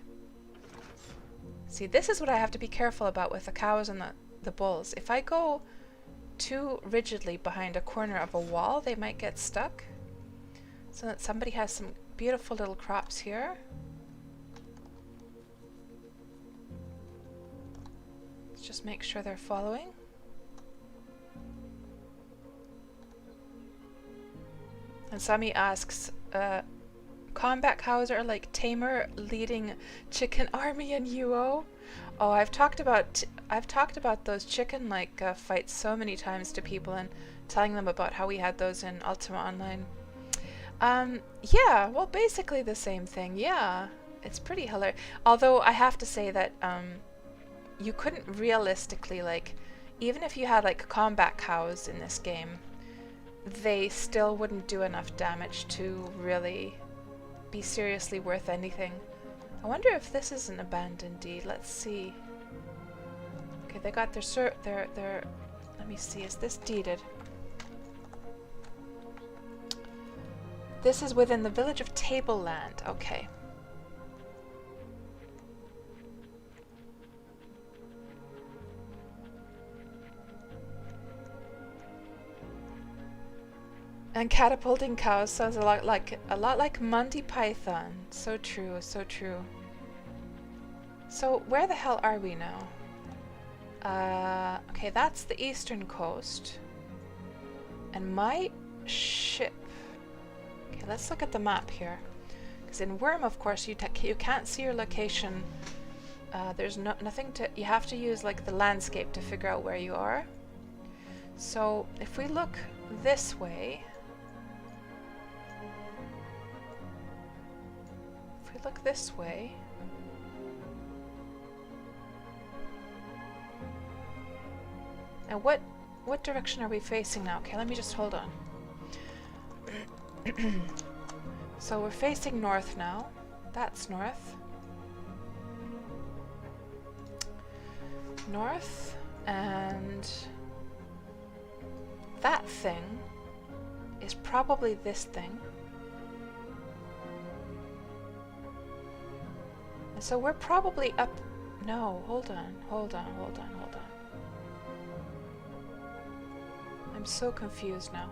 See, this is what I have to be careful about with the cows and the bulls. If I go too rigidly behind a corner of a wall, they might get stuck. So that somebody has some beautiful little crops here. Just make sure they're following. And Sami asks, combat cows are like Tamer leading chicken army in UO. Oh, I've talked about those chicken fights so many times to people and telling them about how we had those in Ultima Online. Yeah, well, basically the same thing. Yeah, it's pretty hilarious. Although I have to say that you couldn't realistically, like, even if you had like combat cows in this game, they still wouldn't do enough damage to really be seriously worth anything. I wonder if this is an abandoned deed. Let's see. Okay, they got their let me see, is this deeded? This is within the village of Tableland. Okay. And catapulting cows sounds a lot like Monty Python. So true, so true. So where the hell are we now? Okay, that's the eastern coast. And my ship. Okay, let's look at the map here. Because in Wurm, of course, you can't see your location. There's nothing to. You have to use like the landscape to figure out where you are. So if we look this way. Look this way. And what direction are we facing now? Okay, let me just hold on. So we're facing north now. That's north. North, and that thing is probably this thing. And so we're probably up... No, hold on. I'm so confused now.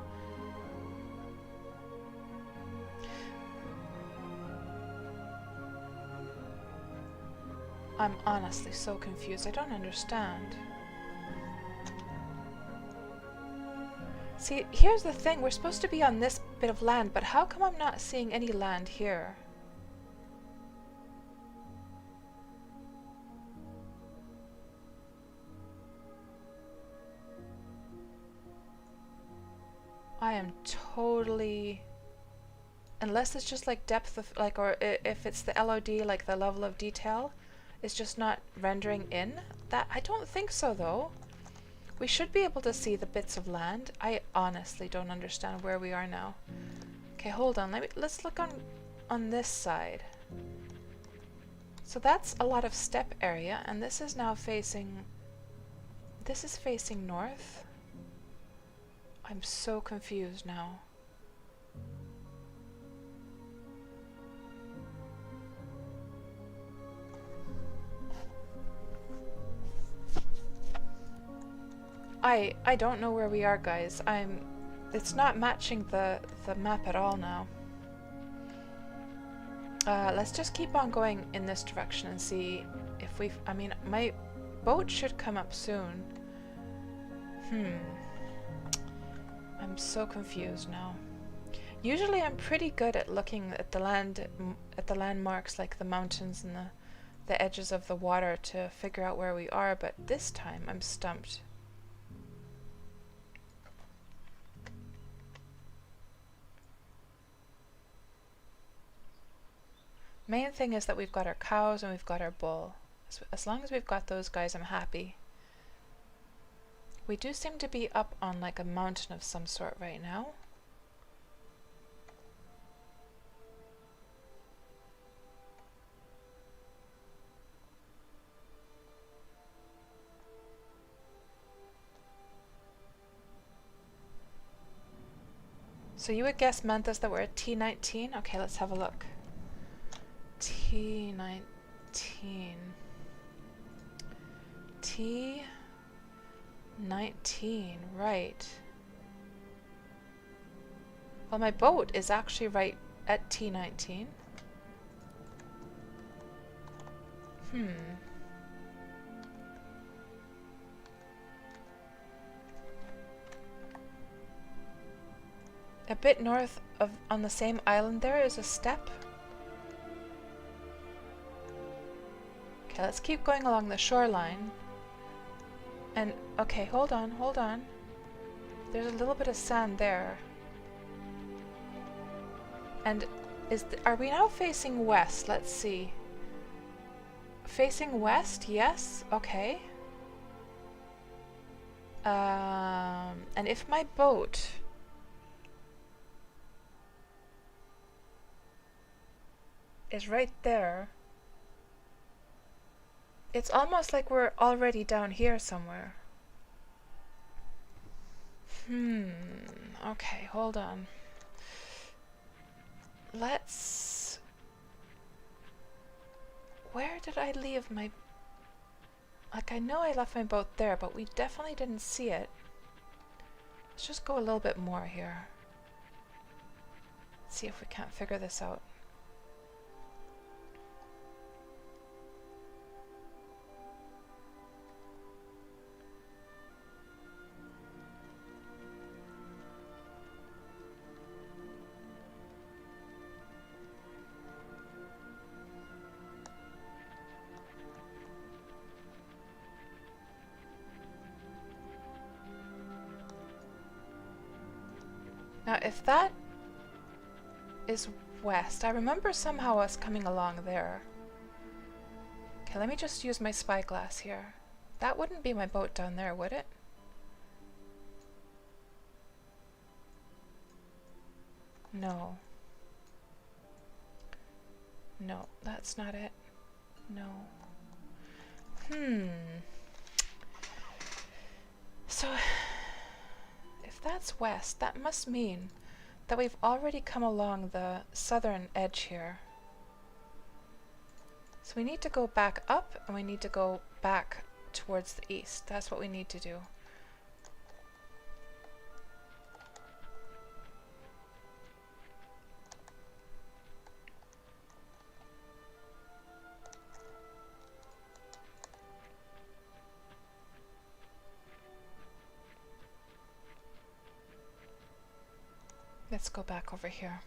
I'm honestly so confused. I don't understand. See, here's the thing. We're supposed to be on this bit of land, but how come I'm not seeing any land here? I am totally... Unless it's just like depth of, like, or if it's the LOD, like the level of detail, is just not rendering in. That, I don't think so though. We should be able to see the bits of land. I honestly don't understand where we are now. Okay, hold on. Let's look on this side. So that's a lot of steppe area, and this is now facing... This is facing north. I'm so confused now. I don't know where we are, guys. It's not matching the map at all now. Let's just keep on going in this direction and see if we've... I mean, my boat should come up soon. I'm so confused now. Usually I'm pretty good at looking at the landmarks, like the mountains and the edges of the water, to figure out where we are, but this time I'm stumped. Main thing is that we've got our cows and we've got our bull. As long as we've got those guys, I'm happy. We do seem to be up on like a mountain of some sort right now. So you would guess, Manthas, that we're at T19? Okay, let's have a look. T19. T19, right. Well, my boat is actually right at T19. A bit north of, on the same island there, is a steppe. Okay, let's keep going along the shoreline. And, okay, hold on. There's a little bit of sand there. And are we now facing west? Let's see. Facing west? Yes. Okay. And if my boat... is right there... It's almost like we're already down here somewhere. Okay, hold on. Let's... Where did I leave my... Like, I know I left my boat there, but we definitely didn't see it. Let's just go a little bit more here. See if we can't figure this out. Now, if that is west, I remember somehow us coming along there. Okay, let me just use my spyglass here. That wouldn't be my boat down there, would it? No. No, that's not it. No. So... If that's west, that must mean that we've already come along the southern edge here. So we need to go back up and we need to go back towards the east. That's what we need to do. Let's go back over here.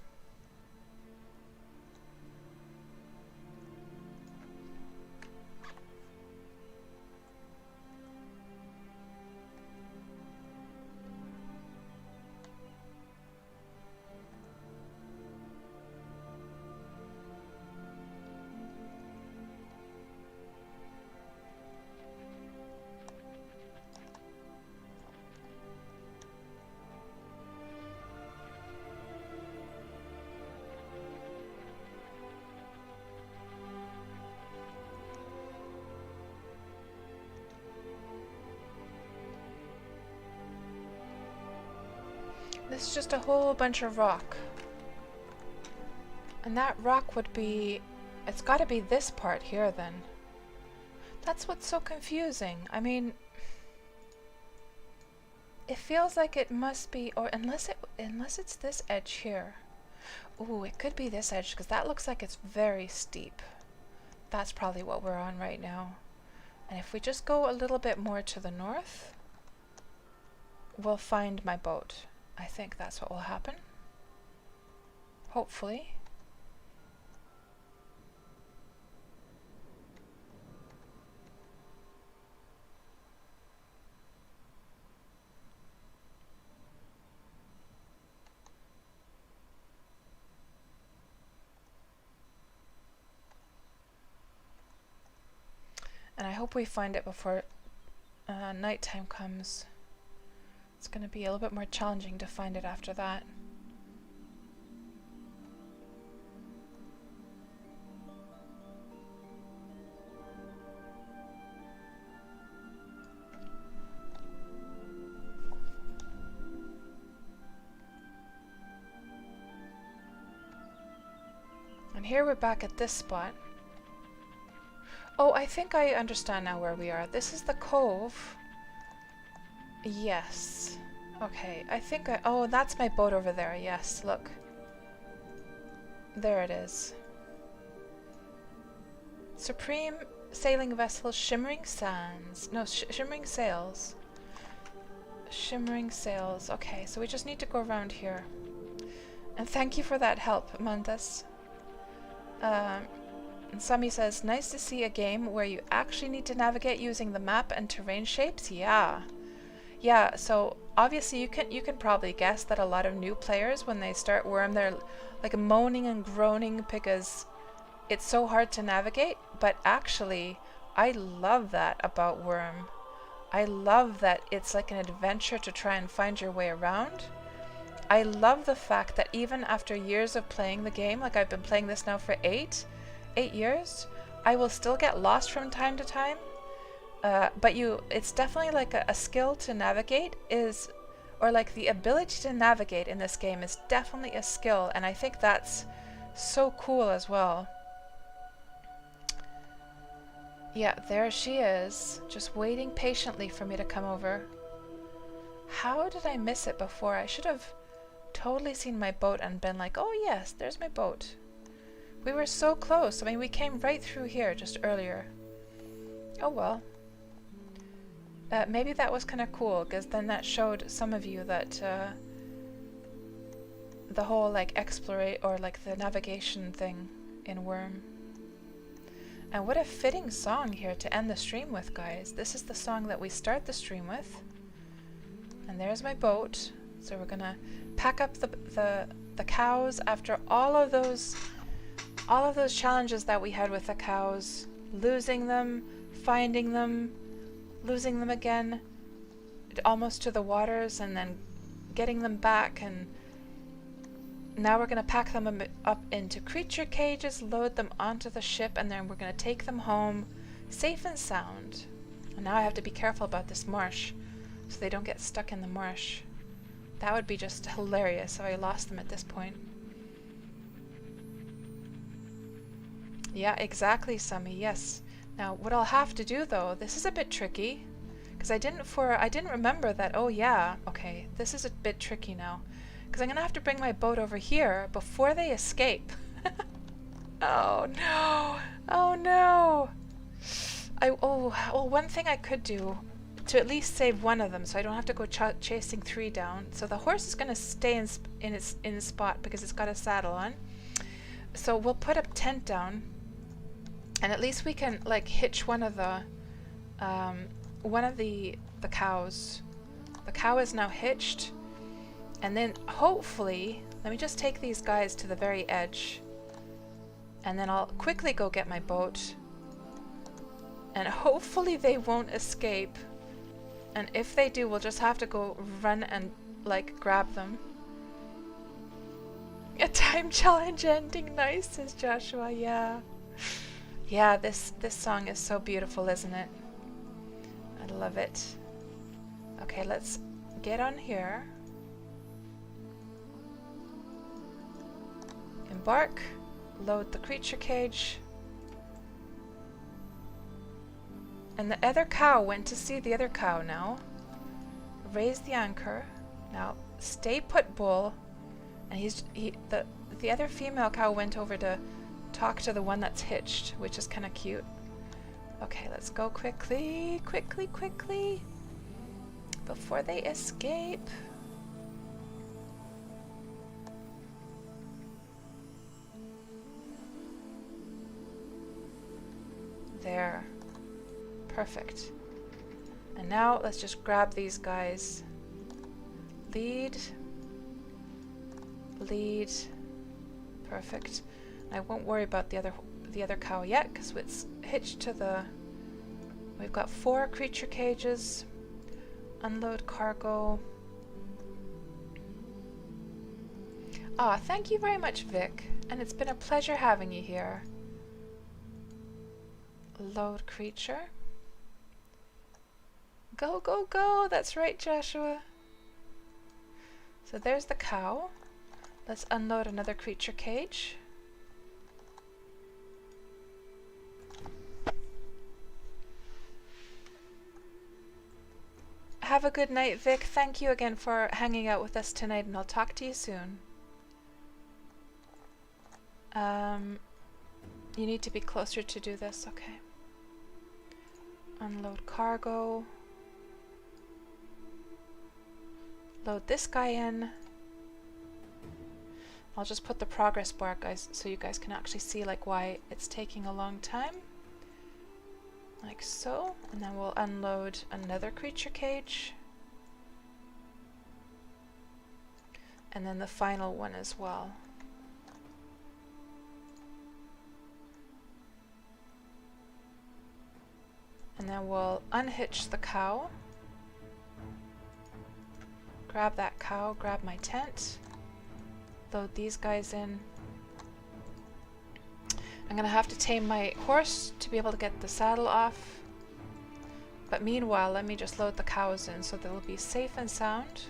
This is just a whole bunch of rock. And that rock would be... It's gotta be this part here then. That's what's so confusing. I mean... It feels like it must be... Or unless it's this edge here. Ooh, it could be this edge because that looks like it's very steep. That's probably what we're on right now. And if we just go a little bit more to the north, we'll find my boat. I think that's what will happen. Hopefully. And I hope we find it before nighttime comes. It's going to be a little bit more challenging to find it after that. And here we're back at this spot. Oh, I think I understand now where we are. This is the cove. Yes. Okay, I think I... Oh, that's my boat over there. Yes, look. There it is. Supreme sailing vessel, shimmering sands. No, shimmering sails. Shimmering sails. Okay, so we just need to go around here. And thank you for that help, Mandas. And Sami says, nice to see a game where you actually need to navigate using the map and terrain shapes. Yeah. Yeah, so obviously you can probably guess that a lot of new players, when they start Wurm, they're like moaning and groaning because it's so hard to navigate. But actually, I love that about Wurm. I love that it's like an adventure to try and find your way around. I love the fact that even after years of playing the game, like I've been playing this now for 8 years, I will still get lost from time to time. But it's definitely like a skill to navigate or like the ability to navigate in this game is definitely a skill, and I think that's so cool as well. Yeah, there she is, just waiting patiently for me to come over. How did I miss it before? I should have totally seen my boat and been like, oh yes, there's my boat. We were so close. I mean, we came right through here just earlier. Oh well. Maybe that was kind of cool, because then that showed some of you that the whole like explorate or like the navigation thing in Wurm. And what a fitting song here to end the stream with, guys. This is the song that we start the stream with. And there's my boat. So we're gonna pack up the cows after all of those challenges that we had with the cows, losing them, finding them, losing them again, almost to the waters, and then getting them back, and now we're going to pack them up into creature cages, load them onto the ship, and then we're going to take them home safe and sound. And now I have to be careful about this marsh so they don't get stuck in the marsh. That would be just hilarious if I lost them at this point. Yeah, exactly, Summy, yes. Now, what I'll have to do though, this is a bit tricky, because I didn't remember that, oh yeah, okay, this is a bit tricky now, because I'm gonna have to bring my boat over here before they escape. Oh no, oh no. Well, one thing I could do to at least save one of them, so I don't have to go chasing 3 down. So the horse is gonna stay in its spot because it's got a saddle on. So we'll put a tent down, and at least we can like hitch one of the cows. The cow is now hitched, and then hopefully, let me just take these guys to the very edge, and then I'll quickly go get my boat, and hopefully they won't escape. And if they do, we'll just have to go run and like grab them. A time challenge ending, nice, says Joshua. Yeah. Yeah, this song is so beautiful, isn't it? I love it. Okay, let's get on here. Embark. Load the creature cage. And the other cow went to see the other cow now. Raise the anchor. Now, stay put, bull. And the other female cow went over to talk to the one that's hitched, which is kind of cute. Okay, let's go quickly, quickly, quickly, before they escape. There. Perfect. And now let's just grab these guys. Lead. Lead. Perfect. I won't worry about the other cow yet because it's hitched to the... We've got 4 creature cages. Unload cargo. Ah, thank you very much, Vic. And it's been a pleasure having you here. Load creature. Go, go, go! That's right, Joshua. So there's the cow. Let's unload another creature cage. Have a good night, Vic. Thank you again for hanging out with us tonight, and I'll talk to you soon. You need to be closer to do this. Okay. Unload cargo. Load this guy in. I'll just put the progress bar, guys, so you guys can actually see like why it's taking a long time. Like so. And then we'll unload another creature cage. And then the final one as well. And then we'll unhitch the cow. Grab that cow, grab my tent. Load these guys in. I'm gonna have to tame my horse to be able to get the saddle off. But meanwhile, let me just load the cows in so they'll be safe and sound.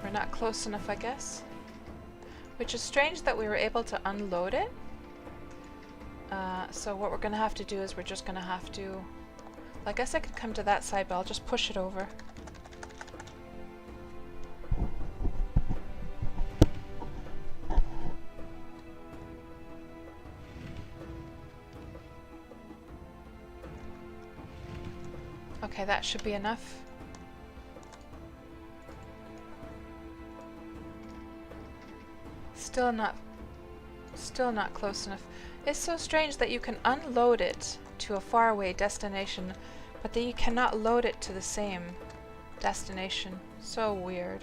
We're not close enough, I guess. Which is strange that we were able to unload it. So what we're gonna have to do is we're just gonna have to... Well, I guess I could come to that side, but I'll just push it over. Okay, that should be enough. Still not close enough. It's so strange that you can unload it to a faraway destination, but that you cannot load it to the same destination. So weird.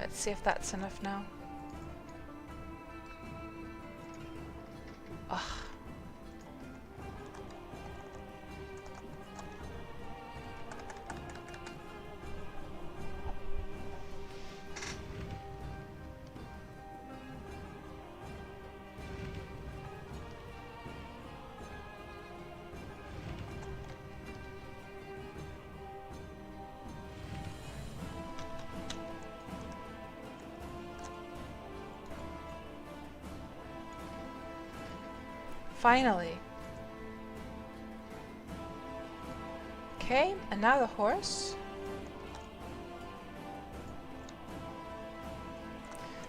Let's see if that's enough now. Ugh. Finally. Okay, and now the horse.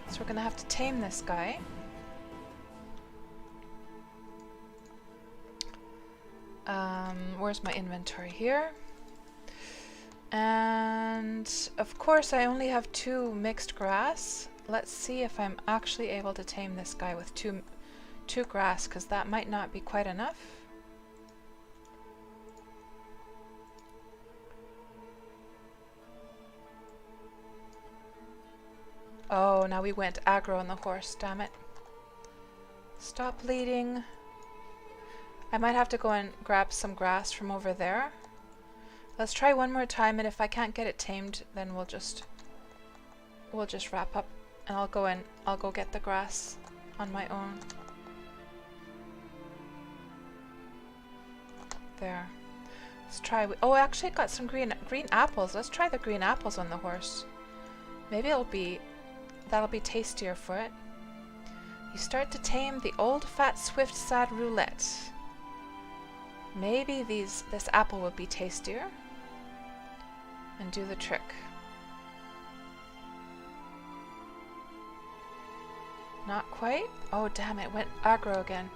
So we're gonna have to tame this guy. Where's my inventory? Here. And of course I only have 2 mixed grass. Let's see if I'm actually able to tame this guy with two grass, because that might not be quite enough. Oh, now we went aggro on the horse, damn it. Stop bleeding. I might have to go and grab some grass from over there. Let's try one more time, and if I can't get it tamed, then we'll just wrap up, and I'll go get the grass on my own. There. Let's try. Oh, I actually got some green apples. Let's try the green apples on the horse. Maybe that'll be tastier for it. You start to tame the old, fat, swift, sad roulette. Maybe this apple would be tastier and do the trick. Not quite. Oh damn it! Went aggro again.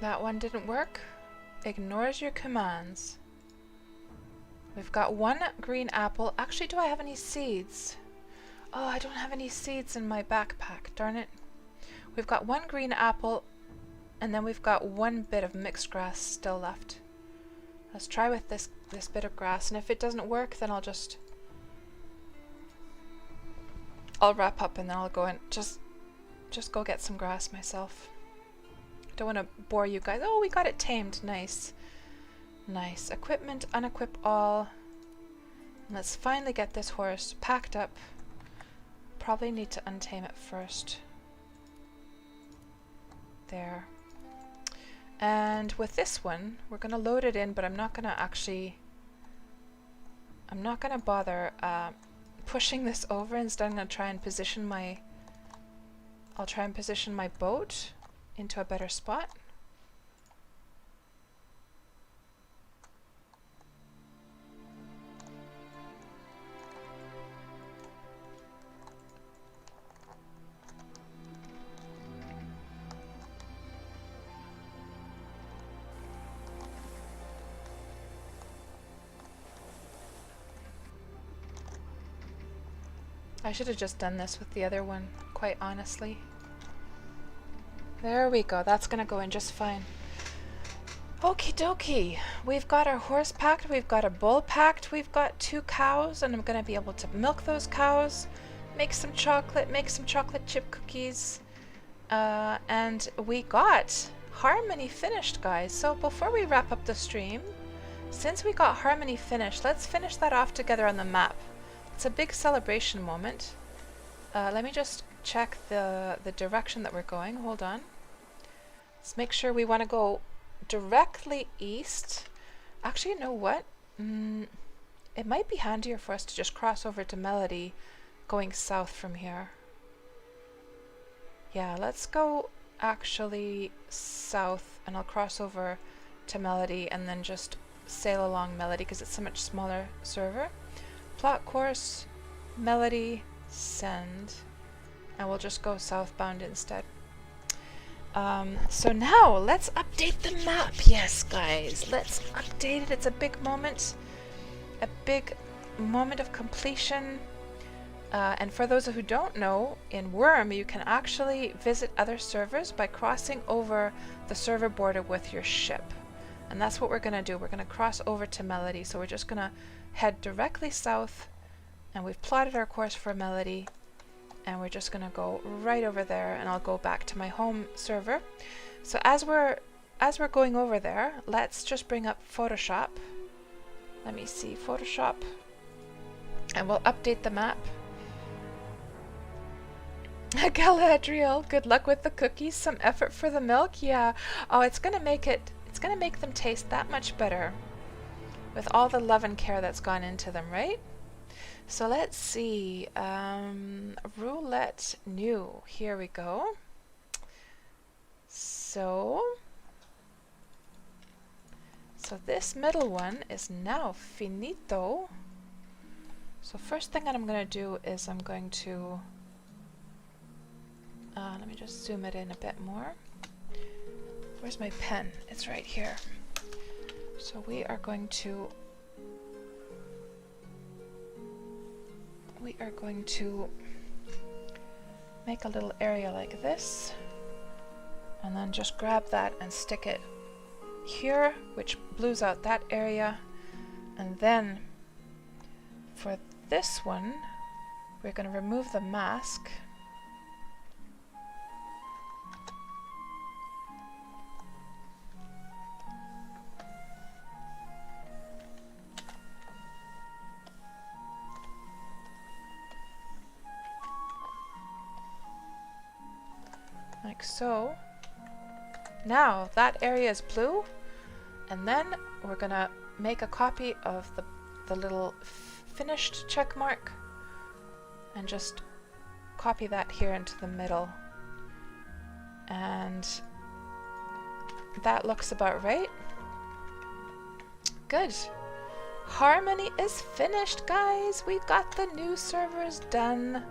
That one didn't work. Ignores your commands. We've got 1 green apple. Actually, do I have any seeds? Oh, I don't have any seeds in my backpack. Darn it. We've got 1 green apple, and then we've got 1 bit of mixed grass still left. Let's try with this bit of grass, and if it doesn't work, then I'll wrap up, and then I'll go and just go get some grass myself. Don't want to bore you guys. Oh, we got it tamed. Nice. Nice. Equipment, unequip all. Let's finally get this horse packed up. Probably need to untame it first. There. And with this one, we're going to load it in, but I'm not going to bother pushing this over. Instead, I'm going to try and position my boat into a better spot. I should have just done this with the other one, quite honestly. There we go, that's gonna go in just fine. Okie dokie, we've got our horse packed, we've got a bull packed, we've got 2 cows, and I'm gonna be able to milk those cows, make some chocolate chip cookies, and we got Harmony finished, guys. So before we wrap up the stream, since we got Harmony finished, let's finish that off together on the map. It's a big celebration moment. Let me just check the direction that we're going. Hold on. Let's make sure we want to go directly east. Actually, you know what? It might be handier for us to just cross over to Melody going south from here. Yeah, let's go actually south, and I'll cross over to Melody and then just sail along Melody because it's a much smaller server. Plot course, Melody, send, and we'll just go southbound instead. So now let's update the map. Yes, guys, let's update it. It's a big moment of completion. And for those who don't know, in Wurm you can actually visit other servers by crossing over the server border with your ship. And that's what we're going to do. We're going to cross over to Melody. So we're just going to head directly south, and we've plotted our course for Melody. And we're just going to go right over there, and I'll go back to my home server. So as we're going over there, let's just bring up Photoshop. Let me see, Photoshop. And we'll update the map. Galadriel, good luck with the cookies. Some effort for the milk. Yeah. Oh, it's going to make them taste that much better with all the love and care that's gone into them, right? So let's see, roulette new, here we go. So this middle one is now finito. So first thing that I'm going to do is I'm going to, let me just zoom it in a bit more. Where's my pen? It's right here. So we are going to make a little area like this, and then just grab that and stick it here, which blues out that area. And then for this one, we're going to remove the mask. Like so. Now that area is blue, and then we're gonna make a copy of the little finished check mark and just copy that here into the middle, and that looks about right. Good. Harmony is finished, guys. We got the new servers done.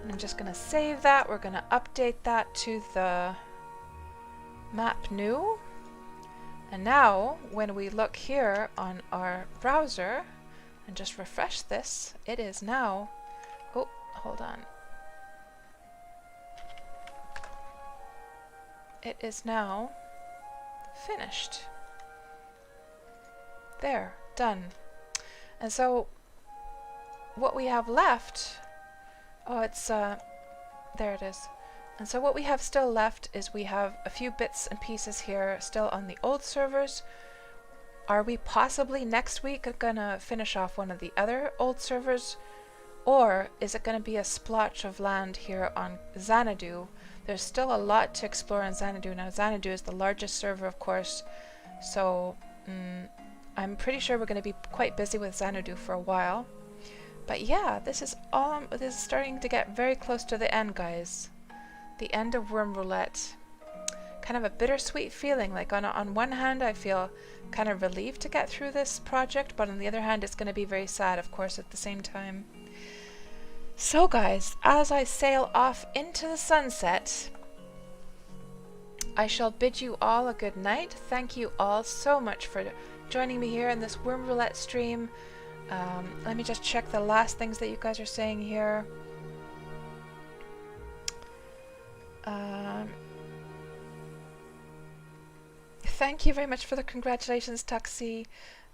And I'm just going to save that. We're going to update that to the map new. And now when we look here on our browser and just refresh this, it is now, oh, hold on. It is now finished. There, done. And so what we have left, oh, it's, there it is. And so what we have still left is we have a few bits and pieces here still on the old servers. Are we possibly next week gonna finish off one of the other old servers? Or is it gonna be a splotch of land here on Xanadu? There's still a lot to explore on Xanadu. Now Xanadu is the largest server, of course, so I'm pretty sure we're gonna be quite busy with Xanadu for a while. But yeah, this is starting to get very close to the end, guys. The end of Wurm Roulette. Kind of a bittersweet feeling. Like on one hand, I feel kind of relieved to get through this project, but on the other hand, it's going to be very sad, of course, at the same time. So guys, as I sail off into the sunset, I shall bid you all a good night. Thank you all so much for joining me here in this Wurm Roulette stream. Let me just check the last things that you guys are saying here. Thank you very much for the congratulations, Tuxie.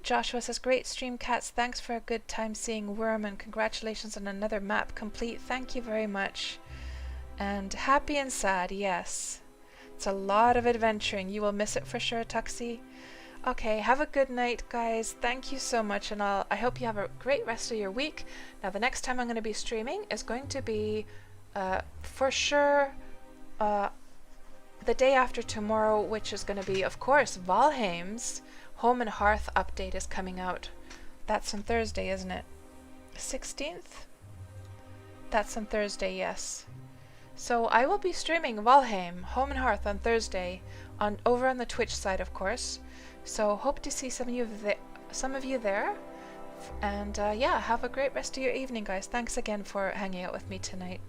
Joshua says, great stream, Cats. Thanks for a good time seeing Wurm, and congratulations on another map complete. Thank you very much. And happy and sad, yes. It's a lot of adventuring. You will miss it for sure, Tuxie. Okay, have a good night, guys. Thank you so much, and I hope you have a great rest of your week. Now, the next time I'm going to be streaming is going to be, for sure, the day after tomorrow, which is going to be, of course, Valheim's Home and Hearth update is coming out. That's on Thursday, isn't it? 16th? That's on Thursday, yes. So I will be streaming Valheim, Home and Hearth on Thursday, over on the Twitch side, of course. So hope to see some of you there. And yeah, have a great rest of your evening, guys. Thanks again for hanging out with me tonight.